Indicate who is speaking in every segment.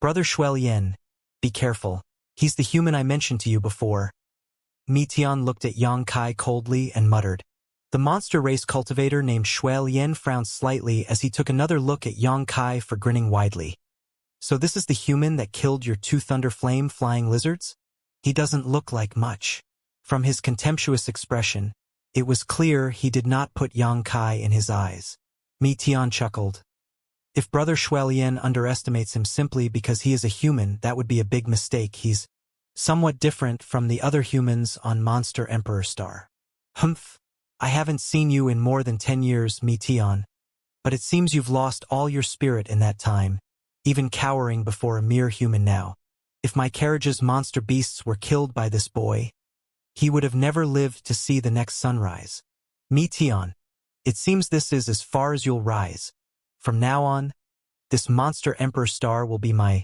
Speaker 1: Brother Xuelian, be careful. He's the human I mentioned to you before. Mitian looked at Yang Kai coldly and muttered. The monster race cultivator named Xuelian frowned slightly as he took another look at Yang Kai for grinning widely. So this is the human that killed your two thunder flame flying lizards? He doesn't look like much. From his contemptuous expression, it was clear he did not put Yang Kai in his eyes. Mitian chuckled. If Brother Xuelian underestimates him simply because he is a human, that would be a big mistake. He's somewhat different from the other humans on Monster Emperor Star. Humph. I haven't seen you in more than 10 years, Mitian. But it seems you've lost all your spirit in that time, even cowering before a mere human now. If my carriage's monster beasts were killed by this boy, he would have never lived to see the next sunrise. Mitian, it seems this is as far as you'll rise. From now on, this Monster Emperor Star will be my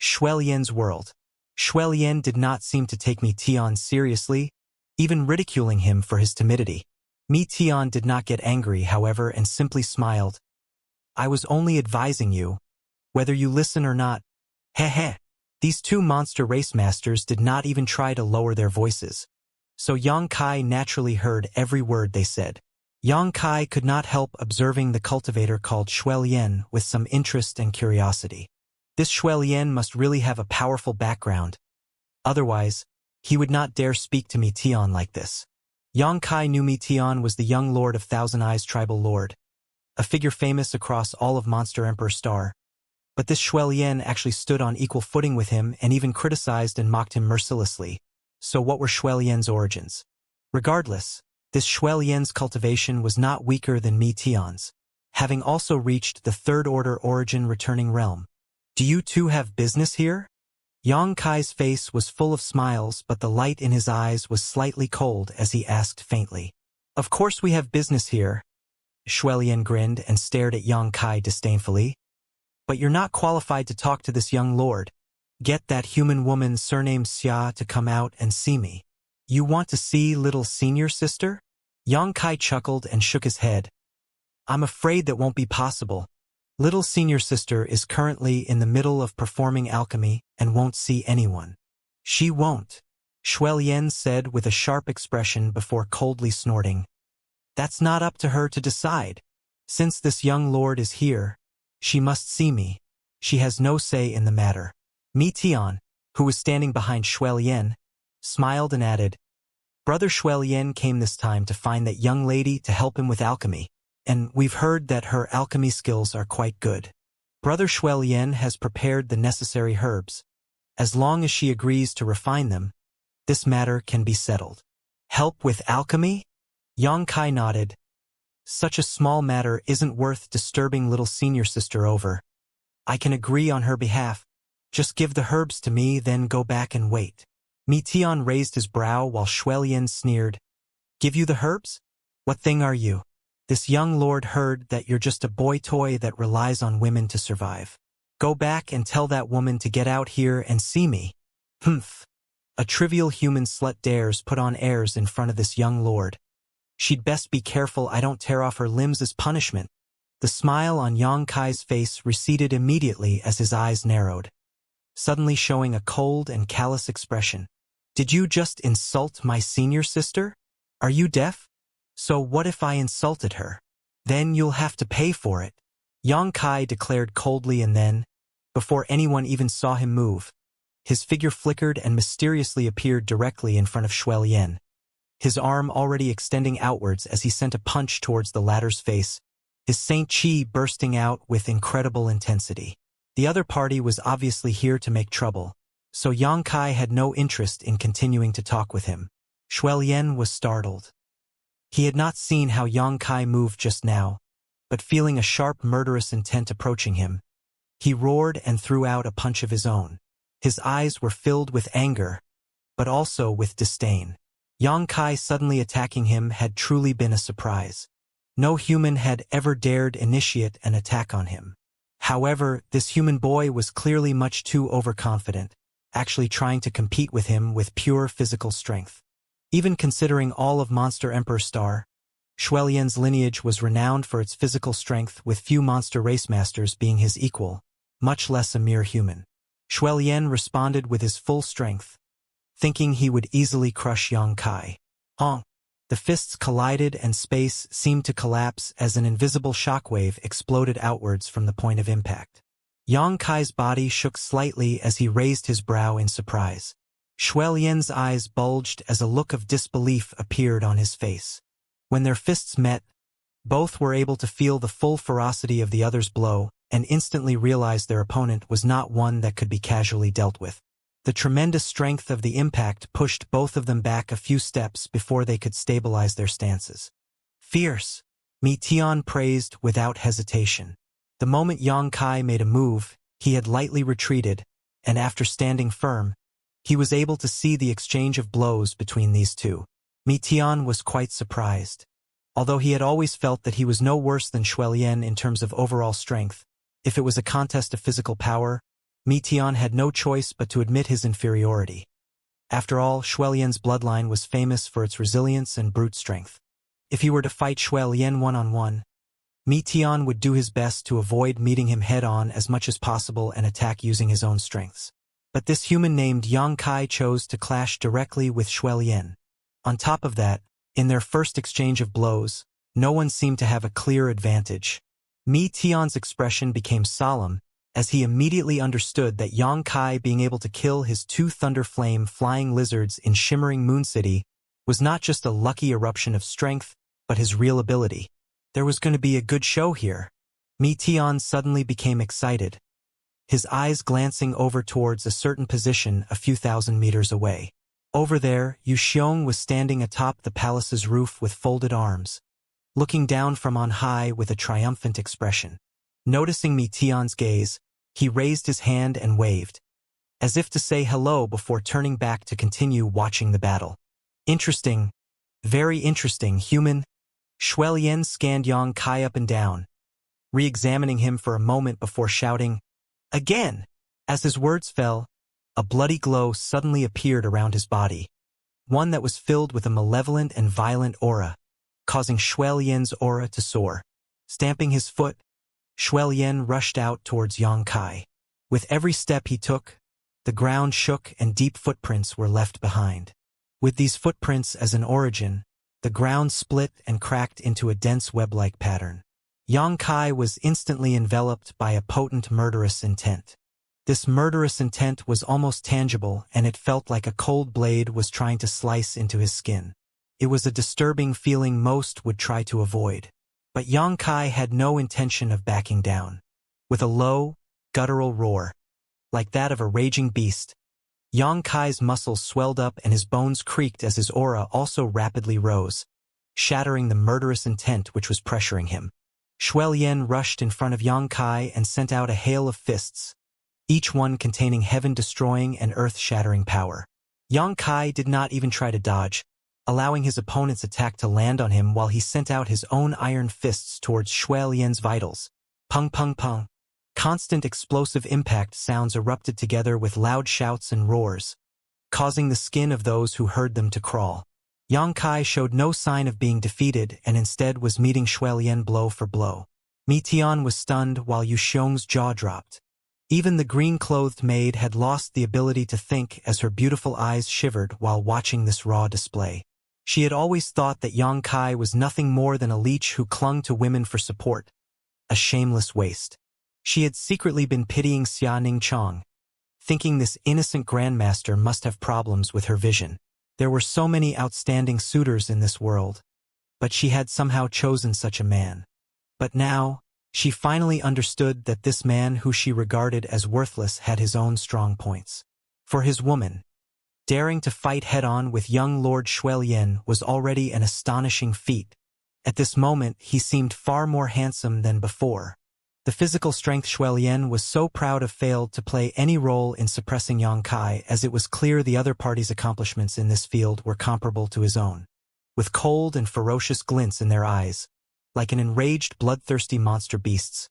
Speaker 1: Xuelian's world. Xuelian did not seem to take Mitian seriously, even ridiculing him for his timidity. Mitian did not get angry, however, and simply smiled. I was only advising you, whether you listen or not. Heh. These two monster race masters did not even try to lower their voices. So Yang Kai naturally heard every word they said. Yang Kai could not help observing the cultivator called Xuelian with some interest and curiosity. This Xuelian must really have a powerful background. Otherwise, he would not dare speak to Mitian like this. Yang Kai knew Mitian was the young lord of Thousand Eyes tribal lord, a figure famous across all of Monster Emperor Star. But this Xuelian actually stood on equal footing with him and even criticized and mocked him mercilessly. So what were Xuelian's origins? Regardless, this Xuelian's cultivation was not weaker than Mitian's, having also reached the third order origin returning realm. Do you two have business here? Yang Kai's face was full of smiles, but the light in his eyes was slightly cold as he asked faintly. Of course we have business here. Xuelian grinned and stared at Yang Kai disdainfully. But you're not qualified to talk to this young lord. Get that human woman surnamed Xia to come out and see me. You want to see little senior sister? Yang Kai chuckled and shook his head. I'm afraid that won't be possible. Little senior sister is currently in the middle of performing alchemy and won't see anyone. She won't, Xuelian said with a sharp expression before coldly snorting. That's not up to her to decide. Since this young lord is here, she must see me. She has no say in the matter. Mitian, who was standing behind Xuelian, smiled and added, Brother Xuelian came this time to find that young lady to help him with alchemy, and we've heard that her alchemy skills are quite good. Brother Xuelian has prepared the necessary herbs. As long as she agrees to refine them, this matter can be settled. Help with alchemy? Yang Kai nodded. Such a small matter isn't worth disturbing little senior sister over. I can agree on her behalf. Just give the herbs to me, then go back and wait. Mitian raised his brow while Xuelian sneered. Give you the herbs? What thing are you? This young lord heard that you're just a boy toy that relies on women to survive. Go back and tell that woman to get out here and see me. Humph. A trivial human slut dares put on airs in front of this young lord. She'd best be careful I don't tear off her limbs as punishment. The smile on Yang Kai's face receded immediately as his eyes narrowed, suddenly showing a cold and callous expression. Did you just insult my senior sister? Are you deaf? So what if I insulted her? Then you'll have to pay for it. Yang Kai declared coldly, and then, before anyone even saw him move, his figure flickered and mysteriously appeared directly in front of Xuelian, his arm already extending outwards as he sent a punch towards the latter's face, his Saint Chi bursting out with incredible intensity. The other party was obviously here to make trouble, so Yang Kai had no interest in continuing to talk with him. Xuelian was startled. He had not seen how Yang Kai moved just now, but feeling a sharp murderous intent approaching him, he roared and threw out a punch of his own. His eyes were filled with anger, but also with disdain. Yang Kai suddenly attacking him had truly been a surprise. No human had ever dared initiate an attack on him. However, this human boy was clearly much too overconfident, actually trying to compete with him with pure physical strength. Even considering all of Monster Emperor Star, Xuelian's lineage was renowned for its physical strength, with few monster race masters being his equal, much less a mere human. Xuelian responded with his full strength, thinking he would easily crush Yang Kai. Honk! The fists collided and space seemed to collapse as an invisible shockwave exploded outwards from the point of impact. Yang Kai's body shook slightly as he raised his brow in surprise. Xuelian's eyes bulged as a look of disbelief appeared on his face. When their fists met, both were able to feel the full ferocity of the other's blow and instantly realized their opponent was not one that could be casually dealt with. The tremendous strength of the impact pushed both of them back a few steps before they could stabilize their stances. Fierce, Tian praised without hesitation. The moment Yang Kai made a move, he had lightly retreated, and after standing firm, he was able to see the exchange of blows between these two. Tian was quite surprised. Although he had always felt that he was no worse than Xuelian in terms of overall strength, if it was a contest of physical power, Tian had no choice but to admit his inferiority. After all, Xuelian's bloodline was famous for its resilience and brute strength. If he were to fight Xuelian one-on-one, Tian would do his best to avoid meeting him head-on as much as possible and attack using his own strengths. But this human named Yang Kai chose to clash directly with Xuelian. On top of that, in their first exchange of blows, no one seemed to have a clear advantage. Tian's expression became solemn, as he immediately understood that Yang Kai being able to kill his two Thunder Flame flying lizards in shimmering Moon City was not just a lucky eruption of strength, but his real ability. There was going to be a good show here. Tian suddenly became excited, his eyes glancing over towards a certain position a few thousand meters away. Over there, Yu Xiong was standing atop the palace's roof with folded arms, looking down from on high with a triumphant expression. Noticing Tian's gaze, he raised his hand and waved, as if to say hello before turning back to continue watching the battle. Interesting, very interesting, human. Xuelian scanned Yang Kai up and down, re-examining him for a moment before shouting, "Again!" As his words fell, a bloody glow suddenly appeared around his body, one that was filled with a malevolent and violent aura, causing Xuelian's aura to soar. Stamping his foot, Xuelian rushed out towards Yang Kai. With every step he took, the ground shook and deep footprints were left behind. With these footprints as an origin, the ground split and cracked into a dense web-like pattern. Yang Kai was instantly enveloped by a potent murderous intent. This murderous intent was almost tangible, and it felt like a cold blade was trying to slice into his skin. It was a disturbing feeling most would try to avoid. But Yang Kai had no intention of backing down. With a low, guttural roar, like that of a raging beast, Yang Kai's muscles swelled up and his bones creaked as his aura also rapidly rose, shattering the murderous intent which was pressuring him. Xuelian rushed in front of Yang Kai and sent out a hail of fists, each one containing heaven-destroying and earth-shattering power. Yang Kai did not even try to dodge, allowing his opponent's attack to land on him while he sent out his own iron fists towards Xuelian's vitals. Pung pung pung. Constant explosive impact sounds erupted together with loud shouts and roars, causing the skin of those who heard them to crawl. Yang Kai showed no sign of being defeated and instead was meeting Xuelian blow for blow. Tian was stunned while Yu Xiong's jaw dropped. Even the green-clothed maid had lost the ability to think as her beautiful eyes shivered while watching this raw display. She had always thought that Yang Kai was nothing more than a leech who clung to women for support, a shameless waste. She had secretly been pitying Xia Ningchong, thinking this innocent grandmaster must have problems with her vision. There were so many outstanding suitors in this world, but she had somehow chosen such a man. But now, she finally understood that this man who she regarded as worthless had his own strong points. For his woman, daring to fight head-on with young Lord Xuelian was already an astonishing feat. At this moment, he seemed far more handsome than before. The physical strength Xuelian was so proud of failed to play any role in suppressing Yang Kai, as it was clear the other party's accomplishments in this field were comparable to his own. With cold and ferocious glints in their eyes, like an enraged bloodthirsty monster beasts,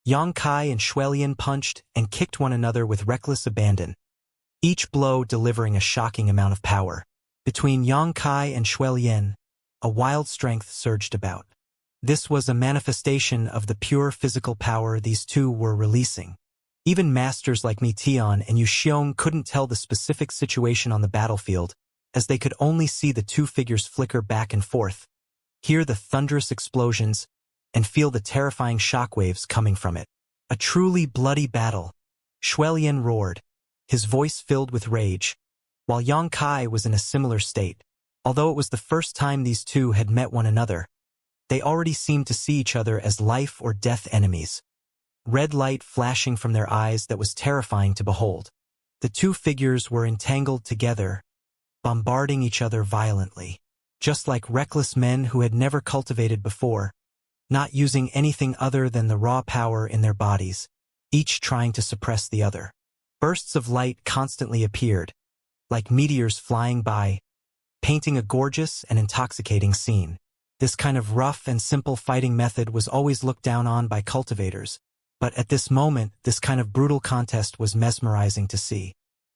Speaker 1: Yang Kai and Xuelian punched and kicked one another with reckless abandon, each blow delivering a shocking amount of power. Between Yang Kai and Xuelian, a wild strength surged about. This was a manifestation of the pure physical power these two were releasing. Even masters like Tian and Xiong couldn't tell the specific situation on the battlefield, as they could only see the two figures flicker back and forth, hear the thunderous explosions, and feel the terrifying shockwaves coming from it. A truly bloody battle. Shuelian roared, his voice filled with rage, while Yang Kai was in a similar state. Although it was the first time these two had met one another, they already seemed to see each other as life or death enemies. Red light flashing from their eyes that was terrifying to behold. The two figures were entangled together, bombarding each other violently, just like reckless men who had never cultivated before, not using anything other than the raw power in their bodies, each trying to suppress the other. Bursts of light constantly appeared, like meteors flying by, painting a gorgeous and intoxicating scene. This kind of rough and simple fighting method was always looked down on by cultivators, but at this moment, this kind of brutal contest was mesmerizing to see.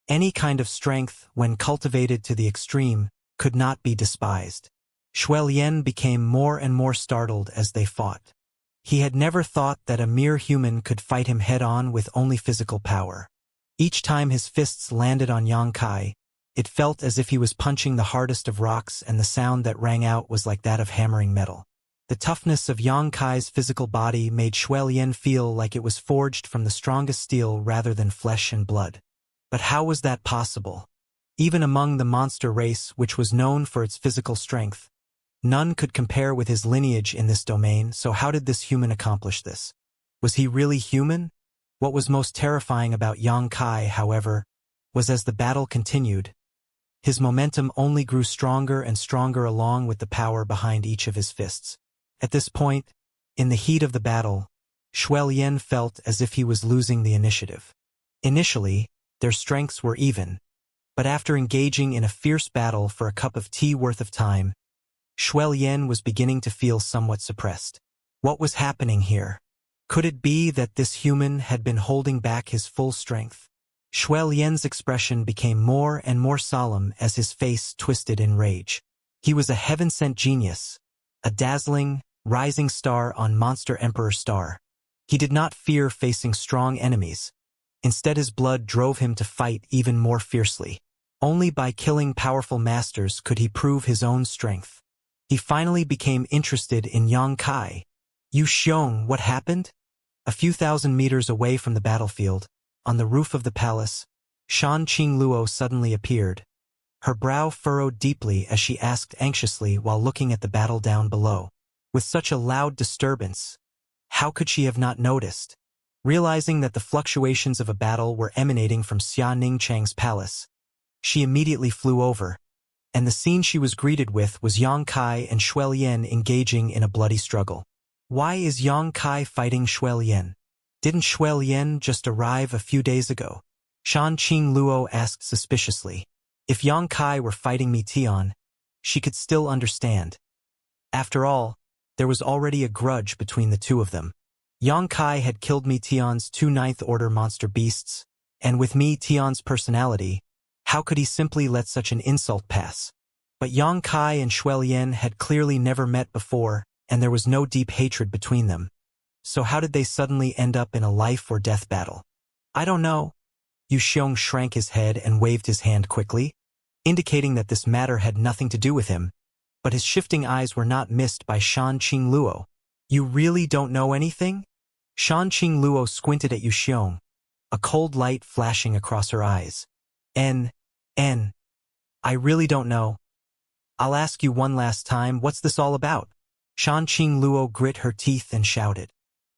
Speaker 1: Any kind of strength, when cultivated to the extreme, could not be despised. Shuelian became more and more startled as they fought. He had never thought that a mere human could fight him head-on with only physical power. Each time his fists landed on Yang Kai, it felt as if he was punching the hardest of rocks, and the sound that rang out was like that of hammering metal. The toughness of Yang Kai's physical body made Shuelian feel like it was forged from the strongest steel rather than flesh and blood. But how was that possible? Even among the monster race, which was known for its physical strength, none could compare with his lineage in this domain, so how did this human accomplish this? Was he really human? What was most terrifying about Yang Kai, however, was as the battle continued, his momentum only grew stronger and stronger along with the power behind each of his fists. At this point, in the heat of the battle, Shuelian felt as if he was losing the initiative. Initially, their strengths were even, but after engaging in a fierce battle for a cup of tea worth of time, Shuelian was beginning to feel somewhat suppressed. What was happening here? Could it be that this human had been holding back his full strength? Shuelian's expression became more and more solemn as his face twisted in rage. He was a heaven-sent genius, a dazzling, rising star on Monster Emperor Star. He did not fear facing strong enemies. Instead, his blood drove him to fight even more fiercely. Only by killing powerful masters could he prove his own strength. He finally became interested in Yang Kai. "You Xiong, what happened?" A few thousand meters away from the battlefield, on the roof of the palace, Shan Qingluo suddenly appeared. Her brow furrowed deeply as she asked anxiously while looking at the battle down below. With such a loud disturbance, how could she have not noticed? Realizing that the fluctuations of a battle were emanating from Xia Ningchang's palace, she immediately flew over, and the scene she was greeted with was Yang Kai and Shuelian engaging in a bloody struggle. Why is Yang Kai fighting Shuelian? Didn't Shuelian just arrive a few days ago? Shan Qingluo asked suspiciously. If Yang Kai were fighting Tian, she could still understand. After all, there was already a grudge between the two of them. Yang Kai had killed Tian's two ninth-order monster beasts, and with Tian's personality, how could he simply let such an insult pass? But Yang Kai and Shuelian had clearly never met before, and there was no deep hatred between them. So how did they suddenly end up in a life-or-death battle? I don't know. Yu Xiong shrank his head and waved his hand quickly, indicating that this matter had nothing to do with him, but his shifting eyes were not missed by Shan Qingluo. You really don't know anything? Shan Qingluo squinted at Yu Xiong, a cold light flashing across her eyes. I really don't know. I'll ask you one last time, what's this all about? Shan Qingluo grit her teeth and shouted.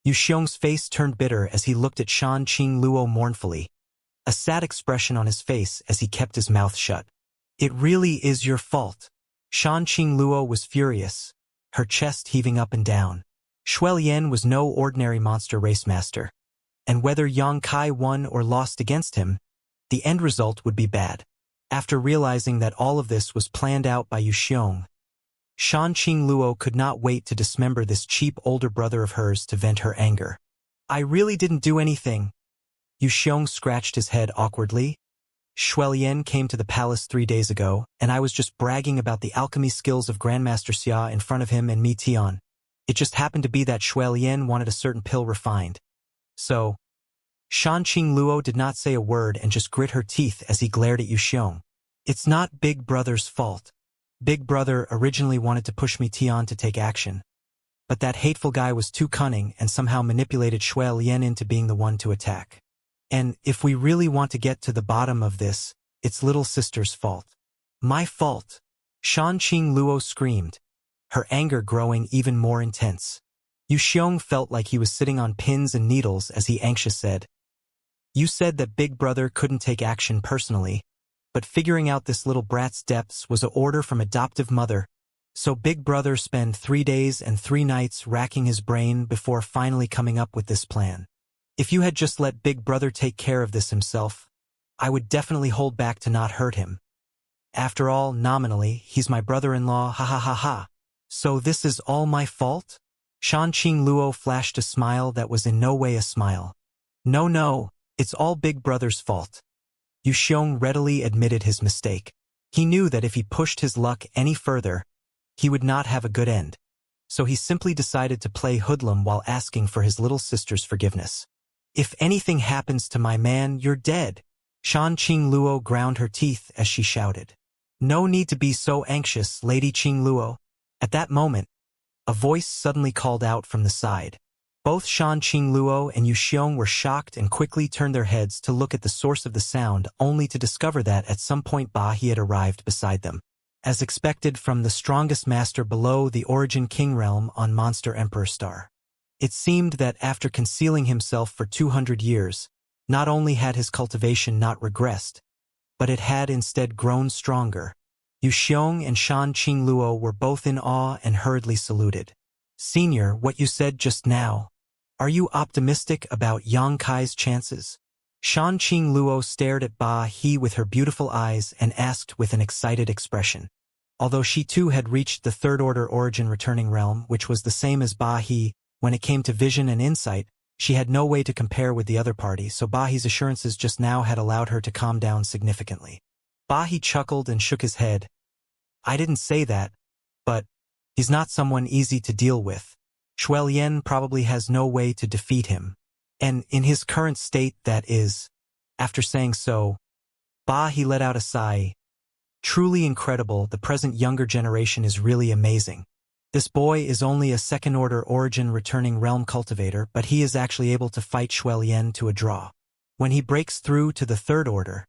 Speaker 1: Yu Xiong's face turned bitter as he looked at Shan Qingluo mournfully, a sad expression on his face as he kept his mouth shut. It really is your fault. Shan Qingluo was furious, her chest heaving up and down. Shuelian was no ordinary monster race master, and whether Yang Kai won or lost against him, the end result would be bad. After realizing that all of this was planned out by Yu Xiong, Shan Qingluo could not wait to dismember this cheap older brother of hers to vent her anger. I really didn't do anything. Yu Xiong scratched his head awkwardly. Shuelian came to the palace 3 days ago, and I was just bragging about the alchemy skills of Grandmaster Xia in front of him and Tian. It just happened to be that Shuelian wanted a certain pill refined. So, Shanqing Luo did not say a word and just grit her teeth as he glared at Yu Xiong. It's not Big Brother's fault. Big Brother originally wanted to push Tian to take action. But that hateful guy was too cunning and somehow manipulated Shui Lian into being the one to attack. And if we really want to get to the bottom of this, it's little sister's fault. My fault. Shanqing Luo screamed, her anger growing even more intense. Yu Xiong felt like he was sitting on pins and needles as he anxiously said, "You said that Big Brother couldn't take action personally, but figuring out this little brat's depths was an order from adoptive mother, so Big Brother spent 3 days and 3 nights racking his brain before finally coming up with this plan. If you had just let Big Brother take care of this himself, I would definitely hold back to not hurt him. After all, nominally, he's my brother-in-law, ha ha ha ha. So this is all my fault?" Shanqing Luo flashed a smile that was in no way a smile. No, it's all Big Brother's fault." Yu Xiong readily admitted his mistake. He knew that if he pushed his luck any further, he would not have a good end. So he simply decided to play hoodlum while asking for his little sister's forgiveness. "If anything happens to my man, you're dead." Shanqing Luo ground her teeth as she shouted. "No need to be so anxious, Lady Qing Luo." At that moment, a voice suddenly called out from the side. Both Shanqing Luo and Yu Xiong were shocked and quickly turned their heads to look at the source of the sound, only to discover that at some point He had arrived beside them. As expected from the strongest master below the Origin King realm on Monster Emperor Star. It seemed that after concealing himself for 200 years, not only had his cultivation not regressed, but it had instead grown stronger. Yu Xiong and Shanqing Luo were both in awe and hurriedly saluted. "Senior, what you said just now. Are you optimistic about Yang Kai's chances?" Shanqing Luo stared at Ba He with her beautiful eyes and asked with an excited expression. Although she too had reached the third-order origin returning realm, which was the same as Ba He, when it came to vision and insight, she had no way to compare with the other party, so Ba He's assurances just now had allowed her to calm down significantly. Ba He chuckled and shook his head. "I didn't say that, but he's not someone easy to deal with. Shui Lian probably has no way to defeat him. And in his current state, that is." After saying so, He let out a sigh. "Truly incredible, the present younger generation is really amazing. This boy is only a second-order origin returning realm cultivator, but he is actually able to fight Shui Lian to a draw. When he breaks through to the third order,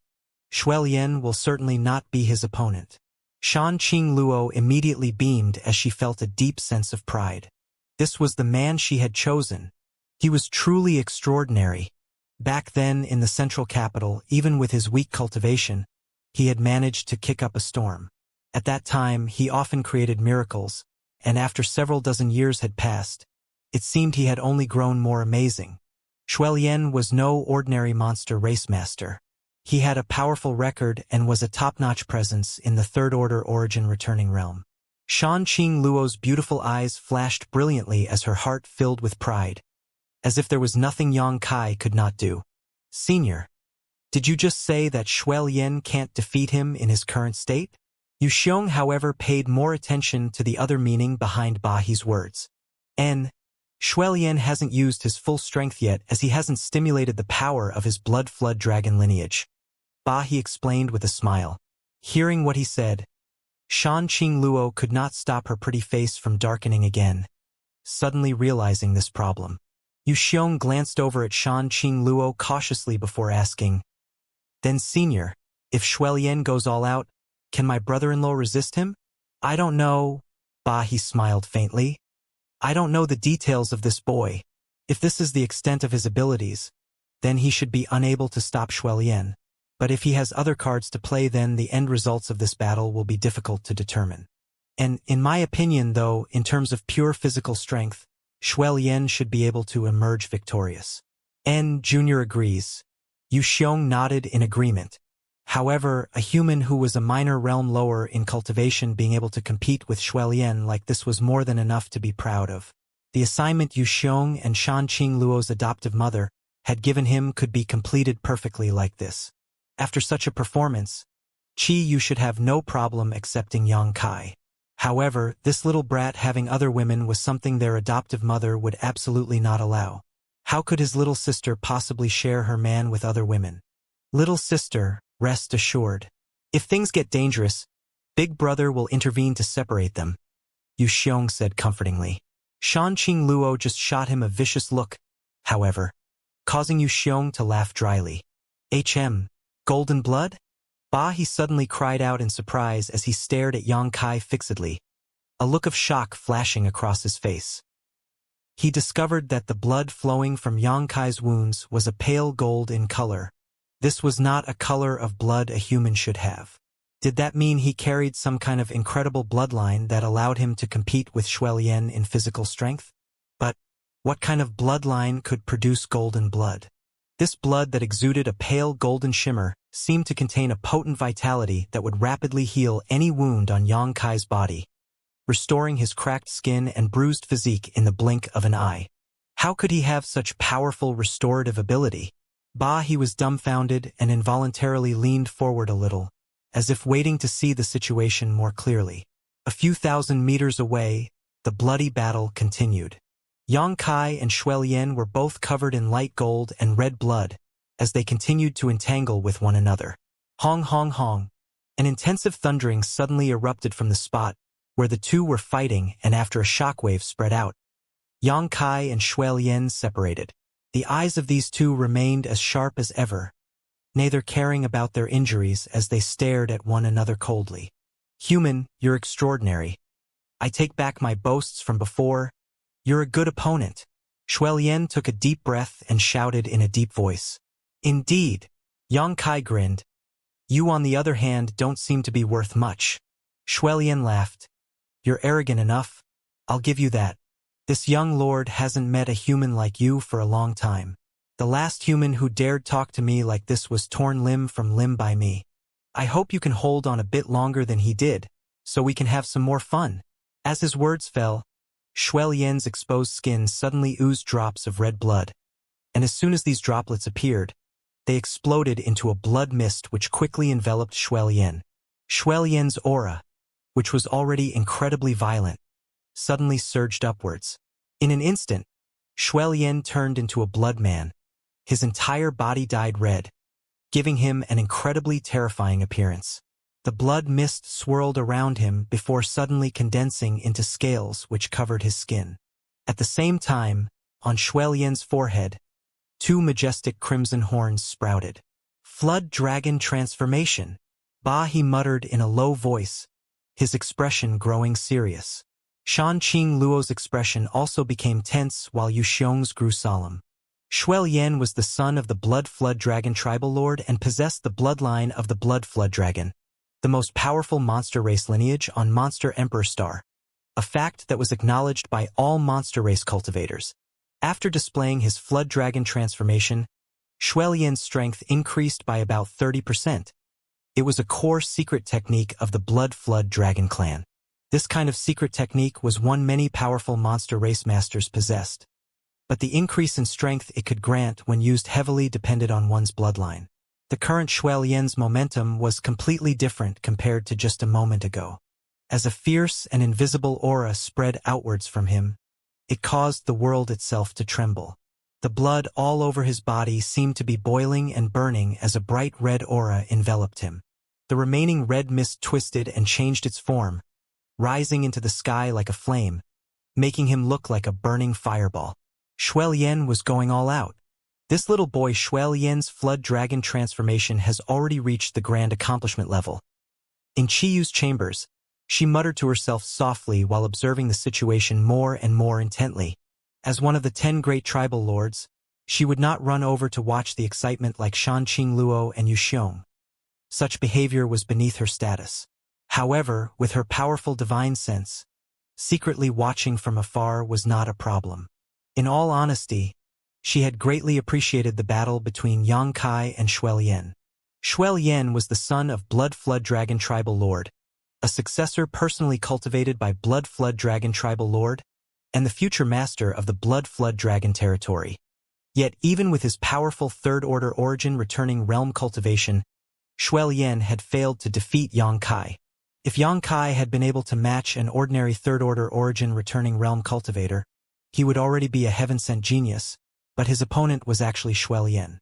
Speaker 1: Shui Lian will certainly not be his opponent." Shanqing Luo immediately beamed as she felt a deep sense of pride. This was the man she had chosen. He was truly extraordinary. Back then in the central capital, even with his weak cultivation, he had managed to kick up a storm. At that time, he often created miracles, and after several dozen years had passed, it seemed he had only grown more amazing. Shui Lian was no ordinary monster race master. He had a powerful record and was a top-notch presence in the third-order origin returning realm. Shanqing Luo's beautiful eyes flashed brilliantly as her heart filled with pride, as if there was nothing Yang Kai could not do. "Senior, did you just say that Shui Lian can't defeat him in his current state?" Yu Xiong, however, paid more attention to the other meaning behind Ba He's words. "And Shui Lian hasn't used his full strength yet, as he hasn't stimulated the power of his blood flood dragon lineage," Ba He explained with a smile. Hearing what he said, Shanqing Luo could not stop her pretty face from darkening again, suddenly realizing this problem. Yu Xiong glanced over at Shanqing Luo cautiously before asking, "Then senior, if Shui Lian goes all out, can my brother-in-law resist him?" "I don't know," Ba He smiled faintly. "I don't know the details of this boy. If this is the extent of his abilities, then he should be unable to stop Shui Lian. But if he has other cards to play, then the end results of this battle will be difficult to determine. And in my opinion, though, in terms of pure physical strength, Shui Lian should be able to emerge victorious." N. Jr. agrees. Yu Xiong nodded in agreement. However, a human who was a minor realm lower in cultivation being able to compete with Shui Lian like this was more than enough to be proud of. The assignment Yu Xiong and Shanqing Luo's adoptive mother had given him could be completed perfectly like this. After such a performance, you should have no problem accepting Yang Kai. However, this little brat having other women was something their adoptive mother would absolutely not allow. How could his little sister possibly share her man with other women? Little sister, rest assured. If things get dangerous, Big Brother will intervene to separate them, Yu Xiong said comfortingly. Shan Qing Luo just shot him a vicious look, however, causing Yu Xiong to laugh dryly. Golden blood? Bah, he suddenly cried out in surprise as he stared at Yang Kai fixedly, a look of shock flashing across his face. He discovered that the blood flowing from Yang Kai's wounds was a pale gold in color. This was not a color of blood a human should have. Did that mean he carried some kind of incredible bloodline that allowed him to compete with Xuelian in physical strength? But what kind of bloodline could produce golden blood? This blood that exuded a pale golden shimmer seemed to contain a potent vitality that would rapidly heal any wound on Yang Kai's body, restoring his cracked skin and bruised physique in the blink of an eye. How could he have such powerful restorative ability? Bah, he was dumbfounded and involuntarily leaned forward a little, as if waiting to see the situation more clearly. A few thousand meters away, the bloody battle continued. Yang Kai and Xuelian were both covered in light gold and red blood as they continued to entangle with one another. Hong hong hong. An intensive thundering suddenly erupted from the spot where the two were fighting, and after a shockwave spread out, Yang Kai and Xuelian separated. The eyes of these two remained as sharp as ever, neither caring about their injuries as they stared at one another coldly. Human, you're extraordinary. I take back my boasts from before. You're a good opponent. Xuelian took a deep breath and shouted in a deep voice. Indeed. Yang Kai grinned. You, on the other hand, don't seem to be worth much. Xuelian laughed. You're arrogant enough. I'll give you that. This young lord hasn't met a human like you for a long time. The last human who dared talk to me like this was torn limb from limb by me. I hope you can hold on a bit longer than he did, so we can have some more fun. As his words fell, Xuelian's exposed skin suddenly oozed drops of red blood, and as soon as these droplets appeared, they exploded into a blood mist which quickly enveloped Xuelian. Xuelian's aura, which was already incredibly violent, suddenly surged upwards. In an instant, Xuelian turned into a blood man. His entire body dyed red, giving him an incredibly terrifying appearance. The blood mist swirled around him before suddenly condensing into scales which covered his skin. At the same time, on Xuelian's forehead, two majestic crimson horns sprouted. Flood Dragon Transformation. Bah, he muttered in a low voice, his expression growing serious. Shan Qing Luo's expression also became tense while Yu Xiong's grew solemn. Xuelian was the son of the Blood Flood Dragon tribal lord and possessed the bloodline of the Blood Flood Dragon, the most powerful monster race lineage on Monster Emperor Star, a fact that was acknowledged by all monster race cultivators. After displaying his Flood Dragon transformation, Xuelian's strength increased by about 30%. It was a core secret technique of the Blood Flood Dragon clan. This kind of secret technique was one many powerful monster race masters possessed, but the increase in strength it could grant when used heavily depended on one's bloodline. The current Xuelian's momentum was completely different compared to just a moment ago. As a fierce and invisible aura spread outwards from him, it caused the world itself to tremble. The blood all over his body seemed to be boiling and burning as a bright red aura enveloped him. The remaining red mist twisted and changed its form, rising into the sky like a flame, making him look like a burning fireball. Xuelian was going all out. This little boy Xuelian's Flood Dragon transformation has already reached the grand accomplishment level. In Qiyu's chambers, she muttered to herself softly while observing the situation more and more intently. As one of the 10 great tribal lords, she would not run over to watch the excitement like Shan Qing Luo and Yu Xiong. Such behavior was beneath her status. However, with her powerful divine sense, secretly watching from afar was not a problem. In all honesty, she had greatly appreciated the battle between Yang Kai and Xuelian. Xuelian was the son of Blood Flood Dragon Tribal Lord, a successor personally cultivated by Blood Flood Dragon Tribal Lord, and the future master of the Blood Flood Dragon territory. Yet even with his powerful third-order origin returning realm cultivation, Xuelian had failed to defeat Yang Kai. If Yang Kai had been able to match an ordinary third-order origin returning realm cultivator, he would already be a heaven-sent genius, but his opponent was actually Shuelian.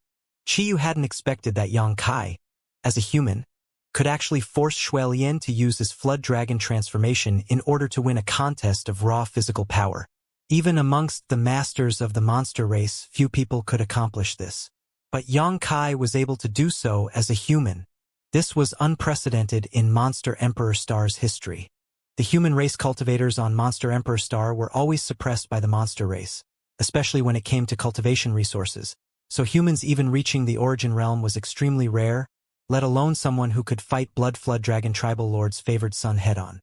Speaker 1: Qiyu hadn't expected that Yang Kai, as a human, could actually force Shuelian to use his flood dragon transformation in order to win a contest of raw physical power. Even amongst the masters of the monster race, few people could accomplish this. But Yang Kai was able to do so as a human. This was unprecedented in Monster Emperor Star's history. The human race cultivators on Monster Emperor Star were always suppressed by the monster race, especially when it came to cultivation resources, so humans even reaching the origin realm was extremely rare, let alone someone who could fight Blood Flood Dragon Tribal Lord's favored son head-on.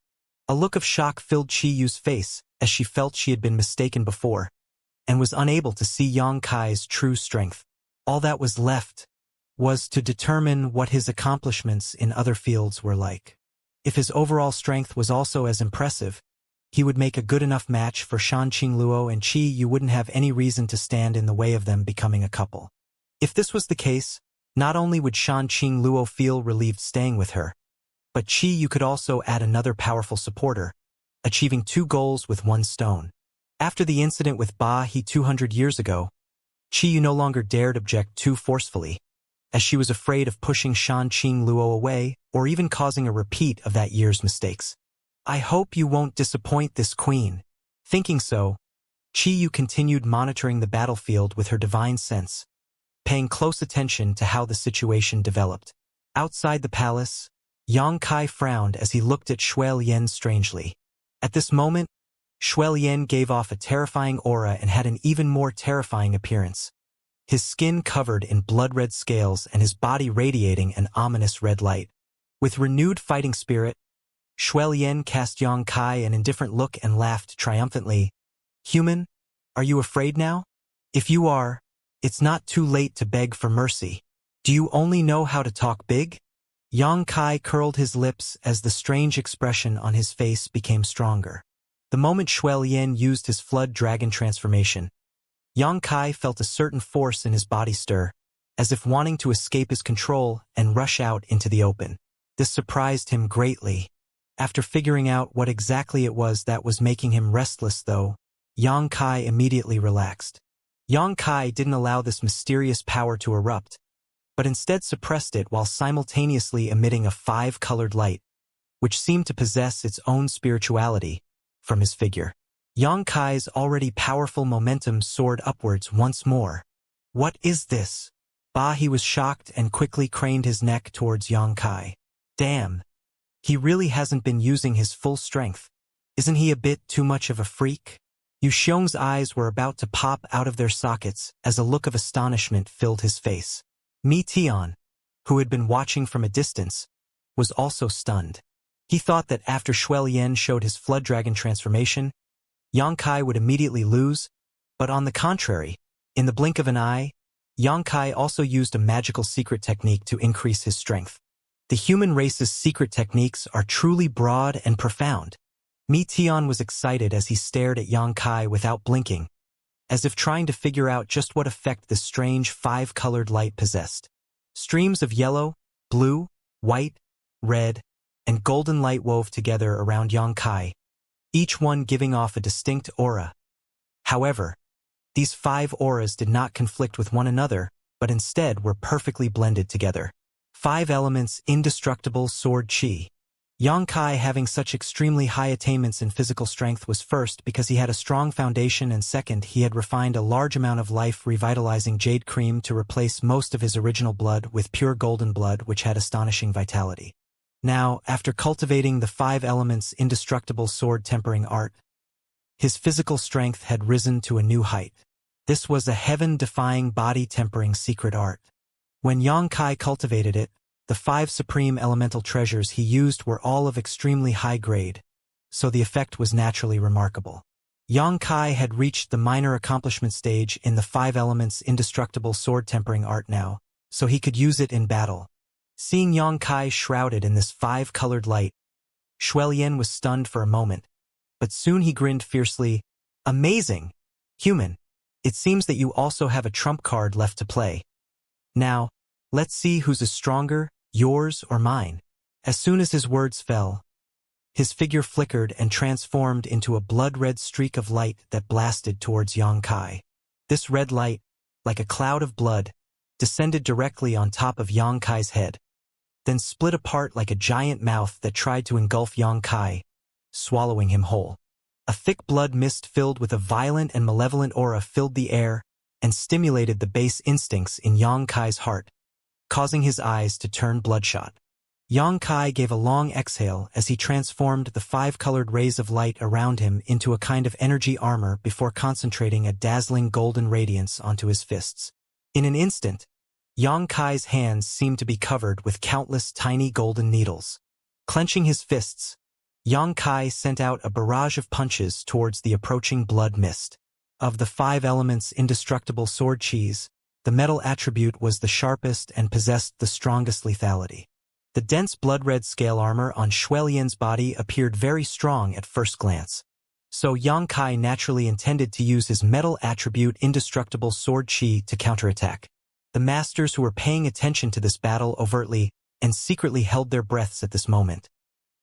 Speaker 1: A look of shock filled Qiyu's face as she felt she had been mistaken before, and was unable to see Yang Kai's true strength. All that was left was to determine what his accomplishments in other fields were like. If his overall strength was also as impressive, he would make a good enough match for Shan Qingluo and Qi. You wouldn't have any reason to stand in the way of them becoming a couple. If this was the case, not only would Shan Qingluo feel relieved staying with her, but Qi you could also add another powerful supporter, achieving 2 goals with 1 stone. After the incident with Ba He 200 years ago, Qi you no longer dared object too forcefully, as she was afraid of pushing Shan Qingluo away or even causing a repeat of that year's mistakes. I hope you won't disappoint this queen. Thinking so, Qiyu continued monitoring the battlefield with her divine sense, paying close attention to how the situation developed. Outside the palace, Yang Kai frowned as he looked at Shuelian strangely. At this moment, Shuelian gave off a terrifying aura and had an even more terrifying appearance. His skin covered in blood-red scales and his body radiating an ominous red light. With renewed fighting spirit, Shuelian cast Yang Kai an indifferent look and laughed triumphantly. Human, are you afraid now? If you are, it's not too late to beg for mercy. Do you only know how to talk big? Yang Kai curled his lips as the strange expression on his face became stronger. The moment Shuelian used his flood dragon transformation, Yang Kai felt a certain force in his body stir, as if wanting to escape his control and rush out into the open. This surprised him greatly. After figuring out what exactly it was that was making him restless though, Yang Kai immediately relaxed. Yang Kai didn't allow this mysterious power to erupt, but instead suppressed it while simultaneously emitting a 5-colored light, which seemed to possess its own spirituality, from his figure. Yang Kai's already powerful momentum soared upwards once more. What is this? Ba He was shocked and quickly craned his neck towards Yang Kai. Damn. He really hasn't been using his full strength. Isn't he a bit too much of a freak? Yu Xiong's eyes were about to pop out of their sockets as a look of astonishment filled his face. Mi Tian, who had been watching from a distance, was also stunned. He thought that after Shuelian showed his flood dragon transformation, Yang Kai would immediately lose, but on the contrary, in the blink of an eye, Yang Kai also used a magical secret technique to increase his strength. The human race's secret techniques are truly broad and profound. Mi Tian was excited as he stared at Yang Kai without blinking, as if trying to figure out just what effect this strange 5-colored light possessed. Streams of yellow, blue, white, red, and golden light wove together around Yang Kai, each one giving off a distinct aura. However, these 5 auras did not conflict with one another, but instead were perfectly blended together. 5 elements indestructible sword chi. Yang Kai having such extremely high attainments in physical strength was first because he had a strong foundation, and second he had refined a large amount of life revitalizing jade cream to replace most of his original blood with pure golden blood, which had astonishing vitality. Now, after cultivating the 5 elements indestructible sword tempering art, his physical strength had risen to a new height. This was a heaven-defying body tempering secret art. When Yang Kai cultivated it, the 5 supreme elemental treasures he used were all of extremely high grade, so the effect was naturally remarkable. Yang Kai had reached the minor accomplishment stage in the 5 elements indestructible sword tempering art now, so he could use it in battle. Seeing Yang Kai shrouded in this 5-colored light, Shuelian was stunned for a moment, but soon he grinned fiercely. Amazing! Human, it seems that you also have a trump card left to play. Now, let's see whose is stronger, yours or mine. As soon as his words fell, his figure flickered and transformed into a blood-red streak of light that blasted towards Yang Kai. This red light, like a cloud of blood, descended directly on top of Yang Kai's head, then split apart like a giant mouth that tried to engulf Yang Kai, swallowing him whole. A thick blood mist filled with a violent and malevolent aura filled the air and stimulated the base instincts in Yang Kai's heart, causing his eyes to turn bloodshot. Yang Kai gave a long exhale as he transformed the 5-colored rays of light around him into a kind of energy armor before concentrating a dazzling golden radiance onto his fists. In an instant, Yang Kai's hands seemed to be covered with countless tiny golden needles. Clenching his fists, Yang Kai sent out a barrage of punches towards the approaching blood mist. Of the 5 elements' indestructible sword cheese, the metal attribute was the sharpest and possessed the strongest lethality. The dense blood-red scale armor on Shuelian's body appeared very strong at first glance, so Yang Kai naturally intended to use his metal attribute indestructible sword chi to counterattack. The masters who were paying attention to this battle overtly and secretly held their breaths at this moment,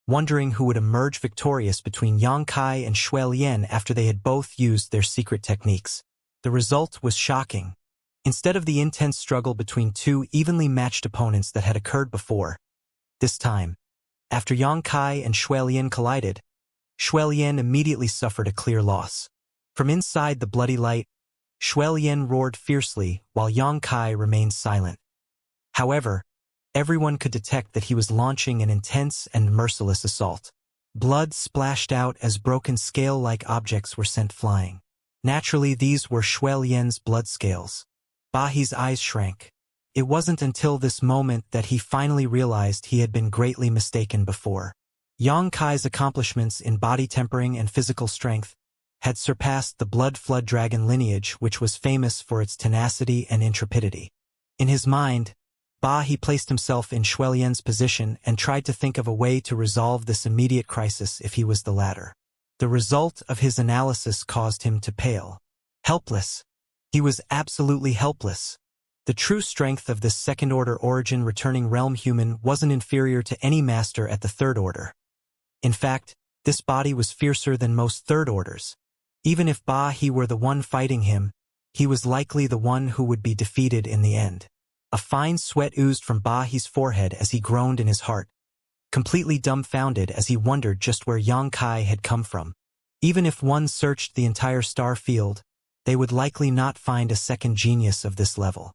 Speaker 1: wondering who would emerge victorious between Yang Kai and Shuelian after they had both used their secret techniques. The result was shocking. Instead of the intense struggle between 2 evenly matched opponents that had occurred before, this time, after Yang Kai and Shuelian collided, Shuelian immediately suffered a clear loss. From inside the bloody light, Shuelian roared fiercely while Yang Kai remained silent. However, everyone could detect that he was launching an intense and merciless assault. Blood splashed out as broken scale-like objects were sent flying. Naturally, these were Shuelian's blood scales. Bahi's eyes shrank. It wasn't until this moment that he finally realized he had been greatly mistaken before. Yang Kai's accomplishments in body tempering and physical strength had surpassed the blood flood dragon lineage, which was famous for its tenacity and intrepidity. In his mind, Bahi placed himself in Shuelian's position and tried to think of a way to resolve this immediate crisis if he was the latter. The result of his analysis caused him to pale. Helpless. He was absolutely helpless. The true strength of this second-order origin returning realm human wasn't inferior to any master at the third order. In fact, this body was fiercer than most third orders. Even if Bahi were the one fighting him, he was likely the one who would be defeated in the end. A fine sweat oozed from Bahi's forehead as he groaned in his heart, completely dumbfounded as he wondered just where Yang Kai had come from. Even if one searched the entire star field, they would likely not find a second genius of this level.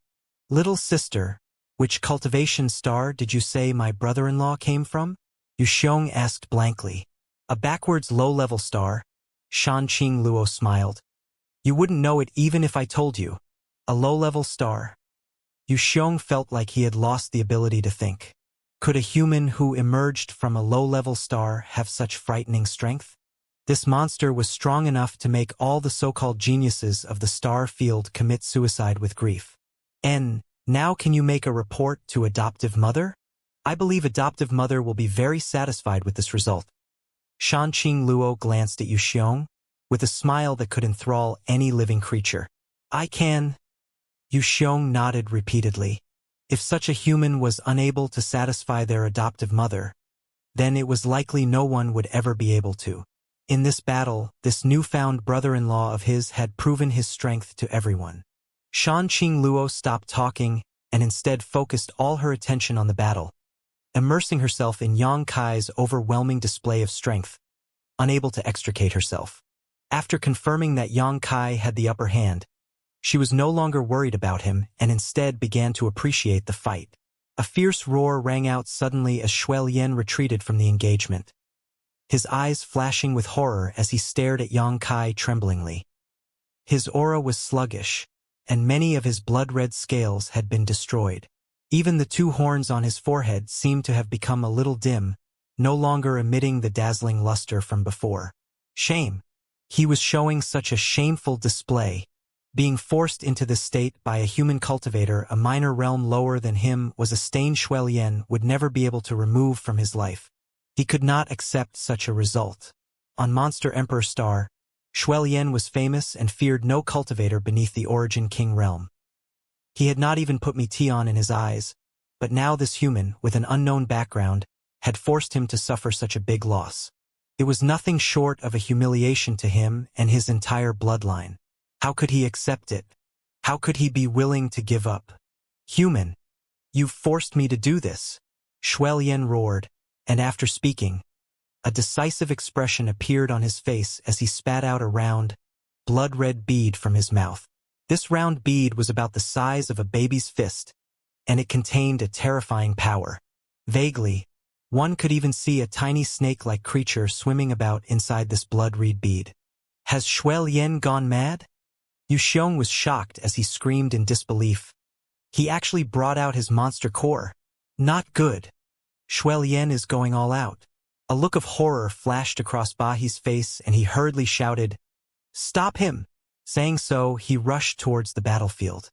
Speaker 1: Little sister, which cultivation star did you say my brother-in-law came from? Yuxiong asked blankly. A backwards low-level star, Shanqing Luo smiled. You wouldn't know it even if I told you. A low-level star. Yuxiong felt like he had lost the ability to think. Could a human who emerged from a low-level star have such frightening strength? This monster was strong enough to make all the so-called geniuses of the star field commit suicide with grief. Now can you make a report to adoptive mother? I believe adoptive mother will be very satisfied with this result. Shanqing Luo glanced at Yuxiong, with a smile that could enthrall any living creature. I can. Yuxiong nodded repeatedly. If such a human was unable to satisfy their adoptive mother, then it was likely no one would ever be able to. In this battle, this newfound brother-in-law of his had proven his strength to everyone. Shanqing Luo stopped talking and instead focused all her attention on the battle, immersing herself in Yang Kai's overwhelming display of strength, unable to extricate herself. After confirming that Yang Kai had the upper hand, she was no longer worried about him and instead began to appreciate the fight. A fierce roar rang out suddenly as Shuelian retreated from the engagement, his eyes flashing with horror as he stared at Yang Kai tremblingly. His aura was sluggish, and many of his blood-red scales had been destroyed. Even the 2 horns on his forehead seemed to have become a little dim, no longer emitting the dazzling luster from before. Shame. He was showing such a shameful display. Being forced into this state by a human cultivator, a minor realm lower than him, was a stain Shuelian would never be able to remove from his life. He could not accept such a result. On Monster Emperor Star, Shuelian was famous and feared no cultivator beneath the Origin King realm. He had not even put Metion in his eyes, but now this human, with an unknown background, had forced him to suffer such a big loss. It was nothing short of a humiliation to him and his entire bloodline. How could he accept it? How could he be willing to give up? Human, you've forced me to do this, Shuai Yen roared, and after speaking, a decisive expression appeared on his face as he spat out a round, blood-red bead from his mouth. This round bead was about the size of a baby's fist, and it contained a terrifying power. Vaguely, one could even see a tiny snake-like creature swimming about inside this blood-red bead. Has Shuai Yen gone mad? Yu Xiong was shocked as he screamed in disbelief. He actually brought out his monster core. Not good. Shuai Yen is going all out. A look of horror flashed across Bahi's face and he hurriedly shouted, "Stop him!" Saying so, he rushed towards the battlefield.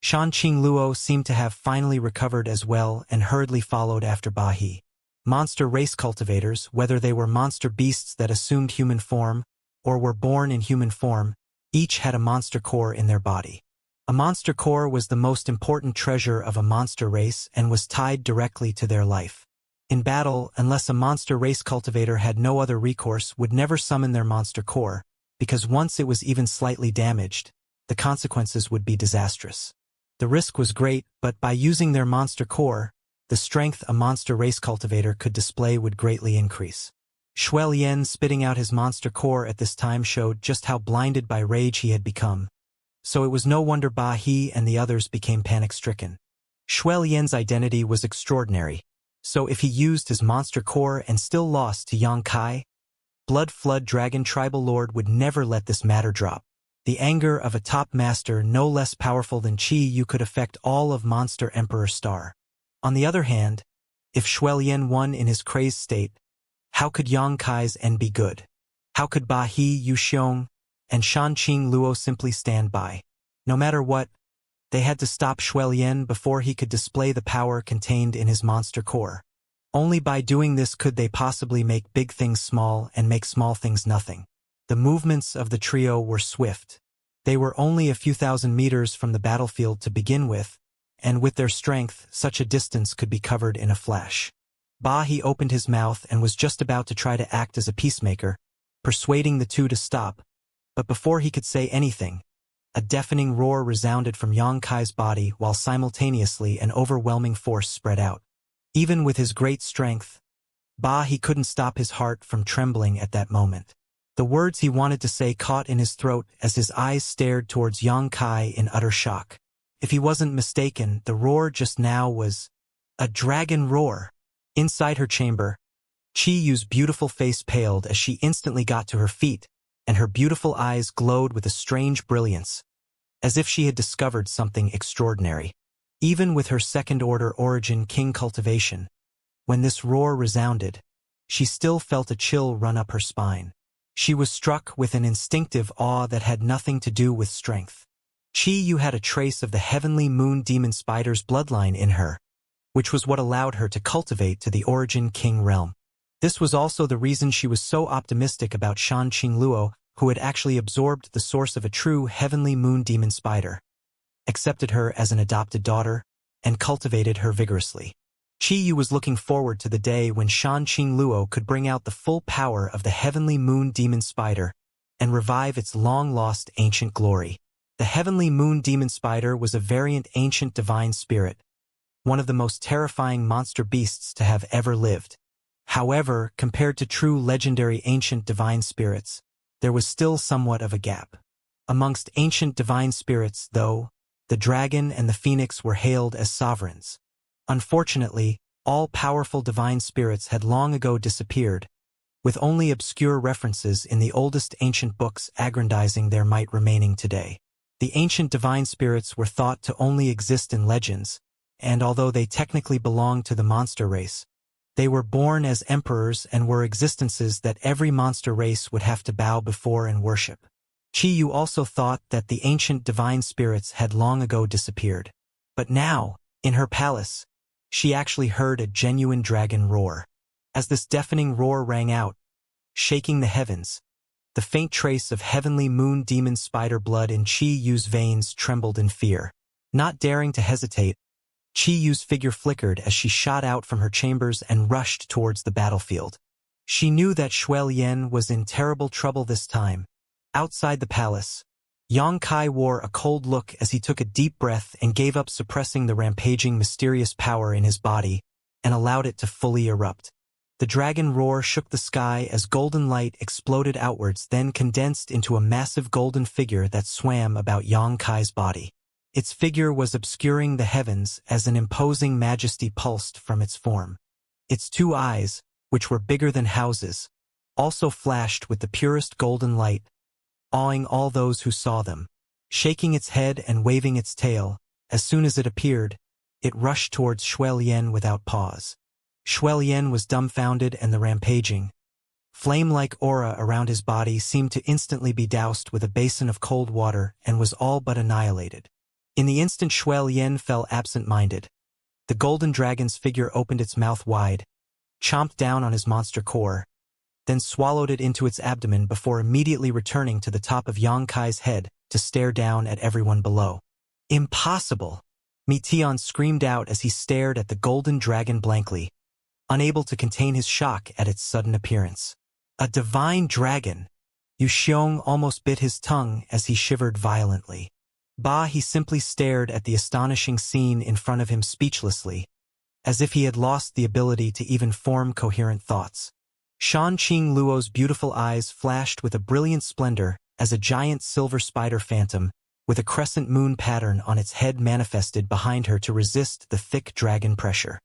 Speaker 1: Shan Qingluo seemed to have finally recovered as well and hurriedly followed after Bahi. Monster race cultivators, whether they were monster beasts that assumed human form or were born in human form, each had a monster core in their body. A monster core was the most important treasure of a monster race and was tied directly to their life. In battle, unless a monster race cultivator had no other recourse, would never summon their monster core, because once it was even slightly damaged, the consequences would be disastrous. The risk was great, but by using their monster core, the strength a monster race cultivator could display would greatly increase. Shuai Yen spitting out his monster core at this time showed just how blinded by rage he had become, so it was no wonder Bahi and the others became panic-stricken. Shuai Yen's identity was extraordinary, so if he used his monster core and still lost to Yang Kai, Blood Flood Dragon Tribal Lord would never let this matter drop. The anger of a top master no less powerful than Qi Yu could affect all of Monster Emperor Star. On the other hand, if Shuai Yen won in his crazed state, how could Yang Kai's end be good? How could Bahi, Yu Xiong, and Shan Qingluo simply stand by? No matter what, they had to stop Shuai Yen before he could display the power contained in his monster core. Only by doing this could they possibly make big things small and make small things nothing. The movements of the trio were swift. They were only a few thousand meters from the battlefield to begin with, and with their strength, such a distance could be covered in a flash. Bahi opened his mouth and was just about to try to act as a peacemaker, persuading the two to stop, but before he could say anything, a deafening roar resounded from Yang Kai's body while simultaneously an overwhelming force spread out. Even with his great strength, Bahi couldn't stop his heart from trembling at that moment. The words he wanted to say caught in his throat as his eyes stared towards Yang Kai in utter shock. If he wasn't mistaken, the roar just now was a dragon roar. Inside her chamber, Qi Yu's beautiful face paled as she instantly got to her feet, and her beautiful eyes glowed with a strange brilliance, as if she had discovered something extraordinary. Even with her second-order origin king cultivation, when this roar resounded, she still felt a chill run up her spine. She was struck with an instinctive awe that had nothing to do with strength. Qi Yu had a trace of the heavenly moon demon spider's bloodline in her, which was what allowed her to cultivate to the origin king realm. This was also the reason she was so optimistic about Shan Qingluo, who had actually absorbed the source of a true heavenly moon demon spider, accepted her as an adopted daughter, and cultivated her vigorously. Qi Yu was looking forward to the day when Shan Qingluo could bring out the full power of the heavenly moon demon spider and revive its long-lost ancient glory. The heavenly moon demon spider was a variant ancient divine spirit, one of the most terrifying monster beasts to have ever lived. However, compared to true legendary ancient divine spirits, there was still somewhat of a gap. Amongst ancient divine spirits, though, the dragon and the phoenix were hailed as sovereigns. Unfortunately, all-powerful divine spirits had long ago disappeared, with only obscure references in the oldest ancient books aggrandizing their might remaining today. The ancient divine spirits were thought to only exist in legends, and although they technically belonged to the monster race, they were born as emperors and were existences that every monster race would have to bow before and worship. Qi Yu also thought that the ancient divine spirits had long ago disappeared. But now, in her palace, she actually heard a genuine dragon roar. As this deafening roar rang out, shaking the heavens, the faint trace of heavenly moon demon spider blood in Qi Yu's veins trembled in fear. Not daring to hesitate, Qi Yu's figure flickered as she shot out from her chambers and rushed towards the battlefield. She knew that Shuai Yen was in terrible trouble this time. Outside the palace, Yang Kai wore a cold look as he took a deep breath and gave up suppressing the rampaging mysterious power in his body and allowed it to fully erupt. The dragon roar shook the sky as golden light exploded outwards, then condensed into a massive golden figure that swam about Yang Kai's body. Its figure was obscuring the heavens as an imposing majesty pulsed from its form. Its two eyes, which were bigger than houses, also flashed with the purest golden light, awing all those who saw them. Shaking its head and waving its tail, as soon as it appeared, it rushed towards Shuelian without pause. Shuelian was dumbfounded, and the rampaging, flame-like aura around his body seemed to instantly be doused with a basin of cold water and was all but annihilated. In the instant Shuelian fell absent-minded. The golden dragon's figure opened its mouth wide, chomped down on his monster core, then swallowed it into its abdomen before immediately returning to the top of Yang Kai's head to stare down at everyone below. Impossible! Meteon screamed out as he stared at the golden dragon blankly, unable to contain his shock at its sudden appearance. A divine dragon! Yu Xiong almost bit his tongue as he shivered violently. He simply stared at the astonishing scene in front of him speechlessly, as if he had lost the ability to even form coherent thoughts. Shan Qing Luo's beautiful eyes flashed with a brilliant splendor as a giant silver spider phantom with a crescent moon pattern on its head manifested behind her to resist the thick dragon pressure.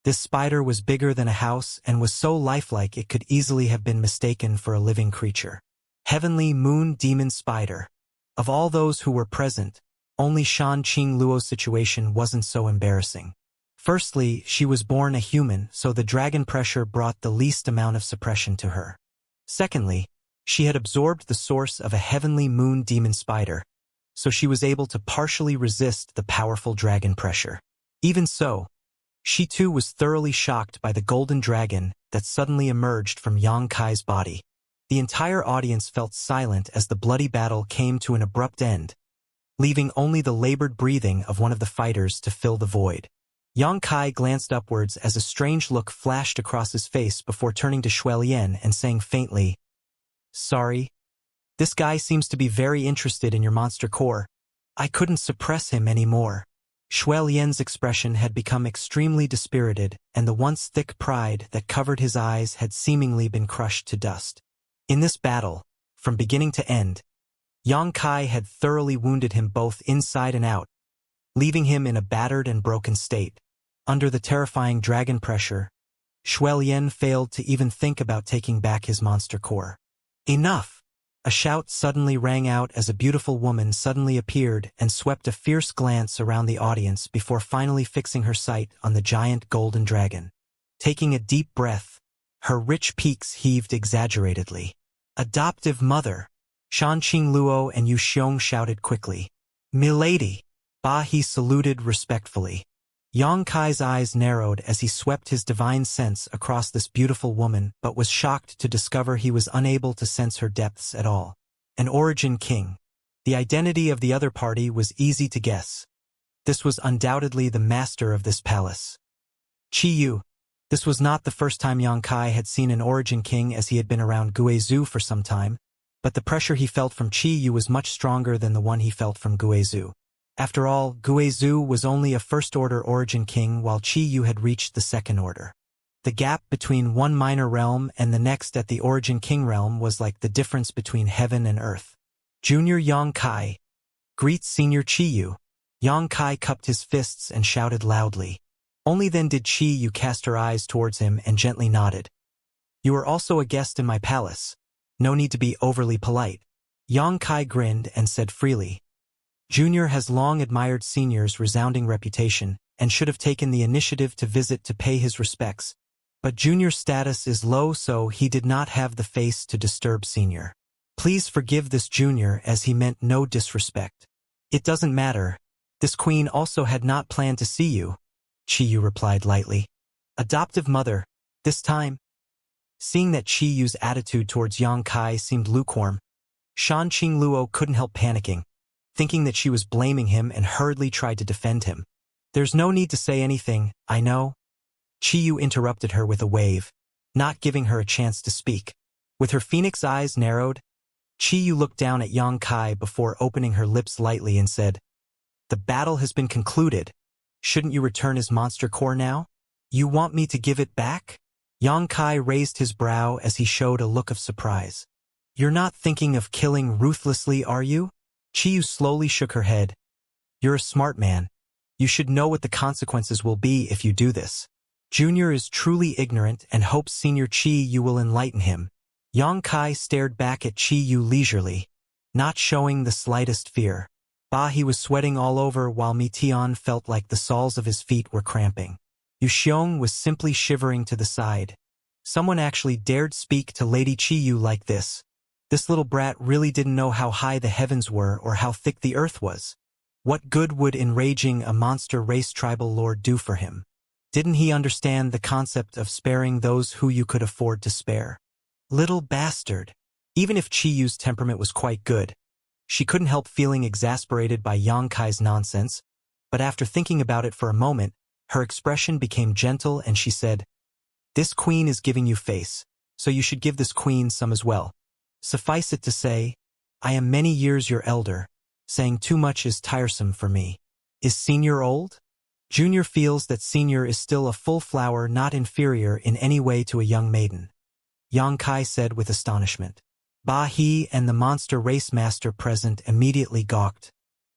Speaker 1: This spider was bigger than a house and was so lifelike it could easily have been mistaken for a living creature. Heavenly Moon Demon Spider. Of all those who were present, only Shan Qing Luo's situation wasn't so embarrassing. Firstly, she was born a human, so the dragon pressure brought the least amount of suppression to her. Secondly, she had absorbed the source of a heavenly moon demon spider, so she was able to partially resist the powerful dragon pressure. Even so, she too was thoroughly shocked by the golden dragon that suddenly emerged from Yang Kai's body. The entire audience felt silent as the bloody battle came to an abrupt end, leaving only the labored breathing of one of the fighters to fill the void. Yang Kai glanced upwards as a strange look flashed across his face before turning to Shuelian and saying faintly, "Sorry. This guy seems to be very interested in your monster core. I couldn't suppress him anymore." Shuelian's expression had become extremely dispirited, and the once thick pride that covered his eyes had seemingly been crushed to dust. In this battle, from beginning to end, Yang Kai had thoroughly wounded him both inside and out, leaving him in a battered and broken state. Under the terrifying dragon pressure, Shuelian failed to even think about taking back his monster core. Enough! A shout suddenly rang out as a beautiful woman suddenly appeared and swept a fierce glance around the audience before finally fixing her sight on the giant golden dragon. Taking a deep breath, her rich peaks heaved exaggeratedly. "Adoptive mother!" Shan Qing Luo and Yu Xiong shouted quickly. "Milady!" He saluted respectfully. Yang Kai's eyes narrowed as he swept his divine sense across this beautiful woman, but was shocked to discover he was unable to sense her depths at all. An origin king. The identity of the other party was easy to guess. This was undoubtedly the master of this palace. Qi Yu. This was not the first time Yang Kai had seen an origin king, as he had been around Guizhou for some time, but the pressure he felt from Qi Yu was much stronger than the one he felt from Guizhou. After all, Guizhou was only a first-order origin king while Qi Yu had reached the second order. The gap between one minor realm and the next at the origin king realm was like the difference between heaven and earth. Junior Yang Kai. Greet Senior Qi Yu. Yang Kai cupped his fists and shouted loudly. Only then did Qi Yu cast her eyes towards him and gently nodded. "You are also a guest in my palace. No need to be overly polite." Yang Kai grinned and said freely. Junior has long admired Senior's resounding reputation and should have taken the initiative to visit to pay his respects, but Junior's status is low, so he did not have the face to disturb Senior. Please forgive this Junior, as he meant no disrespect. It doesn't matter. This queen also had not planned to see you, Qi Yu replied lightly. Adoptive mother, this time? Seeing that Qi Yu's attitude towards Yang Kai seemed lukewarm, Shan Qing Luo couldn't help panicking, thinking that she was blaming him, and hurriedly tried to defend him. There's no need to say anything, I know. Qi Yu interrupted her with a wave, not giving her a chance to speak. With her phoenix eyes narrowed, Qiyu looked down at Yang Kai before opening her lips lightly and said, "The battle has been concluded. Shouldn't you return his monster core now? You want me to give it back?" Yang Kai raised his brow as he showed a look of surprise. "You're not thinking of killing ruthlessly, are you?" Qiyu slowly shook her head. "You're a smart man. You should know what the consequences will be if you do this. Junior is truly ignorant and hopes Senior Qiyu will enlighten him." Yang Kai stared back at Qiyu leisurely, not showing the slightest fear. He was sweating all over while Mitian felt like the soles of his feet were cramping. Yu Xiong was simply shivering to the side. Someone actually dared speak to Lady Qiyu like this. This little brat really didn't know how high the heavens were or how thick the earth was. What good would enraging a monster race tribal lord do for him? Didn't he understand the concept of sparing those who you could afford to spare? Little bastard. Even if Qiyu's temperament was quite good, she couldn't help feeling exasperated by Yang Kai's nonsense, but after thinking about it for a moment, her expression became gentle and she said, "This queen is giving you face, so you should give this queen some as well. Suffice it to say, I am many years your elder. Saying too much is tiresome for me. Is Senior old?" Junior feels that Senior is still a full flower, not inferior in any way to a young maiden. Yang Kai said with astonishment. He and the monster race master present immediately gawked.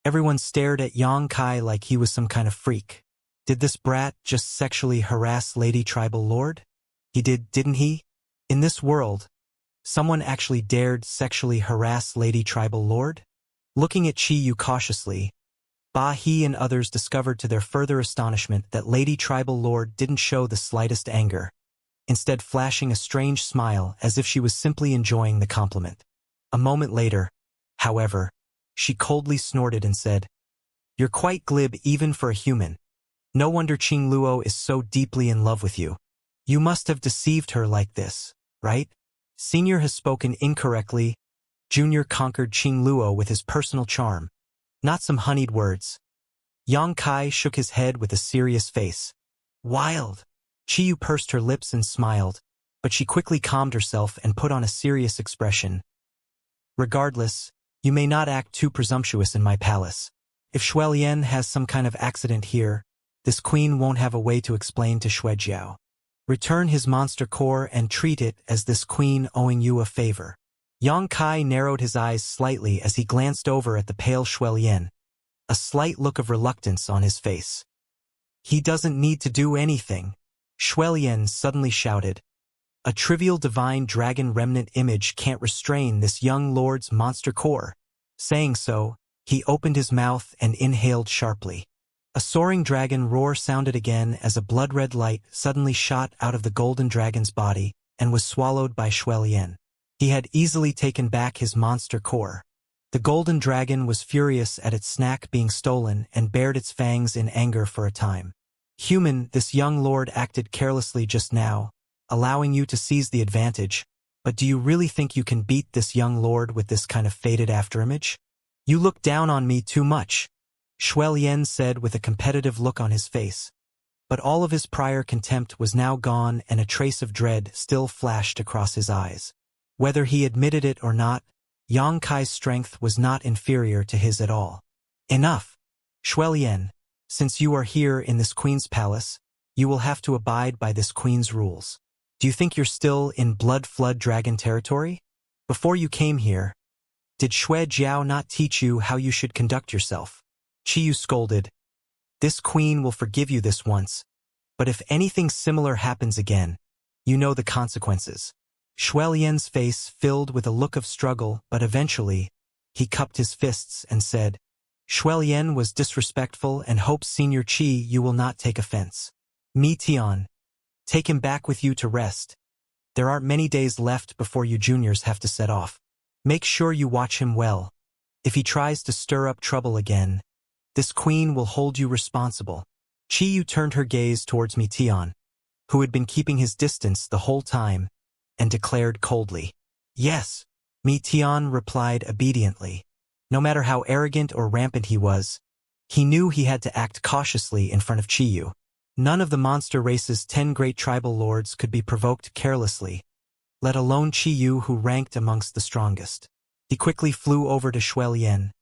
Speaker 1: Everyone stared at Yang Kai like he was some kind of freak. Did this brat just sexually harass Lady Tribal Lord? He did, didn't he? In this world, someone actually dared sexually harass Lady Tribal Lord? Looking at Qiyu cautiously, He and others discovered to their further astonishment that Lady Tribal Lord didn't show the slightest anger, instead flashing a strange smile as if she was simply enjoying the compliment. A moment later, however, she coldly snorted and said, "You're quite glib even for a human. No wonder Qing Luo is so deeply in love with you. You must have deceived her like this, right? Senior has spoken incorrectly. Junior conquered Qing Luo with his personal charm, not some honeyed words." Yang Kai shook his head with a serious face. "Wild." Qiyu pursed her lips and smiled, but she quickly calmed herself and put on a serious expression. "Regardless, you may not act too presumptuous in my palace. If Shuelian has some kind of accident here, this queen won't have a way to explain to Shuejiao. Return his monster core and treat it as this queen owing you a favor." Yang Kai narrowed his eyes slightly as he glanced over at the pale Shuelian, a slight look of reluctance on his face. "He doesn't need to do anything," Shuelian suddenly shouted. "A trivial divine dragon remnant image can't restrain this young lord's monster core." Saying so, he opened his mouth and inhaled sharply. A soaring dragon roar sounded again as a blood-red light suddenly shot out of the golden dragon's body and was swallowed by Shuelian. He had easily taken back his monster core. The golden dragon was furious at its snack being stolen and bared its fangs in anger for a time. "Human, this young lord acted carelessly just now, allowing you to seize the advantage, but do you really think you can beat this young lord with this kind of faded afterimage? You look down on me too much," Shuelian said with a competitive look on his face. But all of his prior contempt was now gone and a trace of dread still flashed across his eyes. Whether he admitted it or not, Yang Kai's strength was not inferior to his at all. "Enough, Shuelian. Since you are here in this queen's palace, you will have to abide by this queen's rules. Do you think you're still in blood flood dragon territory? Before you came here, did Xue Jiao not teach you how you should conduct yourself?" Qiyu scolded. "This queen will forgive you this once, but if anything similar happens again, you know the consequences." Shuelian's face filled with a look of struggle, but eventually, he cupped his fists and said, "Shuelian was disrespectful and hopes Senior Qi you will not take offense. Mi Tian, take him back with you to rest. There aren't many days left before you juniors have to set off. Make sure you watch him well. If he tries to stir up trouble again, this queen will hold you responsible." Qiyu turned her gaze towards Mi Tian, who had been keeping his distance the whole time, and declared coldly, "Yes." Mi Tian replied obediently. No matter how arrogant or rampant he was, he knew he had to act cautiously in front of Qiyu. None of the monster race's 10 great tribal lords could be provoked carelessly, let alone Qiyu who ranked amongst the strongest. He quickly flew over to Shuelian,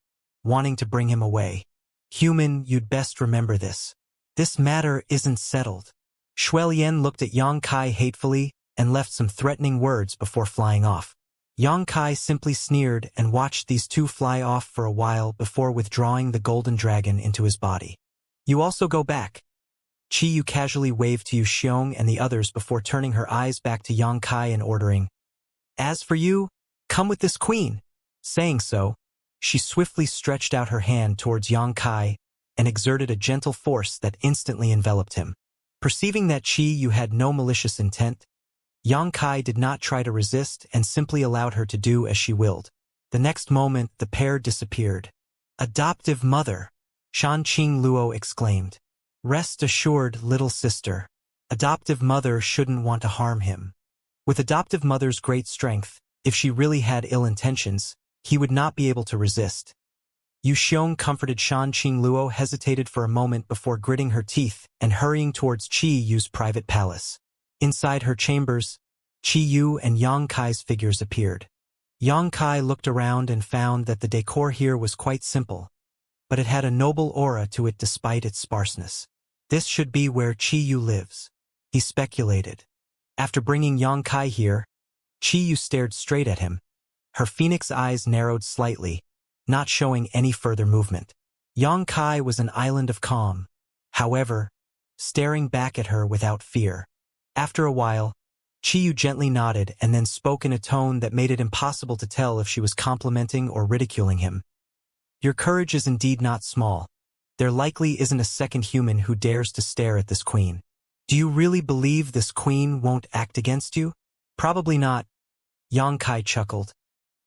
Speaker 1: wanting to bring him away. Human, you'd best remember this. This matter isn't settled. Shuelian looked at Yang Kai hatefully and left some threatening words before flying off. Yang Kai simply sneered and watched these two fly off for a while before withdrawing the golden dragon into his body. You also go back. Qi Yu casually waved to Yu Xiong and the others before turning her eyes back to Yang Kai and ordering, "As for you, come with this queen." Saying so, she swiftly stretched out her hand towards Yang Kai and exerted a gentle force that instantly enveloped him. Perceiving that Qi Yu had no malicious intent, Yang Kai did not try to resist and simply allowed her to do as she willed. The next moment, the pair disappeared. "Adoptive mother," Shan Qing Luo exclaimed. "Rest assured, little sister. Adoptive mother shouldn't want to harm him." With adoptive mother's great strength, if she really had ill intentions, he would not be able to resist. Yu Xiong comforted Shan Qing Luo hesitated for a moment before gritting her teeth and hurrying towards Qi Yu's private palace. Inside her chambers, Qi Yu and Yang Kai's figures appeared. Yang Kai looked around and found that the decor here was quite simple, but it had a noble aura to it despite its sparseness. This should be where Qi Yu lives, he speculated. After bringing Yang Kai here, Qi Yu stared straight at him. Her phoenix eyes narrowed slightly, not showing any further movement. Yang Kai was an island of calm, however, staring back at her without fear. After a while, Qi Yu gently nodded and then spoke in a tone that made it impossible to tell if she was complimenting or ridiculing him. "Your courage is indeed not small. There likely isn't a second human who dares to stare at this queen. Do you really believe this queen won't act against you?" "Probably not," Yang Kai chuckled.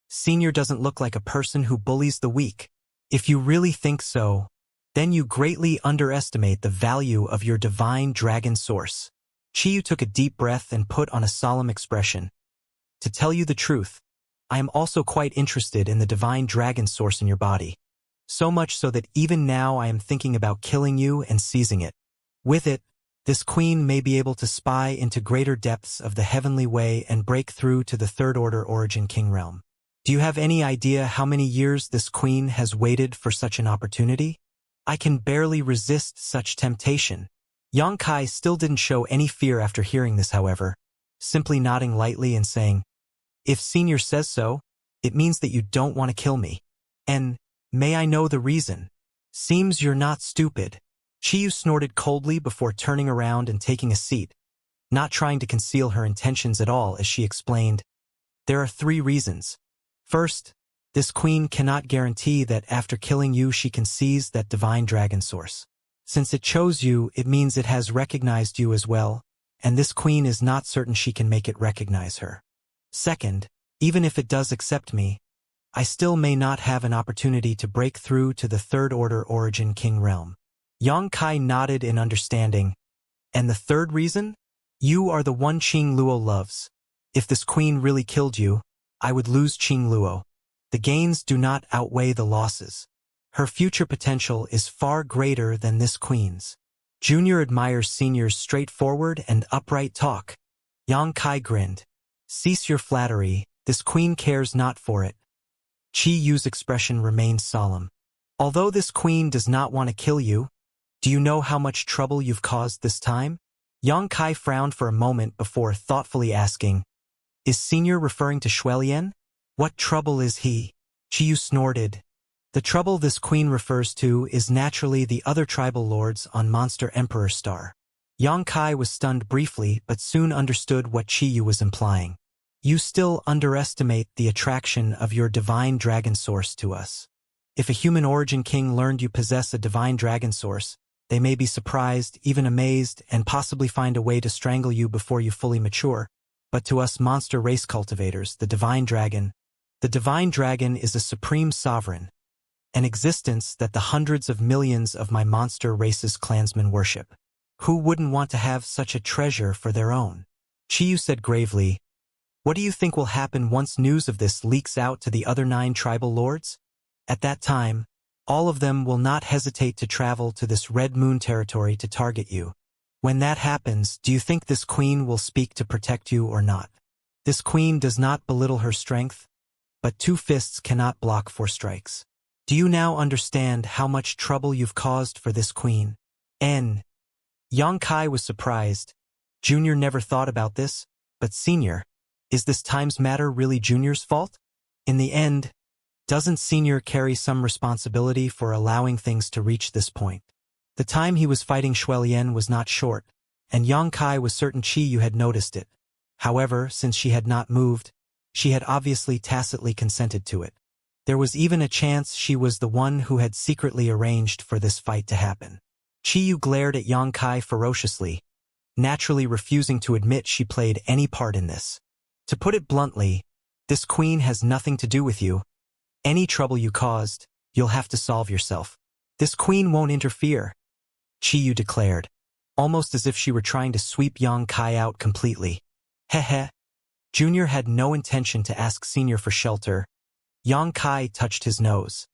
Speaker 1: "Senior doesn't look like a person who bullies the weak. If you really think so, then you greatly underestimate the value of your divine dragon source." Qi Yu took a deep breath and put on a solemn expression. "To tell you the truth, I am also quite interested in the divine dragon source in your body. So much so that even now I am thinking about killing you and seizing it. With it, this queen may be able to spy into greater depths of the heavenly way and break through to the third-order origin king realm. Do you have any idea how many years this queen has waited for such an opportunity? I can barely resist such temptation." Yang Kai still didn't show any fear after hearing this, however, simply nodding lightly and saying, "If Senior says so, it means that you don't want to kill me. And may I know the reason?" "Seems you're not stupid." Qi Yu snorted coldly before turning around and taking a seat, not trying to conceal her intentions at all as she explained, "There are 3 reasons. First, this queen cannot guarantee that after killing you she can seize that divine dragon source. Since it chose you, it means it has recognized you as well, and this queen is not certain she can make it recognize her. Second, even if it does accept me, I still may not have an opportunity to break through to the third-order origin king realm." Yang Kai nodded in understanding. "And the third reason? You are the one Qing Luo loves. If this queen really killed you, I would lose Qing Luo. The gains do not outweigh the losses. Her future potential is far greater than this queen's." Junior admires Senior's straightforward and upright talk. Yang Kai grinned. "Cease your flattery, this queen cares not for it." Qi Yu's expression remained solemn. "Although this queen does not want to kill you, do you know how much trouble you've caused this time?" Yang Kai frowned for a moment before thoughtfully asking, "Is Senior referring to Shuelian? What trouble is he?" Qi Yu snorted. "The trouble this queen refers to is naturally the other tribal lords on Monster Emperor Star." Yang Kai was stunned briefly but soon understood what Qi Yu was implying. "You still underestimate the attraction of your divine dragon source to us. If a human origin king learned you possess a divine dragon source, they may be surprised, even amazed, and possibly find a way to strangle you before you fully mature. But to us monster race cultivators, the divine dragon is a supreme sovereign, an existence that the hundreds of millions of my monster race's clansmen worship. Who wouldn't want to have such a treasure for their own?" Qi Yu said gravely, "What do you think will happen once news of this leaks out to the other 9 tribal lords? At that time, all of them will not hesitate to travel to this Red Moon territory to target you. When that happens, do you think this queen will speak to protect you or not? This queen does not belittle her strength, but 2 fists cannot block 4 strikes. Do you now understand how much trouble you've caused for this queen? Yang Kai was surprised. Junior never thought about this, but Senior, is this time's matter really Junior's fault? In the end, doesn't Senior carry some responsibility for allowing things to reach this point? The time he was fighting Xuelian was not short, and Yang Kai was certain Qiyu had noticed it. However, since she had not moved, she had obviously tacitly consented to it. There was even a chance she was the one who had secretly arranged for this fight to happen. Qiyu glared at Yang Kai ferociously, naturally refusing to admit she played any part in this. To put it bluntly, this queen has nothing to do with you. Any trouble you caused, you'll have to solve yourself. This queen won't interfere, Qiyu declared, almost as if she were trying to sweep Yang Kai out completely. Heh. Junior had no intention to ask Senior for shelter. Yang Kai touched his nose.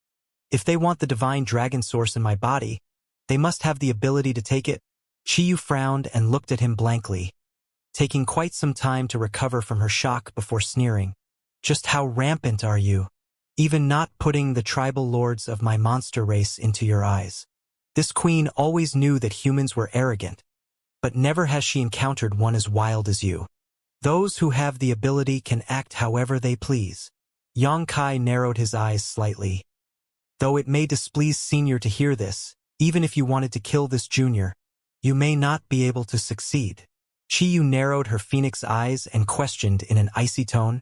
Speaker 1: If they want the divine dragon source in my body, they must have the ability to take it. Qiyu frowned and looked at him blankly, taking quite some time to recover from her shock before sneering. Just how rampant are you? Even not putting the tribal lords of my monster race into your eyes. This queen always knew that humans were arrogant, but never has she encountered one as wild as you. Those who have the ability can act however they please. Yang Kai narrowed his eyes slightly. Though it may displease Senior to hear this, even if you wanted to kill this Junior, you may not be able to succeed. Qiyu narrowed her phoenix eyes and questioned in an icy tone.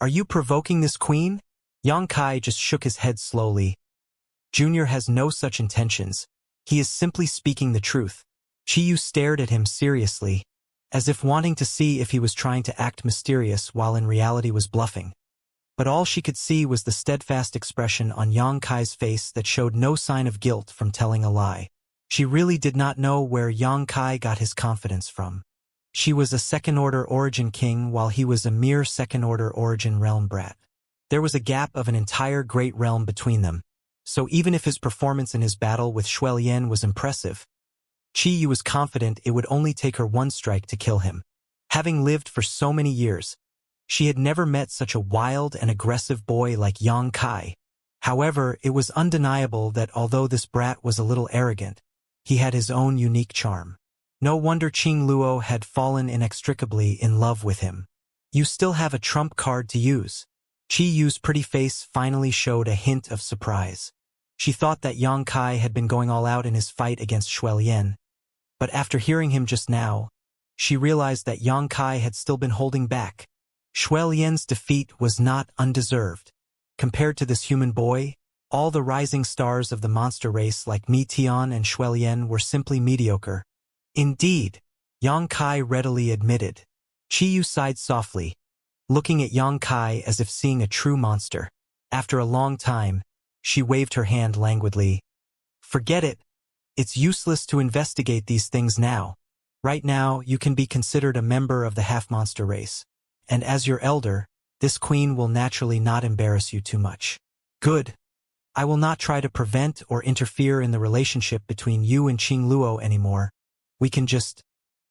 Speaker 1: Are you provoking this queen? Yang Kai just shook his head slowly. Junior has no such intentions. He is simply speaking the truth. Qiyu stared at him seriously, as if wanting to see if he was trying to act mysterious while in reality was bluffing. But all she could see was the steadfast expression on Yang Kai's face that showed no sign of guilt from telling a lie. She really did not know where Yang Kai got his confidence from. She was a second-order origin king while he was a mere second-order origin realm brat. There was a gap of an entire great realm between them, so even if his performance in his battle with Xuelian was impressive, Qiyu was confident it would only take her 1 strike to kill him. Having lived for so many years, she had never met such a wild and aggressive boy like Yang Kai. However, it was undeniable that although this brat was a little arrogant, he had his own unique charm. No wonder Qing Luo had fallen inextricably in love with him. You still have a trump card to use. Qiyu's pretty face finally showed a hint of surprise. She thought that Yang Kai had been going all out in his fight against Xuelian, but after hearing him just now, she realized that Yang Kai had still been holding back. Xuelian's defeat was not undeserved. Compared to this human boy, all the rising stars of the monster race like Metian and Xuelian were simply mediocre. Indeed, Yang Kai readily admitted. Qiyu sighed softly, looking at Yang Kai as if seeing a true monster. After a long time, she waved her hand languidly. Forget it. It's useless to investigate these things now. Right now, you can be considered a member of the half-monster race. And as your elder, this queen will naturally not embarrass you too much. Good. I will not try to prevent or interfere in the relationship between you and Qing Luo anymore. We can just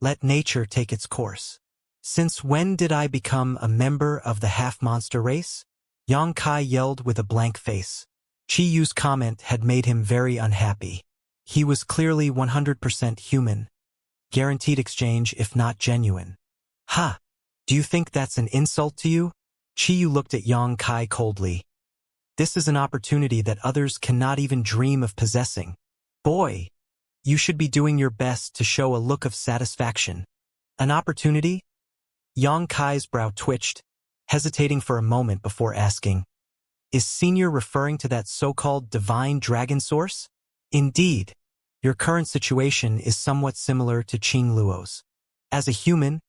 Speaker 1: let nature take its course. Since when did I become a member of the half-monster race? Yang Kai yelled with a blank face. Qiyu's comment had made him very unhappy. He was clearly 100% human. Guaranteed exchange if not genuine. Ha! Do you think that's an insult to you? Qiyu looked at Yang Kai coldly. This is an opportunity that others cannot even dream of possessing. Boy, you should be doing your best to show a look of satisfaction. An opportunity? Yang Kai's brow twitched, hesitating for a moment before asking. Is Senior referring to that so-called divine dragon source? Indeed, your current situation is somewhat similar to Qing Luo's. As a human,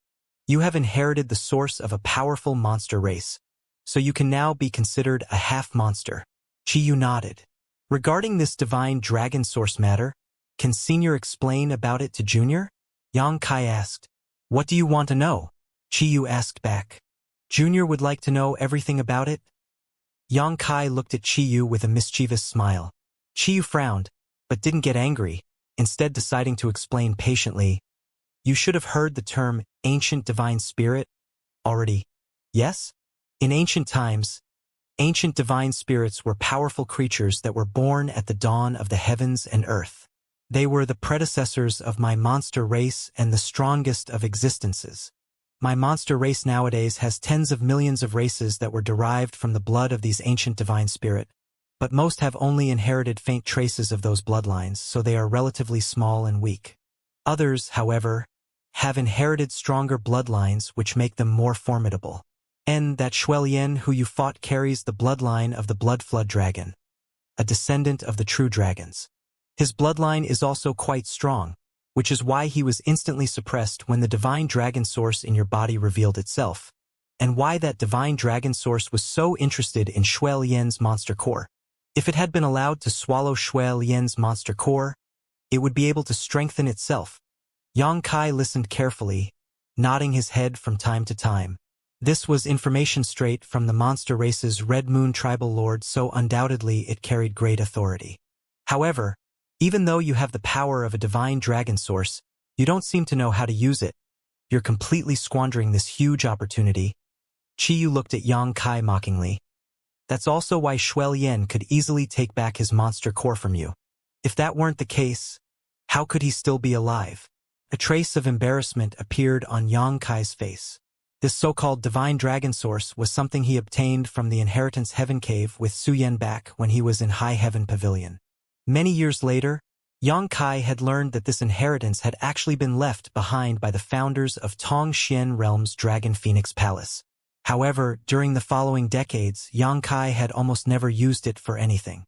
Speaker 1: you have inherited the source of a powerful monster race, so you can now be considered a half-monster. Qiyu nodded. Regarding this divine dragon source matter, can Senior explain about it to Junior? Yang Kai asked. What do you want to know? Qiyu asked back. Junior would like to know everything about it. Yang Kai looked at Qiyu with a mischievous smile. Qiyu frowned, but didn't get angry, instead deciding to explain patiently. You should have heard the term ancient divine spirit already. Yes? In ancient times, Ancient divine spirits were powerful creatures that were born at the dawn of the heavens and earth. They were the predecessors of my monster race and the strongest of existences. My monster race nowadays has tens of millions of races that were derived from the blood of these ancient divine spirit, but most have only inherited faint traces of those bloodlines, so they are relatively small and weak. Others, however, have inherited stronger bloodlines which make them more formidable. And that Xuelian who you fought carries the bloodline of the Blood Flood Dragon, a descendant of the true dragons. His bloodline is also quite strong, which is why he was instantly suppressed when the divine dragon source in your body revealed itself, and why that divine dragon source was so interested in Xuelian's monster core. If it had been allowed to swallow Xuelian's monster core, it would be able to strengthen itself. Yang Kai listened carefully, nodding his head from time to time. This was information straight from the monster race's Red Moon tribal lord, so undoubtedly it carried great authority. However, even though you have the power of a divine dragon source, you don't seem to know how to use it. You're completely squandering this huge opportunity. Qiyu looked at Yang Kai mockingly. That's also why Xuelian could easily take back his monster core from you. If that weren't the case, how could he still be alive? A trace of embarrassment appeared on Yang Kai's face. This so-called divine dragon source was something he obtained from the Inheritance Heaven Cave with Su Yan back when he was in High Heaven Pavilion. Many years later, Yang Kai had learned that this inheritance had actually been left behind by the founders of Tongxian Realm's Dragon Phoenix Palace. However, during the following decades, Yang Kai had almost never used it for anything.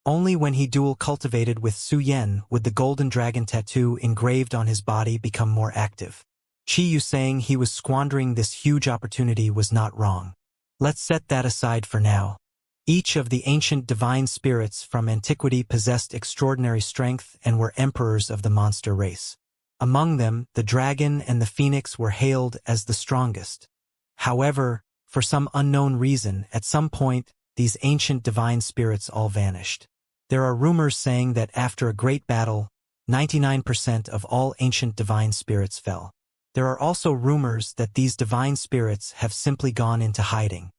Speaker 1: Only when he dual cultivated with Su Yan would the golden dragon tattoo engraved on his body become more active. Qiyu saying he was squandering this huge opportunity was not wrong. Let's set that aside for now. Each of the ancient divine spirits from antiquity possessed extraordinary strength and were emperors of the monster race. Among them, the dragon and the phoenix were hailed as the strongest. However, for some unknown reason, at some point, these ancient divine spirits all vanished. There are rumors saying that after a great battle, 99% of all ancient divine spirits fell. There are also rumors that these divine spirits have simply gone into hiding.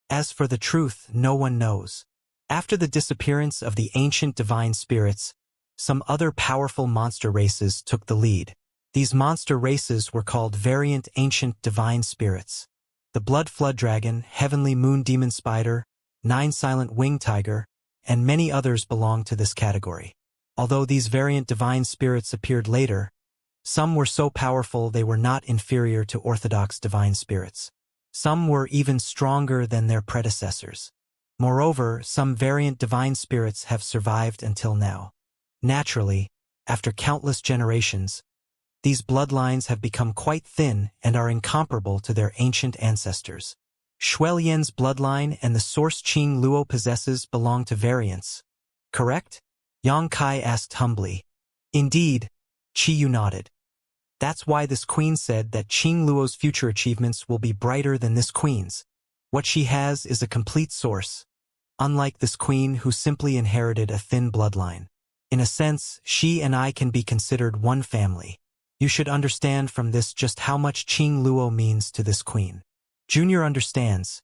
Speaker 1: As for the truth, no one knows. After the disappearance of the ancient divine spirits, some other powerful monster races took the lead. These monster races were called variant ancient divine spirits. The Blood Flood Dragon, Heavenly Moon Demon Spider, Nine Silent Winged Tiger, and many others belong to this category. Although these variant divine spirits appeared later, some were so powerful they were not inferior to orthodox divine spirits. Some were even stronger than their predecessors. Moreover, some variant divine spirits have survived until now. Naturally, after countless generations, these bloodlines have become quite thin and are incomparable to their ancient ancestors. Xuelian's bloodline and the source Qing Luo possesses belong to variants, correct? Yang Kai asked humbly. Indeed, Qiyu nodded. That's why this queen said that Qing Luo's future achievements will be brighter than this queen's. What she has is a complete source, unlike this queen who simply inherited a thin bloodline. In a sense, she and I can be considered one family. You should understand from this just how much Qing Luo means to this queen. Junior understands.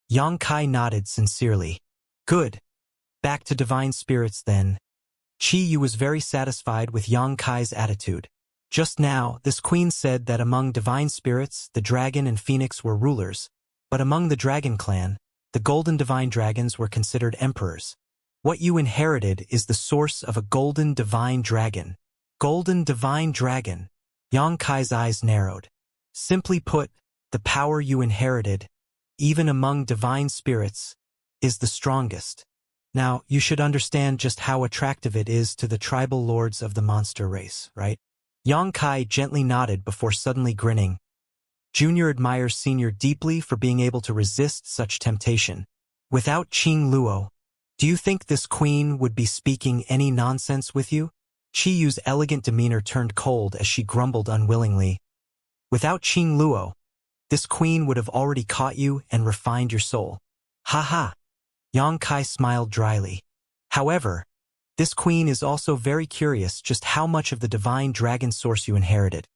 Speaker 1: Yang Kai nodded sincerely. Good. Back to divine spirits then. Qiyu was very satisfied with Yang Kai's attitude. Just now, this queen said that among divine spirits, the dragon and phoenix were rulers, but among the dragon clan, the golden divine dragons were considered emperors. What you inherited is the source of a golden divine dragon. Golden divine dragon. Yang Kai's eyes narrowed. Simply put, the power you inherited, even among divine spirits, is the strongest. Now, you should understand just how attractive it is to the tribal lords of the monster race, right? Yang Kai gently nodded before suddenly grinning. Junior admires Senior deeply for being able to resist such temptation. Without Qing Luo, do you think this queen would be speaking any nonsense with you? Qiyu's elegant demeanor turned cold as she grumbled unwillingly. Without Qing Luo, this queen would have already caught you and refined your soul. Ha ha! Yang Kai smiled dryly. However, this queen is also very curious just how much of the divine dragon source you inherited.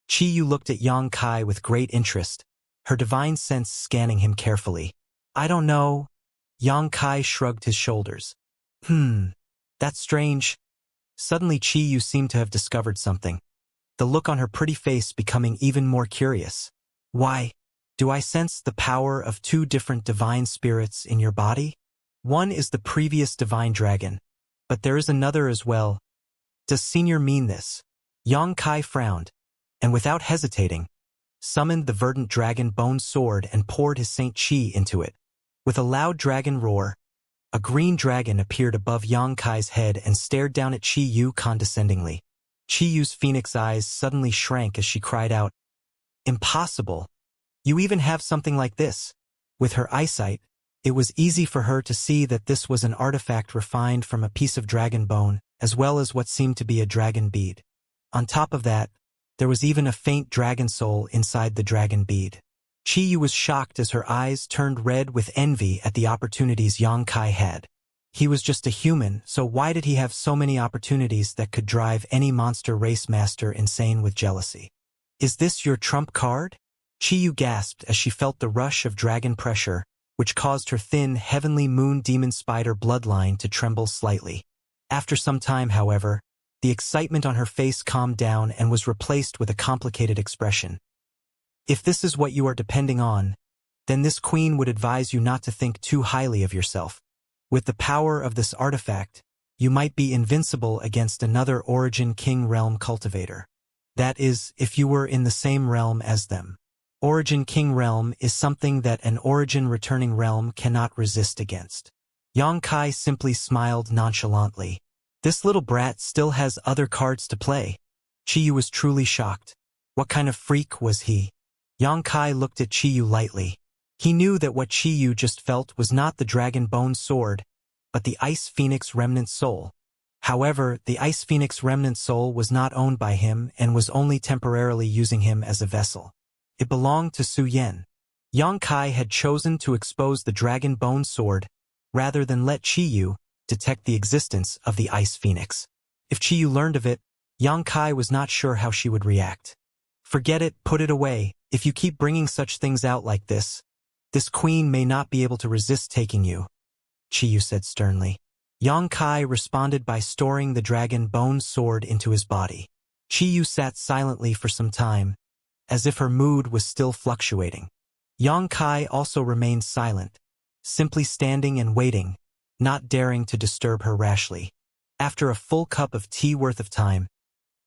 Speaker 1: Qiyu looked at Yang Kai with great interest, her divine sense scanning him carefully. I don't know. Yang Kai shrugged his shoulders. That's strange. Suddenly Chi Yu seemed to have discovered something, the look on her pretty face becoming even more curious. Why? Do I sense the power of two different divine spirits in your body? One is the previous divine dragon, but there is another as well. Does Senior mean this? Yang Kai frowned, and without hesitating, summoned the verdant dragon bone sword and poured his Saint Chi into it. With a loud dragon roar, a green dragon appeared above Yang Kai's head and stared down at Chi Yu condescendingly. Chi Yu's phoenix eyes suddenly shrank as she cried out, "Impossible! You even have something like this." With her eyesight, it was easy for her to see that this was an artifact refined from a piece of dragon bone, as well as what seemed to be a dragon bead. On top of that, there was even a faint dragon soul inside the dragon bead. Chi Yu was shocked as her eyes turned red with envy at the opportunities Yang Kai had. He was just a human, so why did he have so many opportunities that could drive any monster race master insane with jealousy? "Is this your trump card?" Chi Yu gasped as she felt the rush of dragon pressure, which caused her thin, heavenly moon demon spider bloodline to tremble slightly. After some time, however, the excitement on her face calmed down and was replaced with a complicated expression. "If this is what you are depending on, then this queen would advise you not to think too highly of yourself. With the power of this artifact, you might be invincible against another Origin King Realm cultivator. That is, if you were in the same realm as them. Origin King Realm is something that an Origin Returning Realm cannot resist against." Yang Kai simply smiled nonchalantly. This little brat still has other cards to play. Chi Yu was truly shocked. What kind of freak was he? Yang Kai looked at Chi Yu lightly. He knew that what Chi Yu just felt was not the dragon bone sword, but the Ice Phoenix Remnant Soul. However, the Ice Phoenix Remnant Soul was not owned by him and was only temporarily using him as a vessel. It belonged to Su Yen. Yang Kai had chosen to expose the dragon bone sword rather than let Chi Yu detect the existence of the Ice Phoenix. If Chi Yu learned of it, Yang Kai was not sure how she would react. "Forget it, put it away. If you keep bringing such things out like this queen may not be able to resist taking you," Chi Yu said sternly. Yang Kai responded by storing the dragon bone sword into his body. Chi Yu sat silently for some time, as if her mood was still fluctuating. Yang Kai also remained silent, simply standing and waiting, not daring to disturb her rashly. After a full cup of tea worth of time,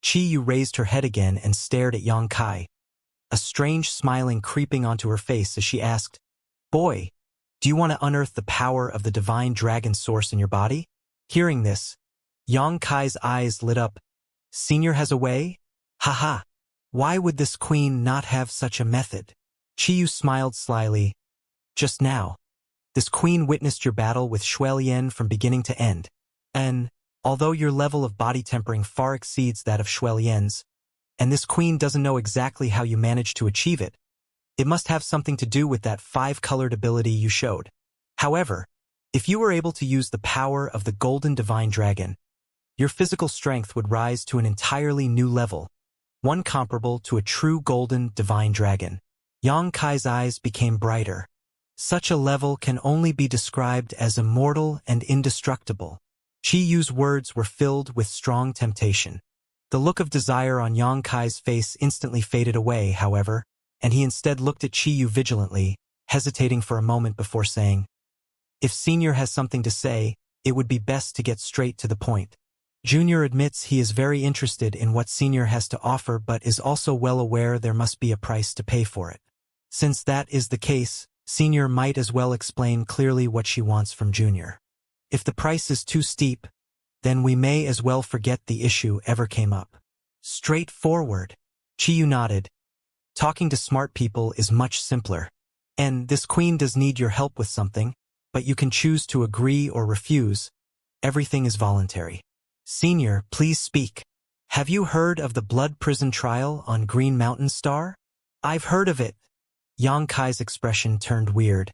Speaker 1: Chi Yu raised her head again and stared at Yang Kai, a strange smiling creeping onto her face as she asked, "Boy, do you want to unearth the power of the divine dragon source in your body?" Hearing this, Yang Kai's eyes lit up. "Senior has a way? Haha. Why would this queen not have such a method?" Chi Yu smiled slyly. "Just now, this queen witnessed your battle with Xuelian from beginning to end. And, although your level of body tempering far exceeds that of Xuelian's, and this queen doesn't know exactly how you managed to achieve it, it must have something to do with that 5-colored ability you showed. However, if you were able to use the power of the Golden Divine Dragon, your physical strength would rise to an entirely new level, one comparable to a true Golden Divine Dragon." Yang Kai's eyes became brighter. Such a level can only be described as immortal and indestructible. Chi Yu's words were filled with strong temptation. The look of desire on Yang Kai's face instantly faded away, however, and he instead looked at Chi Yu vigilantly, hesitating for a moment before saying, "If Senior has something to say, it would be best to get straight to the point. Junior admits he is very interested in what Senior has to offer but is also well aware there must be a price to pay for it. Since that is the case, Senior might as well explain clearly what she wants from Junior. If the price is too steep, then we may as well forget the issue ever came up." "Straightforward." Chi Yu nodded. "Talking to smart people is much simpler. And this queen does need your help with something, but you can choose to agree or refuse. Everything is voluntary. Senior, please speak. Have you heard of the Blood Prison Trial on Green Mountain Star?" "I've heard of it." Yang Kai's expression turned weird.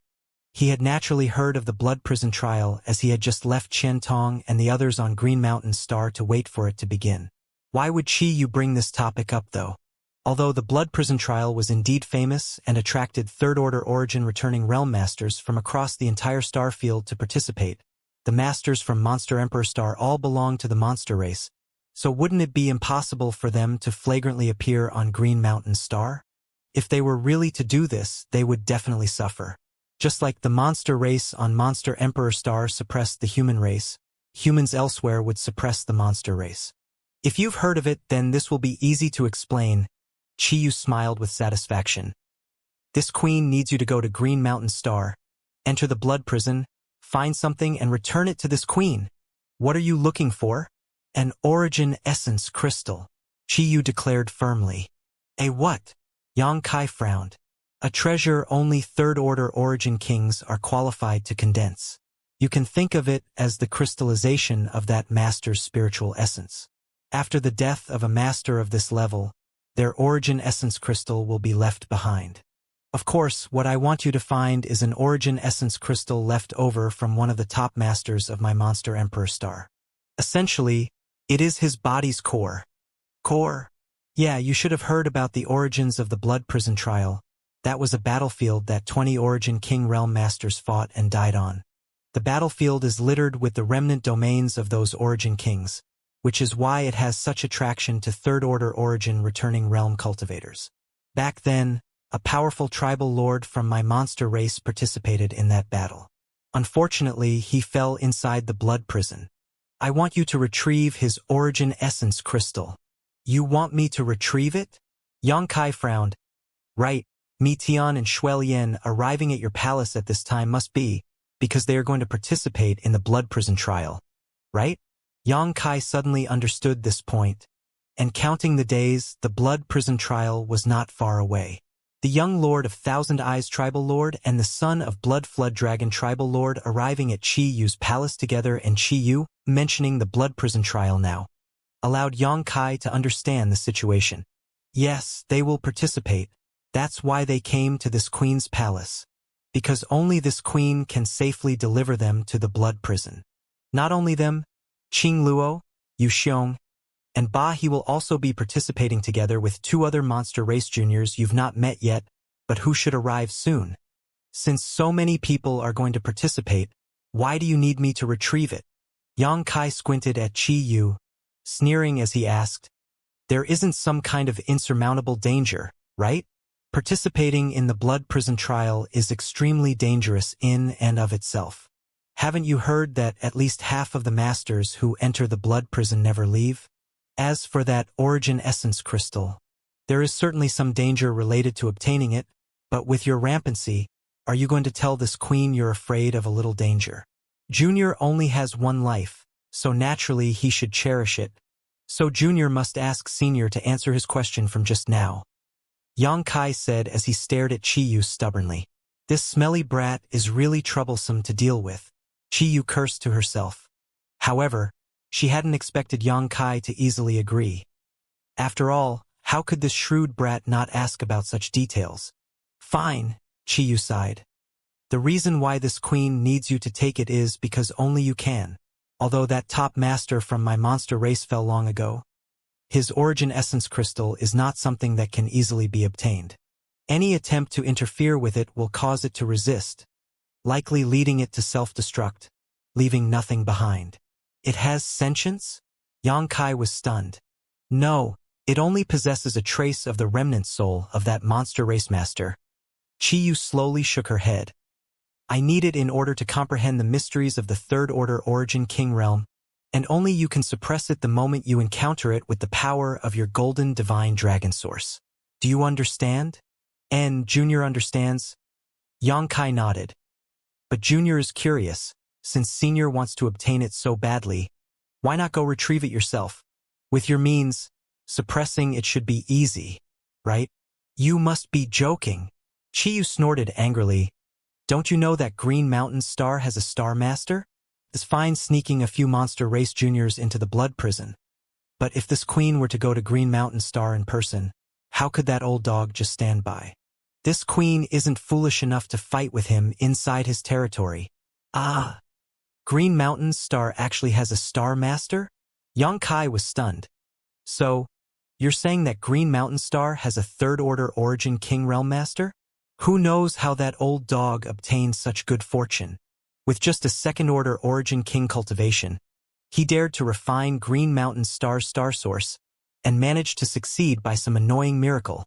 Speaker 1: He had naturally heard of the Blood Prison Trial as he had just left Qiantong and the others on Green Mountain Star to wait for it to begin. Why would Chi Yu bring this topic up, though? Although the Blood Prison trial was indeed famous and attracted third-order origin returning realm masters from across the entire star field to participate, the masters from Monster Emperor Star all belong to the monster race, so wouldn't it be impossible for them to flagrantly appear on Green Mountain Star? If they were really to do this, they would definitely suffer. Just like the monster race on Monster Emperor Star suppressed the human race, humans elsewhere would suppress the monster race. If you've heard of it, then this will be easy to explain. Qiyu smiled with satisfaction. This queen needs you to go to Green Mountain Star, enter the blood prison, find something and return it to this queen. What are you looking for? An origin essence crystal, Qiyu declared firmly. A what? Yang Kai frowned. A treasure only third-order origin kings are qualified to condense. You can think of it as the crystallization of that master's spiritual essence. After the death of a master of this level, their origin essence crystal will be left behind. Of course, what I want you to find is an origin essence crystal left over from one of the top masters of my Monster Emperor Star. Essentially, it is his body's core. Core? Yeah, you should have heard about the origins of the Blood Prison trial. That was a battlefield that 20 Origin King Realm Masters fought and died on. The battlefield is littered with the remnant domains of those Origin Kings, which is why it has such attraction to third-order Origin returning realm cultivators. Back then, a powerful tribal lord from my monster race participated in that battle. Unfortunately, he fell inside the blood prison. I want you to retrieve his origin essence crystal. You want me to retrieve it? Yang Kai frowned. Right. Tian and Shuelian arriving at your palace at this time must be because they are going to participate in the blood prison trial, right? Yang Kai suddenly understood this point, and counting the days, the blood prison trial was not far away. The young lord of Thousand Eyes Tribal Lord and the son of Blood Flood Dragon Tribal Lord arriving at Qiyu's palace together, and Qiyu, mentioning the blood prison trial now, allowed Yang Kai to understand the situation. Yes, they will participate. That's why they came to this queen's palace, because only this queen can safely deliver them to the blood prison. Not only them, Qing Luo, Yu Xiong, and Ba He will also be participating together with 2 other monster race juniors you've not met yet, but who should arrive soon. Since so many people are going to participate, why do you need me to retrieve it? Yang Kai squinted at Qi Yu, sneering as he asked, there isn't some kind of insurmountable danger, right? Participating in the blood prison trial is extremely dangerous in and of itself. Haven't you heard that at least half of the masters who enter the blood prison never leave? As for that origin essence crystal, there is certainly some danger related to obtaining it, but with your rampancy, are you going to tell this queen you're afraid of a little danger? Junior only has 1 life, so naturally he should cherish it. So Junior must ask Senior to answer his question from just now. Yang Kai said as he stared at Qiyu stubbornly. This smelly brat is really troublesome to deal with. Qiyu cursed to herself. However, she hadn't expected Yang Kai to easily agree. After all, how could this shrewd brat not ask about such details? Fine, Qiyu sighed. The reason why this queen needs you to take it is because only you can. Although that top master from my monster race fell long ago, his origin essence crystal is not something that can easily be obtained. Any attempt to interfere with it will cause it to resist, likely leading it to self-destruct, leaving nothing behind. It has sentience? Yang Kai was stunned. No, it only possesses a trace of the remnant soul of that monster race master. Qiyu slowly shook her head. I need it in order to comprehend the mysteries of the third-order origin king realm, and only you can suppress it the moment you encounter it with the power of your golden divine dragon source. Do you understand? And Junior understands? Yang Kai nodded. But Junior is curious, since Senior wants to obtain it so badly. Why not go retrieve it yourself? With your means, suppressing it should be easy, right? You must be joking. Qiyu snorted angrily. Don't you know that Green Mountain Star has a Star Master? It's fine sneaking a few monster race juniors into the blood prison. But if this queen were to go to Green Mountain Star in person, how could that old dog just stand by? This queen isn't foolish enough to fight with him inside his territory. Ah! Green Mountain Star actually has a Star Master? Yang Kai was stunned. So, You're saying that Green Mountain Star has a third-order origin King Realm Master? Who knows how that old dog obtained such good fortune? With just a second-order origin King Cultivation, he dared to refine Green Mountain Star's star source and managed to succeed by some annoying miracle.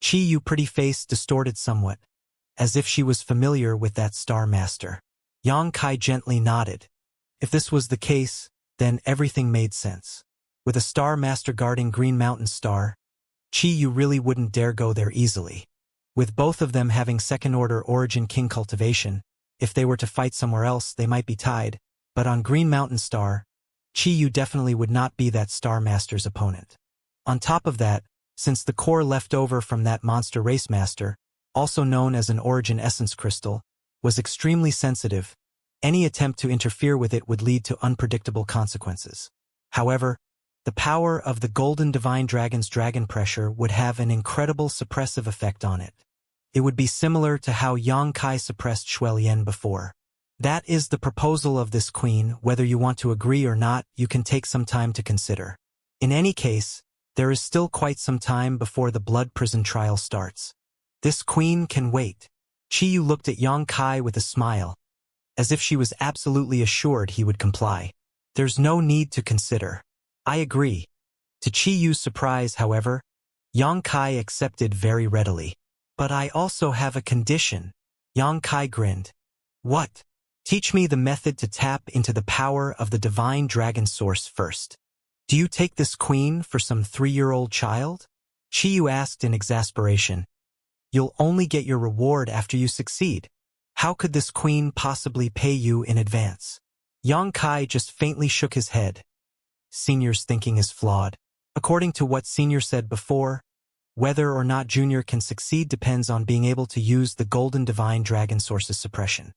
Speaker 1: Qiyu pretty face distorted somewhat, as if she was familiar with that Star Master. Yang Kai gently nodded. If this was the case, then everything made sense. With a Star Master guarding Green Mountain Star, Qiyu really wouldn't dare go there easily. With both of them having second-order origin King Cultivation, if they were to fight somewhere else they might be tied, but on Green Mountain Star, Qiyu definitely would not be that Star Master's opponent. On top of that, since the core left over from that monster race master, also known as an origin essence crystal, was extremely sensitive, any attempt to interfere with it would lead to unpredictable consequences. However, the power of the Golden Divine Dragon's dragon pressure would have an incredible suppressive effect on it. It would be similar to how Yang Kai suppressed Shuelian before. That is the proposal of this queen. Whether you want to agree or not, you can take some time to consider. In any case, there is still quite some time before the blood prison trial starts. This queen can wait. Qiyu looked at Yang Kai with a smile, as if she was absolutely assured he would comply. There's no need to consider. I agree. To Qiyu's surprise, however, Yang Kai accepted very readily. But I also have a condition. Yang Kai grinned. What? Teach me the method to tap into the power of the divine dragon source first. Do you take this queen for some 3-year-old child? Qiyu asked in exasperation. You'll only get your reward after you succeed. How could this queen possibly pay you in advance? Yang Kai just faintly shook his head. Senior's thinking is flawed. According to what Senior said before, whether or not Junior can succeed depends on being able to use the Golden Divine Dragon Source's suppression.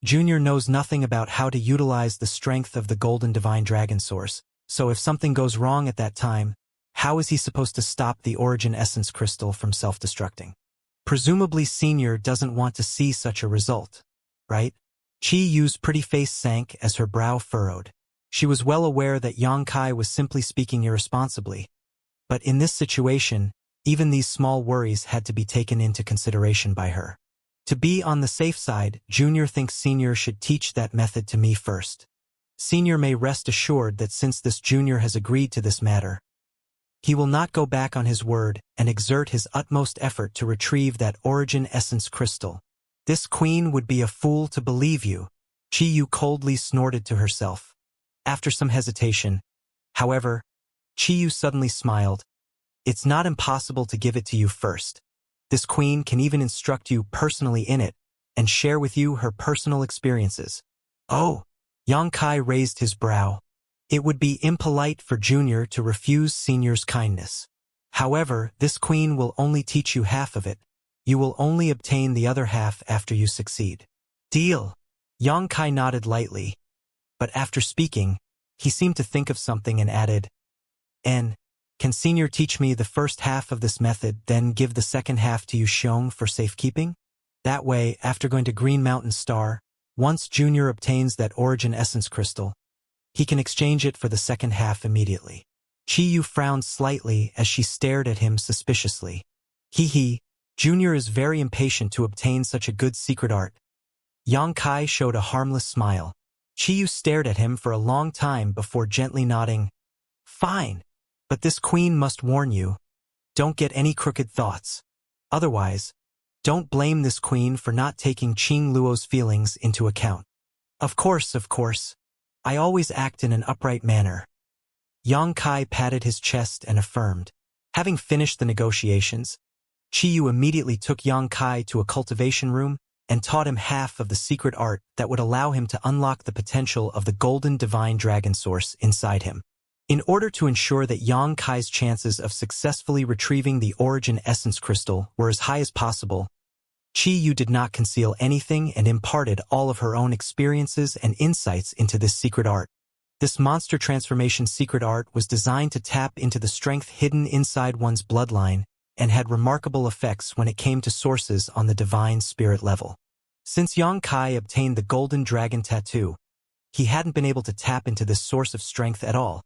Speaker 1: Junior knows nothing about how to utilize the strength of the Golden Divine Dragon Source, so if something goes wrong at that time, how is he supposed to stop the Origin Essence Crystal from self-destructing? Presumably Senior doesn't want to see such a result, right? Qiyu's pretty face sank as her brow furrowed. She was well aware that Yang Kai was simply speaking irresponsibly. But in this situation, even these small worries had to be taken into consideration by her. To be on the safe side, Junior thinks Senior should teach that method to me first. Senior may rest assured that since this Junior has agreed to this matter, he will not go back on his word and exert his utmost effort to retrieve that Origin Essence Crystal. This queen would be a fool to believe you, Qiyu coldly snorted to herself. After some hesitation, however, Qiyu suddenly smiled. It's not impossible to give it to you first. This queen can even instruct you personally in it and share with you her personal experiences. Oh, Yang Kai raised his brow. It would be impolite for Junior to refuse Senior's kindness. However, this queen will only teach you half of it. You will only obtain the other half after you succeed. Deal. Yang Kai nodded lightly. But after speaking, he seemed to think of something and added, can Senior teach me the first half of this method, then give the second half to you Xiong for safekeeping? That way, after going to Green Mountain Star, once Junior obtains that Origin Essence Crystal, he can exchange it for the second half immediately. Qiyu frowned slightly as she stared at him suspiciously. Hee, Junior is very impatient to obtain such a good secret art. Yang Kai showed a harmless smile. Qiyu stared at him for a long time before gently nodding. Fine. But this queen must warn you. Don't get any crooked thoughts. Otherwise, don't blame this queen for not taking Qing Luo's feelings into account. Of course. I always act in an upright manner. Yang Kai patted his chest and affirmed. Having finished the negotiations, Qiyu immediately took Yang Kai to a cultivation room and taught him half of the secret art that would allow him to unlock the potential of the Golden Divine Dragon Source inside him. In order to ensure that Yang Kai's chances of successfully retrieving the Origin Essence Crystal were as high as possible, Qiyu did not conceal anything and imparted all of her own experiences and insights into this secret art. This monster transformation secret art was designed to tap into the strength hidden inside one's bloodline and had remarkable effects when it came to sources on the divine spirit level. Since Yang Kai obtained the Golden Dragon Tattoo, he hadn't been able to tap into this source of strength at all.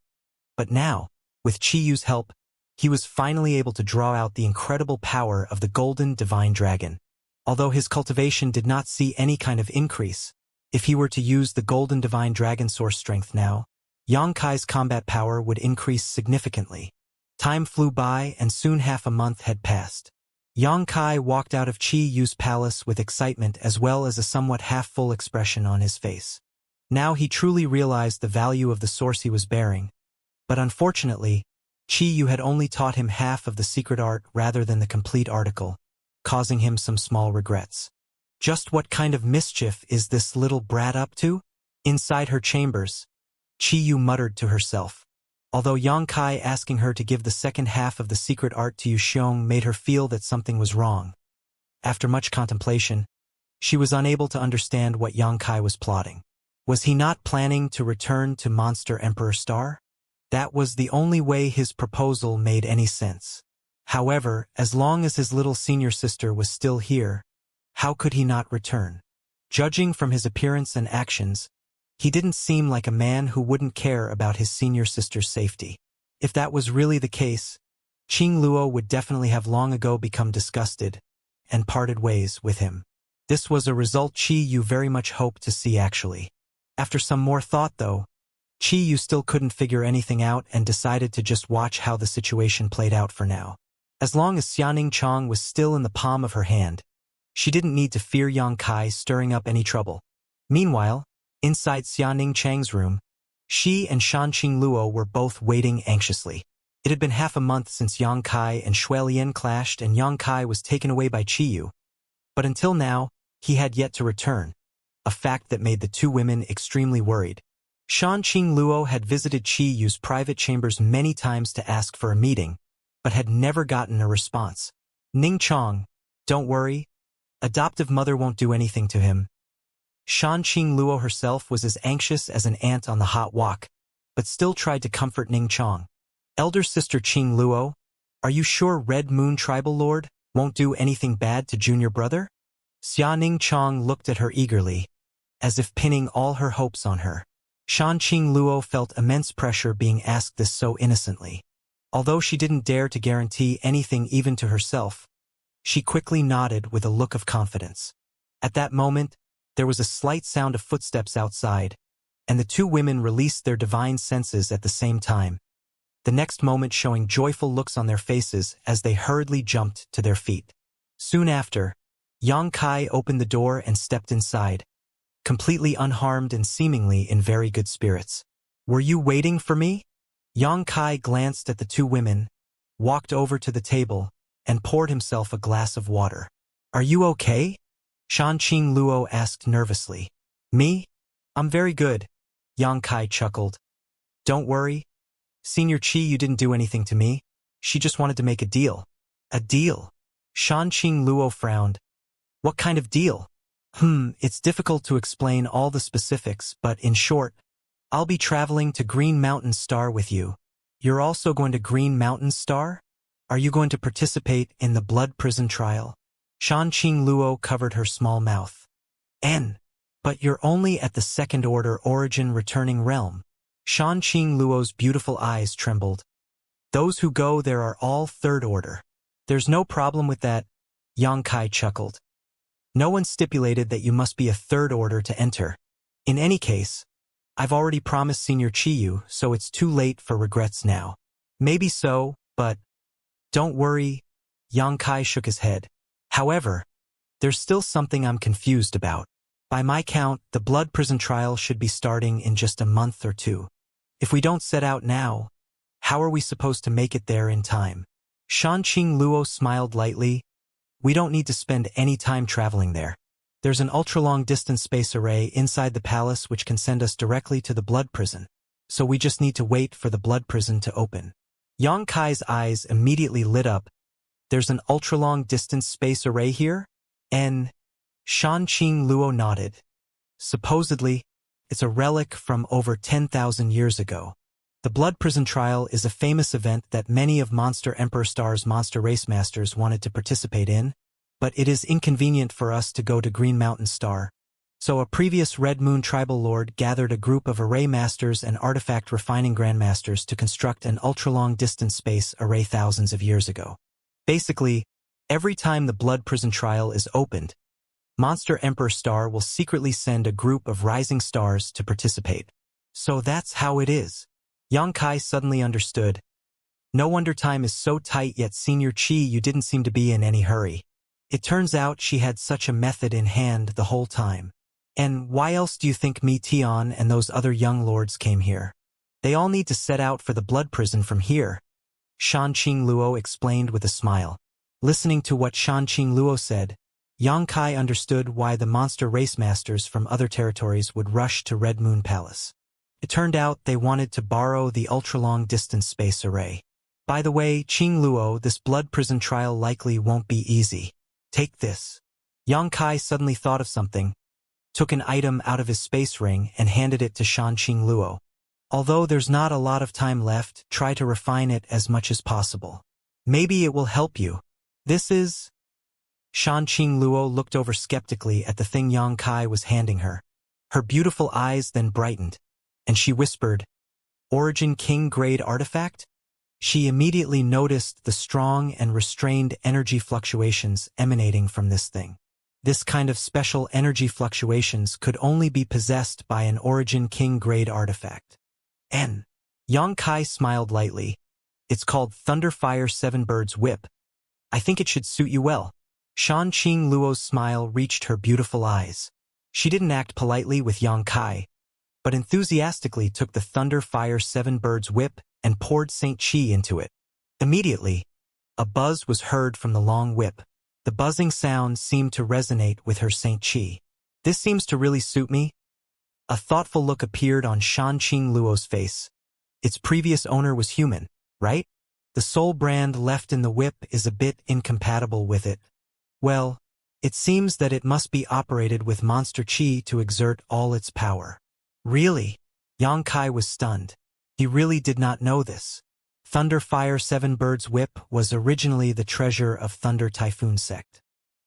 Speaker 1: But now, with Qiyu's help, he was finally able to draw out the incredible power of the Golden Divine Dragon. Although his cultivation did not see any kind of increase, if he were to use the Golden Divine Dragon Source Strength now, Xianxia's combat power would increase significantly. Time flew by and soon half a month had passed. Xianxia walked out of Qi Yu's palace with excitement as well as a somewhat half-full expression on his face. Now he truly realized the value of the source he was bearing. But unfortunately, Qi Yu had only taught him half of the secret art rather than the complete article, causing him some small regrets. Just what kind of mischief is this little brat up to? Inside her chambers, Qi Yu muttered to herself. Although Xianxia asking her to give the second half of the secret art to Yu Xiong made her feel that something was wrong. After much contemplation, she was unable to understand what Xianxia was plotting. Was he not planning to return to Monster Emperor Star? That was the only way his proposal made any sense. However, as long as his little senior sister was still here, how could he not return? Judging from his appearance and actions, he didn't seem like a man who wouldn't care about his senior sister's safety. If that was really the case, Qing Luo would definitely have long ago become disgusted and parted ways with him. This was a result Qi Yu very much hoped to see actually. After some more thought though, Qi Yu still couldn't figure anything out and decided to just watch how the situation played out for now. As long as Xianing Chong was still in the palm of her hand, she didn't need to fear Xianxia stirring up any trouble. Meanwhile, inside Xianing Chang's room, she and Shanqing Luo were both waiting anxiously. It had been half a month since Xianxia and Shuelian clashed and Xianxia was taken away by Qi Yu. But until now, he had yet to return, a fact that made the two women extremely worried. Shanqing Luo had visited Qi Yu's private chambers many times to ask for a meeting, but had never gotten a response. Ning Chong, don't worry. Adoptive mother won't do anything to him. Shanqing Luo herself was as anxious as an ant on the hot wok, but still tried to comfort Ning Chong. Elder sister Qing Luo, are you sure Red Moon Tribal Lord won't do anything bad to junior brother? Xianing Chong looked at her eagerly, as if pinning all her hopes on her. Shanqing Luo felt immense pressure being asked this so innocently. Although she didn't dare to guarantee anything even to herself, she quickly nodded with a look of confidence. At that moment, there was a slight sound of footsteps outside, and the two women released their divine senses at the same time, the next moment showing joyful looks on their faces as they hurriedly jumped to their feet. Soon after, Xianxia opened the door and stepped inside, completely unharmed and seemingly in very good spirits. Were you waiting for me? Xianxia glanced at the two women, walked over to the table, and poured himself a glass of water. Are you okay? Shanqing Luo asked nervously. Me? I'm very good, Xianxia chuckled. Don't worry. Senior Qi Yu didn't do anything to me. She just wanted to make a deal. A deal? Shanqing Luo frowned. What kind of deal? It's difficult to explain all the specifics, but in short, I'll be traveling to Green Mountain Star with you. You're also going to Green Mountain Star? Are you going to participate in the blood prison trial? Shanqing Luo covered her small mouth. But you're only at the second order origin returning realm. Shanqing Luo's beautiful eyes trembled. Those who go there are all third order. There's no problem with that, Xianxia chuckled. No one stipulated that you must be a third order to enter. In any case, I've already promised Senior Qi Yu, so it's too late for regrets now. Maybe so, but don't worry, Xianxia shook his head. However, there's still something I'm confused about. By my count, the blood prison trial should be starting in just a month or two. If we don't set out now, how are we supposed to make it there in time? Shanqing Luo smiled lightly. We don't need to spend any time traveling there. There's an ultra-long distance space array inside the palace which can send us directly to the blood prison. So we just need to wait for the blood prison to open. Xianxia's eyes immediately lit up. There's an ultra-long distance space array here? Shanqing Luo nodded. Supposedly, it's a relic from over 10,000 years ago. The blood prison trial is a famous event that many of Monster Emperor Star's monster race masters wanted to participate in, but it is inconvenient for us to go to Green Mountain Star, So a previous Red Moon tribal lord gathered a group of array masters and artifact refining grandmasters to construct an ultra-long distance space array thousands of years ago. Basically, every time the Blood Prison trial is opened, Monster Emperor Star will secretly send a group of rising stars to participate. So that's how it is. Xianxia suddenly understood. No wonder time is so tight, yet Senior Qi, you didn't seem to be in any hurry. It turns out she had such a method in hand the whole time. And why else do you think Mi Tian and those other young lords came here? They all need to set out for the Blood Prison from here, Shanqing Luo explained with a smile. Listening to what Shanqing Luo said, Xianxia understood why the monster race masters from other territories would rush to Red Moon Palace. It turned out they wanted to borrow the ultra-long distance space array. By the way, Qing Luo, this Blood Prison trial likely won't be easy. Take this. Xianxia suddenly thought of something, took an item out of his space ring and handed it to Shanqing Luo. Although there's not a lot of time left, try to refine it as much as possible. Maybe it will help you. This is... Shanqing Luo looked over skeptically at the thing Xianxia was handing her. Her beautiful eyes then brightened, and she whispered, "Origin King grade artifact?" She immediately noticed the strong and restrained energy fluctuations emanating from this thing. This kind of special energy fluctuations could only be possessed by an Origin King grade artifact. N. Xianxia smiled lightly. It's called Thunderfire Seven Birds Whip. I think it should suit you well. Shanqing Luo's smile reached her beautiful eyes. She didn't act politely with Xianxia, but enthusiastically took the Thunderfire Seven Birds Whip and poured Saint Qi into it. Immediately, a buzz was heard from the long whip. The buzzing sound seemed to resonate with her Saint Qi. This seems to really suit me. A thoughtful look appeared on Shanqing Luo's face. Its previous owner was human, right? The soul brand left in the whip is a bit incompatible with it. Well, it seems that it must be operated with monster Qi to exert all its power. Really? Xianxia was stunned. He really did not know this. Thunderfire Seven Birds Whip was originally the treasure of Thunder Typhoon Sect.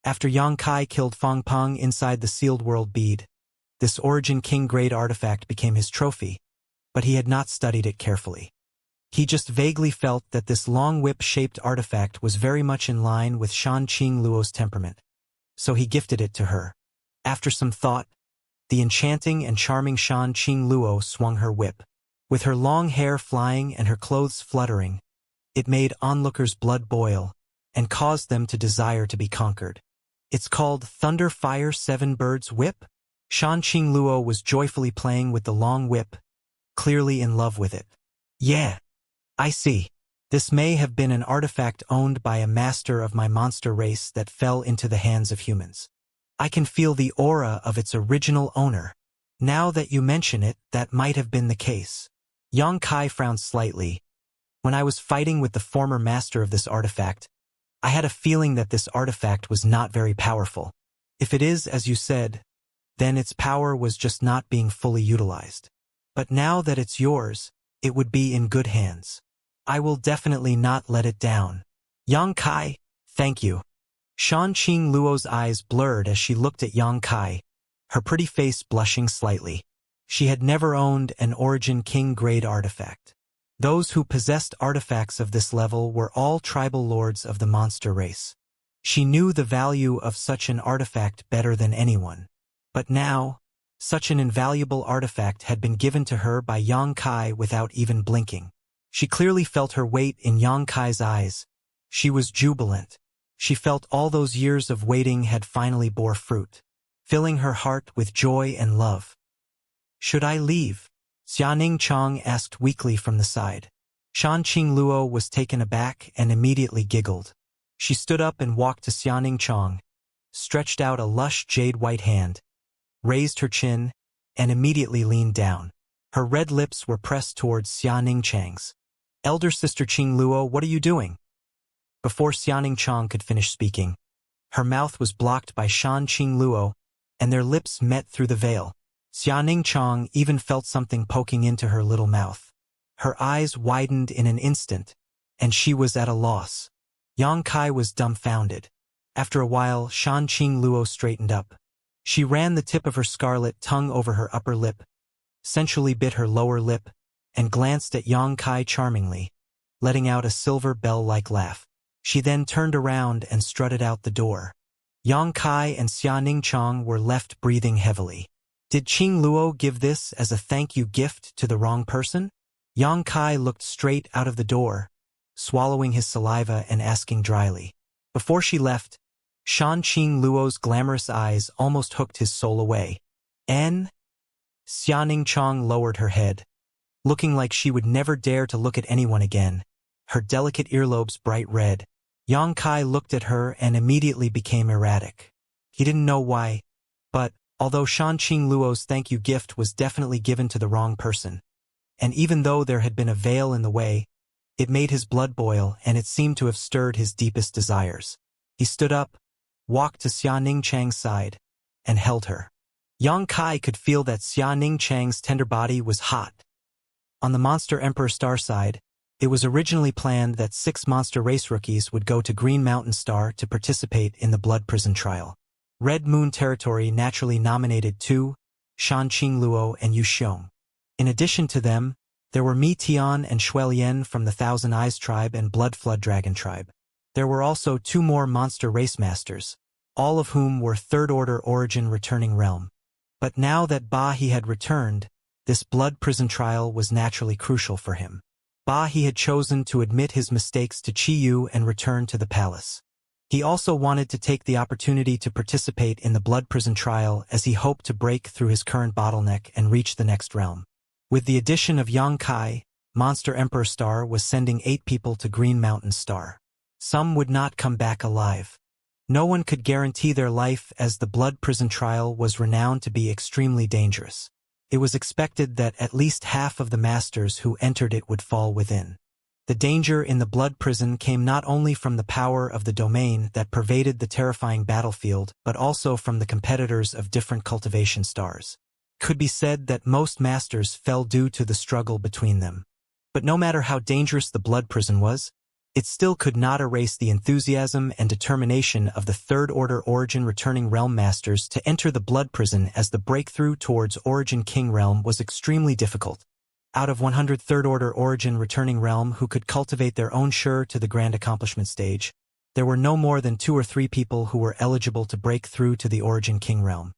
Speaker 1: After Xianxia killed Fang Peng inside the Sealed World Bead, this Origin King grade artifact became his trophy, but he had not studied it carefully. He just vaguely felt that this long whip-shaped artifact was very much in line with Shanqing Luo's temperament, so he gifted it to her. After some thought, the enchanting and charming Shanqing Luo swung her whip. With her long hair flying and her clothes fluttering, it made onlookers' blood boil and caused them to desire to be conquered. It's called Thunderfire Seven Birds Whip? Shanqing Luo was joyfully playing with the long whip, clearly in love with it. Yeah, I see. This may have been an artifact owned by a master of my monster race that fell into the hands of humans. I can feel the aura of its original owner. Now that you mention it, that might have been the case. Xianxia frowned slightly. When I was fighting with the former master of this artifact, I had a feeling that this artifact was not very powerful. If it is, as you said, then its power was just not being fully utilized. But now that it's yours, it would be in good hands. I will definitely not let it down. Xianxia, thank you. Shanqing Luo's eyes blurred as she looked at Xianxia, her pretty face blushing slightly. She had never owned an Origin King grade artifact. Those who possessed artifacts of this level were all tribal lords of the monster race. She knew the value of such an artifact better than anyone. But now, such an invaluable artifact had been given to her by Xianxia without even blinking. She clearly felt her weight in Xianxia's eyes. She was jubilant. She felt all those years of waiting had finally bore fruit, filling her heart with joy and love. Should I leave? Xianxia asked weakly from the side. Shanqing Luo was taken aback and immediately giggled. She stood up and walked to Xianxia, stretched out a lush jade-white hand, raised her chin, and immediately leaned down. Her red lips were pressed towards Xianxia's. Elder sister Qing Luo, what are you doing? Before Xianxia could finish speaking, her mouth was blocked by Shanqing Luo, and their lips met through the veil. Xianxia even felt something poking into her little mouth. Her eyes widened in an instant, and she was at a loss. Xianxia was dumbfounded. After a while, Shanqing Luo straightened up. She ran the tip of her scarlet tongue over her upper lip, sensually bit her lower lip, and glanced at Yang Kai charmingly, letting out a silver bell-like laugh. She then turned around and strutted out the door. Yang Kai and Xia Ningchang were left breathing heavily. Did Qing Luo give this as a thank-you gift to the wrong person? Yang Kai looked straight out of the door, swallowing his saliva and asking dryly. Before she left, Shan Qing Luo's glamorous eyes almost hooked his soul away. N? Xia Ningchang lowered her head, looking like she would never dare to look at anyone again, her delicate earlobes bright red. Yang Kai looked at her and immediately became erratic. He didn't know why, but, although Shan Qing Luo's thank-you gift was definitely given to the wrong person, and even though there had been a veil in the way, it made his blood boil and it seemed to have stirred his deepest desires. He stood up, walked to Xia Ningchang's side, and held her. Yang Kai could feel that Xia Ningchang's tender body was hot. On the Monster Emperor Star side, it was originally planned that 6 Monster Race rookies would go to Green Mountain Star to participate in the Blood Prison trial. Red Moon Territory naturally nominated 2, Shan Qing Luo and Yu Xiong. In addition to them, there were Mi Tian and Shuelian from the Thousand Eyes tribe and Blood Flood Dragon tribe. There were also 2 more Monster Race Masters, all of whom were Third Order Origin returning realm. But now that Ba He had returned, this Blood Prison trial was naturally crucial for him. Ba He had chosen to admit his mistakes to Qi Yu and return to the palace. He also wanted to take the opportunity to participate in the Blood Prison trial as he hoped to break through his current bottleneck and reach the next realm. With the addition of Yang Kai, Monster Emperor Star was sending 8 people to Green Mountain Star. Some would not come back alive. No one could guarantee their life as the Blood Prison trial was renowned to be extremely dangerous. It was expected that at least half of the masters who entered it would fall within. The danger in the Blood Prison came not only from the power of the domain that pervaded the terrifying battlefield but also from the competitors of different cultivation stars. It could be said that most masters fell due to the struggle between them. But no matter how dangerous the Blood Prison was, it still could not erase the enthusiasm and determination of the Third Order Origin returning realm masters to enter the Blood Prison, as the breakthrough towards Origin King Realm was extremely difficult. Out of 100 Third Order Origin returning realm who could cultivate their own Shur to the Grand Accomplishment stage, there were no more than 2 or 3 people who were eligible to break through to the Origin King Realm.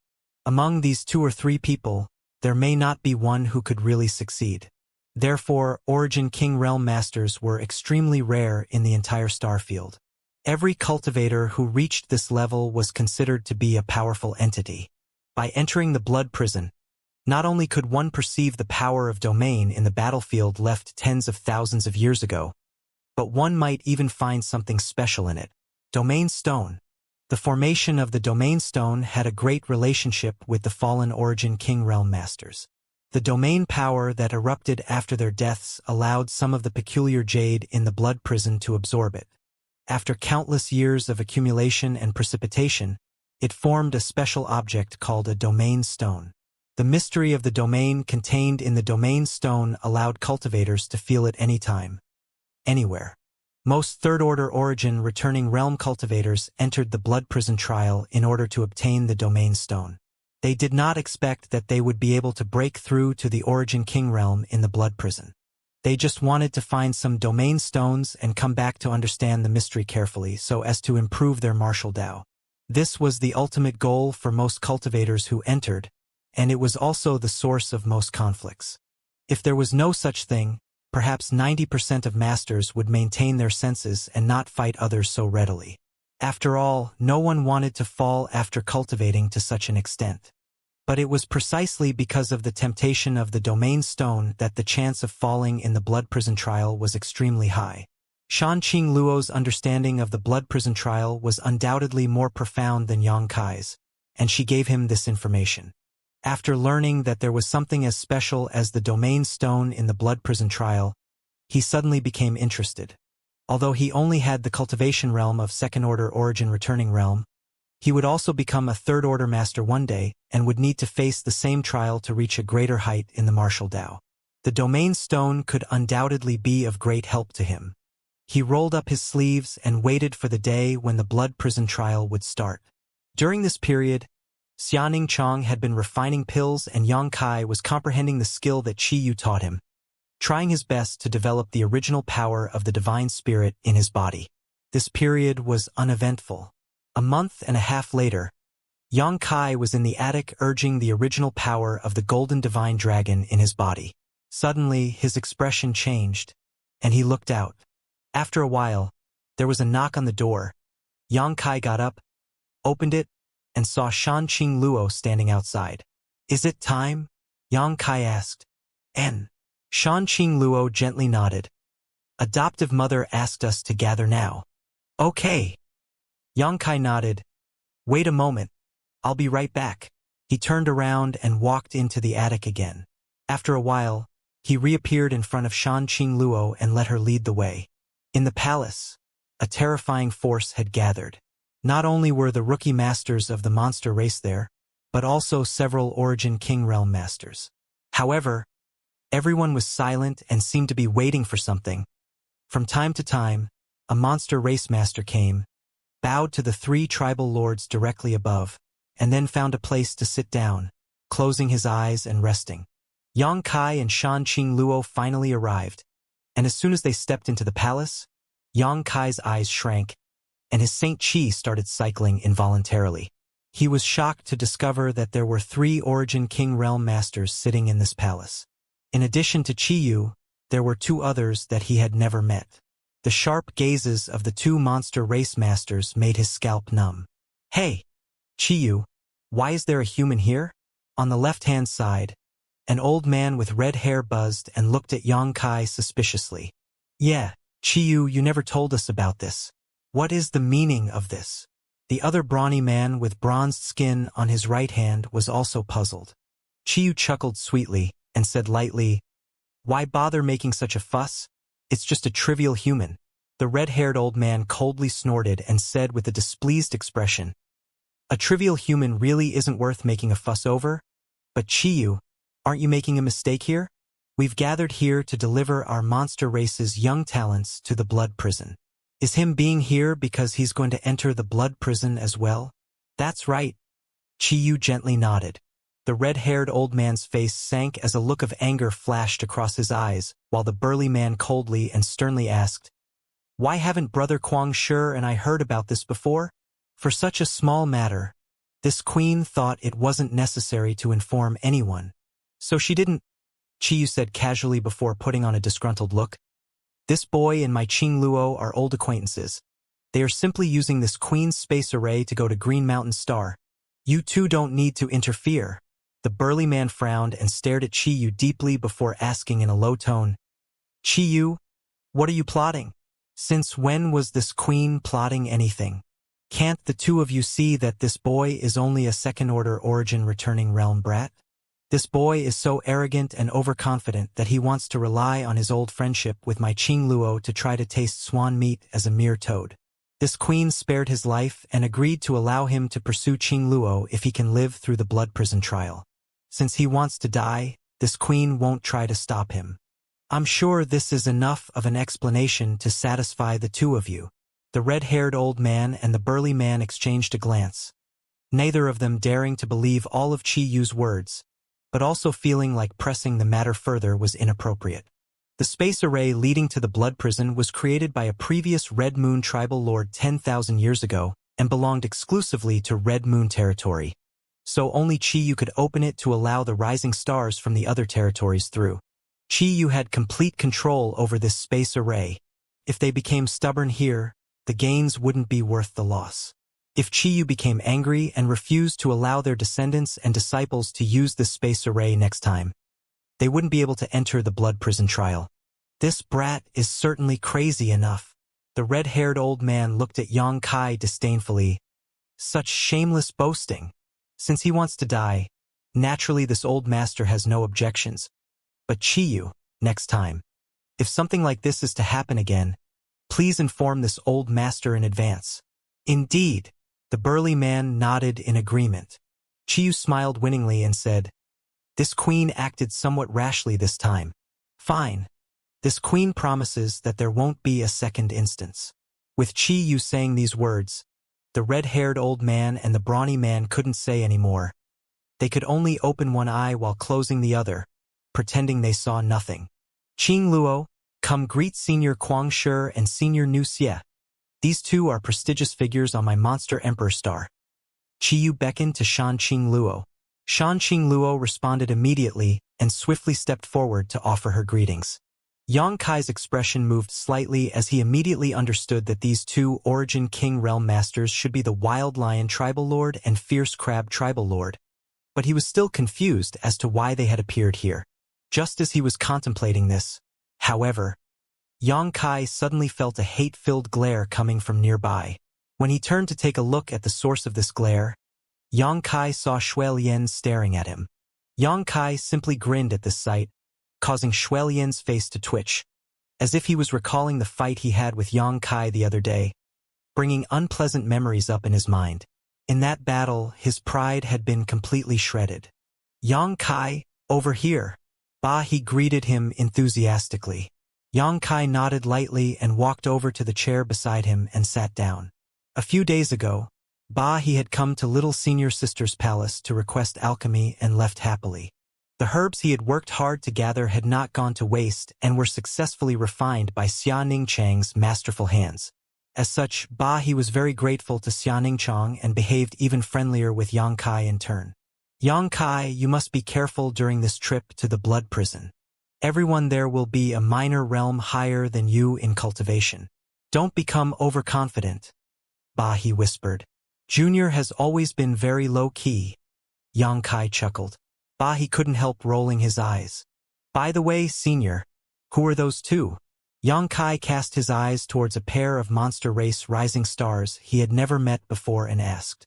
Speaker 1: Among these 2 or 3 people, there may not be one who could really succeed. Therefore, Origin King Realm Masters were extremely rare in the entire star field. Every cultivator who reached this level was considered to be a powerful entity. By entering the Blood Prison, not only could one perceive the power of domain in the battlefield left tens of thousands of years ago, but one might even find something special in it. Domain Stone. The formation of the Domain Stone had a great relationship with the fallen Origin King Realm Masters. The domain power that erupted after their deaths allowed some of the peculiar jade in the Blood Prison to absorb it. After countless years of accumulation and precipitation, it formed a special object called a Domain Stone. The mystery of the domain contained in the Domain Stone allowed cultivators to feel it anytime, anywhere. Most Third Order Origin returning realm cultivators entered the Blood Prison trial in order to obtain the Domain Stone. They did not expect that they would be able to break through to the Origin King Realm in the Blood Prison. They just wanted to find some Domain Stones and come back to understand the mystery carefully so as to improve their martial Dao. This was the ultimate goal for most cultivators who entered, and it was also the source of most conflicts. If there was no such thing, perhaps 90% of masters would maintain their senses and not fight others so readily. After all, no one wanted to fall after cultivating to such an extent. But it was precisely because of the temptation of the Domain Stone that the chance of falling in the Blood Prison trial was extremely high. Shan Qing Luo's understanding of the Blood Prison trial was undoubtedly more profound than Yang Kai's, and she gave him this information. After learning that there was something as special as the Domain Stone in the Blood Prison trial, he suddenly became interested. Although he only had the cultivation realm of Second Order Origin returning realm, he would also become a Third Order Master one day and would need to face the same trial to reach a greater height in the martial Dao. The Domain Stone could undoubtedly be of great help to him. He rolled up his sleeves and waited for the day when the Blood Prison trial would start. During this period, Xianxia had been refining pills and Yang Kai was comprehending the skill that Qi Yu taught him, trying his best to develop the original power of the divine spirit in his body. This period was uneventful. A month and a half later, Yang Kai was in the attic urging the original power of the golden divine dragon in his body. Suddenly, his expression changed, and he looked out. After a while, there was a knock on the door. Yang Kai got up, opened it, and saw Shan Qing Luo standing outside. "Is it time?" Yang Kai asked. "N." Shan Qing Luo gently nodded. "Adoptive mother asked us to gather now." "Okay." Yang Kai nodded. "Wait a moment. I'll be right back." He turned around and walked into the attic again. After a while, he reappeared in front of Shan Qing Luo and let her lead the way. In the palace, a terrifying force had gathered. Not only were the rookie masters of the monster race there, but also several Origin King Realm masters. However, everyone was silent and seemed to be waiting for something. From time to time, a monster race master came, bowed to the three tribal lords directly above, and then found a place to sit down, closing his eyes and resting. Yang Kai and Shan Qing Luo finally arrived, and as soon as they stepped into the palace, Yang Kai's eyes shrank, and his Saint Qi started cycling involuntarily. He was shocked to discover that there were 3 Origin King Realm masters sitting in this palace. In addition to Qi Yu, there were 2 others that he had never met. The sharp gazes of the 2 monster race masters made his scalp numb. "Hey, Qi Yu, why is there a human here?" On the left-hand side, an old man with red hair buzzed and looked at Yang Kai suspiciously. "Yeah, Qi Yu, you never told us about this. What is the meaning of this?" The other brawny man with bronzed skin on his right hand was also puzzled. Qi Yu chuckled sweetly and said lightly, "Why bother making such a fuss? It's just a trivial human." The red-haired old man coldly snorted and said with a displeased expression, "A trivial human really isn't worth making a fuss over? But Qi Yu, aren't you making a mistake here? We've gathered here to deliver our monster race's young talents to the blood prison. Is him being here because he's going to enter the blood prison as well?" "That's right." Qi Yu gently nodded. The red-haired old man's face sank as a look of anger flashed across his eyes, while the burly man coldly and sternly asked, "Why haven't Brother Kuang Shi and I heard about this before?" For such a small matter, this queen thought it wasn't necessary to inform anyone. So she didn't, Qi Yu said casually before putting on a disgruntled look. "This boy and my Qing Luo are old acquaintances. They are simply using this queen's space array to go to Green Mountain Star. You two don't need to interfere." The burly man frowned and stared at Qi Yu deeply before asking in a low tone, "Qi Yu, what are you plotting? Since when was this queen plotting anything? Can't the two of you see that this boy is only a second-order Origin returning realm brat? This boy is so arrogant and overconfident that he wants to rely on his old friendship with my Qing Luo to try to taste swan meat as a mere toad. This queen spared his life and agreed to allow him to pursue Qing Luo if he can live through the blood prison trial. Since he wants to die, this queen won't try to stop him. I'm sure this is enough of an explanation to satisfy the two of you." The red-haired old man and the burly man exchanged a glance, neither of them daring to believe all of Qi Yu's words, but also feeling like pressing the matter further was inappropriate. The space array leading to the blood prison was created by a previous Red Moon tribal lord 10,000 years ago and belonged exclusively to Red Moon territory. So only Qi Yu could open it to allow the rising stars from the other territories through. Qi Yu had complete control over this space array. If they became stubborn here, the gains wouldn't be worth the loss. If Qi Yu became angry and refused to allow their descendants and disciples to use this space array next time, they wouldn't be able to enter the blood prison trial. This brat is certainly crazy enough. The red-haired old man looked at Yang Kai disdainfully. Such shameless boasting. Since he wants to die, naturally this old master has no objections. But Qi Yu, next time, if something like this is to happen again, please inform this old master in advance. Indeed. The burly man nodded in agreement. Qi Yu smiled winningly and said, "This queen acted somewhat rashly this time. Fine. This queen promises that there won't be a second instance." With Qi Yu saying these words, The red-haired old man and the brawny man couldn't say any more. They could only open one eye while closing the other, pretending they saw nothing. Qing Luo, come greet Senior Kuang Shi and Senior Wuxia. These two are prestigious figures on my Monster Emperor star. Qiyu beckoned to Shan Qing Luo. Shan Qing Luo responded immediately and swiftly stepped forward to offer her greetings. Yang Kai's expression moved slightly as he immediately understood that these two Origin King Realm Masters should be the Wild Lion Tribal Lord and Fierce Crab Tribal Lord, but he was still confused as to why they had appeared here. Just as he was contemplating this, however, Yang Kai suddenly felt a hate-filled glare coming from nearby. When he turned to take a look at the source of this glare, Yang Kai saw Shuelian staring at him. Yang Kai simply grinned at this sight, causing Shuelian's face to twitch, as if he was recalling the fight he had with Yang Kai the other day, bringing unpleasant memories up in his mind. In that battle, his pride had been completely shredded. Yang Kai, over here. He greeted him enthusiastically. Yang Kai nodded lightly and walked over to the chair beside him and sat down. A few days ago, he had come to Little Senior Sister's palace to request alchemy and left happily. The herbs he had worked hard to gather had not gone to waste and were successfully refined by Xia Ningchang's masterful hands. As such, he was very grateful to Xia Ningchang and behaved even friendlier with Yang Kai in turn. Yang Kai, you must be careful during this trip to the blood prison. Everyone there will be a minor realm higher than you in cultivation. Don't become overconfident. He whispered. Junior has always been very low-key. Yang Kai chuckled. He couldn't help rolling his eyes. By the way, Senior, who are those two? Yang Kai cast his eyes towards a pair of monster race rising stars he had never met before and asked.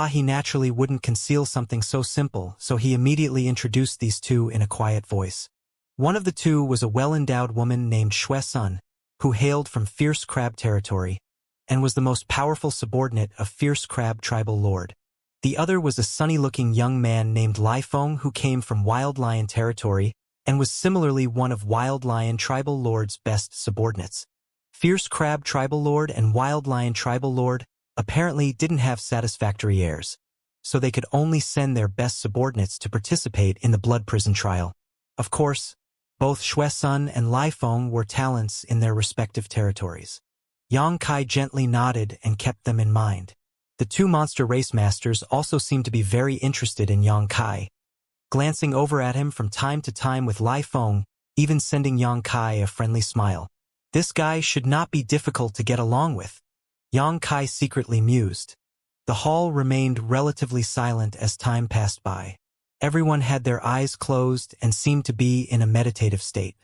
Speaker 1: He naturally wouldn't conceal something so simple, so he immediately introduced these two in a quiet voice. One of the two was a well-endowed woman named Xue Sun, who hailed from Fierce Crab territory, and was the most powerful subordinate of Fierce Crab Tribal Lord. The other was a sunny-looking young man named Lai Feng who came from Wild Lion territory and was similarly one of Wild Lion Tribal Lord's best subordinates. Fierce Crab Tribal Lord and Wild Lion Tribal Lord apparently didn't have satisfactory heirs, so they could only send their best subordinates to participate in the blood prison trial. Of course, both Xue Sun and Lai Feng were talents in their respective territories. Yang Kai gently nodded and kept them in mind. The two monster race masters also seemed to be very interested in Yang Kai, glancing over at him from time to time with Lai Feng, even sending Yang Kai a friendly smile. This guy should not be difficult to get along with. Yang Kai secretly mused. The hall remained relatively silent as time passed by. Everyone had their eyes closed and seemed to be in a meditative state.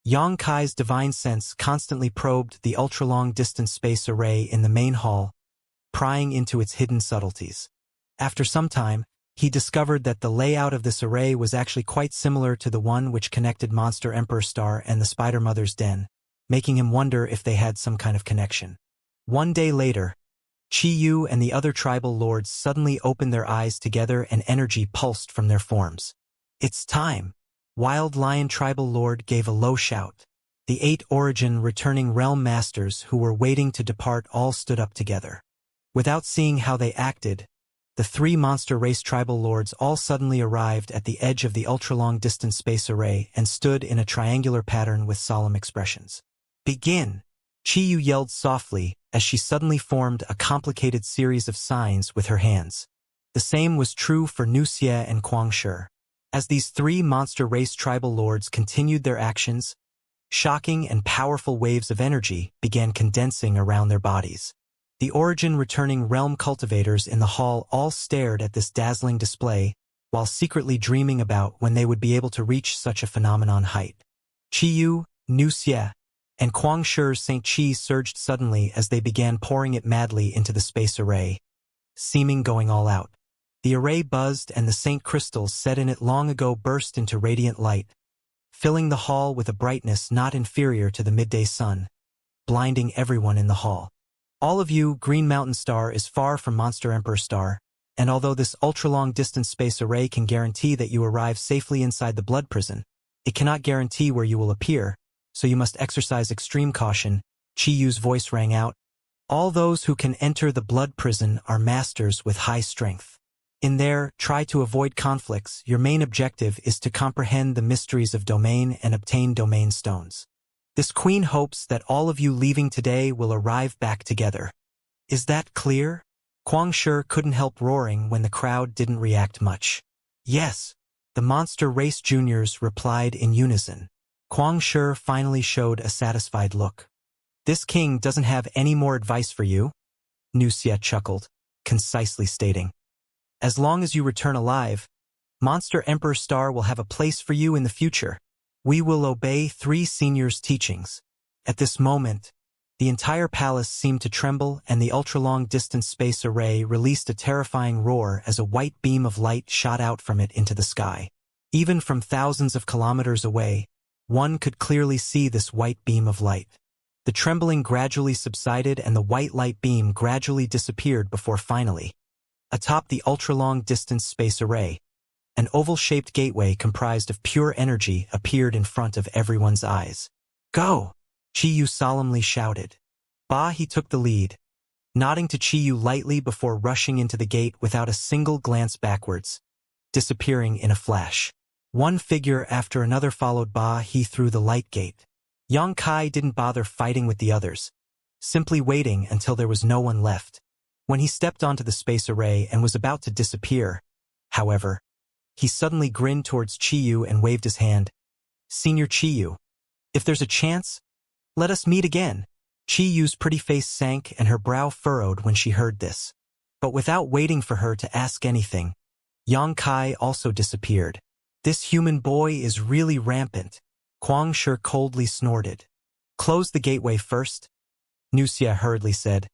Speaker 1: Yang Kai's divine sense constantly probed the ultra-long distance space array in the main hall, prying into its hidden subtleties. After some time, he discovered that the layout of this array was actually quite similar to the one which connected Monster Emperor Star and the Spider Mother's den, making him wonder if they had some kind of connection. One day later, Qiyu and the other tribal lords suddenly opened their eyes together and energy pulsed from their forms. It's time! Wild Lion Tribal Lord gave a low shout. The 8 Origin returning realm masters who were waiting to depart all stood up together. Without seeing how they acted, the 3 monster race tribal lords all suddenly arrived at the edge of the ultra-long distance space array and stood in a triangular pattern with solemn expressions. Begin! Qiyu yelled softly as she suddenly formed a complicated series of signs with her hands. The same was true for Wuxia and Kuang Shi. As these 3 monster race tribal lords continued their actions, shocking and powerful waves of energy began condensing around their bodies. The Origin returning realm cultivators in the hall all stared at this dazzling display, while secretly dreaming about when they would be able to reach such a phenomenon height. Qiyu, Wuxia, and Kuang Shi's St. Qi surged suddenly as they began pouring it madly into the space array, seeming going all out. The array buzzed and the Saint crystals set in it long ago burst into radiant light, filling the hall with a brightness not inferior to the midday sun, blinding everyone in the hall. All of you, Green Mountain Star is far from Monster Emperor Star, and although this ultra-long distance space array can guarantee that you arrive safely inside the blood prison, it cannot guarantee where you will appear, so you must exercise extreme caution. Qiyu's voice rang out. All those who can enter the blood prison are masters with high strength. In there, try to avoid conflicts. Your main objective is to comprehend the mysteries of domain and obtain domain stones. This queen hopes that all of you leaving today will arrive back together. Is that clear? Kuang Shi couldn't help roaring when the crowd didn't react much. Yes, the monster race juniors replied in unison. Kuang Shi finally showed a satisfied look. This king doesn't have any more advice for you? Wuxia chuckled, concisely stating. As long as you return alive, Monster Emperor Star will have a place for you in the future. We will obey 3 seniors' teachings. At this moment, the entire palace seemed to tremble and the ultra-long-distance space array released a terrifying roar as a white beam of light shot out from it into the sky. Even from thousands of kilometers away, one could clearly see this white beam of light. The trembling gradually subsided and the white light beam gradually disappeared before finally, atop the ultra-long-distance space array, an oval-shaped gateway comprised of pure energy appeared in front of everyone's eyes. Go! Qiyu solemnly shouted. He took the lead, nodding to Qiyu lightly before rushing into the gate without a single glance backwards, disappearing in a flash. One figure after another followed he through the light gate. Yang Kai didn't bother fighting with the others, simply waiting until there was no one left. When he stepped onto the space array and was about to disappear, however, he suddenly grinned towards Qiyu and waved his hand. Senior Qiyu, if there's a chance, let us meet again. Qiyu's pretty face sank and her brow furrowed when she heard this. But without waiting for her to ask anything, Yang Kai also disappeared. This human boy is really rampant, Kuang Shi coldly snorted. Close the gateway first, Wuxia hurriedly said.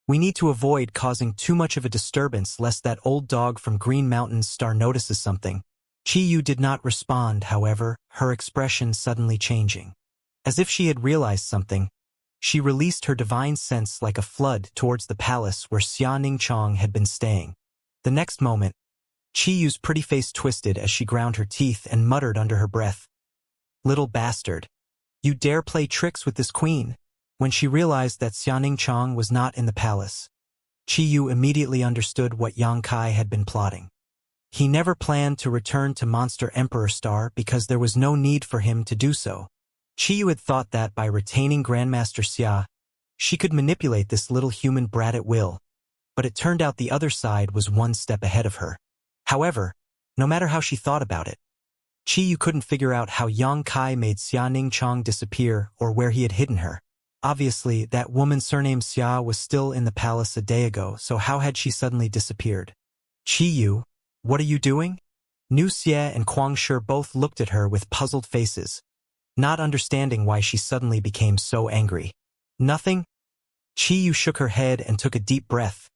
Speaker 1: We need to avoid causing too much of a disturbance lest that old dog from Green Mountain's Star notices something. Qiyu did not respond, however, her expression suddenly changing. As if she had realized something, she released her divine sense like a flood towards the palace where Xianxia had been staying. The next moment, Qiyu's pretty face twisted as she ground her teeth and muttered under her breath. Little bastard. You dare play tricks with this queen? When she realized that Xianxia was not in the palace, Qiyu immediately understood what Yang Kai had been plotting. He never planned to return to Monster Emperor Star because there was no need for him to do so. Qiyu had thought that by retaining Grandmaster Xia, she could manipulate this little human brat at will, but it turned out the other side was one step ahead of her. However, no matter how she thought about it, Qiyu couldn't figure out how Yang Kai made Xianxia disappear or where he had hidden her. Obviously, that woman surnamed Xia was still in the palace a day ago, so how had she suddenly disappeared? Qiyu, what are you doing? Wuxia and Kuang Shi both looked at her with puzzled faces, not understanding why she suddenly became so angry. Nothing? Qiyu shook her head and took a deep breath.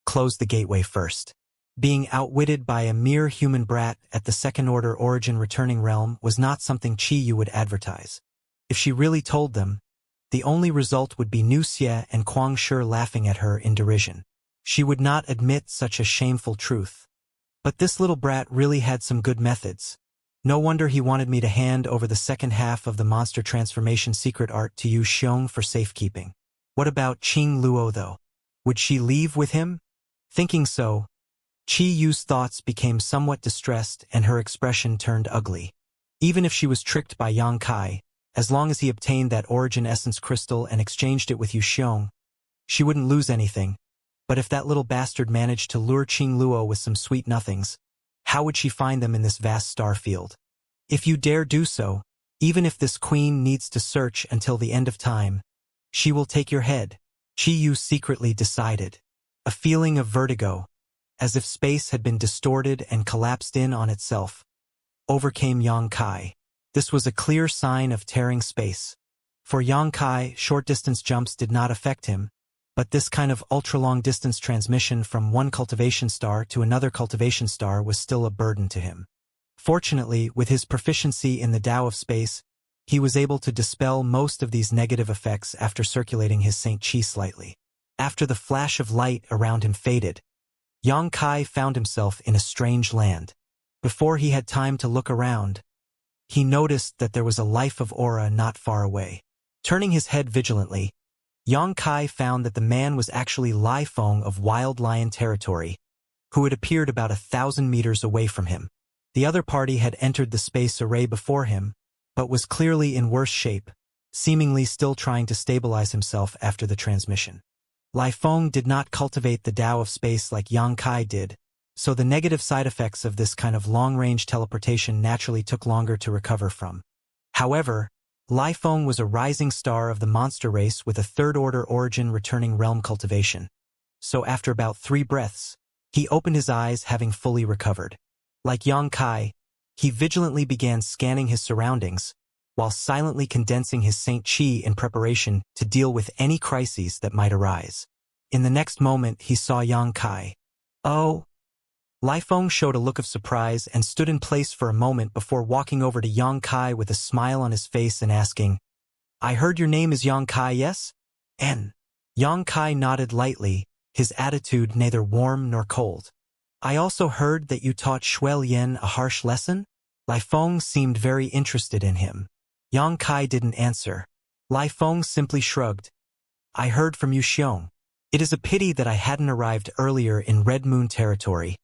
Speaker 1: Close the gateway first. Being outwitted by a mere human brat at the second-order origin returning realm was not something Qiyu would advertise. If she really told them, the only result would be Wuxia and Kuang Shi laughing at her in derision. She would not admit such a shameful truth. But this little brat really had some good methods. No wonder he wanted me to hand over the second half of the monster transformation secret art to Yu Xiong for safekeeping. What about Qing Luo though? Would she leave with him? Thinking so, Qiyu's thoughts became somewhat distressed and her expression turned ugly. Even if she was tricked by Yang Kai, as long as he obtained that origin essence crystal and exchanged it with Yu Xiong, she wouldn't lose anything. But if that little bastard managed to lure Qing Luo with some sweet nothings, how would she find them in this vast star field? If you dare do so, even if this queen needs to search until the end of time, she will take your head, Qiyu secretly decided. A feeling of vertigo, as if space had been distorted and collapsed in on itself, overcame Yang Kai. This was a clear sign of tearing space. For Yang Kai, short-distance jumps did not affect him, but this kind of ultra-long-distance transmission from one cultivation star to another cultivation star was still a burden to him. Fortunately, with his proficiency in the Tao of space, he was able to dispel most of these negative effects after circulating his Saint Qi slightly. After the flash of light around him faded, Yang Kai found himself in a strange land. Before he had time to look around, he noticed that there was a life of aura not far away. Turning his head vigilantly, Yang Kai found that the man was actually Lai Feng of Wild Lion territory, who had appeared about 1,000 meters away from him. The other party had entered the space array before him, but was clearly in worse shape, seemingly still trying to stabilize himself after the transmission. Lai Feng did not cultivate the Tao of space like Yang Kai did, so the negative side effects of this kind of long-range teleportation naturally took longer to recover from. However, Lai Feng was a rising star of the monster race with a third-order origin returning realm cultivation. So after about 3 breaths, he opened his eyes having fully recovered. Like Yang Kai, he vigilantly began scanning his surroundings, while silently condensing his Saint Chi in preparation to deal with any crises that might arise. In the next moment, he saw Yang Kai. Oh! Lai Feng showed a look of surprise and stood in place for a moment before walking over to Yang Kai with a smile on his face and asking, "I heard your name is Yang Kai, yes?" And Yang Kai nodded lightly, his attitude neither warm nor cold. "I also heard that you taught Shui Yen a harsh lesson?" Lai Feng seemed very interested in him. Yang Kai didn't answer. Lai Feng simply shrugged. "I heard from you Xiong. It is a pity that I hadn't arrived earlier in Red Moon territory.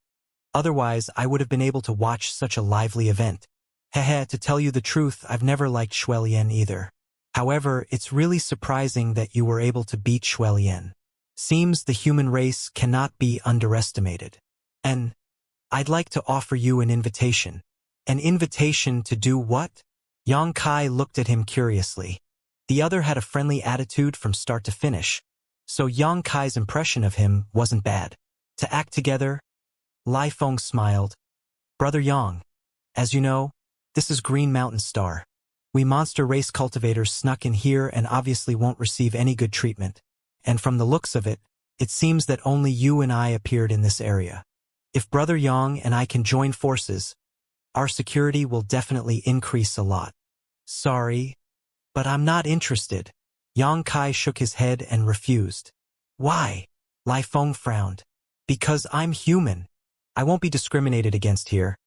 Speaker 1: Otherwise, I would have been able to watch such a lively event. Hehe, to tell you the truth, I've never liked Shui Yen either. However, it's really surprising that you were able to beat Shui Yen. Seems the human race cannot be underestimated. And I'd like to offer you an invitation." "An invitation to do what?" Yang Kai looked at him curiously. The other had a friendly attitude from start to finish, so Yang Kai's impression of him wasn't bad. "To act together?" Lai Feng smiled. "Brother Yang, as you know, this is Green Mountain Star. We monster race cultivators snuck in here and obviously won't receive any good treatment. And from the looks of it, it seems that only you and I appeared in this area. If Brother Yang and I can join forces, our security will definitely increase a lot." "Sorry, but I'm not interested." Yang Kai shook his head and refused. "Why?" Lai Feng frowned. "Because I'm human. I won't be discriminated against here."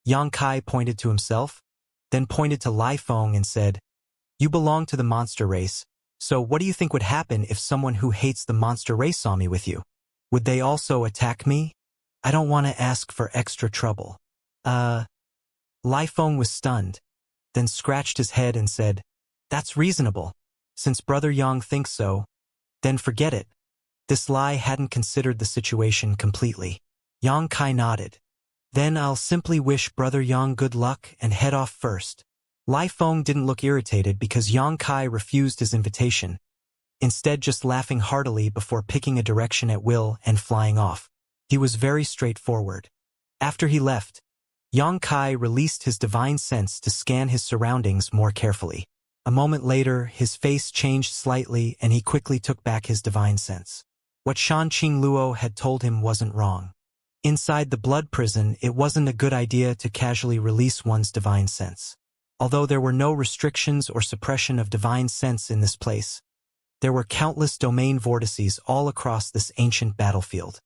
Speaker 1: Yang Kai pointed to himself, then pointed to Lai Feng and said, "You belong to the monster race, so what do you think would happen if someone who hates the monster race saw me with you? Would they also attack me? I don't want to ask for extra trouble." Lai Feng was stunned, then scratched his head and said, "That's reasonable. Since Brother Yang thinks so, then forget it." This Lai hadn't considered the situation completely. Yang Kai nodded. "Then I'll simply wish Brother Yang good luck and head off first." Lai Feng didn't look irritated because Yang Kai refused his invitation, instead just laughing heartily before picking a direction at will and flying off. He was very straightforward. After he left, Yang Kai released his divine sense to scan his surroundings more carefully. A moment later, his face changed slightly and he quickly took back his divine sense. What Shan Qing Luo had told him wasn't wrong. Inside the blood prison, it wasn't a good idea to casually release one's divine sense. Although there were no restrictions or suppression of divine sense in this place, there were countless domain vortices all across this ancient battlefield.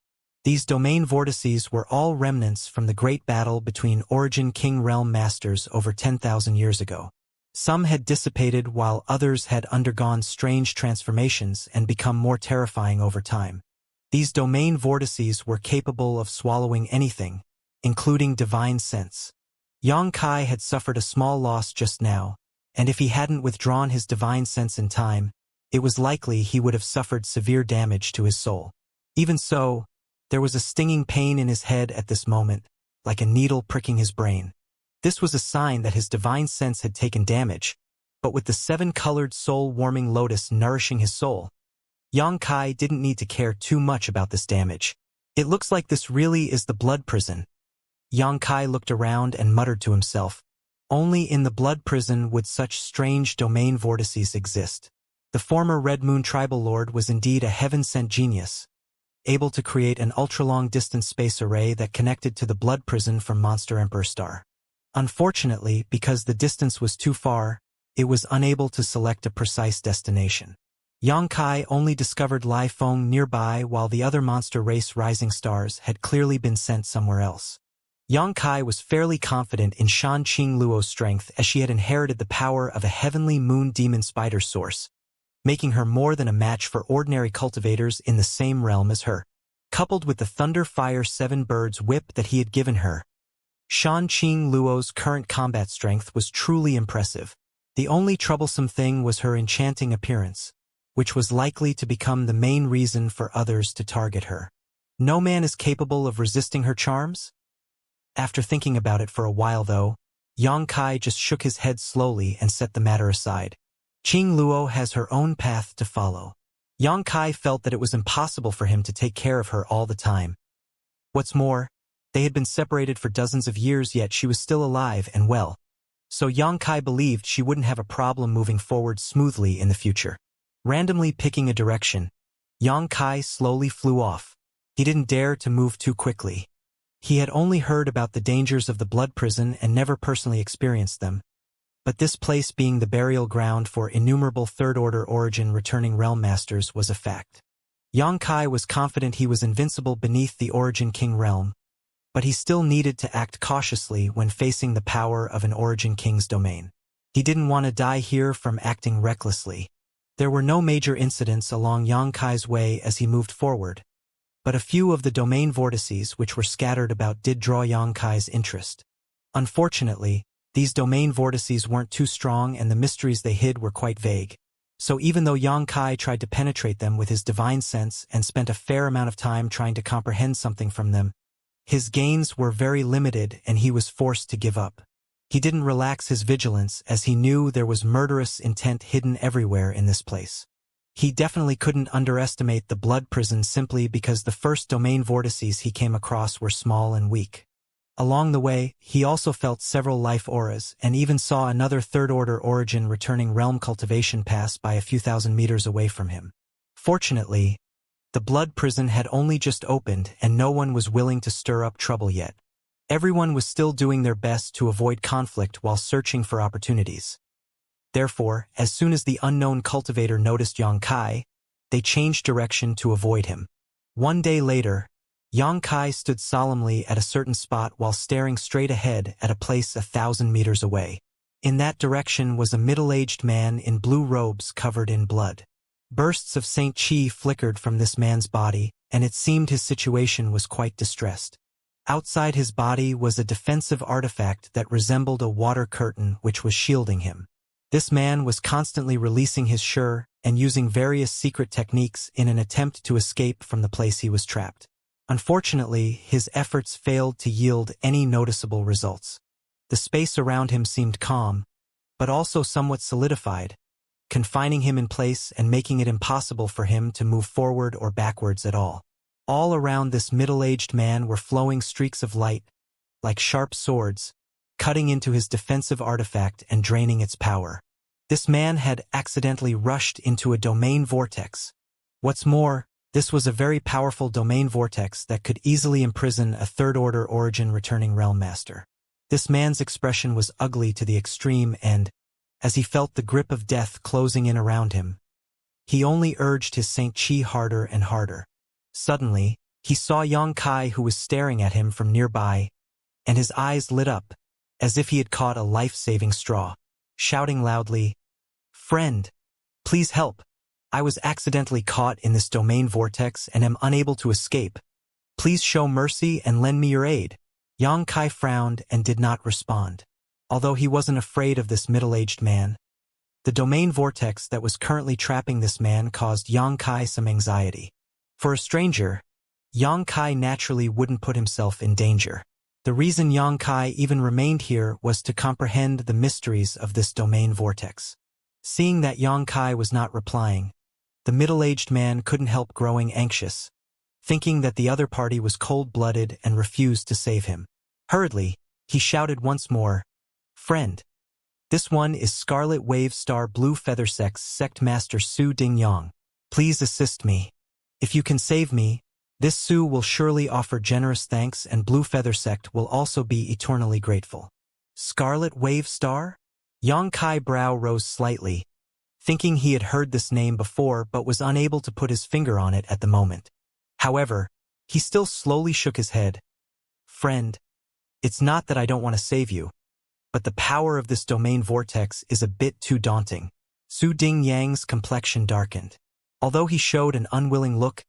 Speaker 1: These domain vortices were all remnants from the great battle between Origin King Realm Masters over 10,000 years ago. Some had dissipated while others had undergone strange transformations and become more terrifying over time. These domain vortices were capable of swallowing anything, including divine sense. Yang Kai had suffered a small loss just now, and if he hadn't withdrawn his divine sense in time, it was likely he would have suffered severe damage to his soul. Even so, there was a stinging pain in his head at this moment, like a needle pricking his brain. This was a sign that his divine sense had taken damage, but with the 7-colored soul-warming lotus nourishing his soul, Yang Kai didn't need to care too much about this damage. "It looks like this really is the blood prison." Yang Kai looked around and muttered to himself. Only in the blood prison would such strange domain vortices exist. The former Red Moon tribal lord was indeed a heaven-sent genius, able to create an ultra-long-distance space array that connected to the blood prison from Monster Emperor Star. Unfortunately, because the distance was too far, it was unable to select a precise destination. Yang Kai only discovered Lai Feng nearby while the other monster race rising stars had clearly been sent somewhere else. Yang Kai was fairly confident in Shan Qing Luo's strength as she had inherited the power of a heavenly moon demon spider source, making her more than a match for ordinary cultivators in the same realm as her. Coupled with the Thunder Fire 7 Birds whip that he had given her, Shan Qing Luo's current combat strength was truly impressive. The only troublesome thing was her enchanting appearance, which was likely to become the main reason for others to target her. No man is capable of resisting her charms? After thinking about it for a while though, Yang Kai just shook his head slowly and set the matter aside. Qing Luo has her own path to follow. Yang Kai felt that it was impossible for him to take care of her all the time. What's more, they had been separated for dozens of years, yet she was still alive and well. So Yang Kai believed she wouldn't have a problem moving forward smoothly in the future. Randomly picking a direction, Yang Kai slowly flew off. He didn't dare to move too quickly. He had only heard about the dangers of the blood prison and never personally experienced them. But this place being the burial ground for innumerable third-order origin returning realm masters was a fact. Yang Kai was confident he was invincible beneath the Origin King realm, but he still needed to act cautiously when facing the power of an Origin King's domain. He didn't want to die here from acting recklessly. There were no major incidents along Yang Kai's way as he moved forward, but a few of the domain vortices which were scattered about did draw Yang Kai's interest. Unfortunately, these domain vortices weren't too strong and the mysteries they hid were quite vague. So even though Yang Kai tried to penetrate them with his divine sense and spent a fair amount of time trying to comprehend something from them, his gains were very limited and he was forced to give up. He didn't relax his vigilance as he knew there was murderous intent hidden everywhere in this place. He definitely couldn't underestimate the blood prison simply because the first domain vortices he came across were small and weak. Along the way, he also felt several life auras and even saw another third-order origin returning realm cultivation pass by a few thousand meters away from him. Fortunately, the blood prison had only just opened and no one was willing to stir up trouble yet. Everyone was still doing their best to avoid conflict while searching for opportunities. Therefore, as soon as the unknown cultivator noticed Yang Kai, they changed direction to avoid him. One day later, Yang Kai stood solemnly at a certain spot while staring straight ahead at a place 1,000 meters away. In that direction was a middle-aged man in blue robes covered in blood. Bursts of Saint Chi flickered from this man's body, and it seemed his situation was quite distressed. Outside his body was a defensive artifact that resembled a water curtain which was shielding him. This man was constantly releasing his Shi and using various secret techniques in an attempt to escape from the place he was trapped. Unfortunately, his efforts failed to yield any noticeable results. The space around him seemed calm, but also somewhat solidified, confining him in place and making it impossible for him to move forward or backwards at all. All around this middle-aged man were flowing streaks of light, like sharp swords, cutting into his defensive artifact and draining its power. This man had accidentally rushed into a domain vortex. What's more, this was a very powerful domain vortex that could easily imprison a third-order origin returning realm master. This man's expression was ugly to the extreme and, as he felt the grip of death closing in around him, he only urged his Saint Chi harder and harder. Suddenly, he saw Yang Kai who was staring at him from nearby, and his eyes lit up, as if he had caught a life-saving straw. Shouting loudly, "Friend, please help. I was accidentally caught in this domain vortex and am unable to escape. Please show mercy and lend me your aid." Yang Kai frowned and did not respond. Although he wasn't afraid of this middle-aged man, the domain vortex that was currently trapping this man caused Yang Kai some anxiety. For a stranger, Yang Kai naturally wouldn't put himself in danger. The reason Yang Kai even remained here was to comprehend the mysteries of this domain vortex. Seeing that Yang Kai was not replying, the middle-aged man couldn't help growing anxious, thinking that the other party was cold-blooded and refused to save him. Hurriedly, he shouted once more, "Friend, this one is Scarlet Wave Star Blue Feather Sect Master Su Ding Yang. Please assist me. If you can save me, this Su will surely offer generous thanks and Blue Feather Sect will also be eternally grateful." Scarlet Wave Star? Yang Kai brow rose slightly, thinking he had heard this name before but was unable to put his finger on it at the moment. However, he still slowly shook his head. "Friend, it's not that I don't want to save you, but the power of this domain vortex is a bit too daunting. Su Dingyang's complexion darkened. Although he showed an unwilling look,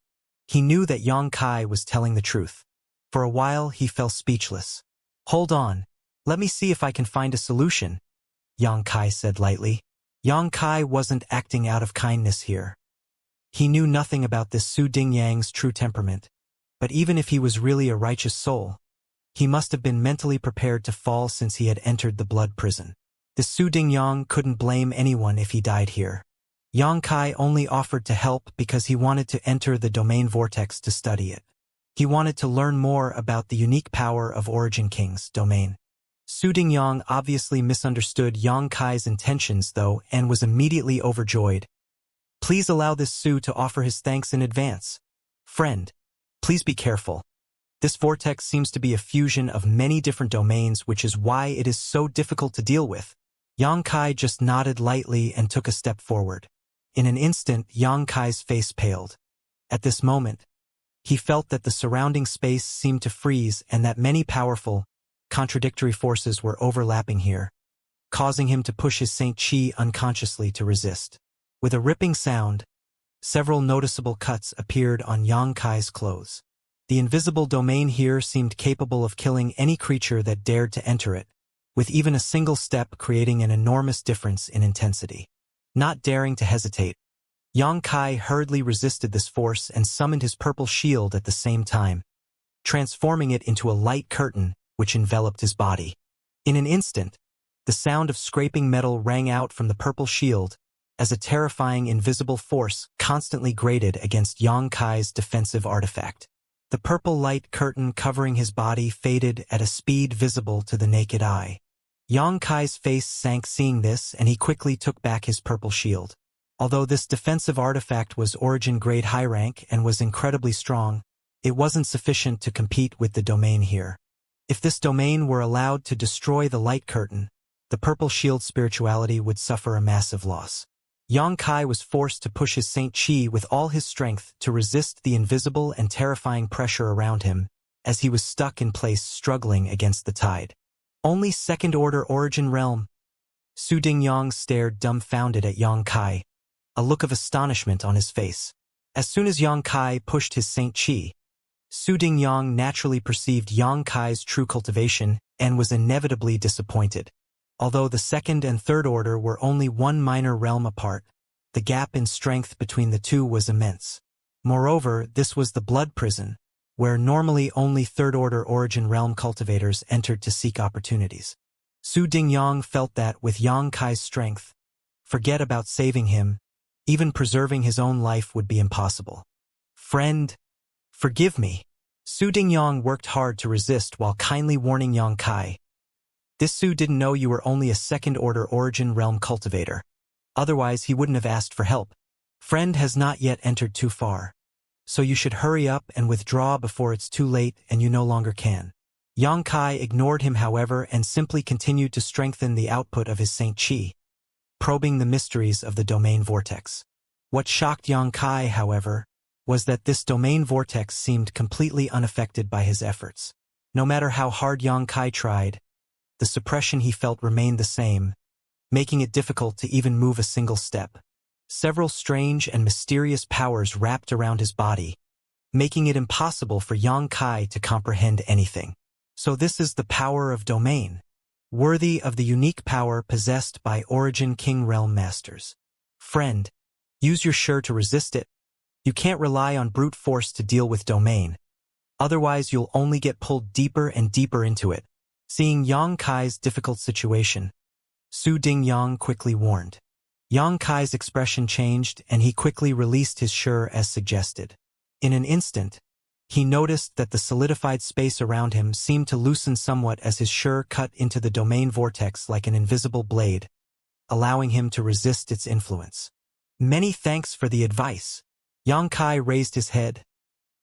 Speaker 1: he knew that Yang Kai was telling the truth. For a while, he fell speechless. "Hold on. Let me see if I can find a solution," Yang Kai said lightly. Yang Kai wasn't acting out of kindness here. He knew nothing about this Su Dingyang's true temperament, but even if he was really a righteous soul, he must have been mentally prepared to fall since he had entered the blood prison. This Su Dingyang couldn't blame anyone if he died here. Yang Kai only offered to help because he wanted to enter the domain vortex to study it. He wanted to learn more about the unique power of Origin King's domain. Su Dingyang obviously misunderstood Yang Kai's intentions, though, and was immediately overjoyed. "Please allow this Su to offer his thanks in advance. Friend, please be careful. This vortex seems to be a fusion of many different domains, which is why it is so difficult to deal with." Yang Kai just nodded lightly and took a step forward. In an instant, Yang Kai's face paled. At this moment, he felt that the surrounding space seemed to freeze and that many powerful, contradictory forces were overlapping here, causing him to push his Saint Chi unconsciously to resist. With a ripping sound, several noticeable cuts appeared on Yang Kai's clothes. The invisible domain here seemed capable of killing any creature that dared to enter it, with even a single step creating an enormous difference in intensity. Not daring to hesitate, Yang Kai hurriedly resisted this force and summoned his purple shield at the same time, transforming it into a light curtain which enveloped his body. In an instant, the sound of scraping metal rang out from the purple shield as a terrifying invisible force constantly grated against Yang Kai's defensive artifact. The purple light curtain covering his body faded at a speed visible to the naked eye. Yang Kai's face sank seeing this, and he quickly took back his purple shield. Although this defensive artifact was origin-grade high rank and was incredibly strong, it wasn't sufficient to compete with the domain here. If this domain were allowed to destroy the light curtain, the purple shield spirituality would suffer a massive loss. Yang Kai was forced to push his Saint Chi with all his strength to resist the invisible and terrifying pressure around him, as he was stuck in place struggling against the tide. Only second-order origin realm. Su Dingyang stared dumbfounded at Yang Kai, a look of astonishment on his face. As soon as Yang Kai pushed his Saint Chi, Su Dingyang naturally perceived Yang Kai's true cultivation and was inevitably disappointed. Although the second and third order were only one minor realm apart, the gap in strength between the two was immense. Moreover, this was the blood prison, where normally only third-order origin realm cultivators entered to seek opportunities. Su Dingyang felt that, with Yang Kai's strength, forget about saving him, even preserving his own life would be impossible. "Friend, forgive me." Su Dingyang worked hard to resist while kindly warning Yang Kai. "This Su didn't know you were only a second-order origin realm cultivator. Otherwise, he wouldn't have asked for help. Friend has not yet entered too far. So you should hurry up and withdraw before it's too late and you no longer can." Yang Kai ignored him, however, and simply continued to strengthen the output of his Saint Chi, probing the mysteries of the domain vortex. What shocked Yang Kai, however, was that this domain vortex seemed completely unaffected by his efforts. No matter how hard Yang Kai tried, the suppression he felt remained the same, making it difficult to even move a single step. Several strange and mysterious powers wrapped around his body, making it impossible for Yang Kai to comprehend anything. So this is the power of domain, worthy of the unique power possessed by Origin King Realm Masters. Friend, use your sure to resist it. You can't rely on brute force to deal with domain. Otherwise, you'll only get pulled deeper and deeper into it. Seeing Yang Kai's difficult situation, Su Dingyang quickly warned. Yang Kai's expression changed and he quickly released his sure as suggested. In an instant, he noticed that the solidified space around him seemed to loosen somewhat as his sure cut into the domain vortex like an invisible blade, allowing him to resist its influence. "Many thanks for the advice." Yang Kai raised his head,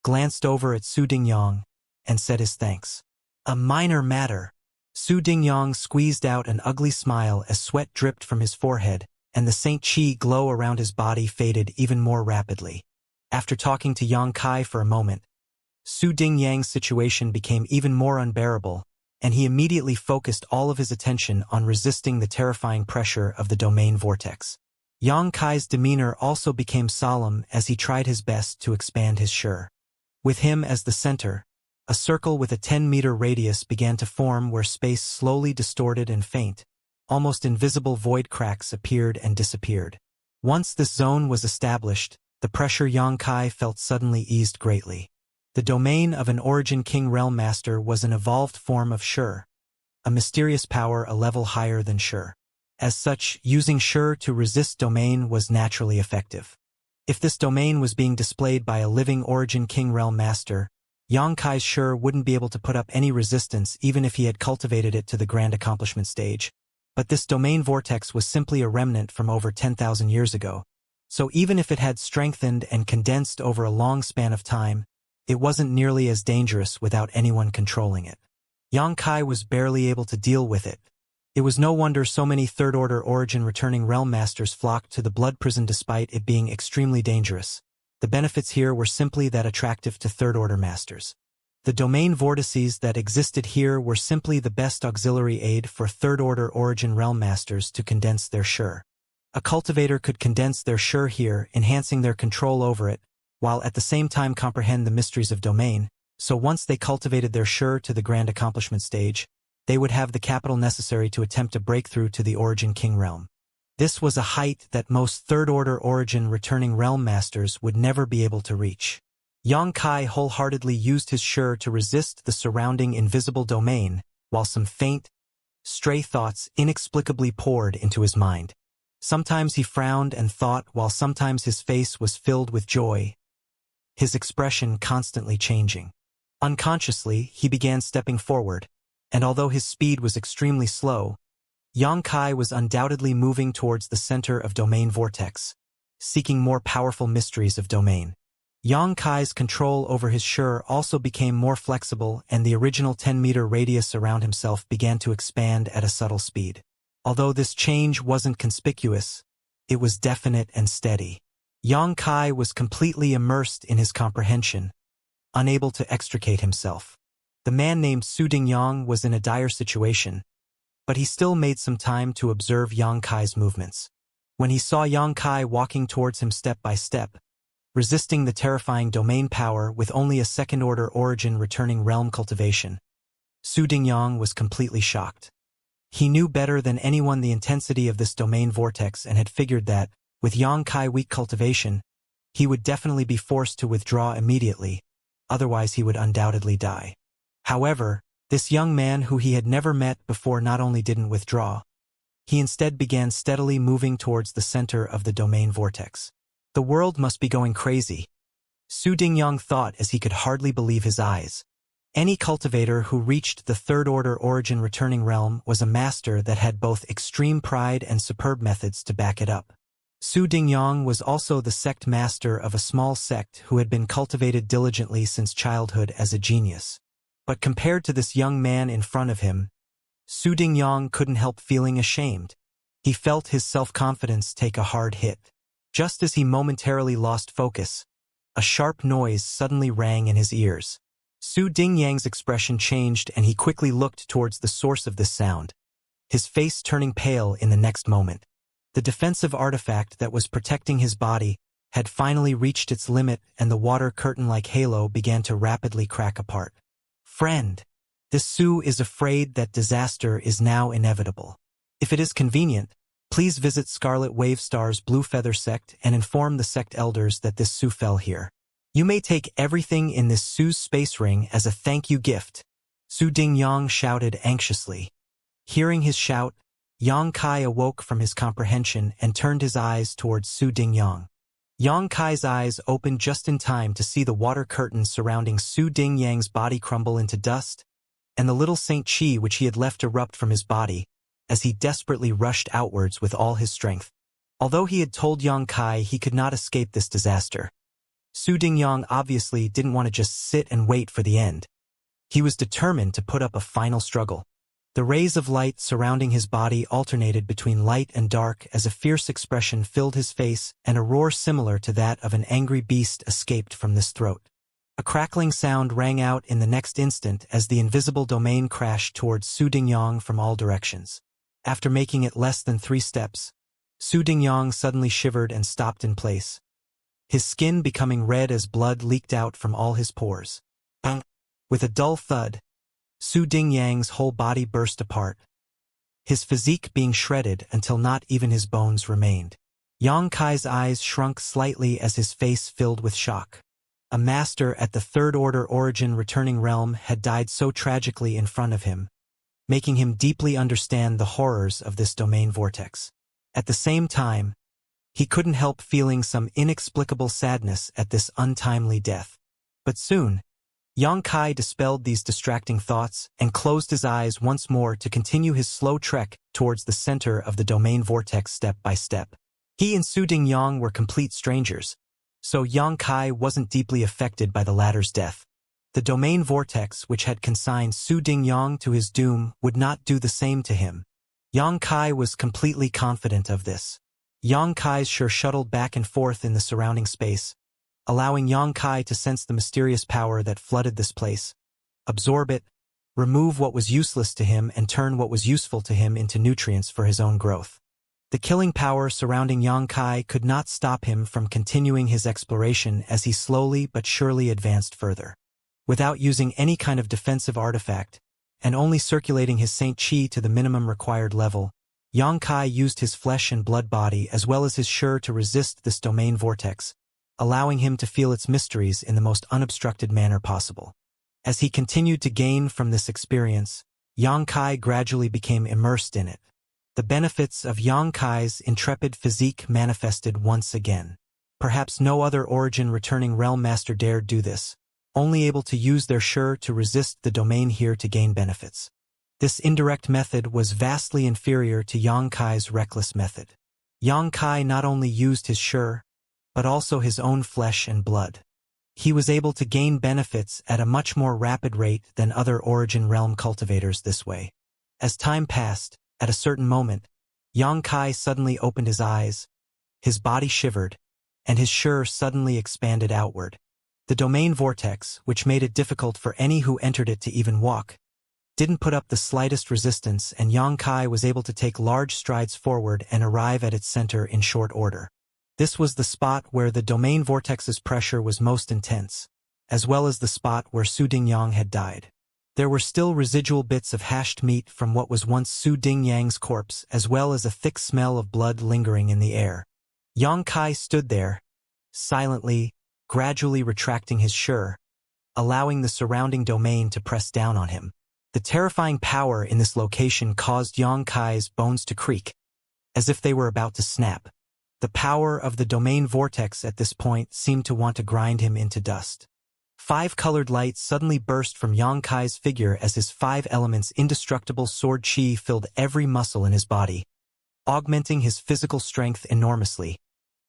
Speaker 1: glanced over at Su Dingyang, and said his thanks. "A minor matter." Su Dingyang squeezed out an ugly smile as sweat dripped from his forehead, and the Saint Chi glow around his body faded even more rapidly. After talking to Yang Kai for a moment, Su Dingyang's situation became even more unbearable, and he immediately focused all of his attention on resisting the terrifying pressure of the domain vortex. Yang Kai's demeanor also became solemn as he tried his best to expand his shi. With him as the center, a circle with a 10-meter radius began to form where space slowly distorted and faint. Almost invisible void cracks appeared and disappeared. Once this zone was established, the pressure Yang Kai felt suddenly eased greatly. The domain of an Origin King Realm Master was an evolved form of shi, a mysterious power a level higher than shi. As such, using shi to resist domain was naturally effective. If this domain was being displayed by a living Origin King Realm Master, Yang Kai's shi wouldn't be able to put up any resistance even if he had cultivated it to the grand accomplishment stage. But this domain vortex was simply a remnant from over 10,000 years ago. So even if it had strengthened and condensed over a long span of time, it wasn't nearly as dangerous without anyone controlling it. Yang Kai was barely able to deal with it. It was no wonder so many third-order Origin returning Realm Masters flocked to the Blood Prison despite it being extremely dangerous. The benefits here were simply that attractive to third-order Masters. The domain vortices that existed here were simply the best auxiliary aid for third-order Origin Realm Masters to condense their shi. A cultivator could condense their shi here, enhancing their control over it, while at the same time comprehend the mysteries of domain, so once they cultivated their shi to the grand accomplishment stage, they would have the capital necessary to attempt a breakthrough to the Origin King realm. This was a height that most third-order Origin returning Realm Masters would never be able to reach. Yang Kai wholeheartedly used his shi to resist the surrounding invisible domain, while some faint, stray thoughts inexplicably poured into his mind. Sometimes he frowned and thought, while sometimes his face was filled with joy, his expression constantly changing. Unconsciously, he began stepping forward, and although his speed was extremely slow, Yang Kai was undoubtedly moving towards the center of domain vortex, seeking more powerful mysteries of domain. Yang Kai's control over his shi also became more flexible, and the original 10-meter radius around himself began to expand at a subtle speed. Although this change wasn't conspicuous, it was definite and steady. Yang Kai was completely immersed in his comprehension, unable to extricate himself. The man named Su Dingyang was in a dire situation, but he still made some time to observe Yang Kai's movements. When he saw Yang Kai walking towards him step by step, resisting the terrifying domain power with only a second-order Origin returning realm cultivation, Su Dingyang was completely shocked. He knew better than anyone the intensity of this domain vortex and had figured that, with Yang Kai weak cultivation, he would definitely be forced to withdraw immediately, otherwise he would undoubtedly die. However, this young man who he had never met before not only didn't withdraw, he instead began steadily moving towards the center of the domain vortex. The world must be going crazy, Su Dingyang thought as he could hardly believe his eyes. Any cultivator who reached the third-order Origin returning realm was a master that had both extreme pride and superb methods to back it up. Su Dingyang was also the sect master of a small sect who had been cultivated diligently since childhood as a genius. But compared to this young man in front of him, Su Dingyang couldn't help feeling ashamed. He felt his self-confidence take a hard hit. Just as he momentarily lost focus, a sharp noise suddenly rang in his ears. Su Dingyang's expression changed and he quickly looked towards the source of this sound, his face turning pale in the next moment. The defensive artifact that was protecting his body had finally reached its limit and the water curtain-like halo began to rapidly crack apart. Friend, this Su is afraid that disaster is now inevitable. If it is convenient, please visit Scarlet Wave Star's Blue Feather sect and inform the sect elders that this Su fell here. You may take everything in this Su's space ring as a thank you gift, Su Dingyang shouted anxiously. Hearing his shout, Yang Kai awoke from his comprehension and turned his eyes towards Su Dingyang. Yang Kai's eyes opened just in time to see the water curtain surrounding Su Dingyang's body crumble into dust, and the little Saint Chi which he had left erupt from his body, as he desperately rushed outwards with all his strength. Although he had told Yang Kai he could not escape this disaster, Su Dingyang obviously didn't want to just sit and wait for the end. He was determined to put up a final struggle. The rays of light surrounding his body alternated between light and dark as a fierce expression filled his face and a roar similar to that of an angry beast escaped from this throat. A crackling sound rang out in the next instant as the invisible domain crashed towards Su Dingyang from all directions. After making it less than 3 steps, Su Dingyang suddenly shivered and stopped in place, his skin becoming red as blood leaked out from all his pores. With a dull thud, Su Dingyang's whole body burst apart, his physique being shredded until not even his bones remained. Yang Kai's eyes shrunk slightly as his face filled with shock. A master at the third-order origin returning realm had died so tragically in front of him, making him deeply understand the horrors of this domain vortex. At the same time, he couldn't help feeling some inexplicable sadness at this untimely death. But soon, Yang Kai dispelled these distracting thoughts and closed his eyes once more to continue his slow trek towards the center of the domain vortex step by step. He and Su Dingyang were complete strangers, so Yang Kai wasn't deeply affected by the latter's death. The domain vortex which had consigned Su Dingyang to his doom would not do the same to him. Yang Kai was completely confident of this. Yang Kai's sure shuttled back and forth in the surrounding space, allowing Yang Kai to sense the mysterious power that flooded this place, absorb it, remove what was useless to him and turn what was useful to him into nutrients for his own growth. The killing power surrounding Yang Kai could not stop him from continuing his exploration as he slowly but surely advanced further. Without using any kind of defensive artifact, and only circulating his Saint Chi to the minimum required level, Yang Kai used his flesh and blood body as well as his Sure to resist this domain vortex, allowing him to feel its mysteries in the most unobstructed manner possible. As he continued to gain from this experience, Yang Kai gradually became immersed in it. The benefits of Yang Kai's intrepid physique manifested once again. Perhaps no other origin returning realm master dared do this, only able to use their Sure to resist the domain here to gain benefits. This indirect method was vastly inferior to Yang Kai's reckless method. Yang Kai not only used his Sure, but also his own flesh and blood. He was able to gain benefits at a much more rapid rate than other origin realm cultivators this way. As time passed, at a certain moment, Yang Kai suddenly opened his eyes, his body shivered, and his Sure suddenly expanded outward. The domain vortex, which made it difficult for any who entered it to even walk, didn't put up the slightest resistance, and Yang Kai was able to take large strides forward and arrive at its center in short order. This was the spot where the domain vortex's pressure was most intense, as well as the spot where Su Dingyang had died. There were still residual bits of hashed meat from what was once Su Dingyang's corpse, as well as a thick smell of blood lingering in the air. Yang Kai stood there, silently, gradually retracting his Sure, allowing the surrounding domain to press down on him. The terrifying power in this location caused Yang Kai's bones to creak, as if they were about to snap. The power of the domain vortex at this point seemed to want to grind him into dust. 5 colored lights suddenly burst from Yang Kai's figure as his 5 elements indestructible sword chi filled every muscle in his body, augmenting his physical strength enormously,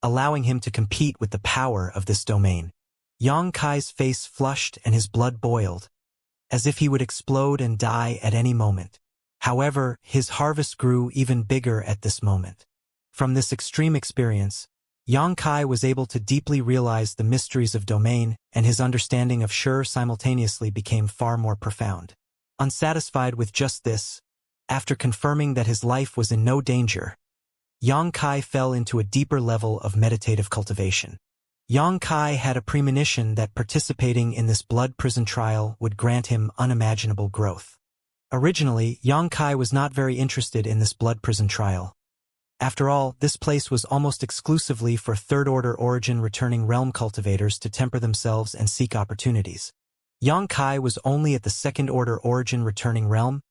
Speaker 1: allowing him to compete with the power of this domain. Yang Kai's face flushed and his blood boiled, as if he would explode and die at any moment. However, his harvest grew even bigger at this moment. From this extreme experience, Yang Kai was able to deeply realize the mysteries of domain, and his understanding of Sure simultaneously became far more profound. Unsatisfied with just this, after confirming that his life was in no danger, Yang Kai fell into a deeper level of meditative cultivation. Yang Kai had a premonition that participating in this blood prison trial would grant him unimaginable growth. Originally, Yang Kai was not very interested in this blood prison trial. After all, this place was almost exclusively for third-order origin returning realm cultivators to temper themselves and seek opportunities. Yang Kai was only at the second-order origin returning realm,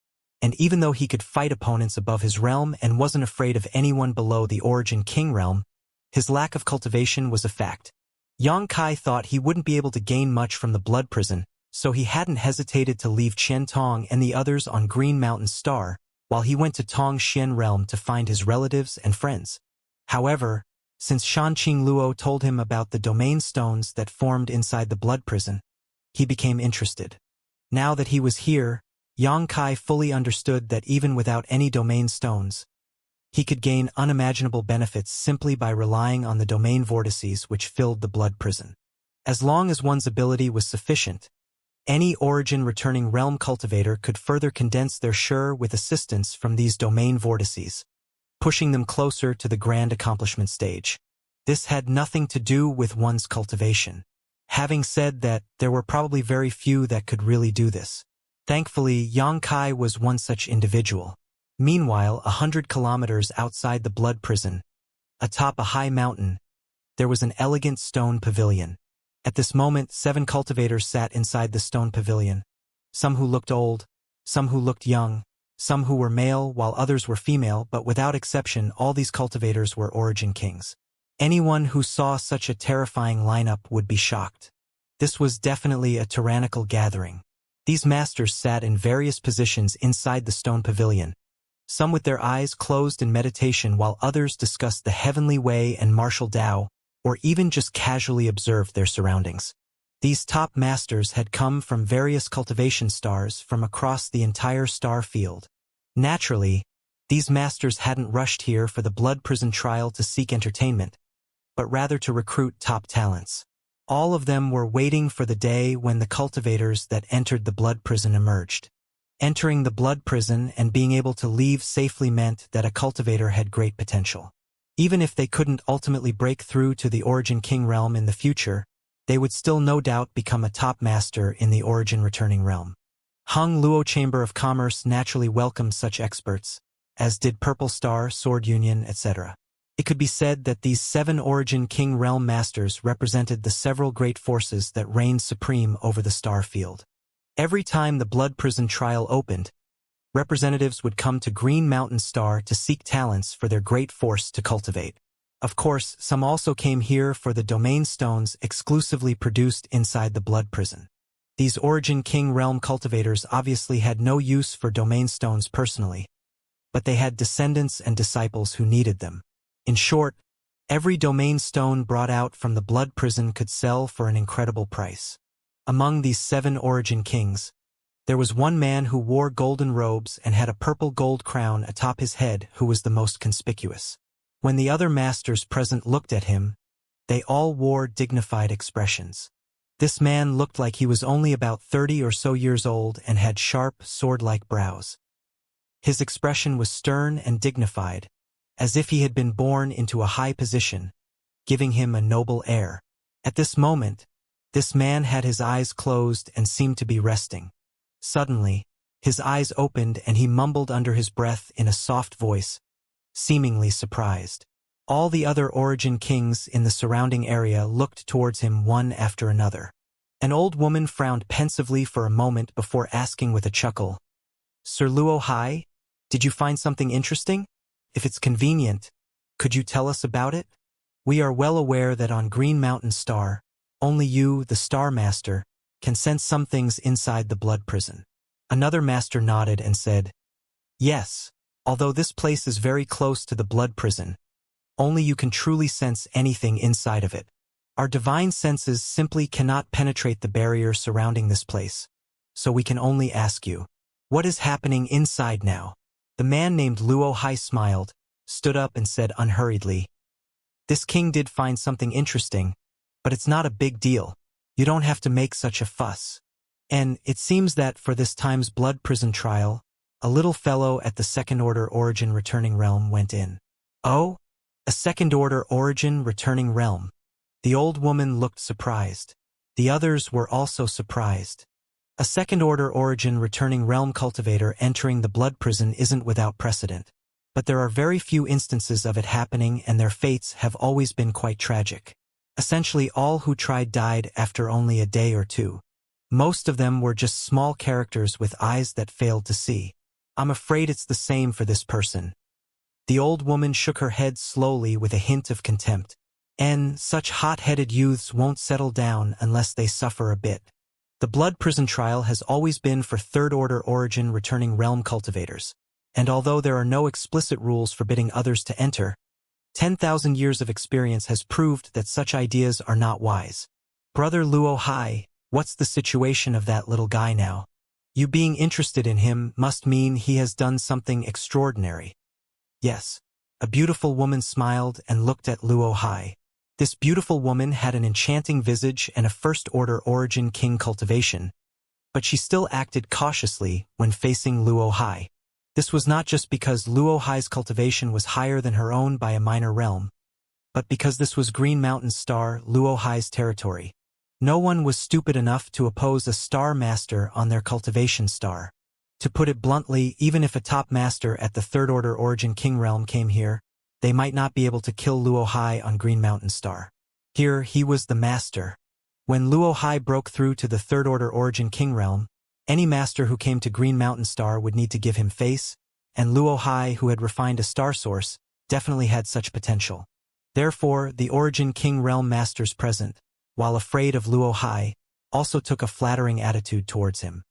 Speaker 1: and even though he could fight opponents above his realm and wasn't afraid of anyone below the origin king realm, his lack of cultivation was a fact. Yang Kai thought he wouldn't be able to gain much from the blood prison, so he hadn't hesitated to leave Qian Tong and the others on Green Mountain Star, while he went to Tong Xian realm to find his relatives and friends. However, since Shanqing Luo told him about the domain stones that formed inside the blood prison, he became interested. Now that he was here, Yang Kai fully understood that even without any domain stones, he could gain unimaginable benefits simply by relying on the domain vortices which filled the blood prison. As long as one's ability was sufficient, any origin returning realm cultivator could further condense their Sure with assistance from these domain vortices. pushing them closer to the grand accomplishment stage. This had nothing to do with one's cultivation. Having said that, there were probably very few that could really do this. Thankfully, Xianxia was one such individual. Meanwhile, 100 kilometers outside the blood prison, atop a high mountain, there was an elegant stone pavilion. At this moment, 7 cultivators sat inside the stone pavilion. Some who looked old, some who looked young, some who were male while others were female, but without exception, all these cultivators were origin kings. Anyone who saw such a terrifying lineup would be shocked. This was definitely a tyrannical gathering. These masters sat in various positions inside the stone pavilion, some with their eyes closed in meditation while others discussed the heavenly way and martial Tao, or even just casually observed their surroundings. These top masters had come from various cultivation stars from across the entire star field. Naturally, these masters hadn't rushed here for the blood prison trial to seek entertainment, but rather to recruit top talents. All of them were waiting for the day when the cultivators that entered the blood prison emerged. Entering the blood prison and being able to leave safely meant that a cultivator had great potential. Even if they couldn't ultimately break through to the Origin King realm in the future, they would still no doubt become a top master in the Origin Returning realm. Hung Luo Chamber of Commerce naturally welcomed such experts, as did Purple Star, Sword Union, etc. It could be said that these 7 Origin King realm masters represented the several great forces that reigned supreme over the star field. Every time the blood prison trial opened, representatives would come to Green Mountain Star to seek talents for their great force to cultivate. Of course, some also came here for the domain stones exclusively produced inside the blood prison. These Origin King realm cultivators obviously had no use for domain stones personally, but they had descendants and disciples who needed them. In short, every domain stone brought out from the blood prison could sell for an incredible price. Among these 7 Origin Kings, there was one man who wore golden robes and had a purple gold crown atop his head who was the most conspicuous. When the other masters present looked at him, they all wore dignified expressions. This man looked like he was only about 30 or so years old and had sharp, sword-like brows. His expression was stern and dignified, as if he had been born into a high position, giving him a noble air. At this moment, this man had his eyes closed and seemed to be resting. Suddenly, his eyes opened and he mumbled under his breath in a soft voice, seemingly surprised. All the other Origin Kings in the surrounding area looked towards him one after another. An old woman frowned pensively for a moment before asking with a chuckle, "Sir Luo Hai, did you find something interesting? If it's convenient, could you tell us about it? We are well aware that on Green Mountain Star, only you, the Star Master, can sense some things inside the blood prison." Another master nodded and said, "Yes, although this place is very close to the blood prison, only you can truly sense anything inside of it. Our divine senses simply cannot penetrate the barrier surrounding this place, so we can only ask you, what is happening inside now?" The man named Luo Hai smiled, stood up and said unhurriedly, "This king did find something interesting, but it's not a big deal. You don't have to make such a fuss. And it seems that for this time's blood prison trial, a little fellow at the second-order origin returning realm went in." "Oh? A second-order origin returning realm?" The old woman looked surprised. The others were also surprised. A second-order origin returning realm cultivator entering the blood prison isn't without precedent, but there are very few instances of it happening and their fates have always been quite tragic. Essentially all who tried died after only a day or two. Most of them were just small characters with eyes that failed to see. "I'm afraid it's the same for this person." The old woman shook her head slowly with a hint of contempt. "And such hot-headed youths won't settle down unless they suffer a bit. The blood prison trial has always been for third-order origin returning realm cultivators, and although there are no explicit rules forbidding others to enter, 10,000 years of experience has proved that such ideas are not wise. Brother Luo Hai, what's the situation of that little guy now? You being interested in him must mean he has done something extraordinary." "Yes." A beautiful woman smiled and looked at Luo Hai. This beautiful woman had an enchanting visage and a first-order origin king cultivation, but she still acted cautiously when facing Luo Hai. This was not just because Luo Hai's cultivation was higher than her own by a minor realm, but because this was Green Mountain Star Luo Hai's territory. No one was stupid enough to oppose a star master on their cultivation star. To put it bluntly, even if a top master at the Third Order Origin King realm came here, they might not be able to kill Luo Hai on Green Mountain Star. Here, he was the master. When Luo Hai broke through to the Third Order Origin King realm, any master who came to Green Mountain Star would need to give him face, and Luo Hai, who had refined a star source, definitely had such potential. Therefore, the Origin King realm masters present, while afraid of Luo Hai, also took a flattering attitude towards him.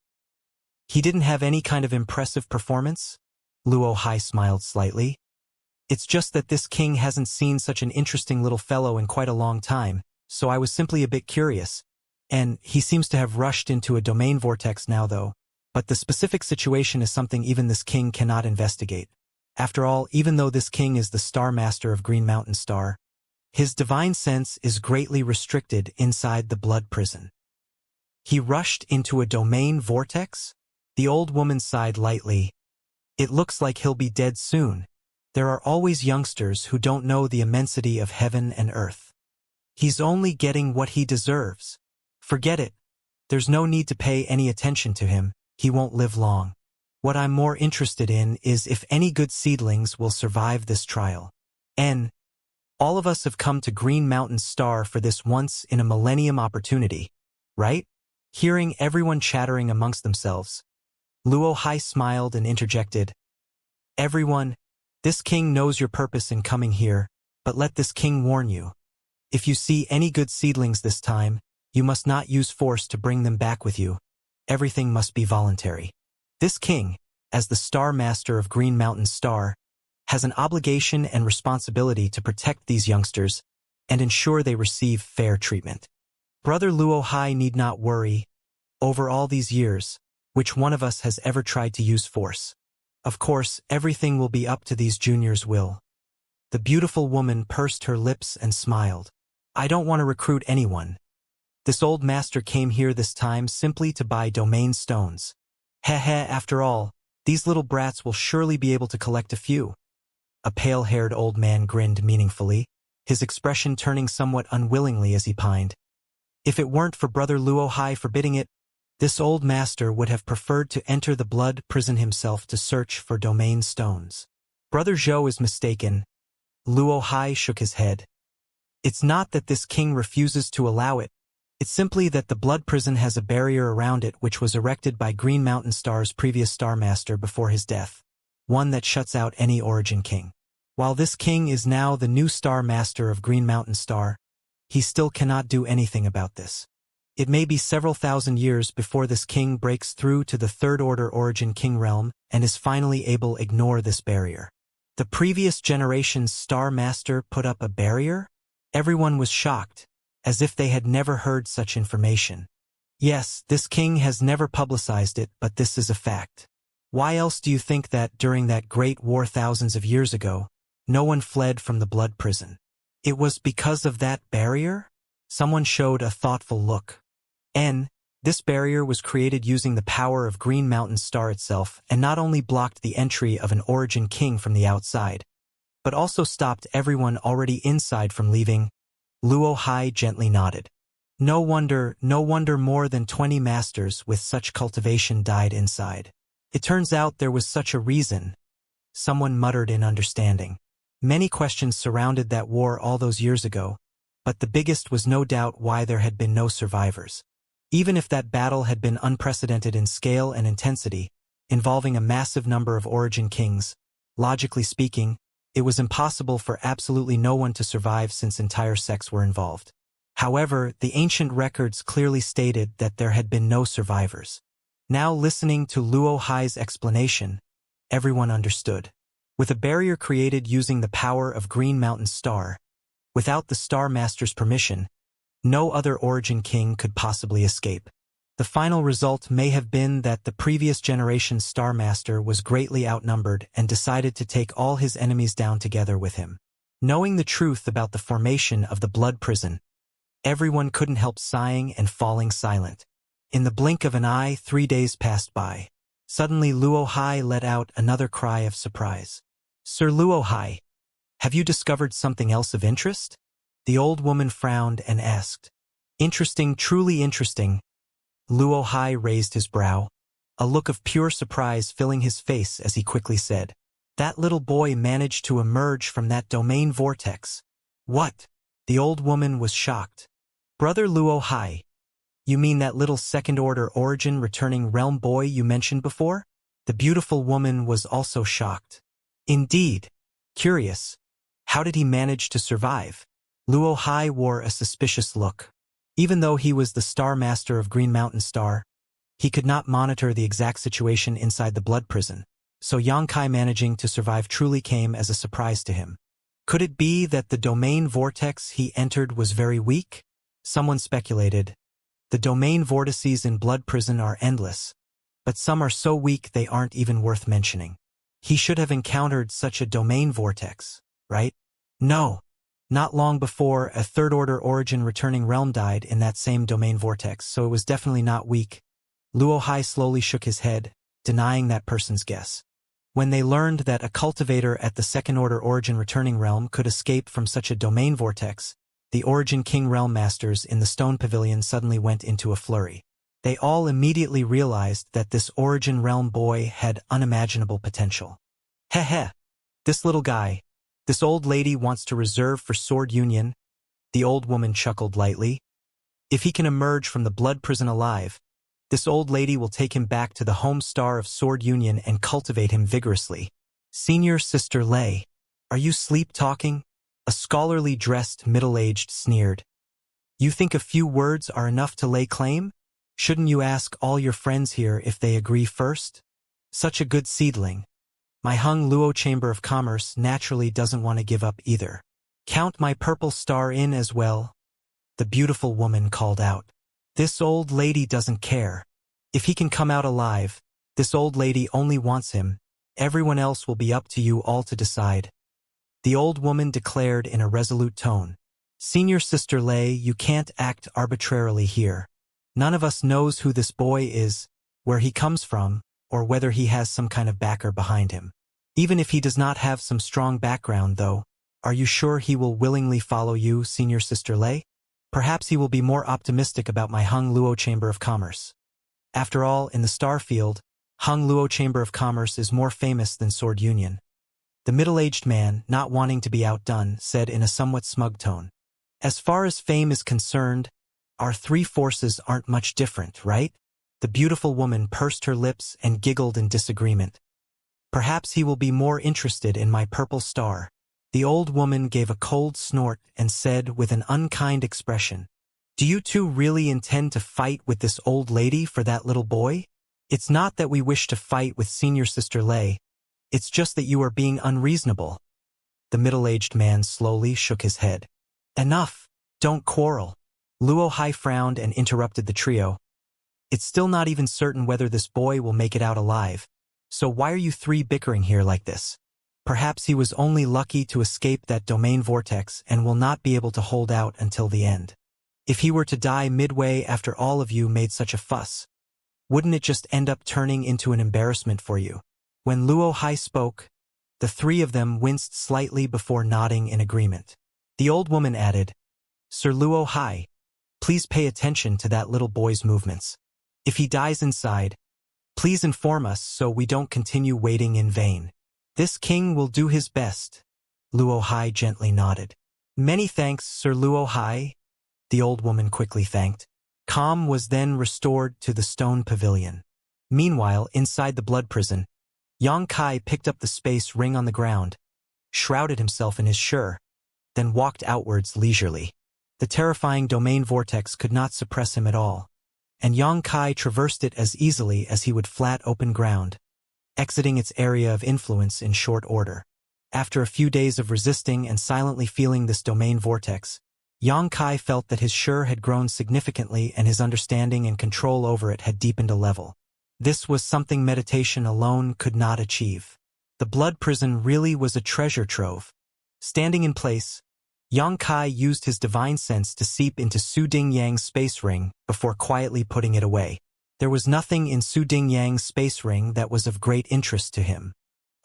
Speaker 1: He didn't have any kind of impressive performance? Luo Hai smiled slightly. It's just that this king hasn't seen such an interesting little fellow in quite a long time, so I was simply a bit curious. And he seems to have rushed into a domain vortex now though. But the specific situation is something even this king cannot investigate. After all, even though this king is the Star Master of Green Mountain Star, his divine sense is greatly restricted inside the blood prison. He rushed into a domain vortex? The old woman sighed lightly. It looks like he'll be dead soon. There are always youngsters who don't know the immensity of heaven and earth. He's only getting what he deserves. Forget it. There's no need to pay any attention to him. He won't live long. What I'm more interested in is if any good seedlings will survive this trial. All of us have come to Green Mountain Star for this once-in-a-millennium opportunity, right? Hearing everyone chattering amongst themselves, Luo Hai smiled and interjected. Everyone, this king knows your purpose in coming here, but let this king warn you. If you see any good seedlings this time, you must not use force to bring them back with you. Everything must be voluntary. This king, as the Star Master of Green Mountain Star, has an obligation and responsibility to protect these youngsters and ensure they receive fair treatment. Brother Luo Hai need not worry. Over all these years, which one of us has ever tried to use force? Of course, everything will be up to these juniors' will. The beautiful woman pursed her lips and smiled. I don't want to recruit anyone. This old master came here this time simply to buy domain stones. After all, these little brats will surely be able to collect a few. A pale-haired old man grinned meaningfully, his expression turning somewhat unwillingly as he pined. If it weren't for Brother Luo Hai forbidding it, this old master would have preferred to enter the blood prison himself to search for domain stones. Brother Zhou is mistaken. Luo Hai shook his head. It's not that this king refuses to allow it. It's simply that the blood prison has a barrier around it which was erected by Green Mountain Star's previous Star Master before his death. One that shuts out any Origin King. While this king is now the new Star Master of Green Mountain Star, he still cannot do anything about this. It may be several thousand years before this king breaks through to the Third Order Origin King realm and is finally able to ignore this barrier. The previous generation's Star Master put up a barrier? Everyone was shocked, as if they had never heard such information. Yes, this king has never publicized it, but this is a fact. Why else do you think that during that great war thousands of years ago, no one fled from the blood prison? It was because of that barrier? Someone showed a thoughtful look. This barrier was created using the power of Green Mountain Star itself and not only blocked the entry of an Origin King from the outside, but also stopped everyone already inside from leaving. Luo Hai gently nodded. No wonder more than 20 masters with such cultivation died inside. It turns out there was such a reason. Someone muttered in understanding. Many questions surrounded that war all those years ago, but the biggest was no doubt why there had been no survivors. Even if that battle had been unprecedented in scale and intensity, involving a massive number of Origin Kings, logically speaking, it was impossible for absolutely no one to survive since entire sects were involved. However, the ancient records clearly stated that there had been no survivors. Now listening to Luo Hai's explanation, everyone understood. With a barrier created using the power of Green Mountain Star, without the Star Master's permission, no other Origin King could possibly escape. The final result may have been that the previous generation's Star Master was greatly outnumbered and decided to take all his enemies down together with him. Knowing the truth about the formation of the blood prison, everyone couldn't help sighing and falling silent. In the blink of an eye, 3 days passed by. Suddenly Luo Hai let out another cry of surprise. Sir Luo Hai, have you discovered something else of interest? The old woman frowned and asked. Interesting, truly interesting. Luo Hai raised his brow, a look of pure surprise filling his face as he quickly said, that little boy managed to emerge from that domain vortex. What? The old woman was shocked. Brother Luo Hai, you mean that little second-order origin returning realm boy you mentioned before? The beautiful woman was also shocked. Indeed. Curious. How did he manage to survive? Luo Hai wore a suspicious look. Even though he was the Star Master of Green Mountain Star, he could not monitor the exact situation inside the blood prison, so Xianxia managing to survive truly came as a surprise to him. Could it be that the domain vortex he entered was very weak? Someone speculated. The domain vortices in blood prison are endless, but some are so weak they aren't even worth mentioning. He should have encountered such a domain vortex, right? No. Not long before, a third-order origin returning realm died in that same domain vortex, so it was definitely not weak. Luo Hai slowly shook his head, denying that person's guess. When they learned that a cultivator at the second-order origin returning realm could escape from such a domain vortex, the Origin King Realm Masters in the Stone Pavilion suddenly went into a flurry. They all immediately realized that this Origin Realm boy had unimaginable potential. Heh. This little guy. This old lady wants to reserve for Sword Union. The old woman chuckled lightly. If he can emerge from the blood prison alive, this old lady will take him back to the home star of Sword Union and cultivate him vigorously. Senior Sister Lei, are you sleep-talking? A scholarly dressed middle-aged sneered. You think a few words are enough to lay claim? Shouldn't you ask all your friends here if they agree first? Such a good seedling. My Hung Luo Chamber of Commerce naturally doesn't want to give up either. Count my purple star in as well, the beautiful woman called out. This old lady doesn't care. If he can come out alive, this old lady only wants him. Everyone else will be up to you all to decide. The old woman declared in a resolute tone. Senior Sister Lei, you can't act arbitrarily here. None of us knows who this boy is, where he comes from, or whether he has some kind of backer behind him. Even if he does not have some strong background, though, are you sure he will willingly follow you, Senior Sister Lei? Perhaps he will be more optimistic about my Hung Luo Chamber of Commerce. After all, in the star field, Hung Luo Chamber of Commerce is more famous than Sword Union. The middle-aged man, not wanting to be outdone, said in a somewhat smug tone. As far as fame is concerned, our three forces aren't much different, right? The beautiful woman pursed her lips and giggled in disagreement. Perhaps he will be more interested in my purple star. The old woman gave a cold snort and said with an unkind expression, Do you two really intend to fight with this old lady for that little boy? It's not that we wish to fight with Senior Sister Lei. It's just that you are being unreasonable. The middle-aged man slowly shook his head. Enough. Don't quarrel. Luo Hai frowned and interrupted the trio. It's still not even certain whether this boy will make it out alive. So why are you three bickering here like this? Perhaps he was only lucky to escape that domain vortex and will not be able to hold out until the end. If he were to die midway after all of you made such a fuss, wouldn't it just end up turning into an embarrassment for you? When Luo Hai spoke, the three of them winced slightly before nodding in agreement. The old woman added, Sir Luo Hai, please pay attention to that little boy's movements. If he dies inside, please inform us so we don't continue waiting in vain. This king will do his best. Luo Hai gently nodded. Many thanks, Sir Luo Hai, the old woman quickly thanked. Calm was then restored to the stone pavilion. Meanwhile, inside the blood prison, Xianxia picked up the space ring on the ground, shrouded himself in his sure, then walked outwards leisurely. The terrifying domain vortex could not suppress him at all, and Xianxia traversed it as easily as he would flat open ground, exiting its area of influence in short order. After a few days of resisting and silently feeling this domain vortex, Xianxia felt that his sure had grown significantly and his understanding and control over it had deepened a level. This was something meditation alone could not achieve. The blood prison really was a treasure trove. Standing in place, Xianxia used his divine sense to seep into Su Dingyang's space ring before quietly putting it away. There was nothing in Su Dingyang's space ring that was of great interest to him.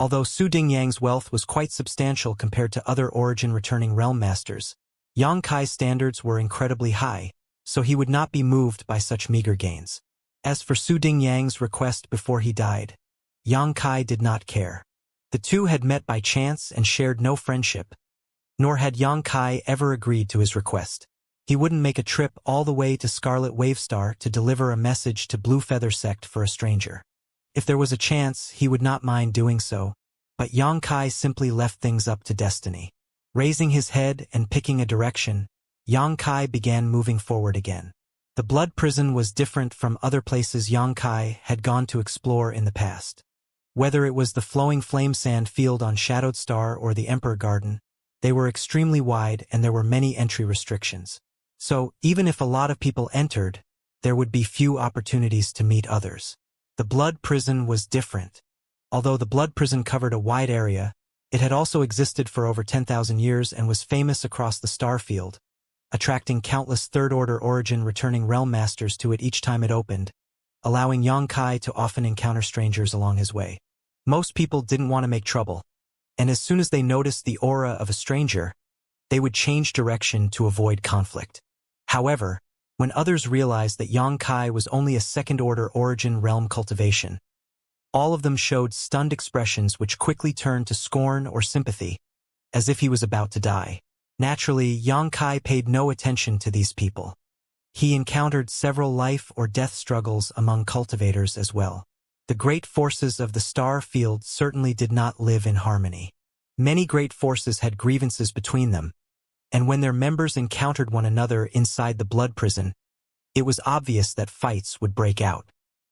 Speaker 1: Although Su Dingyang's wealth was quite substantial compared to other origin-returning realm masters, Yang Kai's standards were incredibly high, so he would not be moved by such meager gains. As for Su Dingyang's request before he died, Yang Kai did not care. The two had met by chance and shared no friendship, nor had Yang Kai ever agreed to his request. He wouldn't make a trip all the way to Scarlet Wavestar to deliver a message to Blue Feather Sect for a stranger. If there was a chance, he would not mind doing so, but Yang Kai simply left things up to destiny. Raising his head and picking a direction, Yang Kai began moving forward again. The blood prison was different from other places Yang Kai had gone to explore in the past. Whether it was the flowing flame sand field on Shadowed Star or the Emperor Garden, they were extremely wide and there were many entry restrictions. So, even if a lot of people entered, there would be few opportunities to meet others. The blood prison was different. Although the blood prison covered a wide area, it had also existed for over 10,000 years and was famous across the star field, attracting countless third-order origin returning realm masters to it each time it opened, allowing Yang Kai to often encounter strangers along his way. Most people didn't want to make trouble, and as soon as they noticed the aura of a stranger, they would change direction to avoid conflict. However, when others realized that Yang Kai was only a second-order origin realm cultivation, all of them showed stunned expressions which quickly turned to scorn or sympathy, as if he was about to die. Naturally, Yang Kai paid no attention to these people. He encountered several life or death struggles among cultivators as well. The great forces of the star field certainly did not live in harmony. Many great forces had grievances between them, and when their members encountered one another inside the blood prison, it was obvious that fights would break out.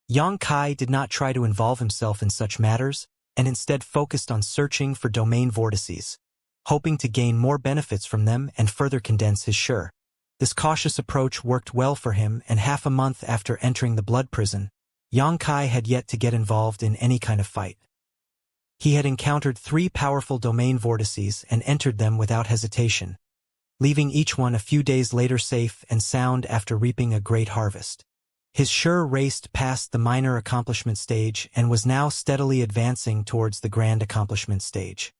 Speaker 1: Yang Kai did not try to involve himself in such matters, and instead focused on searching for domain vortices, hoping to gain more benefits from them and further condense his share. This cautious approach worked well for him, and half a month after entering the blood prison, Yang Kai had yet to get involved in any kind of fight. He had encountered 3 powerful domain vortices and entered them without hesitation, leaving each one a few days later safe and sound after reaping a great harvest. His Shur raced past the minor accomplishment stage and was now steadily advancing towards the grand accomplishment stage.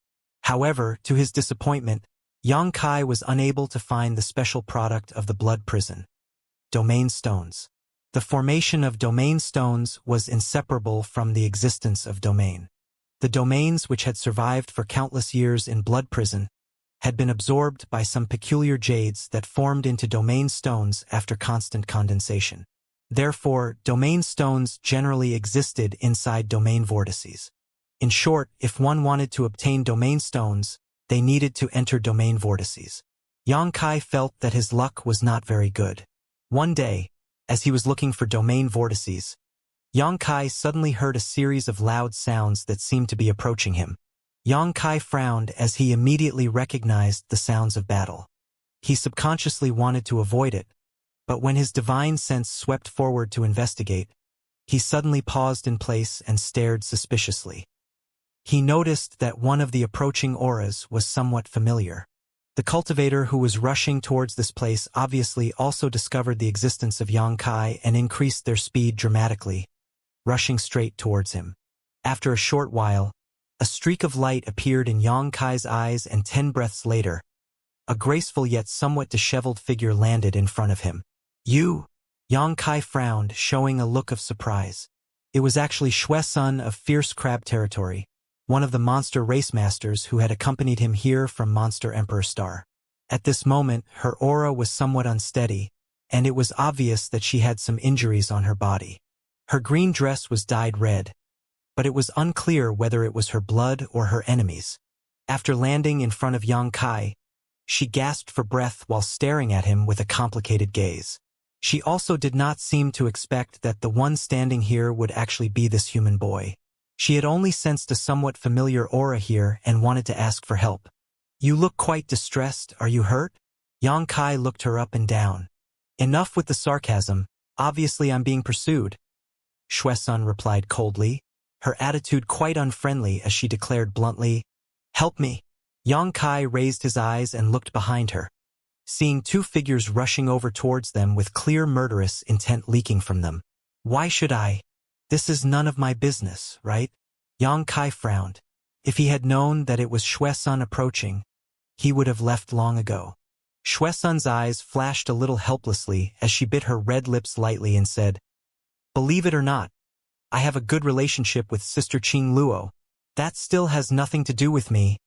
Speaker 1: However, to his disappointment, Yang Kai was unable to find the special product of the blood prison: domain stones. The formation of domain stones was inseparable from the existence of domain. The domains which had survived for countless years in blood prison had been absorbed by some peculiar jades that formed into domain stones after constant condensation. Therefore, domain stones generally existed inside domain vortices. In short, if one wanted to obtain domain stones, they needed to enter domain vortices. Yang Kai felt that his luck was not very good. One day, as he was looking for domain vortices, Yang Kai suddenly heard a series of loud sounds that seemed to be approaching him. Yang Kai frowned as he immediately recognized the sounds of battle. He subconsciously wanted to avoid it, but when his divine sense swept forward to investigate, he suddenly paused in place and stared suspiciously. He noticed that one of the approaching auras was somewhat familiar. The cultivator who was rushing towards this place obviously also discovered the existence of Yang Kai and increased their speed dramatically, rushing straight towards him. After a short while, a streak of light appeared in Yang Kai's eyes, and 10 breaths later, a graceful yet somewhat disheveled figure landed in front of him. "You?" Yang Kai frowned, showing a look of surprise. It was actually Xue Sun of Fierce Crab Territory, one of the monster race masters who had accompanied him here from Monster Emperor Star. At this moment, her aura was somewhat unsteady, and it was obvious that she had some injuries on her body. Her green dress was dyed red, but it was unclear whether it was her blood or her enemies. After landing in front of Yang Kai, she gasped for breath while staring at him with a complicated gaze. She also did not seem to expect that the one standing here would actually be this human boy. She had only sensed a somewhat familiar aura here and wanted to ask for help. "You look quite distressed. Are you hurt?" Yang Kai looked her up and down. "Enough with the sarcasm. Obviously I'm being pursued," Xue Sun replied coldly, her attitude quite unfriendly as she declared bluntly, "Help me." Yang Kai raised his eyes and looked behind her, seeing 2 figures rushing over towards them with clear murderous intent leaking from them. Why should I? This is none of my business, right? Yang Kai frowned. If he had known that it was Shui-sun approaching, he would have left long ago. Shui-sun's eyes flashed a little helplessly as she bit her red lips lightly and said, "Believe it or not, I have a good relationship with Sister Qing Luo. That still has nothing to do with me."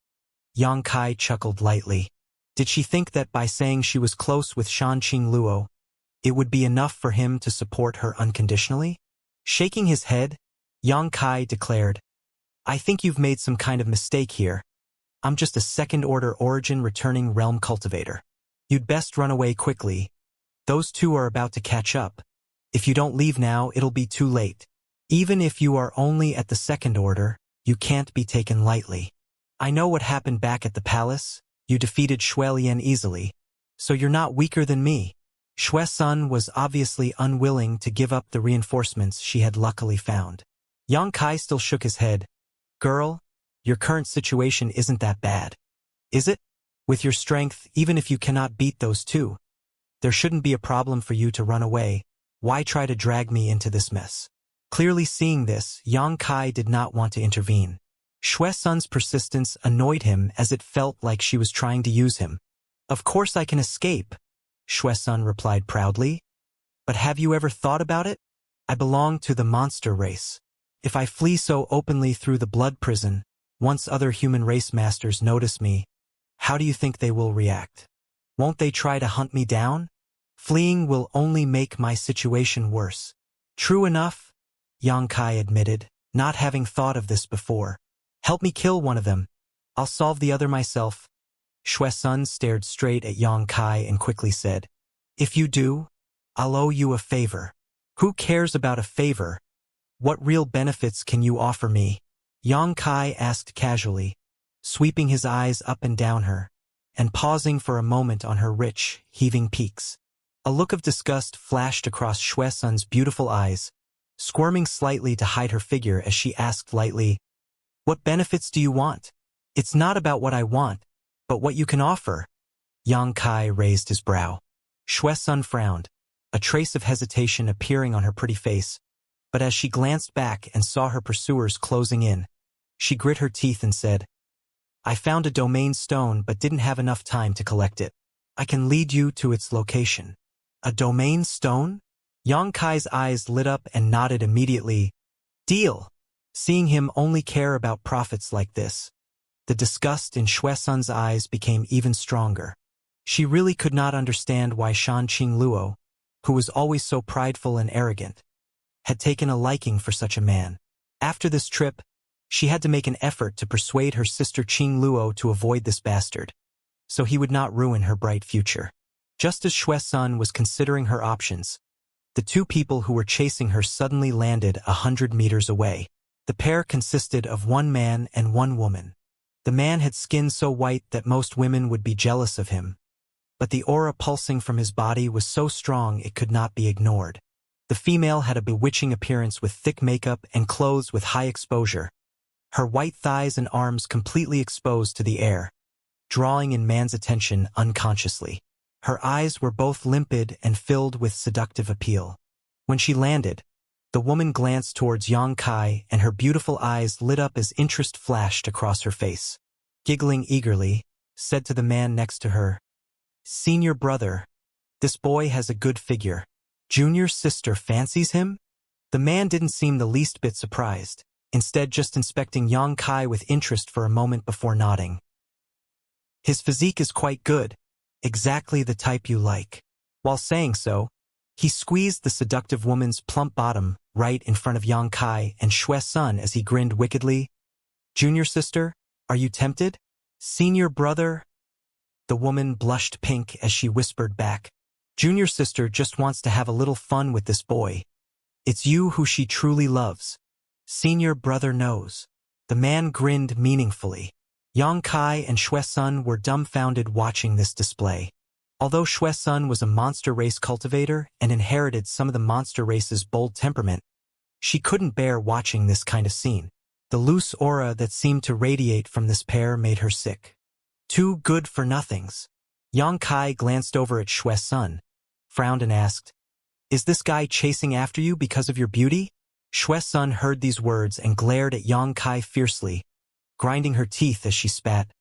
Speaker 1: Yang Kai chuckled lightly. Did she think that by saying she was close with Shan Qing Luo, it would be enough for him to support her unconditionally? Shaking his head, Yang Kai declared, "I think you've made some kind of mistake here. I'm just a second-order origin returning realm cultivator. You'd best run away quickly. Those two are about to catch up. If you don't leave now, it'll be too late. Even if you are only at the second order, you can't be taken lightly. I know what happened back at the palace. You defeated Shui-sun easily, so you're not weaker than me." Shui-sun was obviously unwilling to give up the reinforcements she had luckily found. Yang Kai still shook his head. "Girl, your current situation isn't that bad. Is it? With your strength, even if you cannot beat those two, there shouldn't be a problem for you to run away. Why try to drag me into this mess?" Clearly seeing this, Yang Kai did not want to intervene. Shui-sun's persistence annoyed him as it felt like she was trying to use him. "Of course I can escape," Shui-sun replied proudly. "But have you ever thought about it? I belong to the monster race. If I flee so openly through the blood prison, once other human race masters notice me, how do you think they will react? Won't they try to hunt me down? Fleeing will only make my situation worse." "True enough," Yang Kai admitted, not having thought of this before. "Help me kill one of them. I'll solve the other myself." Shui-sun stared straight at Yang Kai and quickly said, "If you do, I'll owe you a favor." "Who cares about a favor? What real benefits can you offer me?" Yang Kai asked casually, sweeping his eyes up and down her, and pausing for a moment on her rich, heaving peaks. A look of disgust flashed across Shui-sun's beautiful eyes, squirming slightly to hide her figure as she asked lightly, "What benefits do you want?" "It's not about what I want, but what you can offer." Yang Kai raised his brow. Shui-sun frowned, a trace of hesitation appearing on her pretty face, but as she glanced back and saw her pursuers closing in, she grit her teeth and said, "I found a domain stone but didn't have enough time to collect it. I can lead you to its location." "A domain stone?" Yang Kai's eyes lit up and nodded immediately. "Deal." Seeing him only care about profits like this, the disgust in Shui-sun's eyes became even stronger. She really could not understand why Shan Qing Luo, who was always so prideful and arrogant, had taken a liking for such a man. After this trip, she had to make an effort to persuade her sister Qing Luo to avoid this bastard, so he would not ruin her bright future. Just as Shui-sun was considering her options, the two people who were chasing her suddenly landed 100 meters away. The pair consisted of one man and one woman. The man had skin so white that most women would be jealous of him, but the aura pulsing from his body was so strong it could not be ignored. The female had a bewitching appearance with thick makeup and clothes with high exposure, her white thighs and arms completely exposed to the air, drawing in man's attention unconsciously. Her eyes were both limpid and filled with seductive appeal. When she landed, the woman glanced towards Yang Kai and her beautiful eyes lit up as interest flashed across her face. Giggling eagerly, said to the man next to her, "Senior brother, this boy has a good figure. Junior sister fancies him?" The man didn't seem the least bit surprised, instead just inspecting Yang Kai with interest for a moment before nodding. "His physique is quite good, exactly the type you like." While saying so, he squeezed the seductive woman's plump bottom right in front of Yang Kai and Shui-sun as he grinned wickedly. "Junior sister, are you tempted?" "Senior brother?" The woman blushed pink as she whispered back, "Junior sister just wants to have a little fun with this boy. It's you who she truly loves. Senior brother knows." The man grinned meaningfully. Yang Kai and Shui-sun were dumbfounded watching this display. Although Shui-sun was a monster race cultivator and inherited some of the monster race's bold temperament, she couldn't bear watching this kind of scene. The loose aura that seemed to radiate from this pair made her sick. Two good-for-nothings. Yang Kai glanced over at Shui-sun, frowned and asked, Is this guy chasing after you because of your beauty? Shui Sun heard these words and glared at Yang Kai fiercely, grinding her teeth as she spat.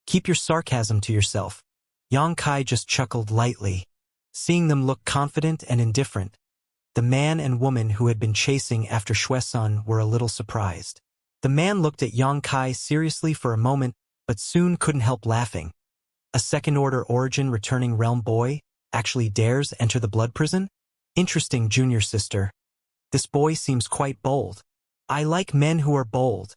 Speaker 1: Keep your sarcasm to yourself. Yang Kai just chuckled lightly, seeing them look confident and indifferent. The man and woman who had been chasing after Shui Sun were a little surprised. The man looked at Yang Kai seriously for a moment, but soon couldn't help laughing. A second-order origin returning realm boy actually dares enter the blood prison? Interesting, junior sister. This boy seems quite bold. I like men who are bold.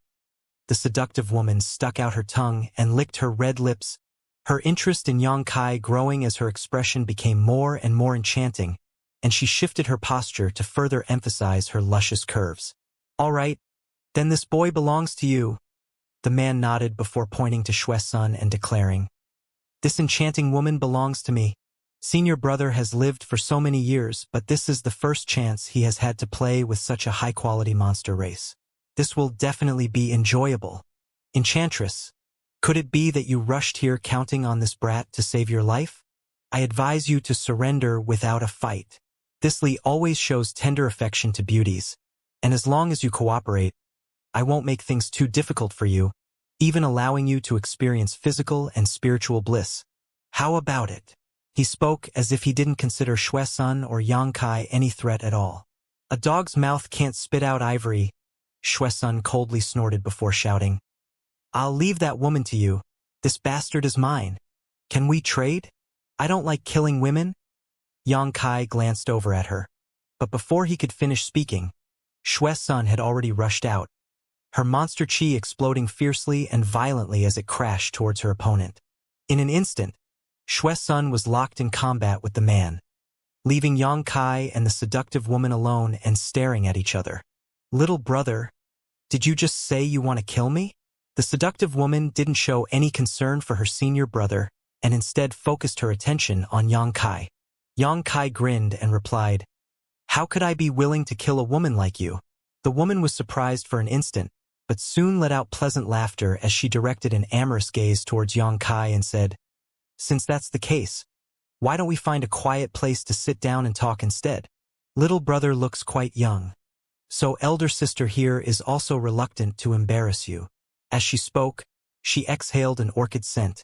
Speaker 1: The seductive woman stuck out her tongue and licked her red lips, her interest in Yang Kai growing as her expression became more and more enchanting, and she shifted her posture to further emphasize her luscious curves. All right, then this boy belongs to you. The man nodded before pointing to Shui Sun and declaring, This enchanting woman belongs to me. Senior brother has lived for so many years, but this is the first chance he has had to play with such a high-quality monster race. This will definitely be enjoyable. Enchantress, could it be that you rushed here counting on this brat to save your life? I advise you to surrender without a fight. This Li always shows tender affection to beauties, and as long as you cooperate, I won't make things too difficult for you, even allowing you to experience physical and spiritual bliss. How about it? He spoke as if he didn't consider Shui Sun or Yang Kai any threat at all. A dog's mouth can't spit out ivory, Shui Sun coldly snorted before shouting. I'll leave that woman to you. This bastard is mine. Can we trade? I don't like killing women. Yang Kai glanced over at her. But before he could finish speaking, Shui Sun had already rushed out, her monster chi exploding fiercely and violently as it crashed towards her opponent. In an instant, Shui Sun was locked in combat with the man, leaving Yang Kai and the seductive woman alone and staring at each other. Little brother, did you just say you want to kill me? The seductive woman didn't show any concern for her senior brother and instead focused her attention on Yang Kai. Yang Kai grinned and replied, How could I be willing to kill a woman like you? The woman was surprised for an instant, but soon let out pleasant laughter as she directed an amorous gaze towards Yang Kai and said, Since that's the case, why don't we find a quiet place to sit down and talk instead? Little brother looks quite young, so elder sister here is also reluctant to embarrass you. As she spoke, she exhaled an orchid scent,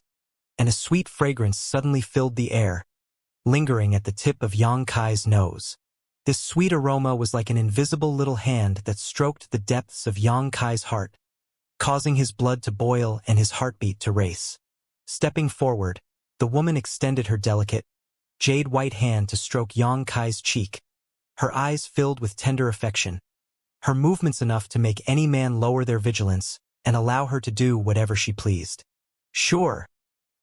Speaker 1: and a sweet fragrance suddenly filled the air, lingering at the tip of Yang Kai's nose. This sweet aroma was like an invisible little hand that stroked the depths of Yang Kai's heart, causing his blood to boil and his heartbeat to race. Stepping forward, the woman extended her delicate, jade-white hand to stroke Yang Kai's cheek, her eyes filled with tender affection, her movements enough to make any man lower their vigilance and allow her to do whatever she pleased. Sure,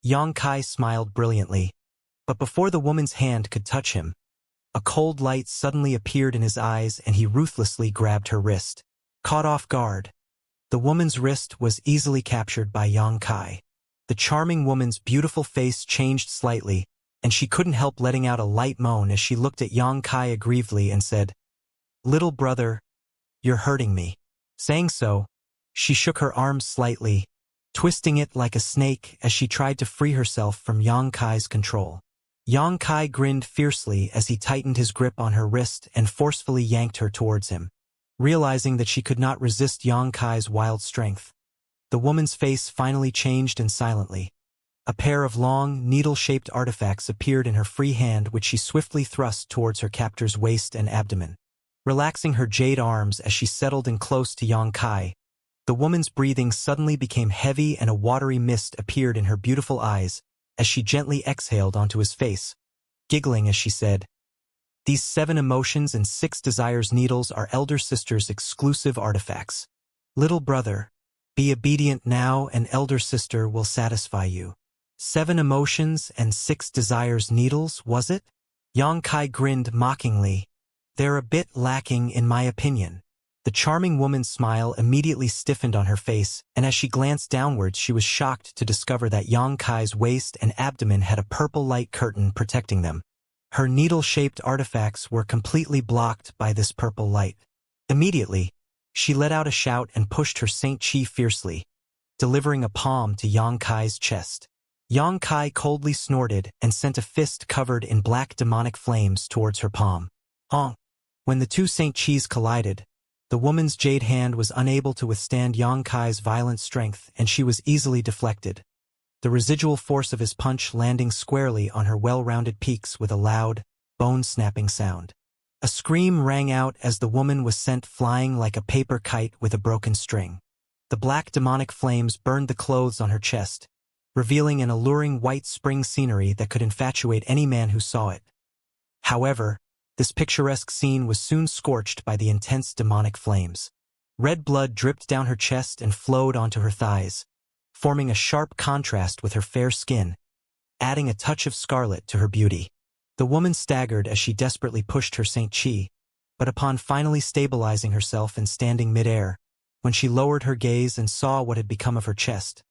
Speaker 1: Yang Kai smiled brilliantly, but before the woman's hand could touch him, a cold light suddenly appeared in his eyes and he ruthlessly grabbed her wrist. Caught off guard, the woman's wrist was easily captured by Yang Kai. The charming woman's beautiful face changed slightly, and she couldn't help letting out a light moan as she looked at Yang Kai aggrievedly and said, Little brother, you're hurting me. Saying so, she shook her arms slightly, twisting it like a snake as she tried to free herself from Yang Kai's control. Yang Kai grinned fiercely as he tightened his grip on her wrist and forcefully yanked her towards him. Realizing that she could not resist Yang Kai's wild strength, the woman's face finally changed and silently. A pair of long, needle-shaped artifacts appeared in her free hand which she swiftly thrust towards her captor's waist and abdomen. Relaxing her jade arms as she settled in close to Yang Kai, the woman's breathing suddenly became heavy and a watery mist appeared in her beautiful eyes as she gently exhaled onto his face, giggling as she said, These 7 emotions and 6 desires needles are elder sister's exclusive artifacts. Little brother, be obedient now and elder sister will satisfy you. 7 emotions and 6 desires needles, was it? Yang Kai grinned mockingly. They're a bit lacking in my opinion. The charming woman's smile immediately stiffened on her face, and as she glanced downwards she was shocked to discover that Yang Kai's waist and abdomen had a purple light curtain protecting them. Her needle-shaped artifacts were completely blocked by this purple light. Immediately, she let out a shout and pushed her Saint Chi fiercely, delivering a palm to Yang Kai's chest. Yang Kai coldly snorted and sent a fist covered in black demonic flames towards her palm. Ong. When the two Saint Chis collided, the woman's jade hand was unable to withstand Yang Kai's violent strength and she was easily deflected, the residual force of his punch landing squarely on her well-rounded peaks with a loud, bone-snapping sound. A scream rang out as the woman was sent flying like a paper kite with a broken string. The black demonic flames burned the clothes on her chest, revealing an alluring white spring scenery that could infatuate any man who saw it. However, this picturesque scene was soon scorched by the intense demonic flames. Red blood dripped down her chest and flowed onto her thighs, forming a sharp contrast with her fair skin, adding a touch of scarlet to her beauty. The woman staggered as she desperately pushed her Saint Chi, but upon finally stabilizing herself and standing midair, when she lowered her gaze and saw what had become of her chest,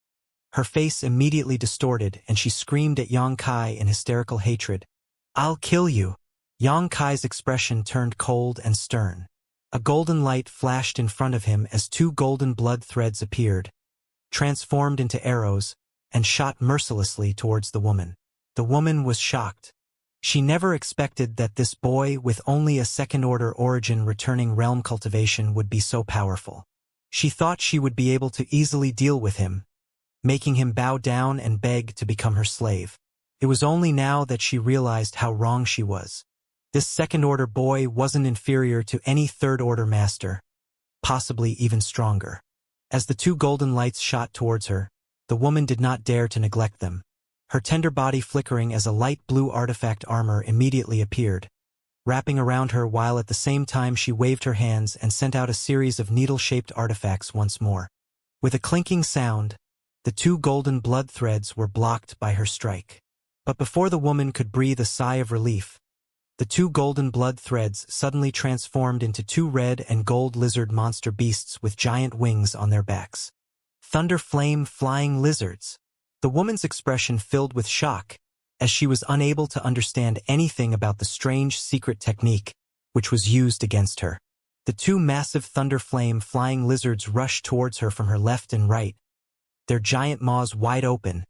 Speaker 1: her face immediately distorted and she screamed at Yang Kai in hysterical hatred. "I'll kill you!" Yang Kai's expression turned cold and stern. A golden light flashed in front of him as two golden blood threads appeared, transformed into arrows, and shot mercilessly towards the woman. The woman was shocked. She never expected that this boy with only a second-order origin returning realm cultivation would be so powerful. She thought she would be able to easily deal with him, making him bow down and beg to become her slave. It was only now that she realized how wrong she was. This second-order boy wasn't inferior to any third-order master, possibly even stronger. As the two golden lights shot towards her, the woman did not dare to neglect them, her tender body flickering as a light blue artifact armor immediately appeared, wrapping around her while at the same time she waved her hands and sent out a series of needle-shaped artifacts once more. With a clinking sound, the two golden blood threads were blocked by her strike. But before the woman could breathe a sigh of relief, the two golden blood threads suddenly transformed into two red and gold lizard monster beasts with giant wings on their backs. Thunder flame flying lizards. The woman's expression filled with shock, as she was unable to understand anything about the strange secret technique which was used against her. The two massive thunder flame flying lizards rushed towards her from her left and right, their giant maws wide open,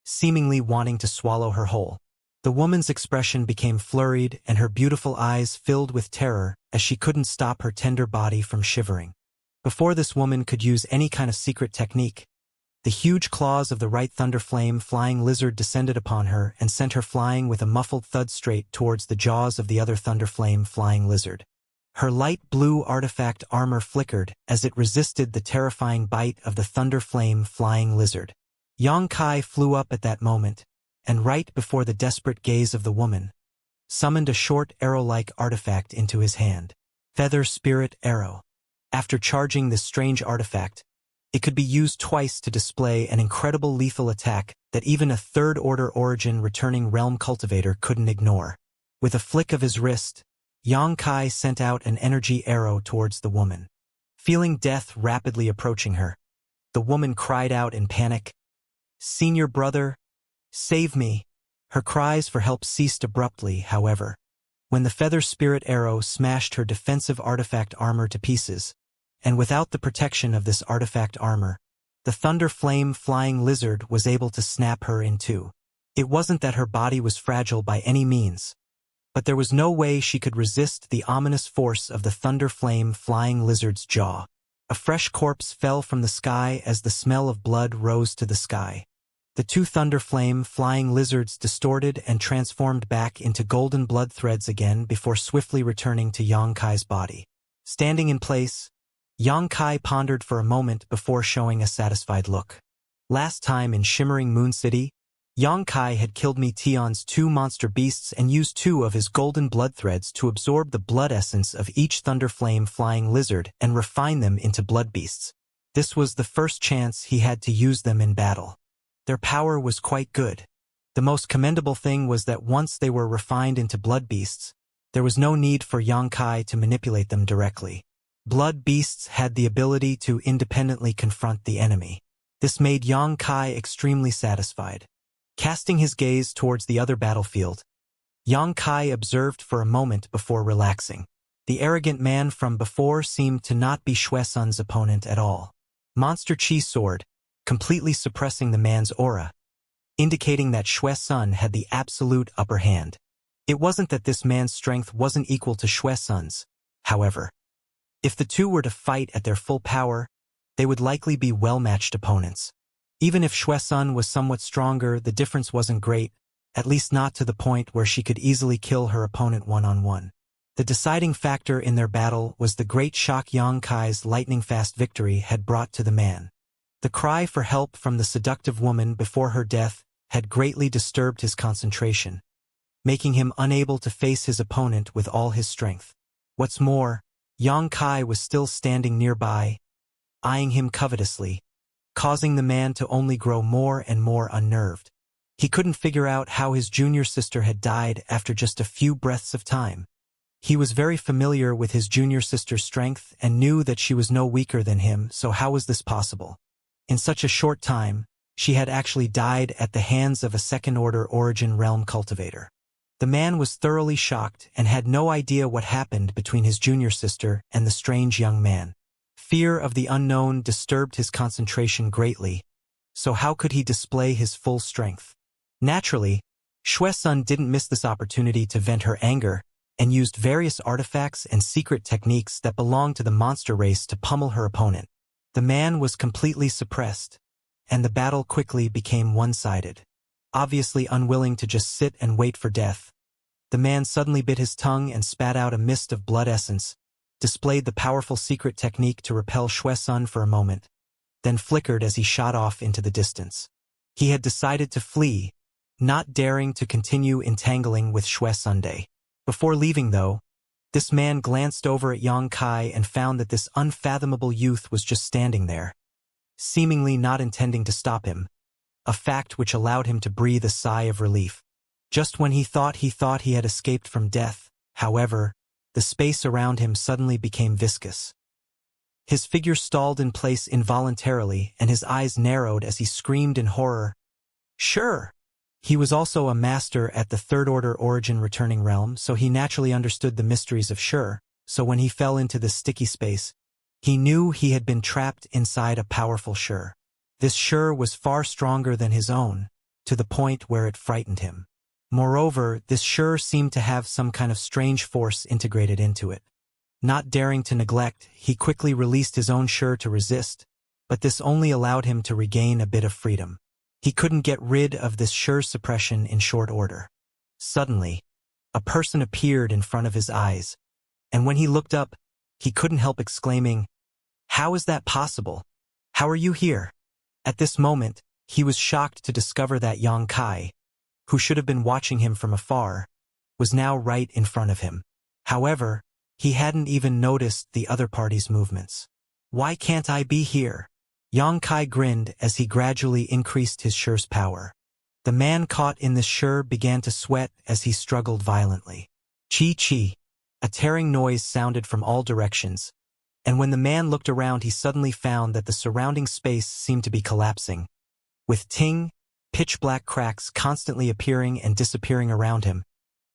Speaker 1: seemingly wanting to swallow her whole. The woman's expression became flurried and her beautiful eyes filled with terror as she couldn't stop her tender body from shivering. Before this woman could use any kind of secret technique, the huge claws of the right thunder flame flying lizard descended upon her and sent her flying with a muffled thud straight towards the jaws of the other thunder flame flying lizard. Her light blue artifact armor flickered as it resisted the terrifying bite of the thunder flame flying lizard. Yang Kai flew up at that moment, and right before the desperate gaze of the woman, summoned a short arrow-like artifact into his hand. Feather Spirit Arrow. After charging this strange artifact, it could be used twice to display an incredible lethal attack that even a third-order origin returning realm cultivator couldn't ignore. With a flick of his wrist, Yang Kai sent out an energy arrow towards the woman. Feeling death rapidly approaching her, the woman cried out in panic, "Senior brother, save me!" Her cries for help ceased abruptly, however, when the Feather Spirit Arrow smashed her defensive artifact armor to pieces, and without the protection of this artifact armor, the Thunder Flame Flying Lizard was able to snap her in two. It wasn't that her body was fragile by any means, but there was no way she could resist the ominous force of the Thunder Flame Flying Lizard's jaw. A fresh corpse fell from the sky as the smell of blood rose to the sky. The two Thunder Flame Flying Lizards distorted and transformed back into golden blood threads again before swiftly returning to Yang Kai's body. Standing in place, Yang Kai pondered for a moment before showing a satisfied look. Last time in Shimmering Moon City, Yang Kai had killed Meteon's two monster beasts and used two of his golden blood threads to absorb the blood essence of each Thunder Flame Flying Lizard and refine them into blood beasts. This was the first chance he had to use them in battle. Their power was quite good. The most commendable thing was that once they were refined into blood beasts, there was no need for Yang Kai to manipulate them directly. Blood beasts had the ability to independently confront the enemy. This made Yang Kai extremely satisfied. Casting his gaze towards the other battlefield, Yang Kai observed for a moment before relaxing. The arrogant man from before seemed to not be Xuesun's opponent at all. Monster Chi Sword, completely suppressing the man's aura, indicating that Xuesun had the absolute upper hand. It wasn't that this man's strength wasn't equal to Xuesun's, however. If the two were to fight at their full power, they would likely be well-matched opponents. Even if Xuesun was somewhat stronger, the difference wasn't great, at least not to the point where she could easily kill her opponent one-on-one. The deciding factor in their battle was the great shock Xianxia's lightning-fast victory had brought to the man. The cry for help from the seductive woman before her death had greatly disturbed his concentration, making him unable to face his opponent with all his strength. What's more, Xianxia was still standing nearby, eyeing him covetously, causing the man to only grow more and more unnerved. He couldn't figure out how his junior sister had died after just a few breaths of time. He was very familiar with his junior sister's strength and knew that she was no weaker than him, so how was this possible? In such a short time, she had actually died at the hands of a second-order origin realm cultivator. The man was thoroughly shocked and had no idea what happened between his junior sister and the strange young man. Fear of the unknown disturbed his concentration greatly, so how could he display his full strength? Naturally, Xuesun didn't miss this opportunity to vent her anger and used various artifacts and secret techniques that belonged to the monster race to pummel her opponent. The man was completely suppressed, and the battle quickly became one-sided. Obviously unwilling to just sit and wait for death, the man suddenly bit his tongue and spat out a mist of blood essence, displayed the powerful secret technique to repel Xuesun for a moment, then flickered as he shot off into the distance. He had decided to flee, not daring to continue entangling with Xuesun. Before leaving, though, this man glanced over at Xianxia and found that this unfathomable youth was just standing there, seemingly not intending to stop him, a fact which allowed him to breathe a sigh of relief. Just when he thought he had escaped from death, however, the space around him suddenly became viscous. His figure stalled in place involuntarily, and his eyes narrowed as he screamed in horror. Sure! He was also a master at the third-order origin returning realm, so he naturally understood the mysteries of Sure, so when he fell into this sticky space, he knew he had been trapped inside a powerful Sure. This Sure was far stronger than his own, to the point where it frightened him. Moreover, this Sure seemed to have some kind of strange force integrated into it. Not daring to neglect, he quickly released his own Sure to resist, but this only allowed him to regain a bit of freedom. He couldn't get rid of this Sure suppression in short order. Suddenly, a person appeared in front of his eyes, and when he looked up, he couldn't help exclaiming, "How is that possible? How are you here?" At this moment, he was shocked to discover that Xianxia, who should have been watching him from afar, was now right in front of him. However, he hadn't even noticed the other party's movements. "Why can't I be here?" Xianxia grinned as he gradually increased his Sure's power. The man caught in this Sure began to sweat as he struggled violently. Chi-chi! A tearing noise sounded from all directions, and when the man looked around he suddenly found that the surrounding space seemed to be collapsing. With ting, pitch-black cracks constantly appearing and disappearing around him.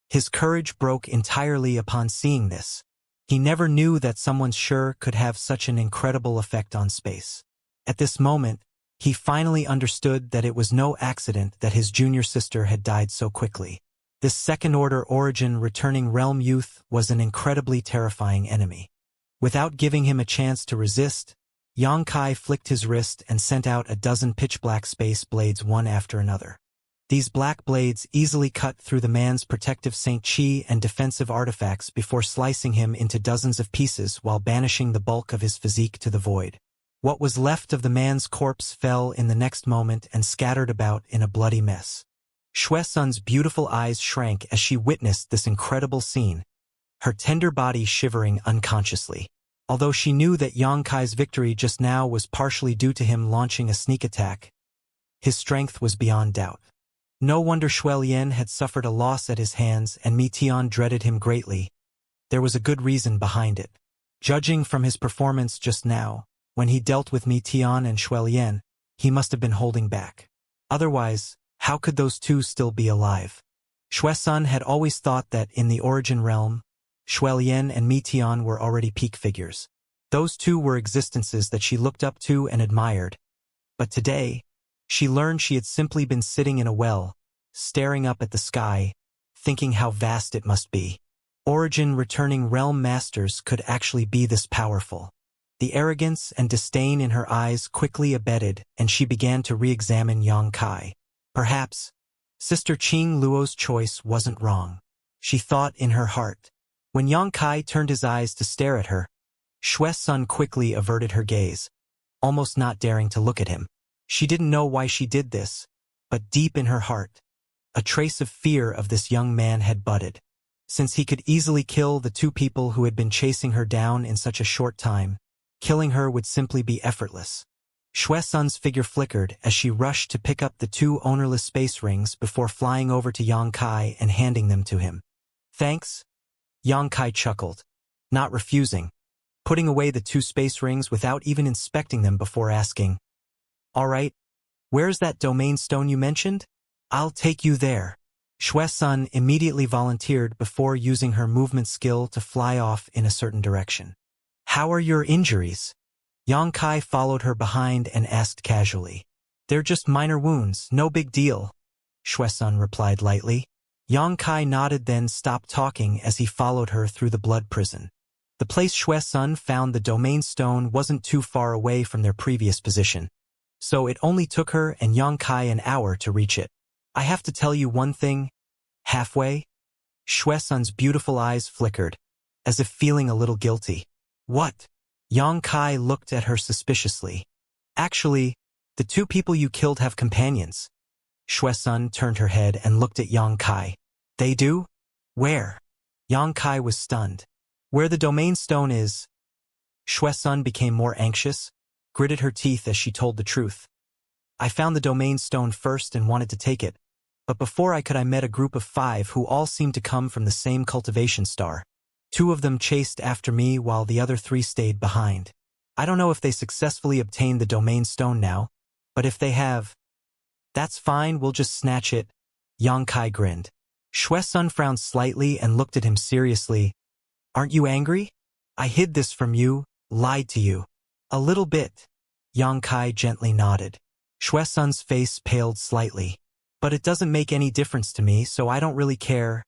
Speaker 1: His courage broke entirely upon seeing this. He never knew that someone's Sure could have such an incredible effect on space. At this moment, he finally understood that it was no accident that his junior sister had died so quickly. This second-order origin returning realm youth was an incredibly terrifying enemy. Without giving him a chance to resist, Xianxia flicked his wrist and sent out a dozen pitch-black space blades one after another. These black blades easily cut through the man's protective Saint Chi and defensive artifacts before slicing him into dozens of pieces while banishing the bulk of his physique to the void. What was left of the man's corpse fell in the next moment and scattered about in a bloody mess. Xuesun's beautiful eyes shrank as she witnessed this incredible scene, her tender body shivering unconsciously. Although she knew that Xianxia's victory just now was partially due to him launching a sneak attack, his strength was beyond doubt. No wonder Xuelian had suffered a loss at his hands and Metian dreaded him greatly. There was a good reason behind it. Judging from his performance just now, when he dealt with Metian and Xuelian, he must have been holding back. Otherwise, how could those two still be alive? Xuesun had always thought that in the origin realm, Xuelian and Metian were already peak figures. Those two were existences that she looked up to and admired. But today, she learned she had simply been sitting in a well, staring up at the sky, thinking how vast it must be. Origin returning realm masters could actually be this powerful. The arrogance and disdain in her eyes quickly abated, and she began to re-examine Yang Kai. Perhaps, Sister Qing Luo's choice wasn't wrong. She thought in her heart. When Yang Kai turned his eyes to stare at her, Shui Sun quickly averted her gaze, almost not daring to look at him. She didn't know why she did this, but deep in her heart, a trace of fear of this young man had budded. Since he could easily kill the two people who had been chasing her down in such a short time, killing her would simply be effortless. Shui Sun's figure flickered as she rushed to pick up the two ownerless space rings before flying over to Yang Kai and handing them to him. Thanks? Yang Kai chuckled, not refusing, putting away the two space rings without even inspecting them before asking, "All right, where's that domain stone you mentioned? I'll take you there." Shui Sun immediately volunteered before using her movement skill to fly off in a certain direction. "How are your injuries?" Yang Kai followed her behind and asked casually. "They're just minor wounds, no big deal," Shui Sun replied lightly. Yang Kai nodded, then stopped talking as he followed her through the blood prison. The place Shui Sun found the domain stone wasn't too far away from their previous position, so it only took her and Yang Kai an hour to reach it. "I have to tell you one thing." Halfway, Shui Sun's beautiful eyes flickered, as if feeling a little guilty. "What?" Yang Kai looked at her suspiciously. "Actually, the two people you killed have companions." Shui Sun turned her head and looked at Yang Kai. "They do? Where?" Yang Kai was stunned. "Where the domain stone is." Shui Sun became more anxious, gritted her teeth as she told the truth. "I found the domain stone first and wanted to take it, but before I could I met a group of 5 who all seemed to come from the same cultivation star. 2 of them chased after me while the other 3 stayed behind. I don't know if they successfully obtained the domain stone now, but if they have, that's fine, we'll just snatch it." Yang Kai grinned. Shui Sun frowned slightly and looked at him seriously. "Aren't you angry? I hid this from you, lied to you." "A little bit." Yang Kai gently nodded. Shui Sun's face paled slightly. "But it doesn't make any difference to me, so I don't really care."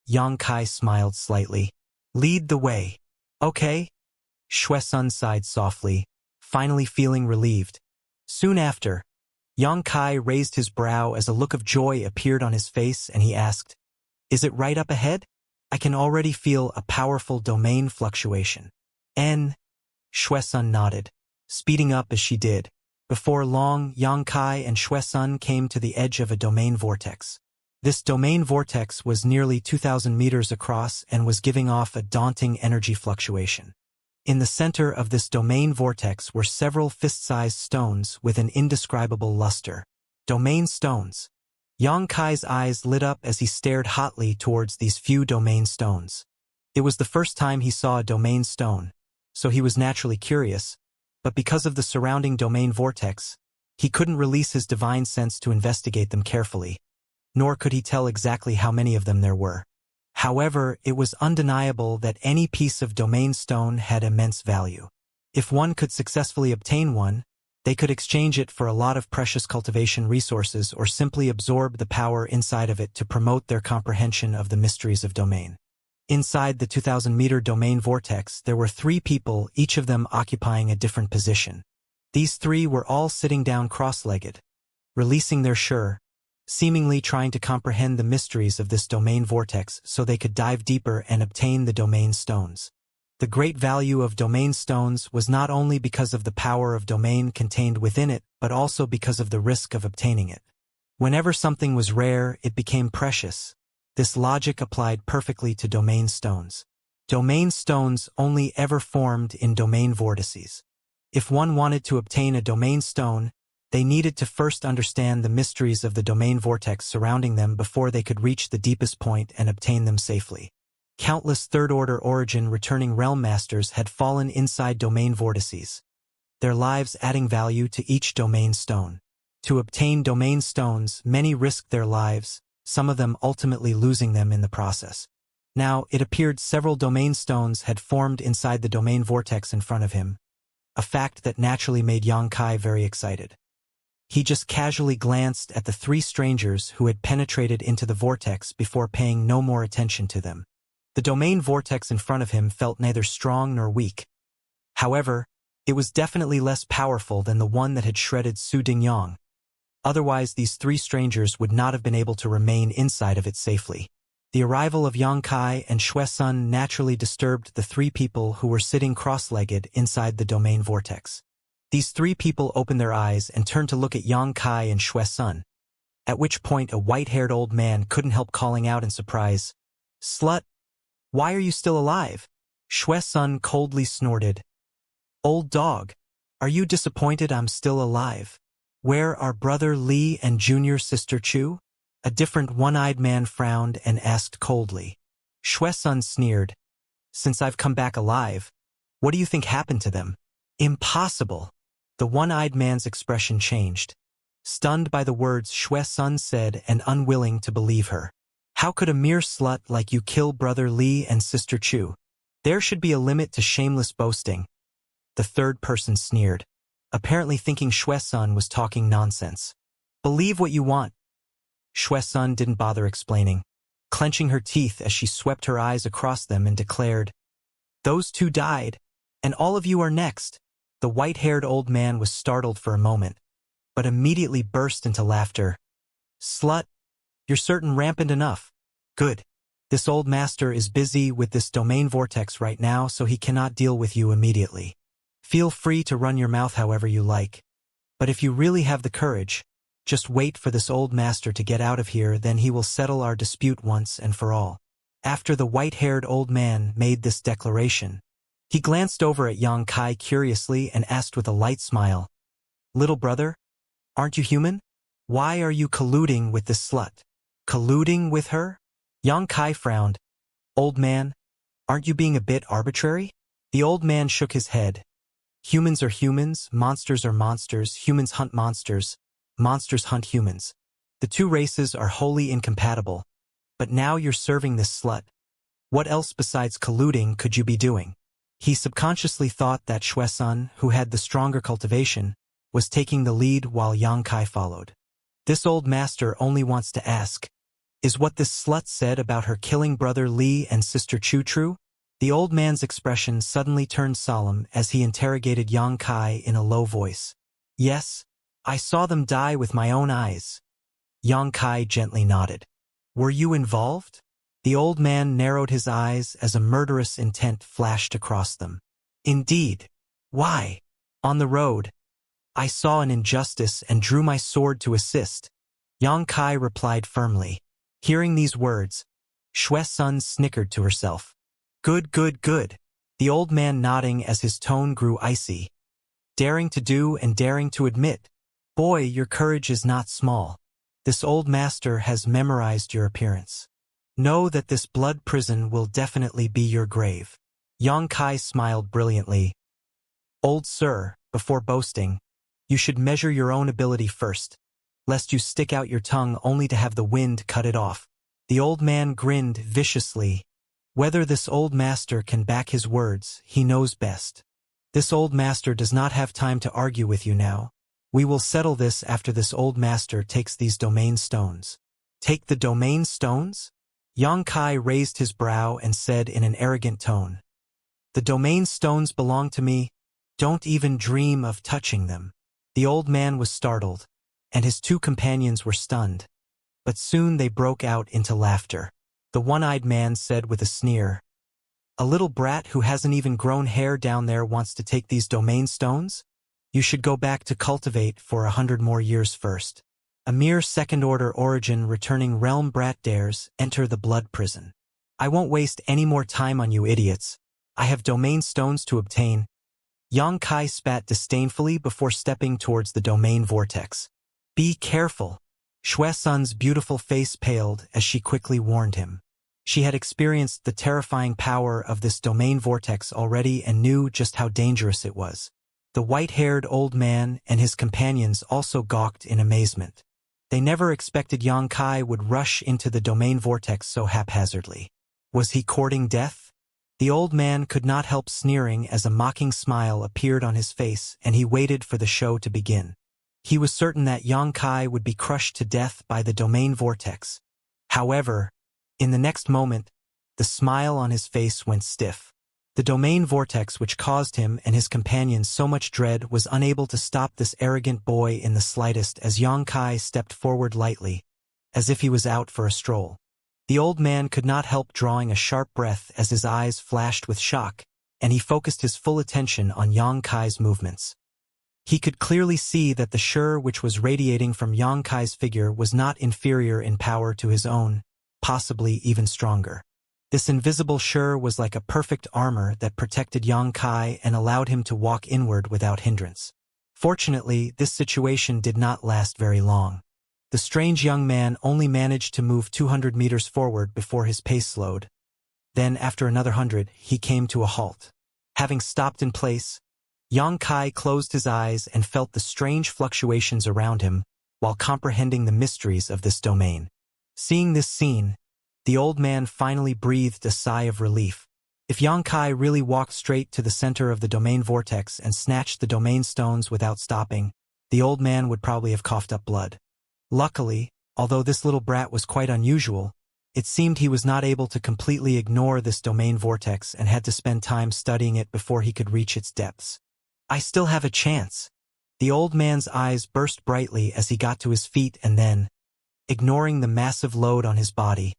Speaker 1: Yang Kai smiled slightly. "Lead the way." "Okay." Shui Sun sighed softly, finally feeling relieved. Soon after, Yang Kai raised his brow as a look of joy appeared on his face and he asked, "Is it right up ahead? I can already feel a powerful domain fluctuation." Shui Sun nodded, speeding up as she did. Before long, Yang Kai and Shui Sun came to the edge of a domain vortex. This domain vortex was nearly 2,000 meters across and was giving off a daunting energy fluctuation. In the center of this domain vortex were several fist-sized stones with an indescribable luster. Domain stones. Yang Kai's eyes lit up as he stared hotly towards these few domain stones. It was the first time he saw a domain stone, so he was naturally curious, but because of the surrounding domain vortex, he couldn't release his divine sense to investigate them carefully, nor could he tell exactly how many of them there were. However, it was undeniable that any piece of domain stone had immense value. If one could successfully obtain one, they could exchange it for a lot of precious cultivation resources or simply absorb the power inside of it to promote their comprehension of the mysteries of domain. Inside the 2,000-meter domain vortex, there were 3 people, each of them occupying a different position. These 3 were all sitting down cross-legged, releasing their seemingly trying to comprehend the mysteries of this domain vortex so they could dive deeper and obtain the domain stones. The great value of domain stones was not only because of the power of domain contained within it, but also because of the risk of obtaining it. Whenever something was rare, it became precious. This logic applied perfectly to domain stones. Domain stones only ever formed in domain vortices. If one wanted to obtain a domain stone, they needed to first understand the mysteries of the domain vortex surrounding them before they could reach the deepest point and obtain them safely. Countless third-order origin returning realm masters had fallen inside domain vortices, their lives adding value to each domain stone. To obtain domain stones, many risked their lives, some of them ultimately losing them in the process. Now, it appeared several domain stones had formed inside the domain vortex in front of him, a fact that naturally made Yang Kai very excited. He just casually glanced at the three strangers who had penetrated into the vortex before paying no more attention to them. The domain vortex in front of him felt neither strong nor weak. However, it was definitely less powerful than the one that had shredded Su Dingyang. Otherwise, these three strangers would not have been able to remain inside of it safely. The arrival of Yang Kai and Xue Sun naturally disturbed the three people who were sitting cross-legged inside the domain vortex. These three people opened their eyes and turned to look at Yang Kai and Xue Sun, at which point a white-haired old man couldn't help calling out in surprise, "Slut! Why are you still alive?" Xue Sun coldly snorted, "Old dog, are you disappointed I'm still alive? Where are brother Li and junior sister Chu?" A different one-eyed man frowned and asked coldly. Xue Sun sneered, "Since I've come back alive, what do you think happened to them?" "Impossible." The one-eyed man's expression changed. Stunned by the words Xue Sun said and unwilling to believe her. "How could a mere slut like you kill brother Li and sister Chu? There should be a limit to shameless boasting." The third person sneered, apparently thinking Xue Sun was talking nonsense. "Believe what you want." Xue Sun didn't bother explaining, clenching her teeth as she swept her eyes across them and declared, "Those two died, and all of you are next." The white-haired old man was startled for a moment, but immediately burst into laughter. "Slut, you're certain rampant enough. Good. This old master is busy with this domain vortex right now, so he cannot deal with you immediately. Feel free to run your mouth however you like. But if you really have the courage, just wait for this old master to get out of here, then he will settle our dispute once and for all." After the white-haired old man made this declaration, he glanced over at Yang Kai curiously and asked with a light smile, "Little brother, aren't you human? Why are you colluding with this slut?" "Colluding with her?" Yang Kai frowned. "Old man, aren't you being a bit arbitrary?" The old man shook his head. "Humans are humans, monsters are monsters, humans hunt monsters, monsters hunt humans. The two races are wholly incompatible. But now you're serving this slut. What else besides colluding could you be doing?" He subconsciously thought that Xue Sun, who had the stronger cultivation, was taking the lead while Yang Kai followed. This old master only wants to ask, is what this slut said about her killing brother Li and sister Chu true? The old man's expression suddenly turned solemn as he interrogated Yang Kai in a low voice. "Yes, I saw them die with my own eyes." Yang Kai gently nodded. "Were you involved?" The old man narrowed his eyes as a murderous intent flashed across them. "Indeed. Why?" "On the road, I saw an injustice and drew my sword to assist." Yang Kai replied firmly. Hearing these words, Xue Sun snickered to herself. "Good, good, good." The old man nodding as his tone grew icy. "Daring to do and daring to admit. Boy, your courage is not small. This old master has memorized your appearance. Know that this blood prison will definitely be your grave." Yang Kai smiled brilliantly. "Old sir, before boasting, you should measure your own ability first, lest you stick out your tongue only to have the wind cut it off." The old man grinned viciously. Whether this old master can back his words, he knows best. This old master does not have time to argue with you now. We will settle this after this old master takes these domain stones. "Take the domain stones?" Yang Kai raised his brow and said in an arrogant tone, "The domain stones belong to me. Don't even dream of touching them." The old man was startled, and his two companions were stunned. But soon they broke out into laughter. The one-eyed man said with a sneer, "A little brat who hasn't even grown hair down there wants to take these domain stones? You should go back to cultivate for 100 more years first. A mere second-order origin returning realm brat dares enter the blood prison. I won't waste any more time on you idiots. I have domain stones to obtain." Yang Kai spat disdainfully before stepping towards the domain vortex. "Be careful." Xue Sun's beautiful face paled as she quickly warned him. She had experienced the terrifying power of this domain vortex already and knew just how dangerous it was. The white-haired old man and his companions also gawked in amazement. They never expected Yang Kai would rush into the domain vortex so haphazardly. Was he courting death? The old man could not help sneering as a mocking smile appeared on his face and he waited for the show to begin. He was certain that Yang Kai would be crushed to death by the domain vortex. However, in the next moment, the smile on his face went stiff. The domain vortex which caused him and his companions so much dread was unable to stop this arrogant boy in the slightest as Yang Kai stepped forward lightly, as if he was out for a stroll. The old man could not help drawing a sharp breath as his eyes flashed with shock, and he focused his full attention on Yang Kai's movements. He could clearly see that the Shi which was radiating from Yang Kai's figure was not inferior in power to his own, possibly even stronger. This invisible Shi was like a perfect armor that protected Yang Kai and allowed him to walk inward without hindrance. Fortunately, this situation did not last very long. The strange young man only managed to move 200 meters forward before his pace slowed. Then, after another 100, he came to a halt. Having stopped in place, Yang Kai closed his eyes and felt the strange fluctuations around him while comprehending the mysteries of this domain. Seeing this scene, the old man finally breathed a sigh of relief. If Yang Kai really walked straight to the center of the domain vortex and snatched the domain stones without stopping, the old man would probably have coughed up blood. Luckily, although this little brat was quite unusual, it seemed he was not able to completely ignore this domain vortex and had to spend time studying it before he could reach its depths. I still have a chance. The old man's eyes burst brightly as he got to his feet and then, ignoring the massive load on his body,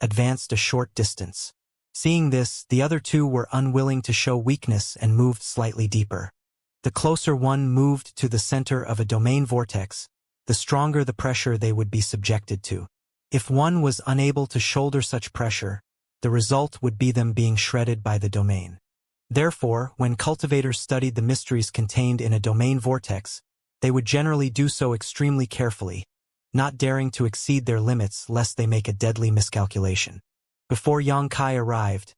Speaker 1: advanced a short distance. Seeing this, the other two were unwilling to show weakness and moved slightly deeper. The closer one moved to the center of a domain vortex, the stronger the pressure they would be subjected to. If one was unable to shoulder such pressure, the result would be them being shredded by the domain. Therefore, when cultivators studied the mysteries contained in a domain vortex, they would generally do so extremely carefully, not daring to exceed their limits lest they make a deadly miscalculation. Before Yang Kai arrived,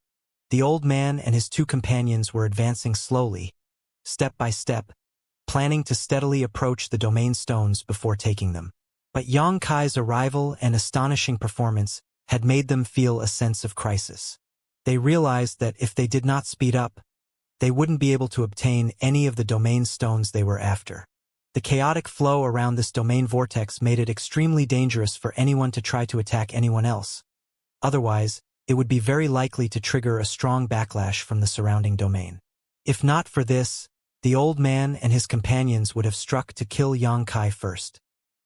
Speaker 1: the old man and his two companions were advancing slowly, step by step, planning to steadily approach the domain stones before taking them. But Yang Kai's arrival and astonishing performance had made them feel a sense of crisis. They realized that if they did not speed up, they wouldn't be able to obtain any of the domain stones they were after. The chaotic flow around this domain vortex made it extremely dangerous for anyone to try to attack anyone else. Otherwise, it would be very likely to trigger a strong backlash from the surrounding domain. If not for this, the old man and his companions would have struck to kill Yang Kai first.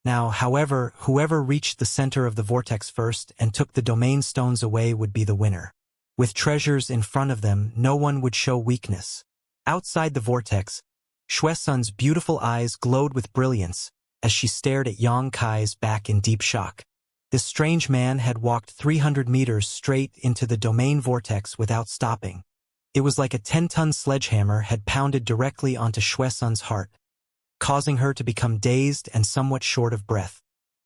Speaker 1: Now, however, whoever reached the center of the vortex first and took the domain stones away would be the winner. With treasures in front of them, no one would show weakness. Outside the vortex, Xuesun's beautiful eyes glowed with brilliance as she stared at Yang Kai's back in deep shock. This strange man had walked 300 meters straight into the domain vortex without stopping. It was like a 10-ton sledgehammer had pounded directly onto Xuesun's heart, causing her to become dazed and somewhat short of breath.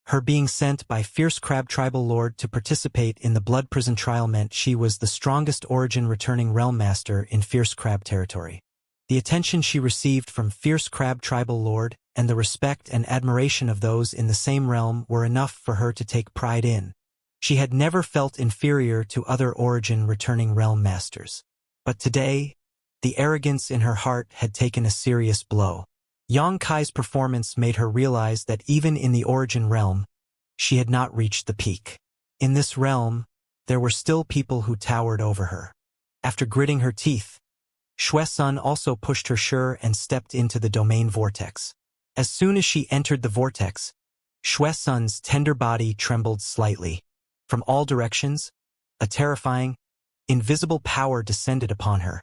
Speaker 1: Her being sent by Fierce Crab Tribal Lord to participate in the Blood Prison trial meant she was the strongest origin returning realm master in Fierce Crab territory. The attention she received from Fierce Crab Tribal Lord and the respect and admiration of those in the same realm were enough for her to take pride in. She had never felt inferior to other origin returning realm masters. But today, the arrogance in her heart had taken a serious blow. Yang Kai's performance made her realize that even in the origin realm, she had not reached the peak. In this realm, there were still people who towered over her. After gritting her teeth, Xuesun also pushed her Shi and stepped into the domain vortex. As soon as she entered the vortex, Xuesun's tender body trembled slightly. From all directions, a terrifying, invisible power descended upon her,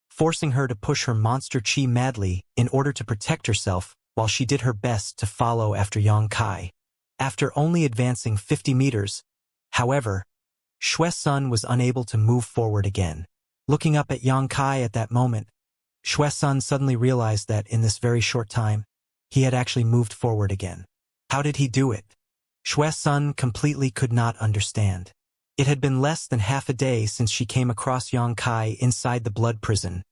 Speaker 1: forcing her to push her monster chi madly in order to protect herself while she did her best to follow after Yang Kai. After only advancing 50 meters, however, Xuesun was unable to move forward again. Looking up at Yang Kai at that moment, Xuesun suddenly realized that in this very short time, he had actually moved forward again. How did he do it? Xuesun completely could not understand. It had been less than half a day since she came across Yang Kai inside the blood prison,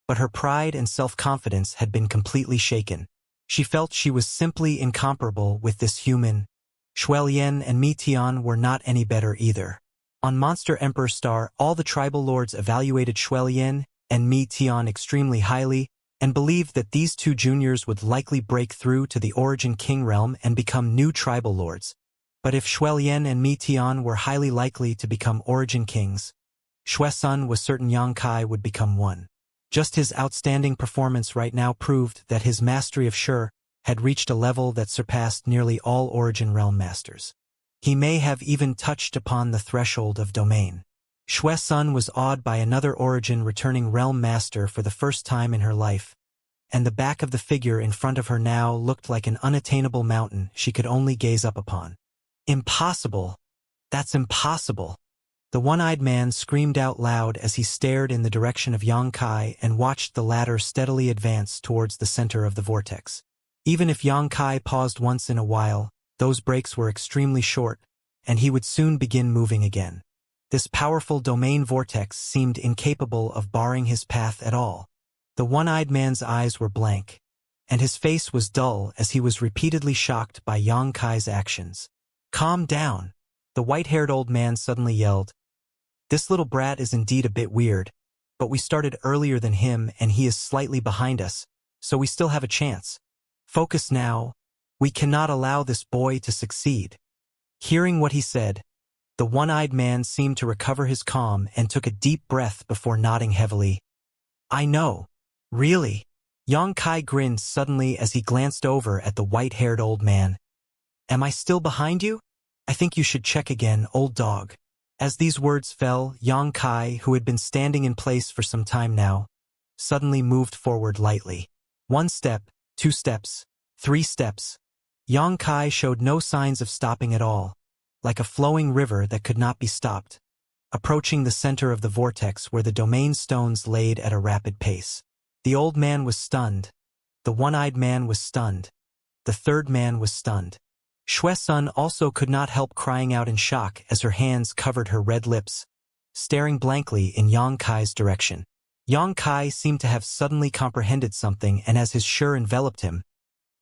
Speaker 1: but her pride and self-confidence had been completely shaken. She felt she was simply incomparable with this human. Xuelian and Mi Tian were not any better either. On Monster Emperor Star, all the tribal lords evaluated Xuelian and Mi Tian extremely highly, and believed that these two juniors would likely break through to the Origin King realm and become new tribal lords. But if Shuelian and Mi Tian were highly likely to become Origin Kings, Shuesun was certain Yang Kai would become one. Just his outstanding performance right now proved that his mastery of Shi had reached a level that surpassed nearly all Origin realm masters. He may have even touched upon the threshold of domain. Shuesun was awed by another Origin returning realm master for the first time in her life, and the back of the figure in front of her now looked like an unattainable mountain she could only gaze up upon. Impossible! That's impossible! The one-eyed man screamed out loud as he stared in the direction of Yang Kai and watched the latter steadily advance towards the center of the vortex. Even if Yang Kai paused once in a while, those breaks were extremely short, and he would soon begin moving again. This powerful domain vortex seemed incapable of barring his path at all. The one-eyed man's eyes were blank, and his face was dull as he was repeatedly shocked by Yang Kai's actions. "Calm down," the white-haired old man suddenly yelled. "This little brat is indeed a bit weird, but we started earlier than him and he is slightly behind us, so we still have a chance. Focus now. We cannot allow this boy to succeed." Hearing what he said, the one-eyed man seemed to recover his calm and took a deep breath before nodding heavily. "I know. Really?" Yang Kai grinned suddenly as he glanced over at the white-haired old man. "Am I still behind you? I think you should check again, old dog." As these words fell, Yang Kai, who had been standing in place for some time now, suddenly moved forward lightly. 1 step, 2 steps, 3 steps. Yang Kai showed no signs of stopping at all, like a flowing river that could not be stopped, approaching the center of the vortex where the domain stones laid at a rapid pace. The old man was stunned. The one-eyed man was stunned. The third man was stunned. Shuesun also could not help crying out in shock as her hands covered her red lips, staring blankly in Yang Kai's direction. Yang Kai seemed to have suddenly comprehended something, and as his Shi enveloped him,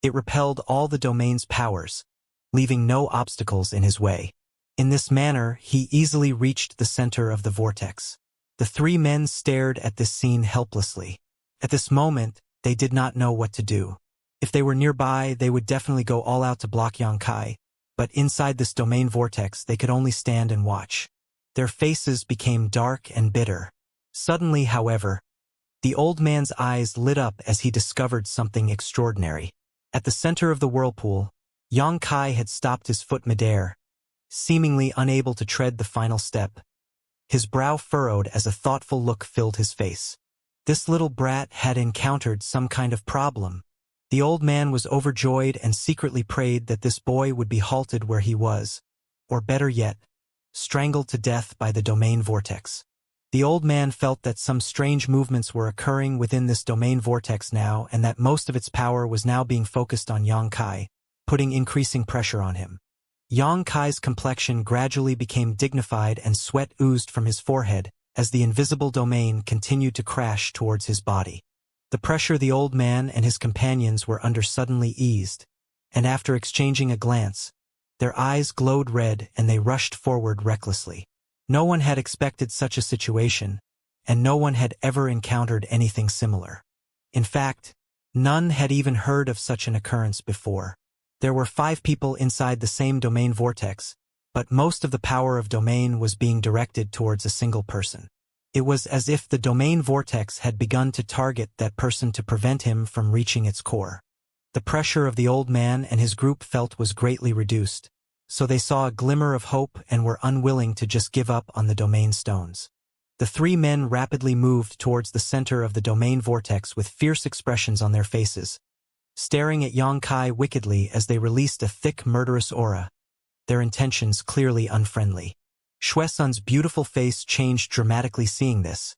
Speaker 1: it repelled all the domain's powers, leaving no obstacles in his way. In this manner, he easily reached the center of the vortex. The three men stared at this scene helplessly. At this moment, they did not know what to do. If they were nearby, they would definitely go all out to block Yang Kai, but inside this domain vortex, they could only stand and watch. Their faces became dark and bitter. Suddenly, however, the old man's eyes lit up as he discovered something extraordinary. At the center of the whirlpool, Yang Kai had stopped his foot midair, seemingly unable to tread the final step. His brow furrowed as a thoughtful look filled his face. This little brat had encountered some kind of problem. The old man was overjoyed and secretly prayed that this boy would be halted where he was, or better yet, strangled to death by the domain vortex. The old man felt that some strange movements were occurring within this domain vortex now, and that most of its power was now being focused on Yang Kai, putting increasing pressure on him. Yang Kai's complexion gradually became dignified and sweat oozed from his forehead as the invisible domain continued to crash towards his body. The pressure the old man and his companions were under suddenly eased, and after exchanging a glance, their eyes glowed red and they rushed forward recklessly. No one had expected such a situation, and no one had ever encountered anything similar. In fact, none had even heard of such an occurrence before. There were 5 people inside the same domain vortex, but most of the power of domain was being directed towards a single person. It was as if the domain vortex had begun to target that person to prevent him from reaching its core. The pressure of the old man and his group felt was greatly reduced, so they saw a glimmer of hope and were unwilling to just give up on the domain stones. The 3 men rapidly moved towards the center of the domain vortex with fierce expressions on their faces, staring at Yang Kai wickedly as they released a thick murderous aura, their intentions clearly unfriendly. Shuesun's beautiful face changed dramatically seeing this,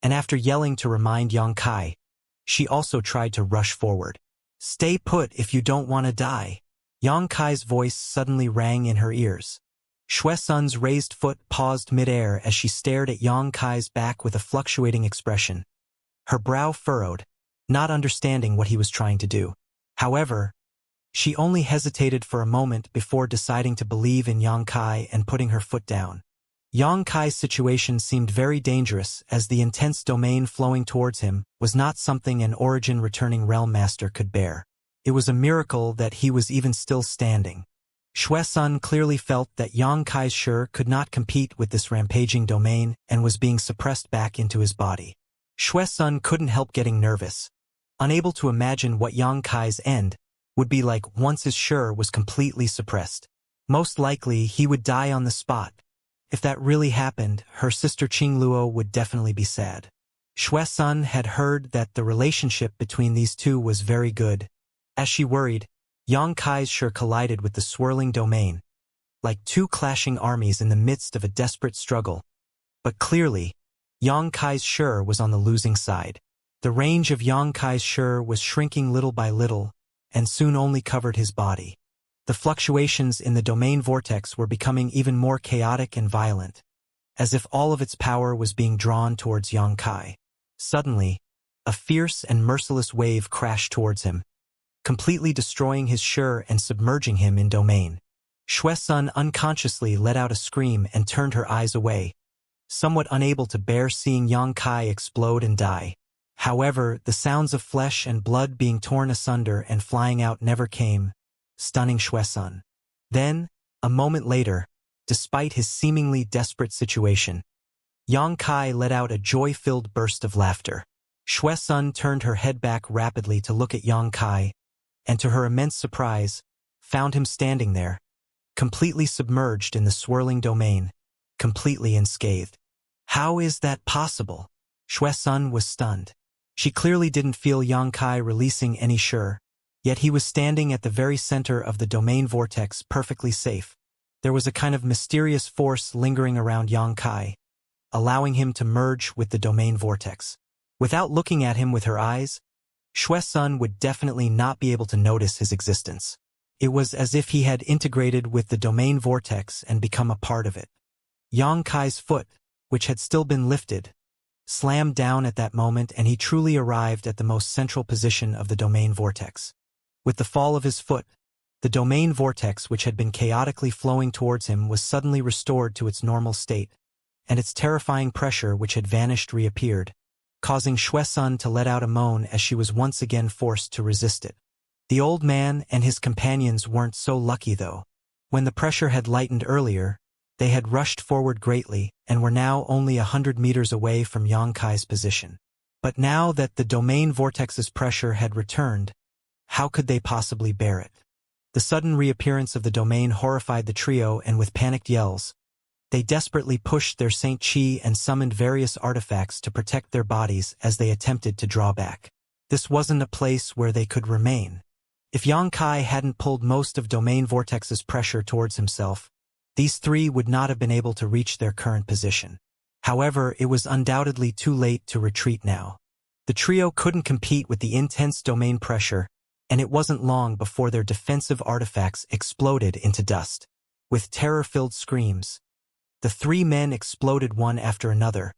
Speaker 1: and after yelling to remind Yang Kai, she also tried to rush forward. "Stay put if you don't want to die." Yang Kai's voice suddenly rang in her ears. Shuesun's raised foot paused midair as she stared at Yang Kai's back with a fluctuating expression, her brow furrowed, not understanding what he was trying to do. However, she only hesitated for a moment before deciding to believe in Yang Kai and putting her foot down. Yang Kai's situation seemed very dangerous as the intense domain flowing towards him was not something an origin-returning realm master could bear. It was a miracle that he was even still standing. Shui Sun clearly felt that Yang Kai's Shi could not compete with this rampaging domain and was being suppressed back into his body. Shui Sun couldn't help getting nervous, unable to imagine what Yang Kai's end would be like once his Shi was completely suppressed. Most likely, he would die on the spot. If that really happened, her sister Qingluo would definitely be sad. Shui Sun had heard that the relationship between these two was very good. As she worried, Yang Kai's Shi collided with the swirling domain, like two clashing armies in the midst of a desperate struggle. But clearly, Yang Kai's Shi was on the losing side. The range of Yang Kai's Shi was shrinking little by little, and soon only covered his body. The fluctuations in the domain vortex were becoming even more chaotic and violent, as if all of its power was being drawn towards Yang Kai. Suddenly, a fierce and merciless wave crashed towards him, completely destroying his Shi and submerging him in domain. Shui Sun unconsciously let out a scream and turned her eyes away, somewhat unable to bear seeing Yang Kai explode and die. However, the sounds of flesh and blood being torn asunder and flying out never came, stunning Shui Sun. Then, a moment later, despite his seemingly desperate situation, Yang Kai let out a joy-filled burst of laughter. Shui Sun turned her head back rapidly to look at Yang Kai, and to her immense surprise, found him standing there, completely submerged in the swirling domain, completely unscathed. How is that possible? Shui Sun was stunned. She clearly didn't feel Yang Kai releasing any Shi, yet he was standing at the very center of the domain vortex perfectly safe. There was a kind of mysterious force lingering around Yang Kai, allowing him to merge with the domain vortex. Without looking at him with her eyes, Shui Sun would definitely not be able to notice his existence. It was as if he had integrated with the domain vortex and become a part of it. Yang Kai's foot, which had still been lifted, slammed down at that moment, and he truly arrived at the most central position of the domain vortex. With the fall of his foot, the domain vortex which had been chaotically flowing towards him was suddenly restored to its normal state, and its terrifying pressure which had vanished reappeared, causing Shui Sun to let out a moan as she was once again forced to resist it. The old man and his companions weren't so lucky though. When the pressure had lightened earlier, they had rushed forward greatly and were now only 100 meters away from Yang Kai's position. But now that the domain vortex's pressure had returned, how could they possibly bear it? The sudden reappearance of the domain horrified the trio, and with panicked yells, they desperately pushed their Saint Chi and summoned various artifacts to protect their bodies as they attempted to draw back. This wasn't a place where they could remain. If Yang Kai hadn't pulled most of domain vortex's pressure towards himself, these three would not have been able to reach their current position. However, it was undoubtedly too late to retreat now. The trio couldn't compete with the intense domain pressure, and it wasn't long before their defensive artifacts exploded into dust. With terror-filled screams, the three men exploded one after another,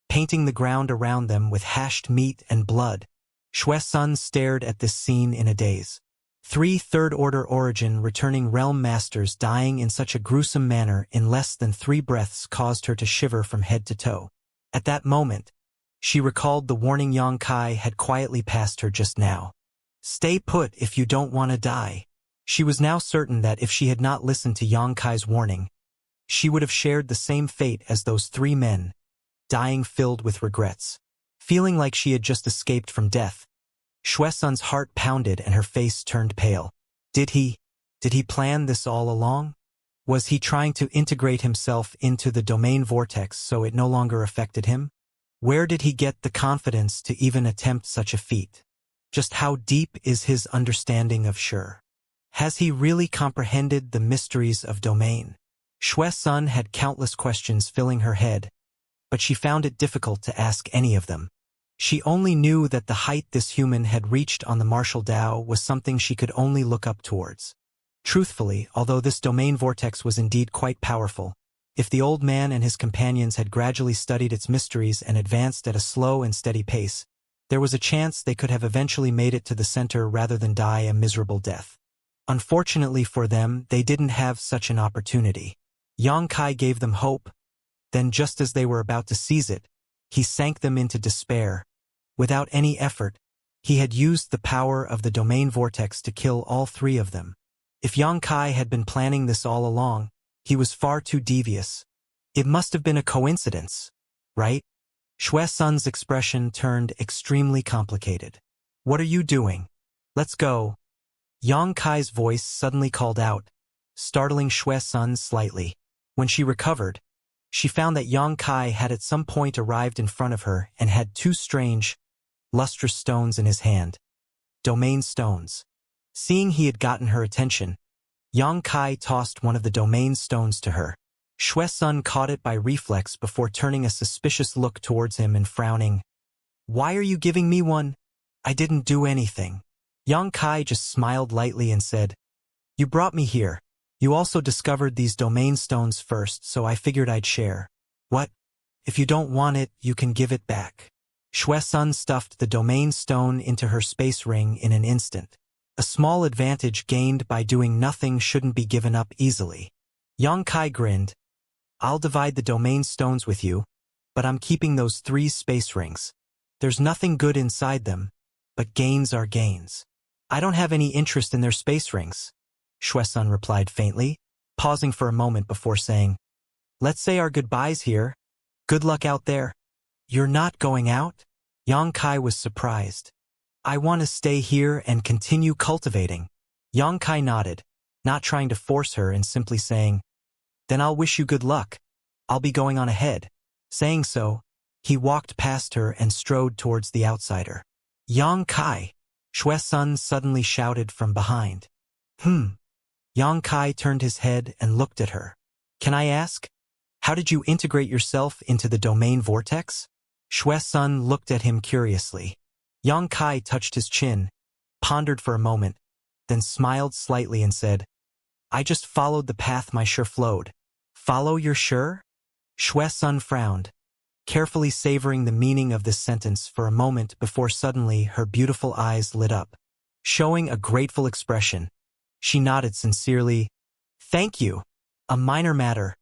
Speaker 1: painting the ground around them with hashed meat and blood. Shui Sun stared at this scene in a daze. 3 third-order origin returning realm masters dying in such a gruesome manner in less than 3 breaths caused her to shiver from head to toe. At that moment, she recalled the warning Yang Kai had quietly passed her just now. Stay put if you don't want to die. She was now certain that if she had not listened to Yang Kai's warning, she would have shared the same fate as those 3 men, dying filled with regrets. Feeling like she had just escaped from death, Shui Sun's heart pounded and her face turned pale. Did he plan this all along? Was he trying to integrate himself into the domain vortex so it no longer affected him? Where did he get the confidence to even attempt such a feat? Just how deep is his understanding of Shi? Has he really comprehended the mysteries of domain? Shui Sun had countless questions filling her head, but she found it difficult to ask any of them. She only knew that the height this human had reached on the martial Tao was something she could only look up towards. Truthfully, although this domain vortex was indeed quite powerful, if the old man and his companions had gradually studied its mysteries and advanced at a slow and steady pace, there was a chance they could have eventually made it to the center rather than die a miserable death. Unfortunately for them, they didn't have such an opportunity. Yang Kai gave them hope, Then just as they were about to seize it, he sank them into despair. Without any effort, he had used the power of the domain vortex to kill all three of them. If Yang Kai had been planning this all along, he was far too devious. It must have been a coincidence, right? Xue Sun's expression turned extremely complicated. What are you doing? Let's go. Yang Kai's voice suddenly called out, startling Xue Sun slightly. When she recovered, she found that Yang Kai had at some point arrived in front of her and had two strange, lustrous stones in his hand. Domain stones. Seeing he had gotten her attention, Yang Kai tossed one of the domain stones to her. Xue Sun caught it by reflex before turning a suspicious look towards him and frowning. Why are you giving me one? I didn't do anything. Yang Kai just smiled lightly and said, You brought me here. You also discovered these domain stones first, so I figured I'd share. What? If you don't want it, you can give it back. Xue Sun stuffed the domain stone into her space ring in an instant. A small advantage gained by doing nothing shouldn't be given up easily. Yang Kai grinned. I'll divide the domain stones with you, but I'm keeping those 3 space rings. There's nothing good inside them, but gains are gains. I don't have any interest in their space rings, Xue Sun replied faintly, pausing for a moment before saying, Let's say our goodbyes here. Good luck out there. You're not going out? Yang Kai was surprised. I want to stay here and continue cultivating. Yang Kai nodded, not trying to force her and simply saying, Then I'll wish you good luck. I'll be going on ahead. Saying so, he walked past her and strode towards the outsider. Yang Kai, Xue Sun suddenly shouted from behind. Yang Kai turned his head and looked at her. Can I ask? How did you integrate yourself into the domain vortex? Xue Sun looked at him curiously. Yang Kai touched his chin, pondered for a moment, then smiled slightly and said, I just followed the path my Shi flowed. Follow your Shi? Xue Sun frowned, carefully savoring the meaning of this sentence for a moment before suddenly her beautiful eyes lit up. Showing a grateful expression, she nodded sincerely, Thank you. A minor matter.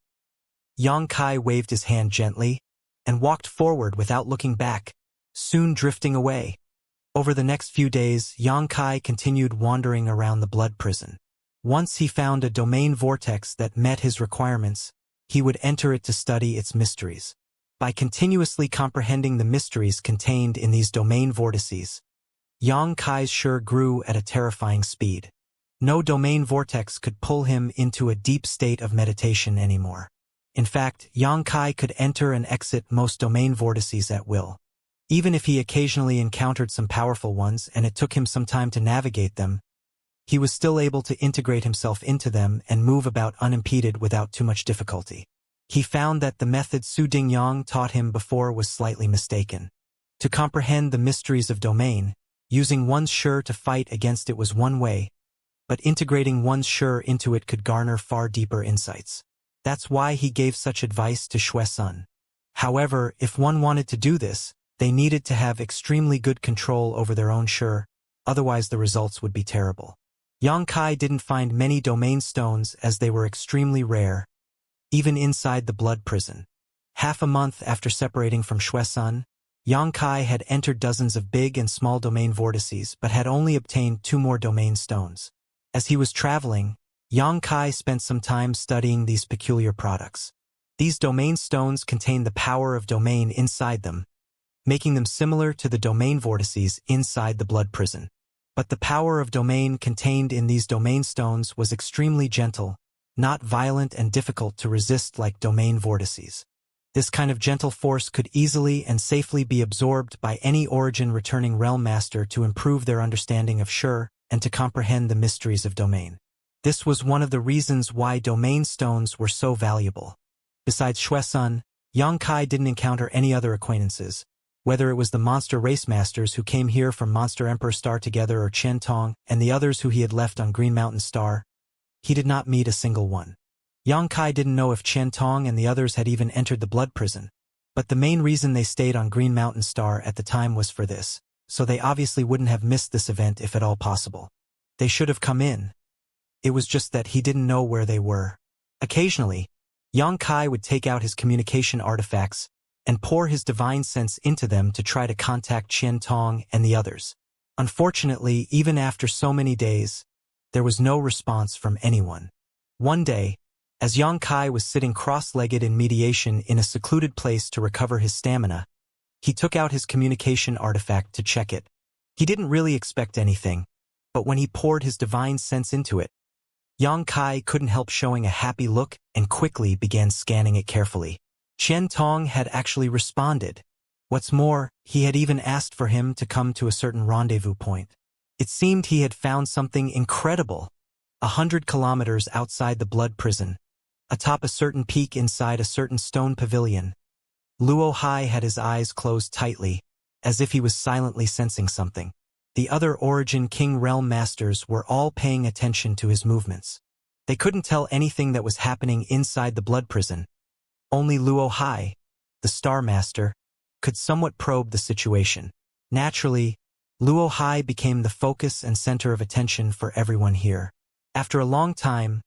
Speaker 1: Yang Kai waved his hand gently and walked forward without looking back, soon drifting away. Over the next few days, Yang Kai continued wandering around the blood prison. Once he found a domain vortex that met his requirements, he would enter it to study its mysteries. By continuously comprehending the mysteries contained in these domain vortices, Yang Kai's Shi grew at a terrifying speed. No domain vortex could pull him into a deep state of meditation anymore. In fact, Yang Kai could enter and exit most domain vortices at will. Even if he occasionally encountered some powerful ones and it took him some time to navigate them, he was still able to integrate himself into them and move about unimpeded without too much difficulty. He found that the method Su Dingyang taught him before was slightly mistaken. To comprehend the mysteries of domain, using one's Shi to fight against it was one way, but integrating one's Shi into it could garner far deeper insights. That's why he gave such advice to Xue Sun. However, if one wanted to do this, they needed to have extremely good control over their own Shi, otherwise the results would be terrible. Yang Kai didn't find many domain stones as they were extremely rare, even inside the blood prison. Half a month after separating from Xue Sun, Yang Kai had entered dozens of big and small domain vortices but had only obtained 2 more domain stones. As he was traveling, Yang Kai spent some time studying these peculiar products. These domain stones contain the power of domain inside them, making them similar to the domain vortices inside the blood prison. But the power of domain contained in these domain stones was extremely gentle, not violent and difficult to resist like domain vortices. This kind of gentle force could easily and safely be absorbed by any origin-returning realm master to improve their understanding of Shi and to comprehend the mysteries of domain. This was one of the reasons why domain stones were so valuable. Besides Xue Sun, Yang Kai didn't encounter any other acquaintances, whether it was the monster race masters who came here from Monster Emperor Star together or Chen Tong and the others who he had left on Green Mountain Star. He did not meet a single one. Yang Kai didn't know if Chen Tong and the others had even entered the blood prison, but the main reason they stayed on Green Mountain Star at the time was for this, so they obviously wouldn't have missed this event if at all possible. They should have come in. It was just that he didn't know where they were. Occasionally, Yang Kai would take out his communication artifacts and pour his divine sense into them to try to contact Qian Tong and the others. Unfortunately, even after so many days, there was no response from anyone. One day, as Yang Kai was sitting cross-legged in mediation in a secluded place to recover his stamina, he took out his communication artifact to check it. He didn't really expect anything, but when he poured his divine sense into it, Yang Kai couldn't help showing a happy look and quickly began scanning it carefully. Qian Tong had actually responded. What's more, he had even asked for him to come to a certain rendezvous point. It seemed he had found something incredible. 100 kilometers outside the blood prison, atop a certain peak inside a certain stone pavilion, Luo Hai had his eyes closed tightly, as if he was silently sensing something. The other Origin King Realm Masters were all paying attention to his movements. They couldn't tell anything that was happening inside the blood prison. Only Luo Hai, the Star Master, could somewhat probe the situation. Naturally, Luo Hai became the focus and center of attention for everyone here. After a long time,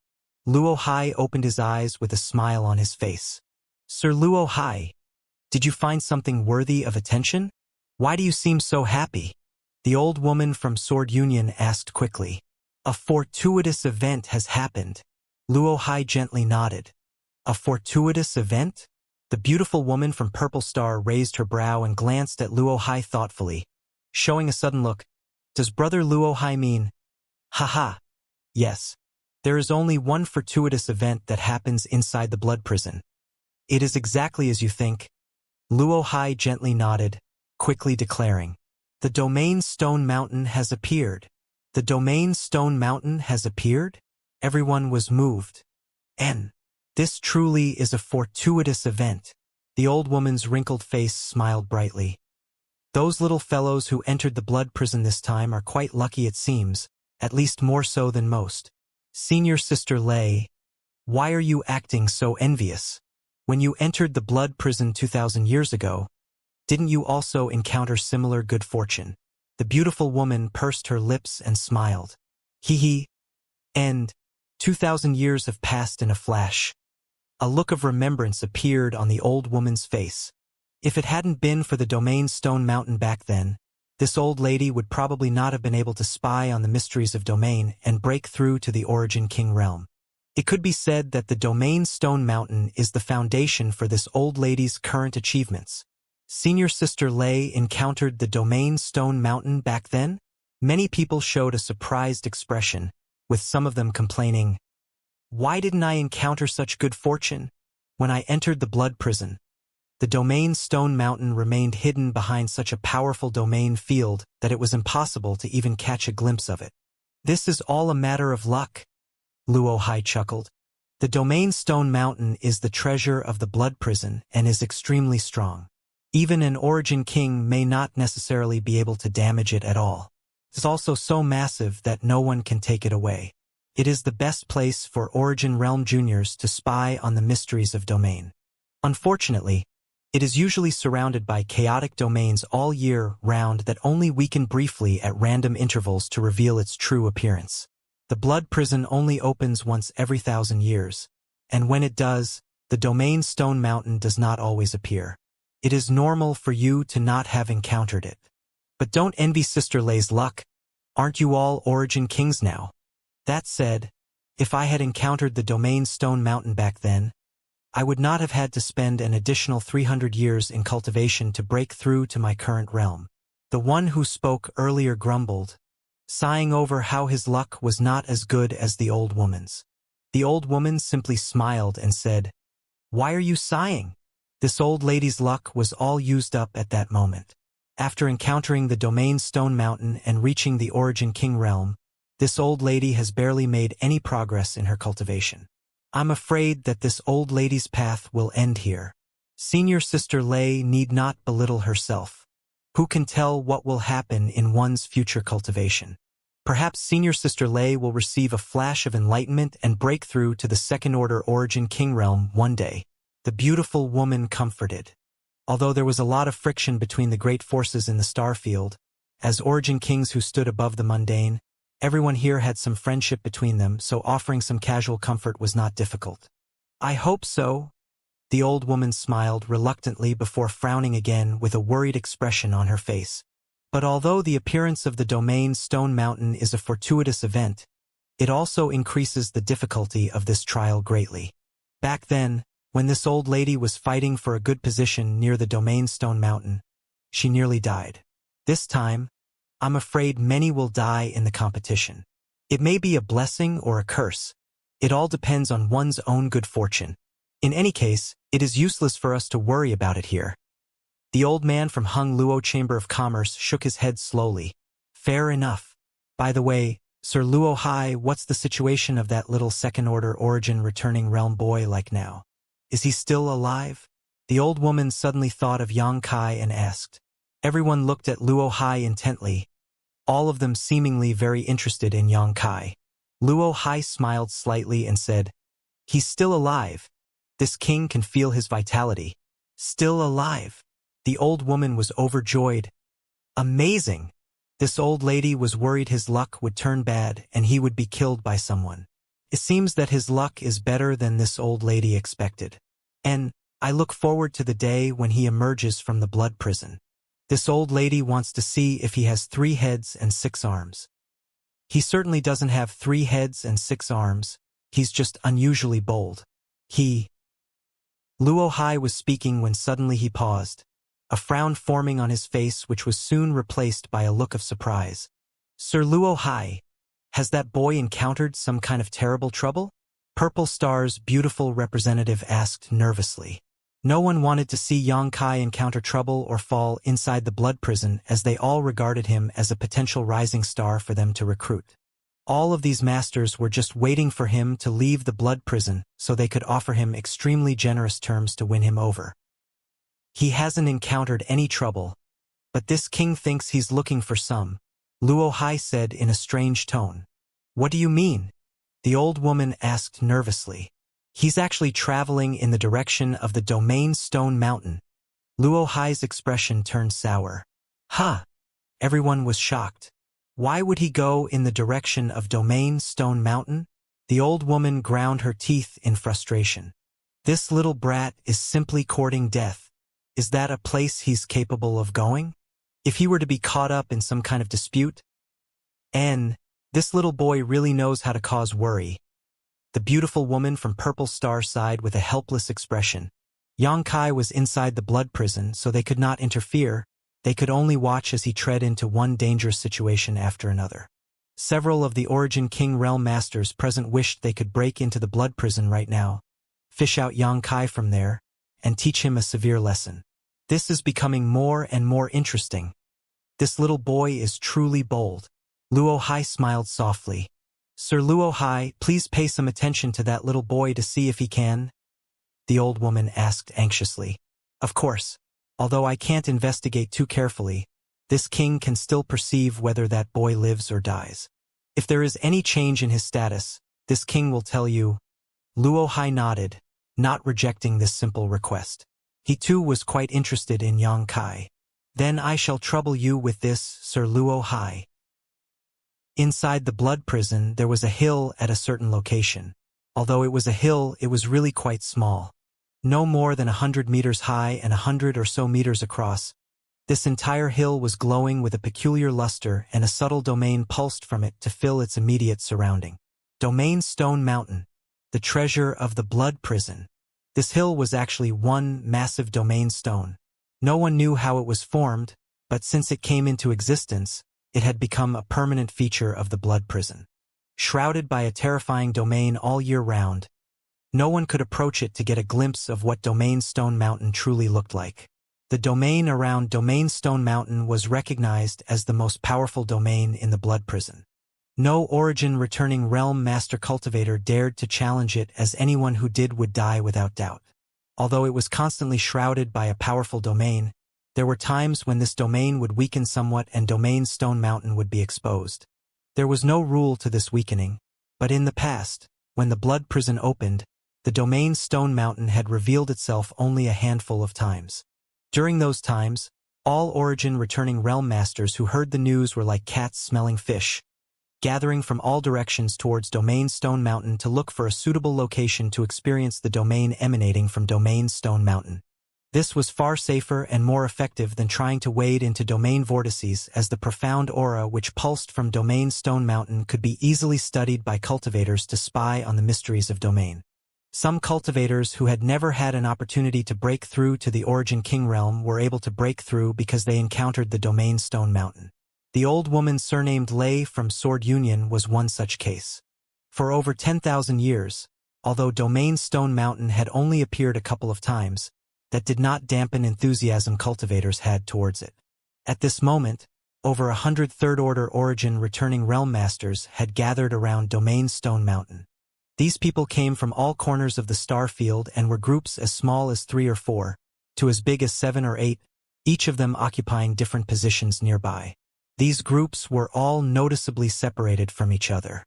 Speaker 1: Luo Hai opened his eyes with a smile on his face. Sir Luo Hai, did you find something worthy of attention? Why do you seem so happy? The old woman from Sword Union asked quickly. A fortuitous event has happened. Luo Hai gently nodded. A fortuitous event? The beautiful woman from Purple Star raised her brow and glanced at Luo Hai thoughtfully, showing a sudden look. Does Brother Luo Hai mean? Haha. Yes. There is only one fortuitous event that happens inside the blood prison. It is exactly as you think. Luo Hai gently nodded, quickly declaring. The Domain Stone Mountain has appeared. The Domain Stone Mountain has appeared? Everyone was moved. This truly is a fortuitous event. The old woman's wrinkled face smiled brightly. Those little fellows who entered the blood prison this time are quite lucky it seems, at least more so than most. Senior Sister Lei, why are you acting so envious? When you entered the blood prison 2,000 years ago, didn't you also encounter similar good fortune? The beautiful woman pursed her lips and smiled. Hee. And 2,000 years have passed in a flash. A look of remembrance appeared on the old woman's face. If it hadn't been for the Domain Stone Mountain back then, this old lady would probably not have been able to spy on the mysteries of Domain and break through to the Origin King realm. It could be said that the Domain Stone Mountain is the foundation for this old lady's current achievements. Senior Sister Lei encountered the Domain Stone Mountain back then? Many people showed a surprised expression, with some of them complaining, why didn't I encounter such good fortune? When I entered the blood prison, the Domain Stone Mountain remained hidden behind such a powerful domain field that it was impossible to even catch a glimpse of it. This is all a matter of luck, Luo Hai chuckled. The Domain Stone Mountain is the treasure of the blood prison and is extremely strong. Even an Origin King may not necessarily be able to damage it at all. It's also so massive that no one can take it away. It is the best place for Origin Realm Juniors to spy on the mysteries of Domain. Unfortunately, it is usually surrounded by chaotic domains all year round that only weaken briefly at random intervals to reveal its true appearance. The blood prison only opens once every 1,000 years, and when it does, the Domain Stone Mountain does not always appear. It is normal for you to not have encountered it. But don't envy Sister Lei's luck. Aren't you all Origin Kings now? That said, if I had encountered the Domain Stone Mountain back then, I would not have had to spend an additional 300 years in cultivation to break through to my current realm. The one who spoke earlier grumbled, sighing over how his luck was not as good as the old woman's. The old woman simply smiled and said, why are you sighing? This old lady's luck was all used up at that moment. After encountering the Domain Stone Mountain and reaching the Origin King realm, this old lady has barely made any progress in her cultivation. I'm afraid that this old lady's path will end here. Senior Sister Lei need not belittle herself. Who can tell what will happen in one's future cultivation? Perhaps Senior Sister Lei will receive a flash of enlightenment and break through to the second-order Origin King realm one day. The beautiful woman comforted. Although there was a lot of friction between the great forces in the star field, as Origin Kings who stood above the mundane, everyone here had some friendship between them, so offering some casual comfort was not difficult. I hope so. The old woman smiled reluctantly before frowning again with a worried expression on her face. But although the appearance of the domain Stone Mountain is a fortuitous event, it also increases the difficulty of this trial greatly. Back then, when this old lady was fighting for a good position near the domain Stone Mountain, she nearly died. This time, I'm afraid many will die in the competition. It may be a blessing or a curse. It all depends on one's own good fortune. In any case, it is useless for us to worry about it here. The old man from Hung Luo Chamber of Commerce shook his head slowly. Fair enough. By the way, Sir Luo Hai, what's the situation of that little second-order origin returning realm boy like now? Is he still alive? The old woman suddenly thought of Yang Kai and asked. Everyone looked at Luo Hai intently, all of them seemingly very interested in Yang Kai. Luo Hai smiled slightly and said, He's still alive. This king can feel his vitality. Still alive. The old woman was overjoyed. Amazing! This old lady was worried his luck would turn bad and he would be killed by someone. It seems that his luck is better than this old lady expected. And I look forward to the day when he emerges from the blood prison. This old lady wants to see if he has 3 heads and 6 arms. He certainly doesn't have 3 heads and 6 arms. He's just unusually bold. Luo Hai was speaking when suddenly he paused, a frown forming on his face which was soon replaced by a look of surprise. Sir Luo Hai, has that boy encountered some kind of terrible trouble? Purple Star's beautiful representative asked nervously. No one wanted to see Yang Kai encounter trouble or fall inside the blood prison as they all regarded him as a potential rising star for them to recruit. All of these masters were just waiting for him to leave the blood prison so they could offer him extremely generous terms to win him over. He hasn't encountered any trouble, but this king thinks he's looking for some, Luo Hai said in a strange tone. What do you mean? The old woman asked nervously. He's actually traveling in the direction of the domain Stone Mountain. Luo Hai's expression turned sour. Huh! Everyone was shocked. Why would he go in the direction of domain Stone Mountain? The old woman ground her teeth in frustration. This little brat is simply courting death. Is that a place he's capable of going? If he were to be caught up in some kind of dispute? This little boy really knows how to cause worry. The beautiful woman from Purple Star sighed with a helpless expression. Yang Kai was inside the blood prison, so they could not interfere. They could only watch as he tread into one dangerous situation after another. Several of the Origin King Realm Masters present wished they could break into the blood prison right now, fish out Yang Kai from there, and teach him a severe lesson. This is becoming more and more interesting. This little boy is truly bold. Luo Hai smiled softly. Sir Luo Hai, please pay some attention to that little boy to see if he can. The old woman asked anxiously. Of course. Although I can't investigate too carefully, this king can still perceive whether that boy lives or dies. If there is any change in his status, this king will tell you. Luo Hai nodded, not rejecting this simple request. He too was quite interested in Yang Kai. Then I shall trouble you with this, Sir Luo Hai. Inside the blood prison there was a hill at a certain location. Although it was a hill, it was really quite small. No more than 100 meters high and 100 or so meters across. This entire hill was glowing with a peculiar luster and a subtle domain pulsed from it to fill its immediate surrounding. Domain Stone Mountain, the treasure of the blood prison. This hill was actually one massive domain stone. No one knew how it was formed, but since it came into existence, it had become a permanent feature of the blood prison. Shrouded by a terrifying domain all year round, no one could approach it to get a glimpse of what Domain Stone Mountain truly looked like. The domain around Domain Stone Mountain was recognized as the most powerful domain in the blood prison. No Origin returning realm master cultivator dared to challenge it, as anyone who did would die without doubt. Although it was constantly shrouded by a powerful domain, there were times when this domain would weaken somewhat and Domain Stone Mountain would be exposed. There was no rule to this weakening, but in the past, when the blood prison opened, the Domain Stone Mountain had revealed itself only a handful of times. During those times, all Origin returning realm masters who heard the news were like cats smelling fish. gathering from all directions towards Domain Stone Mountain to look for a suitable location to experience the domain emanating from Domain Stone Mountain. This was far safer and more effective than trying to wade into domain vortices, as the profound aura which pulsed from Domain Stone Mountain could be easily studied by cultivators to spy on the mysteries of domain. Some cultivators who had never had an opportunity to break through to the Origin King realm were able to break through because they encountered the Domain Stone Mountain. The old woman surnamed Lei from Sword Union was one such case. For over 10,000 years, although Domain Stone Mountain had only appeared a couple of times, that did not dampen enthusiasm cultivators had towards it. At this moment, over 100 Third-Order Origin returning Realm Masters had gathered around Domain Stone Mountain. These people came from all corners of the star field and were groups as small as 3 or 4, to as big as 7 or 8, each of them occupying different positions nearby. These groups were all noticeably separated from each other.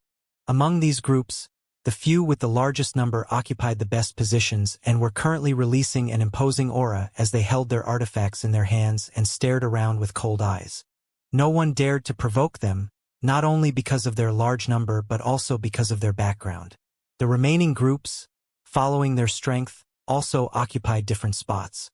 Speaker 1: Among these groups, the few with the largest number occupied the best positions and were currently releasing an imposing aura as they held their artifacts in their hands and stared around with cold eyes. No one dared to provoke them, not only because of their large number but also because of their background. The remaining groups, following their strength, also occupied different spots.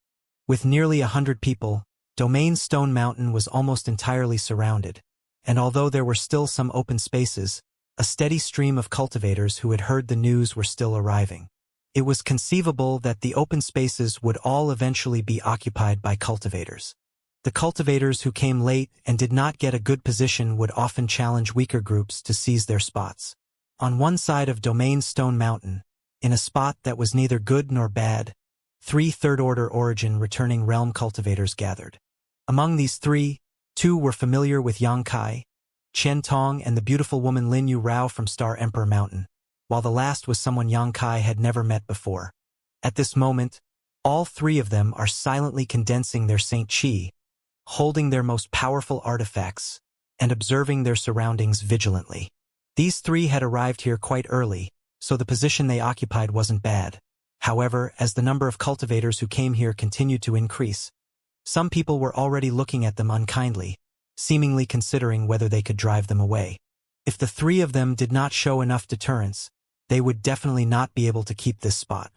Speaker 1: With nearly 100 people, Domain Stone Mountain was almost entirely surrounded, and although there were still some open spaces, a steady stream of cultivators who had heard the news were still arriving. It was conceivable that the open spaces would all eventually be occupied by cultivators. The cultivators who came late and did not get a good position would often challenge weaker groups to seize their spots. On one side of Domain Stone Mountain, in a spot that was neither good nor bad, 3 Third-Order Origin returning realm cultivators gathered. Among these 3, 2 were familiar with Xianxia, Chen Tong and the beautiful woman Lin Yu Rao from Star Emperor Mountain, while the last was someone Xianxia had never met before. At this moment, all 3 of them are silently condensing their Saint Qi, holding their most powerful artifacts, and observing their surroundings vigilantly. These 3 had arrived here quite early, so the position they occupied wasn't bad. However, as the number of cultivators who came here continued to increase, some people were already looking at them unkindly, seemingly considering whether they could drive them away. If the 3 of them did not show enough deterrence, they would definitely not be able to keep this spot.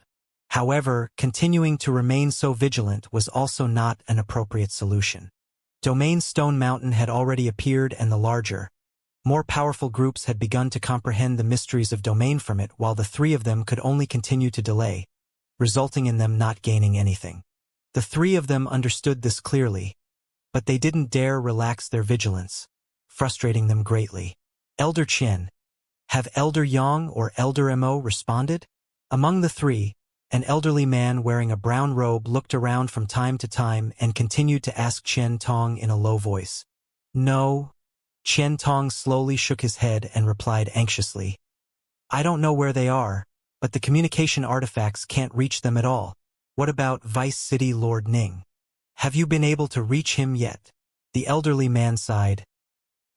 Speaker 1: However, continuing to remain so vigilant was also not an appropriate solution. Domain Stone Mountain had already appeared and the larger, more powerful groups had begun to comprehend the mysteries of domain from it while the 3 of them could only continue to delay, resulting in them not gaining anything. The 3 of them understood this clearly, but they didn't dare relax their vigilance, frustrating them greatly. Elder Chen, have Elder Yang or Elder Mo responded? Among the 3, an elderly man wearing a brown robe looked around from time to time and continued to ask Chen Tong in a low voice. No. Chen Tong slowly shook his head and replied anxiously. I don't know where they are, but the communication artifacts can't reach them at all. What about Vice City Lord Ning? Have you been able to reach him yet? The elderly man sighed.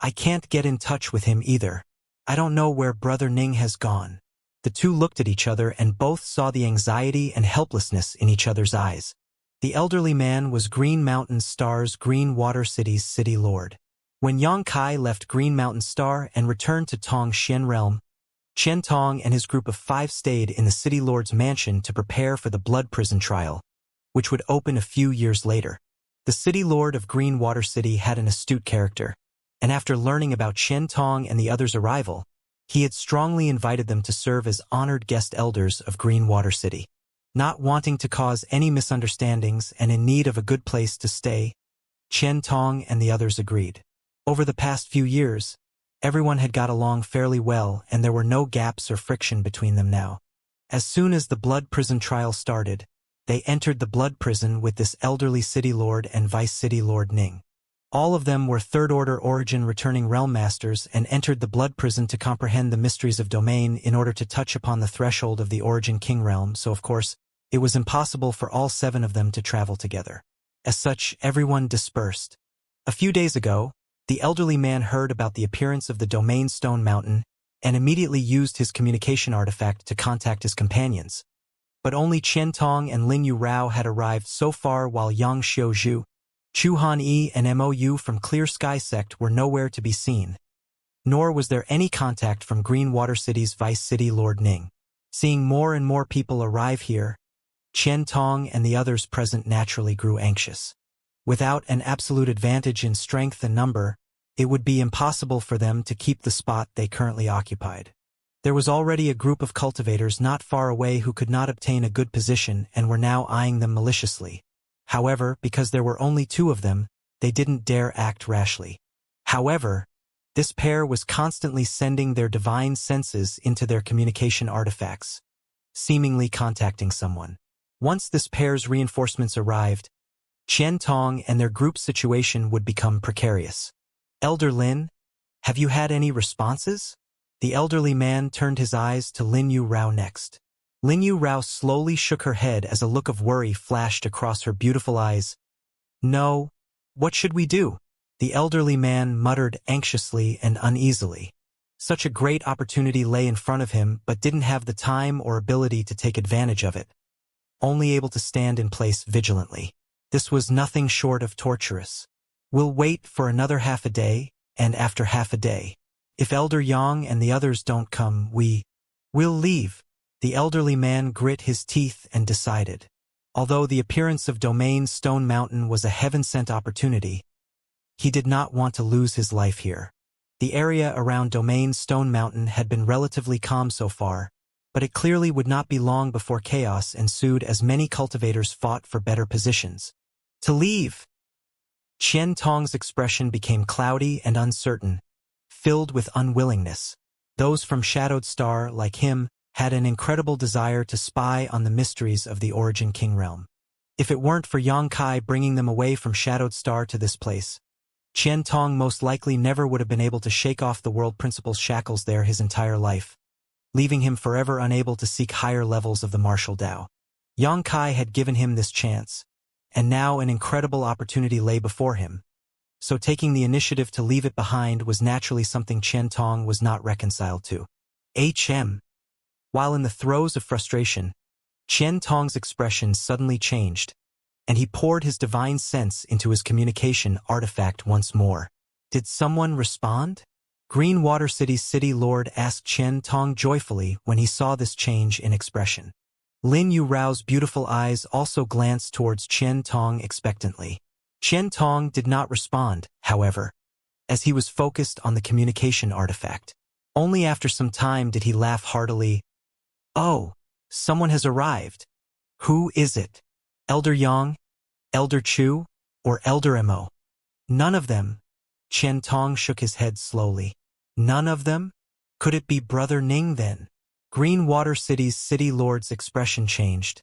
Speaker 1: I can't get in touch with him either. I don't know where Brother Ning has gone. The 2 looked at each other and both saw the anxiety and helplessness in each other's eyes. The elderly man was Green Mountain Star's Green Water City's City Lord. When Xianxia left Green Mountain Star and returned to Tong Xian Realm, Chen Tong and his group of 5 stayed in the City Lord's mansion to prepare for the Blood Prison trial, which would open a few years later. The City Lord of Green Water City had an astute character, and after learning about Chen Tong and the others' arrival, he had strongly invited them to serve as honored guest elders of Green Water City. Not wanting to cause any misunderstandings and in need of a good place to stay, Chen Tong and the others agreed. Over the past few years, everyone had got along fairly well and there were no gaps or friction between them now. As soon as the Blood Prison trial started, they entered the Blood Prison with this elderly City Lord and Vice City Lord Ning. All of them were Third-Order Origin returning Realm Masters and entered the Blood Prison to comprehend the mysteries of domain in order to touch upon the threshold of the Origin King Realm, so of course, it was impossible for all 7 of them to travel together. As such, everyone dispersed. A few days ago, the elderly man heard about the appearance of the Domain Stone Mountain and immediately used his communication artifact to contact his companions. But only Chen Tong and Lin Yu Rao had arrived so far while Yang Xiuzhu, Chu Han Yi and Mou from Clear Sky Sect were nowhere to be seen. Nor was there any contact from Greenwater City's Vice City Lord Ning. Seeing more and more people arrive here, Qian Tong and the others present naturally grew anxious. Without an absolute advantage in strength and number, it would be impossible for them to keep the spot they currently occupied. There was already a group of cultivators not far away who could not obtain a good position and were now eyeing them maliciously. However, because there were only 2 of them, they didn't dare act rashly. However, this pair was constantly sending their divine senses into their communication artifacts, seemingly contacting someone. Once this pair's reinforcements arrived, Qian Tong and their group's situation would become precarious. Elder Lin, have you had any responses? The elderly man turned his eyes to Lin Yu Rao next. Lin Yu Rao slowly shook her head as a look of worry flashed across her beautiful eyes. No. What should we do? The elderly man muttered anxiously and uneasily. Such a great opportunity lay in front of him but didn't have the time or ability to take advantage of it. Only able to stand in place vigilantly. This was nothing short of torturous. We'll wait for another half a day, and after half a day. If Elder Yang and the others don't come, we'll leave. The elderly man grit his teeth and decided. Although the appearance of Domain Stone Mountain was a heaven-sent opportunity, he did not want to lose his life here. The area around Domain Stone Mountain had been relatively calm so far, but it clearly would not be long before chaos ensued as many cultivators fought for better positions. To leave! Qian Tong's expression became cloudy and uncertain, filled with unwillingness. Those from Shadowed Star, like him, had an incredible desire to spy on the mysteries of the Origin King realm. If it weren't for Yang Kai bringing them away from Shadowed Star to this place, Qian Tong most likely never would have been able to shake off the World Principal's shackles there his entire life, leaving him forever unable to seek higher levels of the martial Dao. Yang Kai had given him this chance, and now an incredible opportunity lay before him. So taking the initiative to leave it behind was naturally something Qian Tong was not reconciled to. While in the throes of frustration, Qian Tong's expression suddenly changed, and he poured his divine sense into his communication artifact once more. Did someone respond? Greenwater City's city lord asked Qian Tong joyfully when he saw this change in expression. Lin Yu Rao's beautiful eyes also glanced towards Qian Tong expectantly. Qian Tong did not respond, however, as he was focused on the communication artifact. Only after some time did he laugh heartily. Oh, someone has arrived. Who is it? Elder Yang, Elder Chu, or Elder Mo? None of them. Qian Tong shook his head slowly. None of them? Could it be Brother Ning then? Greenwater City's city lord's expression changed,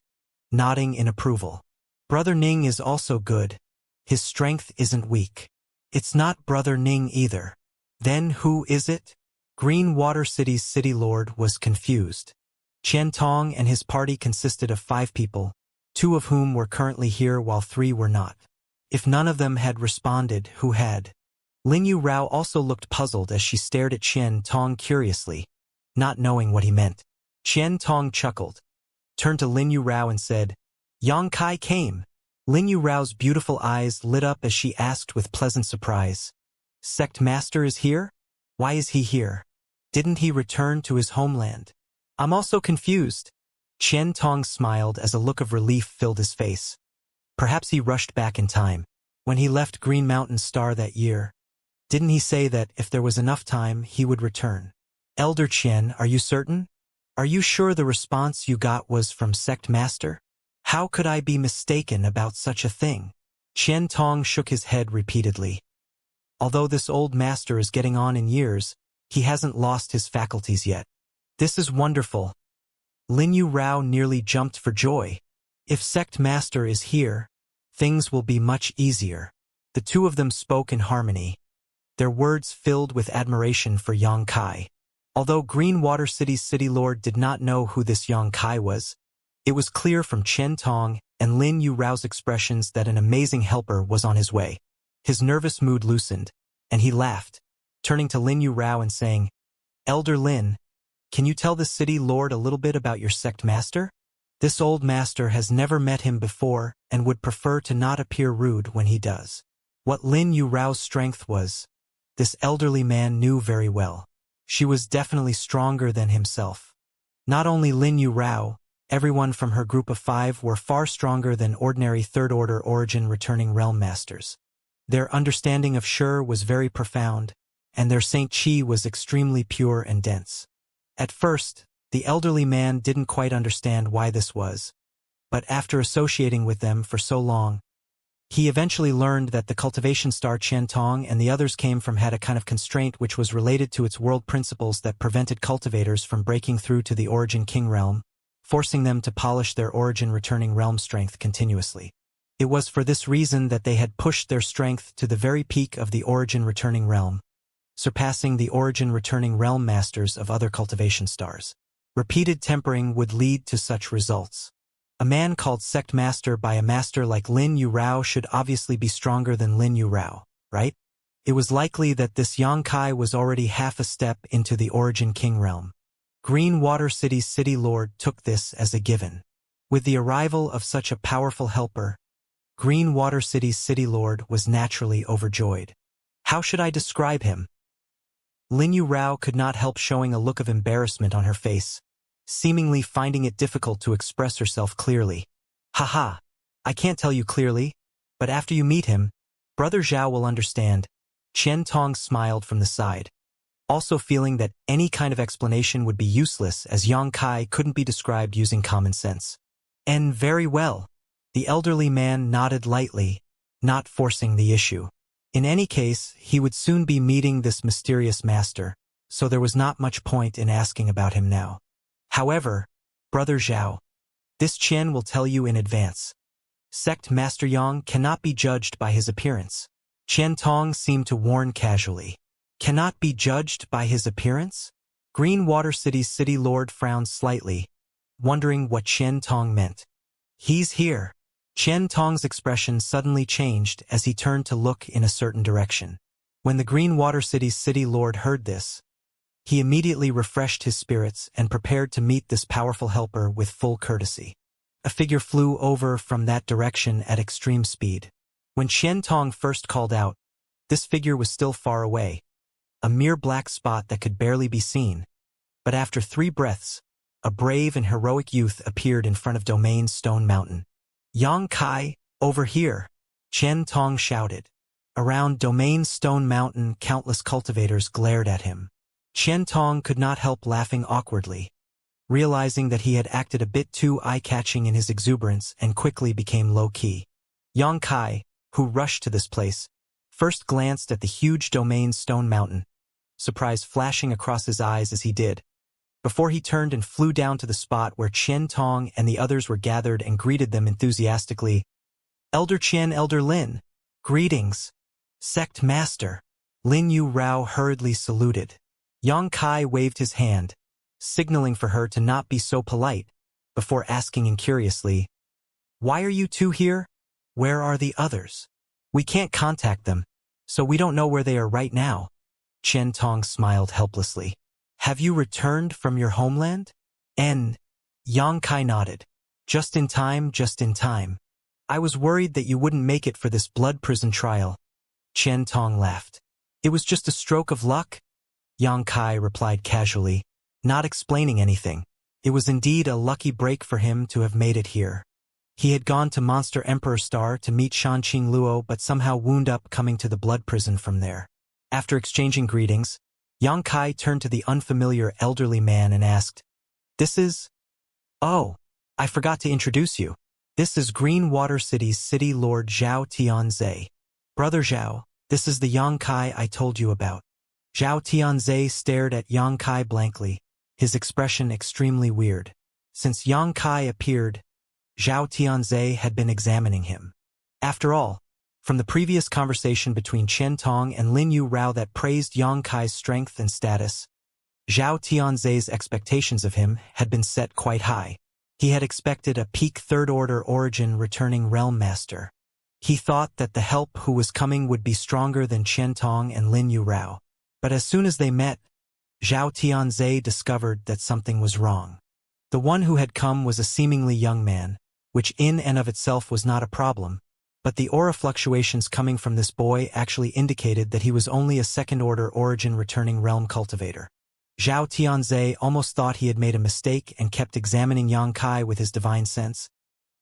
Speaker 1: nodding in approval. Brother Ning is also good. His strength isn't weak. It's not Brother Ning either. Then who is it? Greenwater City's city lord was confused. Qian Tong and his party consisted of 5 people, 2 of whom were currently here while 3 were not. If none of them had responded, who had? Lin Yu Rao also looked puzzled as she stared at Qian Tong curiously, not knowing what he meant. Qian Tong chuckled, turned to Lin Yu Rao and said, Yang Kai came. Lin Yu Rao's beautiful eyes lit up as she asked with pleasant surprise. Sect Master is here? Why is he here? Didn't he return to his homeland? I'm also confused. Qian Tong smiled as a look of relief filled his face. Perhaps he rushed back in time. When he left Green Mountain Star that year, didn't he say that if there was enough time, he would return? Elder Qian, are you certain? Are you sure the response you got was from Sect Master? How could I be mistaken about such a thing? Qian Tong shook his head repeatedly. Although this old master is getting on in years, he hasn't lost his faculties yet. This is wonderful. Lin Yu Rao nearly jumped for joy. If Sect Master is here, things will be much easier. The 2 of them spoke in harmony, their words filled with admiration for Yang Kai. Although Greenwater City's city lord did not know who this Yang Kai was, it was clear from Qian Tong and Lin Yu Rao's expressions that an amazing helper was on his way. His nervous mood loosened, and he laughed, turning to Lin Yu Rao and saying, Elder Lin, can you tell the city lord a little bit about your sect master? This old master has never met him before and would prefer to not appear rude when he does. What Lin Yu Rao's strength was, this elderly man knew very well. She was definitely stronger than himself. Not only Lin Yu Rao, everyone from her group of 5 were far stronger than ordinary third-order origin returning realm masters. Their understanding of Shi was very profound, and their Saint Qi was extremely pure and dense. At first, the elderly man didn't quite understand why this was, but after associating with them for so long, he eventually learned that the cultivation star Qian Tong and the others came from had a kind of constraint which was related to its world principles that prevented cultivators from breaking through to the origin king realm, forcing them to polish their origin returning realm strength continuously. It was for this reason that they had pushed their strength to the very peak of the origin returning realm, surpassing the origin returning realm masters of other cultivation stars. Repeated tempering would lead to such results. A man called sect master by a master like Lin Yu Rao should obviously be stronger than Lin Yu Rao, right? It was likely that this Yang Kai was already half a step into the origin king realm. Green Water City's city lord took this as a given. With the arrival of such a powerful helper, Green Water City's city lord was naturally overjoyed. How should I describe him? Lin Yu Rao could not help showing a look of embarrassment on her face, seemingly finding it difficult to express herself clearly. Haha, I can't tell you clearly, but after you meet him, Brother Zhao will understand. Qian Tong smiled from the side, also feeling that any kind of explanation would be useless as Yang Kai couldn't be described using common sense. And very well. The elderly man nodded lightly, not forcing the issue. In any case, he would soon be meeting this mysterious master, so there was not much point in asking about him now. However, Brother Zhao, this Qian will tell you in advance. Sect Master Yang cannot be judged by his appearance. Qian Tong seemed to warn casually. Cannot be judged by his appearance? Green Water City's city lord frowned slightly, wondering what Qian Tong meant. He's here. Qian Tong's expression suddenly changed as he turned to look in a certain direction. When the Green Water City's city lord heard this, he immediately refreshed his spirits and prepared to meet this powerful helper with full courtesy. A figure flew over from that direction at extreme speed. When Qian Tong first called out, this figure was still far away, a mere black spot that could barely be seen. But after 3 breaths, a brave and heroic youth appeared in front of Domain Stone Mountain. Yang Kai, over here, Qian Tong shouted. Around Domain Stone Mountain, countless cultivators glared at him. Qian Tong could not help laughing awkwardly, realizing that he had acted a bit too eye-catching in his exuberance and quickly became low-key. Yang Kai, who rushed to this place, first glanced at the huge Domain Stone Mountain, surprise flashing across his eyes as he did, before he turned and flew down to the spot where Qian Tong and the others were gathered and greeted them enthusiastically. Elder Qian, Elder Lin, greetings. Sect Master. Lin Yu Rao hurriedly saluted. Yang Kai waved his hand, signaling for her to not be so polite, before asking incuriously, "Why are you 2 here? Where are the others? We can't contact them, so we don't know where they are right now." Qian Tong smiled helplessly. "Have you returned from your homeland?" Yang Kai nodded. Just in time, just in time. I was worried that you wouldn't make it for this blood prison trial." Qian Tong laughed. "It was just a stroke of luck?" Yang Kai replied casually, not explaining anything. It was indeed a lucky break for him to have made it here. He had gone to Monster Emperor Star to meet Shanqing Luo but somehow wound up coming to the blood prison from there. After exchanging greetings, Yang Kai turned to the unfamiliar elderly man and asked, "This is—" "Oh, I forgot to introduce you. This is Green Water City's city lord Zhao Tianzhe. Brother Zhao, this is the Yang Kai I told you about." Zhao Tianzhe stared at Yang Kai blankly, his expression extremely weird. Since Yang Kai appeared, Zhao Tianzhe had been examining him. After all, from the previous conversation between Qian Tong and Lin Yu Rao that praised Yang Kai's strength and status, Zhao Tianzhe's expectations of him had been set quite high. He had expected a peak third-order origin returning realm master. He thought that the help who was coming would be stronger than Qian Tong and Lin Yu Rao. But as soon as they met, Zhao Tianzhe discovered that something was wrong. The one who had come was a seemingly young man, which in and of itself was not a problem, But the aura fluctuations coming from this boy actually indicated that he was only a second-order origin returning realm cultivator. Zhao Tianze almost thought he had made a mistake and kept examining Yang Kai with his divine sense.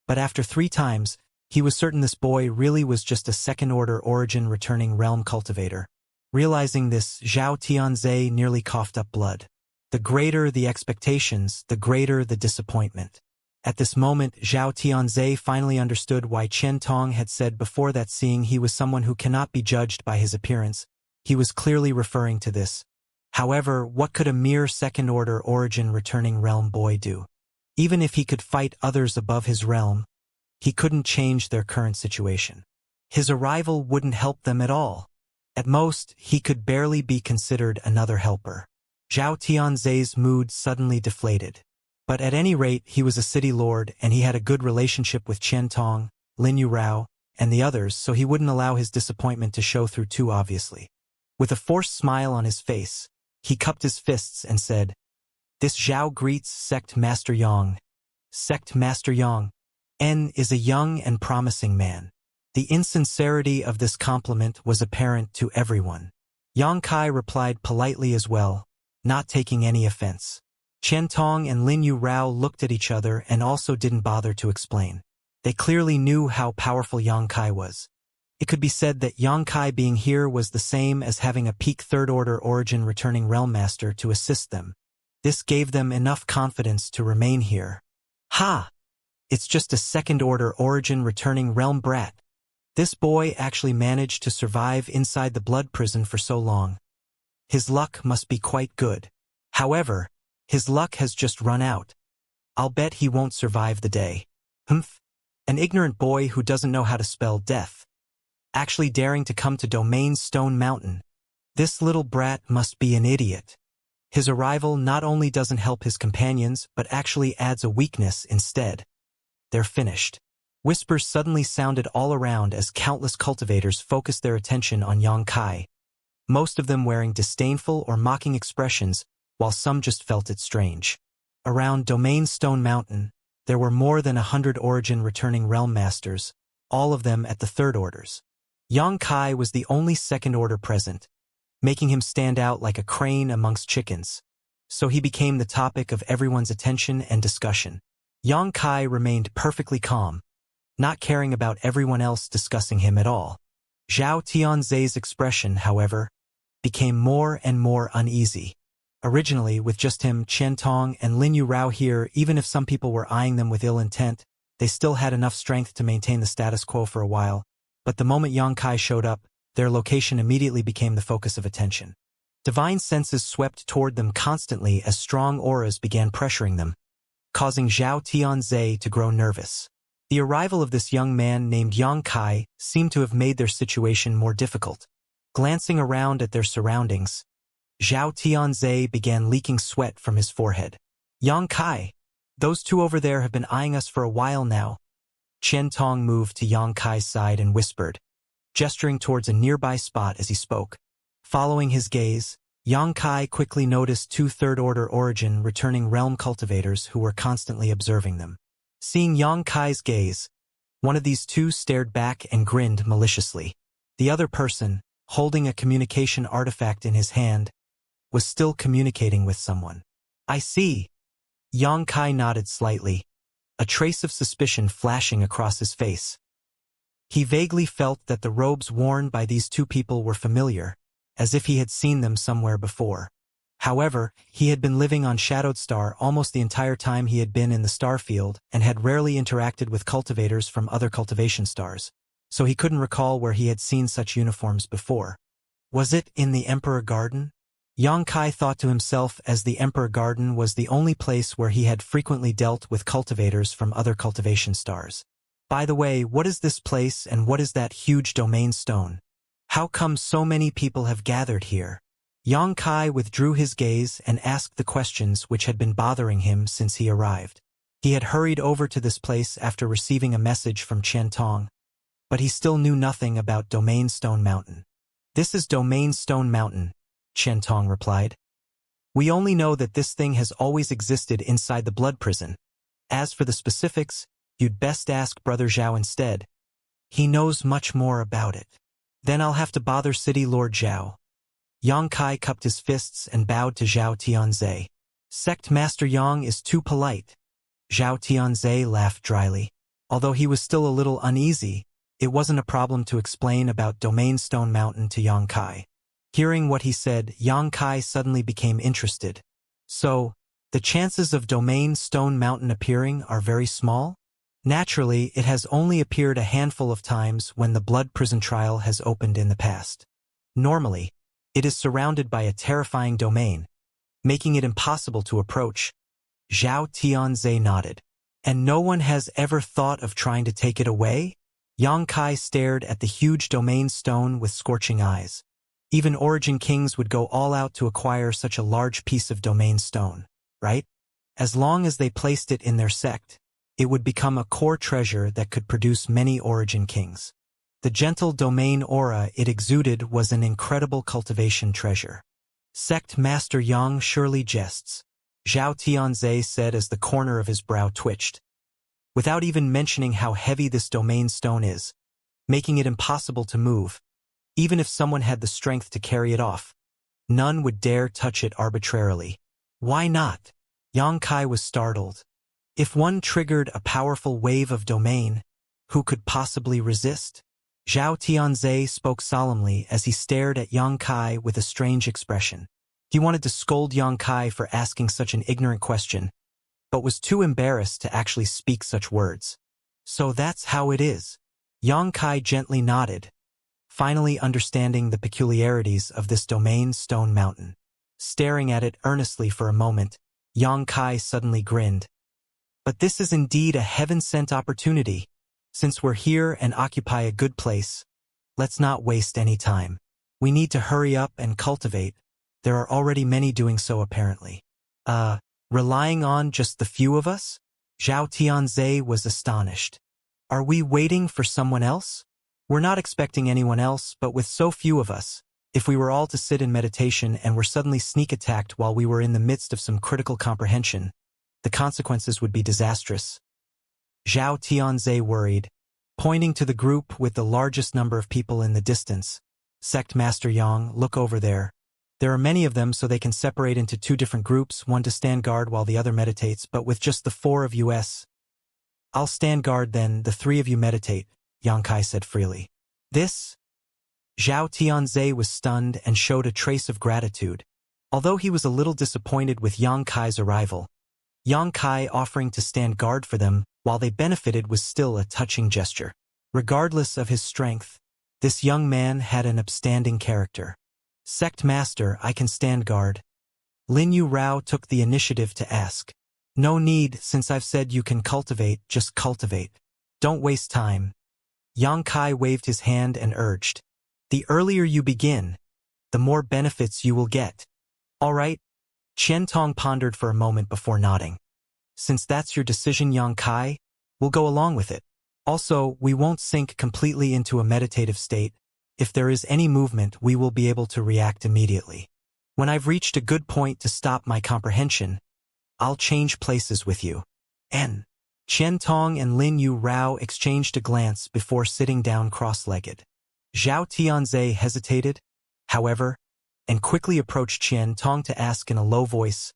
Speaker 1: But after 3 times, he was certain this boy really was just a second-order origin returning realm cultivator. Realizing this, Zhao Tianze nearly coughed up blood. The greater the expectations, the greater the disappointment. At this moment, Zhao Tianze finally understood why Chen Tong had said before that seeing he was someone who cannot be judged by his appearance. He was clearly referring to this. However, what could a mere second-order origin returning realm boy do? Even if he could fight others above his realm, he couldn't change their current situation. His arrival wouldn't help them at all. At most, he could barely be considered another helper. Zhao Tianze's mood suddenly deflated. But at any rate, he was a city lord and he had a good relationship with Chen Tong, Lin Yurao, and the others, so he wouldn't allow his disappointment to show through too obviously. With a forced smile on his face, he cupped his fists and said, "This Zhao greets Sect Master Yang. Sect Master Yang. N is a young and promising man." The insincerity of this compliment was apparent to everyone. Yang Kai replied politely as well, not taking any offense. Chen Tong and Lin Yurao looked at each other and also didn't bother to explain. They clearly knew how powerful Yang Kai was. It could be said that Yang Kai being here was the same as having a peak third-order origin returning realm master to assist them. This gave them enough confidence to remain here. Ha! It's just a second-order origin returning realm brat. This boy actually managed to survive inside the blood prison for so long. His luck must be quite good. However, his luck has just run out. I'll bet he won't survive the day. Humph. An ignorant boy who doesn't know how to spell death. Actually daring to come to Domain Stone Mountain. This little brat must be an idiot. His arrival not only doesn't help his companions, but actually adds a weakness instead. They're finished. Whispers suddenly sounded all around as countless cultivators focused their attention on Yang Kai, most of them wearing disdainful or mocking expressions, while some just felt it strange. Around Domain Stone Mountain, there were more than 100 origin returning realm masters, all of them at the third orders. Yang Kai was the only second order present, making him stand out like a crane amongst chickens. So he became the topic of everyone's attention and discussion. Yang Kai remained perfectly calm, not caring about everyone else discussing him at all. Zhao Tianze's expression, however, became more and more uneasy. Originally, with just him, Chen Tong, and Lin Yurao here, even if some people were eyeing them with ill intent, they still had enough strength to maintain the status quo for a while. But the moment Yang Kai showed up, their location immediately became the focus of attention. Divine senses swept toward them constantly as strong auras began pressuring them, causing Zhao Tianze to grow nervous. The arrival of this young man named Yang Kai seemed to have made their situation more difficult. Glancing around at their surroundings, Zhao Tianze began leaking sweat from his forehead. "Yang Kai, those two over there have been eyeing us for a while now." Chen Tong moved to Yang Kai's side and whispered, gesturing towards a nearby spot as he spoke. Following his gaze, Yang Kai quickly noticed 2 third-order origin returning realm cultivators who were constantly observing them. Seeing Yang Kai's gaze, one of these 2 stared back and grinned maliciously. The other person, holding a communication artifact in his hand, was still communicating with someone. "I see." Yang Kai nodded slightly, a trace of suspicion flashing across his face. He vaguely felt that the robes worn by these 2 people were familiar, as if he had seen them somewhere before. However, he had been living on Shadowed Star almost the entire time he had been in the starfield and had rarely interacted with cultivators from other cultivation stars, so he couldn't recall where he had seen such uniforms before. Was it in the Emperor Garden? Yang Kai thought to himself, as the Emperor Garden was the only place where he had frequently dealt with cultivators from other cultivation stars. By the way, what is this place and what is that huge domain stone? How come so many people have gathered here? Yang Kai withdrew his gaze and asked the questions which had been bothering him since he arrived. He had hurried over to this place after receiving a message from Chen Tong, but he still knew nothing about Domain Stone Mountain. "This is Domain Stone Mountain," Chen Tong replied. "We only know that this thing has always existed inside the blood prison. As for the specifics, you'd best ask Brother Zhao instead." He knows much more about it. Then I'll have to bother City Lord Zhao. Yang Kai cupped his fists and bowed to Zhao Tianze. Sect Master Yang is too polite. Zhao Tianze laughed dryly. Although he was still a little uneasy, it wasn't a problem to explain about Domain Stone Mountain to Yang Kai. Hearing what he said, Yang Kai suddenly became interested. So, the chances of Domain Stone Mountain appearing are very small? Naturally, it has only appeared a handful of times when the blood prison trial has opened in the past. Normally, it is surrounded by a terrifying domain, making it impossible to approach. Zhao Tianze nodded. And no one has ever thought of trying to take it away? Yang Kai stared at the huge domain stone with scorching eyes. Even origin kings would go all out to acquire such a large piece of domain stone, right? As long as they placed it in their sect, it would become a core treasure that could produce many origin kings. The gentle domain aura it exuded was an incredible cultivation treasure. Sect Master Yang surely jests, Zhao Tianze said as the corner of his brow twitched. Without even mentioning how heavy this domain stone is, making it impossible to move, even if someone had the strength to carry it off, none would dare touch it arbitrarily. Why not? Yang Kai was startled. If one triggered a powerful wave of domain, who could possibly resist? Zhao Tianze spoke solemnly as he stared at Yang Kai with a strange expression. He wanted to scold Yang Kai for asking such an ignorant question, but was too embarrassed to actually speak such words. So that's how it is. Yang Kai gently nodded, finally understanding the peculiarities of this domain stone mountain. Staring at it earnestly for a moment, Yang Kai suddenly grinned. But this is indeed a heaven-sent opportunity. Since we're here and occupy a good place, let's not waste any time. We need to hurry up and cultivate. There are already many doing so apparently. Relying on just the few of us? Zhao Tianze was astonished. Are we waiting for someone else? We're not expecting anyone else, but with so few of us, if we were all to sit in meditation and were suddenly sneak attacked while we were in the midst of some critical comprehension, the consequences would be disastrous. Zhao Tianze worried, pointing to the group with the largest number of people in the distance. Sect Master Yang, look over there. There are many of them so they can separate into two different groups, one to stand guard while the other meditates, but with just the 4 of us. I'll stand guard then, the 3 of you meditate, Yang Kai said freely. This? Zhao Tianze was stunned and showed a trace of gratitude. Although he was a little disappointed with Yang Kai's arrival, Yang Kai offering to stand guard for them while they benefited was still a touching gesture. Regardless of his strength, this young man had an upstanding character. Sect Master, I can stand guard. Lin Yu Rao took the initiative to ask. No need, since I've said you can cultivate, just cultivate. Don't waste time. Yang Kai waved his hand and urged. The earlier you begin, the more benefits you will get. All right? Qian Tong pondered for a moment before nodding. Since that's your decision, Yang Kai, we'll go along with it. Also, we won't sink completely into a meditative state. If there is any movement, we will be able to react immediately. When I've reached a good point to stop my comprehension, I'll change places with you. N. Qian Tong and Lin Yu Rao exchanged a glance before sitting down cross-legged. Zhao Tianze hesitated, however, and quickly approached Qian Tong to ask in a low voice,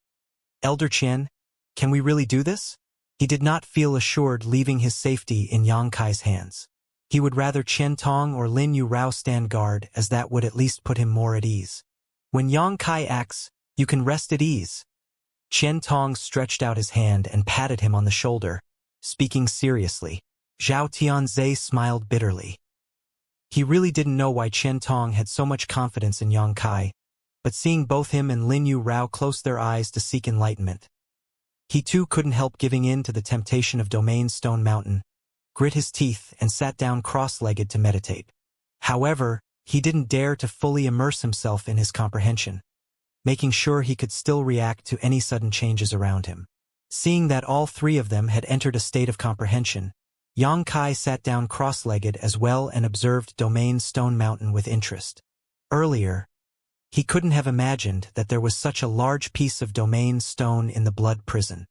Speaker 1: Elder Qian, can we really do this? He did not feel assured leaving his safety in Yang Kai's hands. He would rather Qian Tong or Lin Yu Rao stand guard, as that would at least put him more at ease. When Yang Kai acts, you can rest at ease. Qian Tong stretched out his hand and patted him on the shoulder, speaking seriously. Zhao Tianze smiled bitterly. He really didn't know why Qian Tong had so much confidence in Yang Kai, but seeing both him and Lin Yu Rao close their eyes to seek enlightenment, he too couldn't help giving in to the temptation of Domain Stone Mountain, grit his teeth and sat down cross-legged to meditate. However, he didn't dare to fully immerse himself in his comprehension, making sure he could still react to any sudden changes around him. Seeing that all 3 of them had entered a state of comprehension, Yang Kai sat down cross-legged as well and observed Domain Stone Mountain with interest. Earlier, he couldn't have imagined that there was such a large piece of domain stone in the blood prison.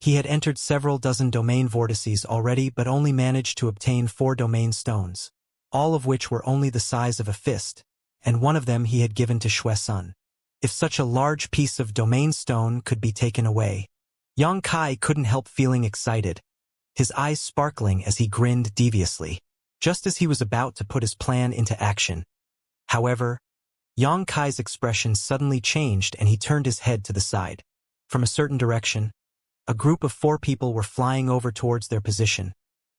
Speaker 1: He had entered several dozen domain vortices already but only managed to obtain 4 domain stones, all of which were only the size of a fist, and one of them he had given to Shui-sun. If such a large piece of domain stone could be taken away, Yang Kai couldn't help feeling excited, his eyes sparkling as he grinned deviously, just as he was about to put his plan into action. However, Yang Kai's expression suddenly changed and he turned his head to the side. From a certain direction, a group of 4 people were flying over towards their position,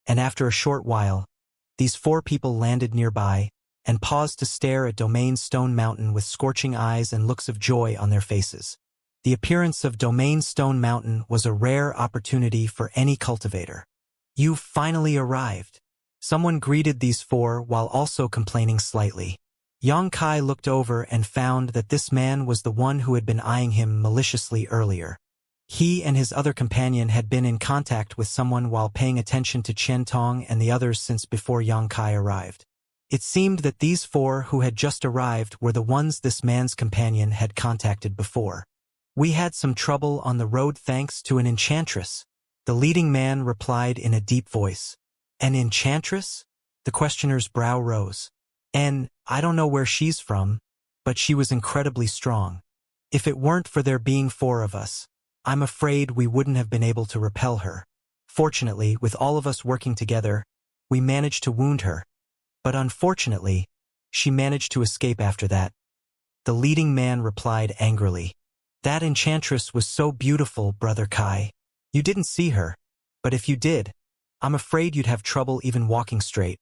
Speaker 1: and after a short while, these 4 people landed nearby and paused to stare at Domain Stone Mountain with scorching eyes and looks of joy on their faces. The appearance of Domain Stone Mountain was a rare opportunity for any cultivator. "You've finally arrived." Someone greeted these 4 while also complaining slightly. Yang Kai looked over and found that this man was the one who had been eyeing him maliciously earlier. He and his other companion had been in contact with someone while paying attention to Chen Tong and the others since before Yang Kai arrived. It seemed that these 4 who had just arrived were the ones this man's companion had contacted before. "We had some trouble on the road thanks to an enchantress," the leading man replied in a deep voice. "An enchantress?" The questioner's brow rose. I don't know where she's from, but she was incredibly strong. If it weren't for there being 4 of us, I'm afraid we wouldn't have been able to repel her. Fortunately, with all of us working together, we managed to wound her. But unfortunately, she managed to escape after that. The leading man replied angrily. "That enchantress was so beautiful, Brother Kai. You didn't see her, but if you did, I'm afraid you'd have trouble even walking straight."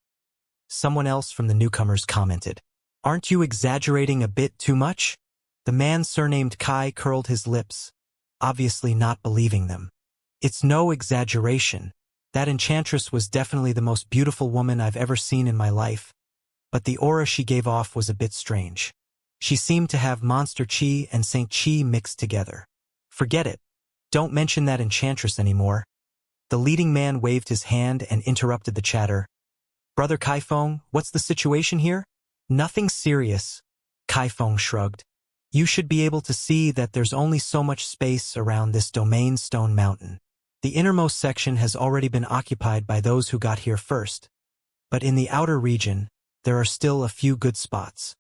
Speaker 1: Someone else from the newcomers commented. "Aren't you exaggerating a bit too much?" The man surnamed Kai curled his lips, obviously not believing them. "It's no exaggeration. That enchantress was definitely the most beautiful woman I've ever seen in my life, but the aura she gave off was a bit strange. She seemed to have monster chi and saint chi mixed together. Forget it. Don't mention that enchantress anymore." The leading man waved his hand and interrupted the chatter. "Brother Kaifeng, what's the situation here?" "Nothing serious," Kaifeng shrugged. "You should be able to see that there's only so much space around this Domain Stone Mountain. The innermost section has already been occupied by those who got here first, but in the outer region, there are still a few good spots.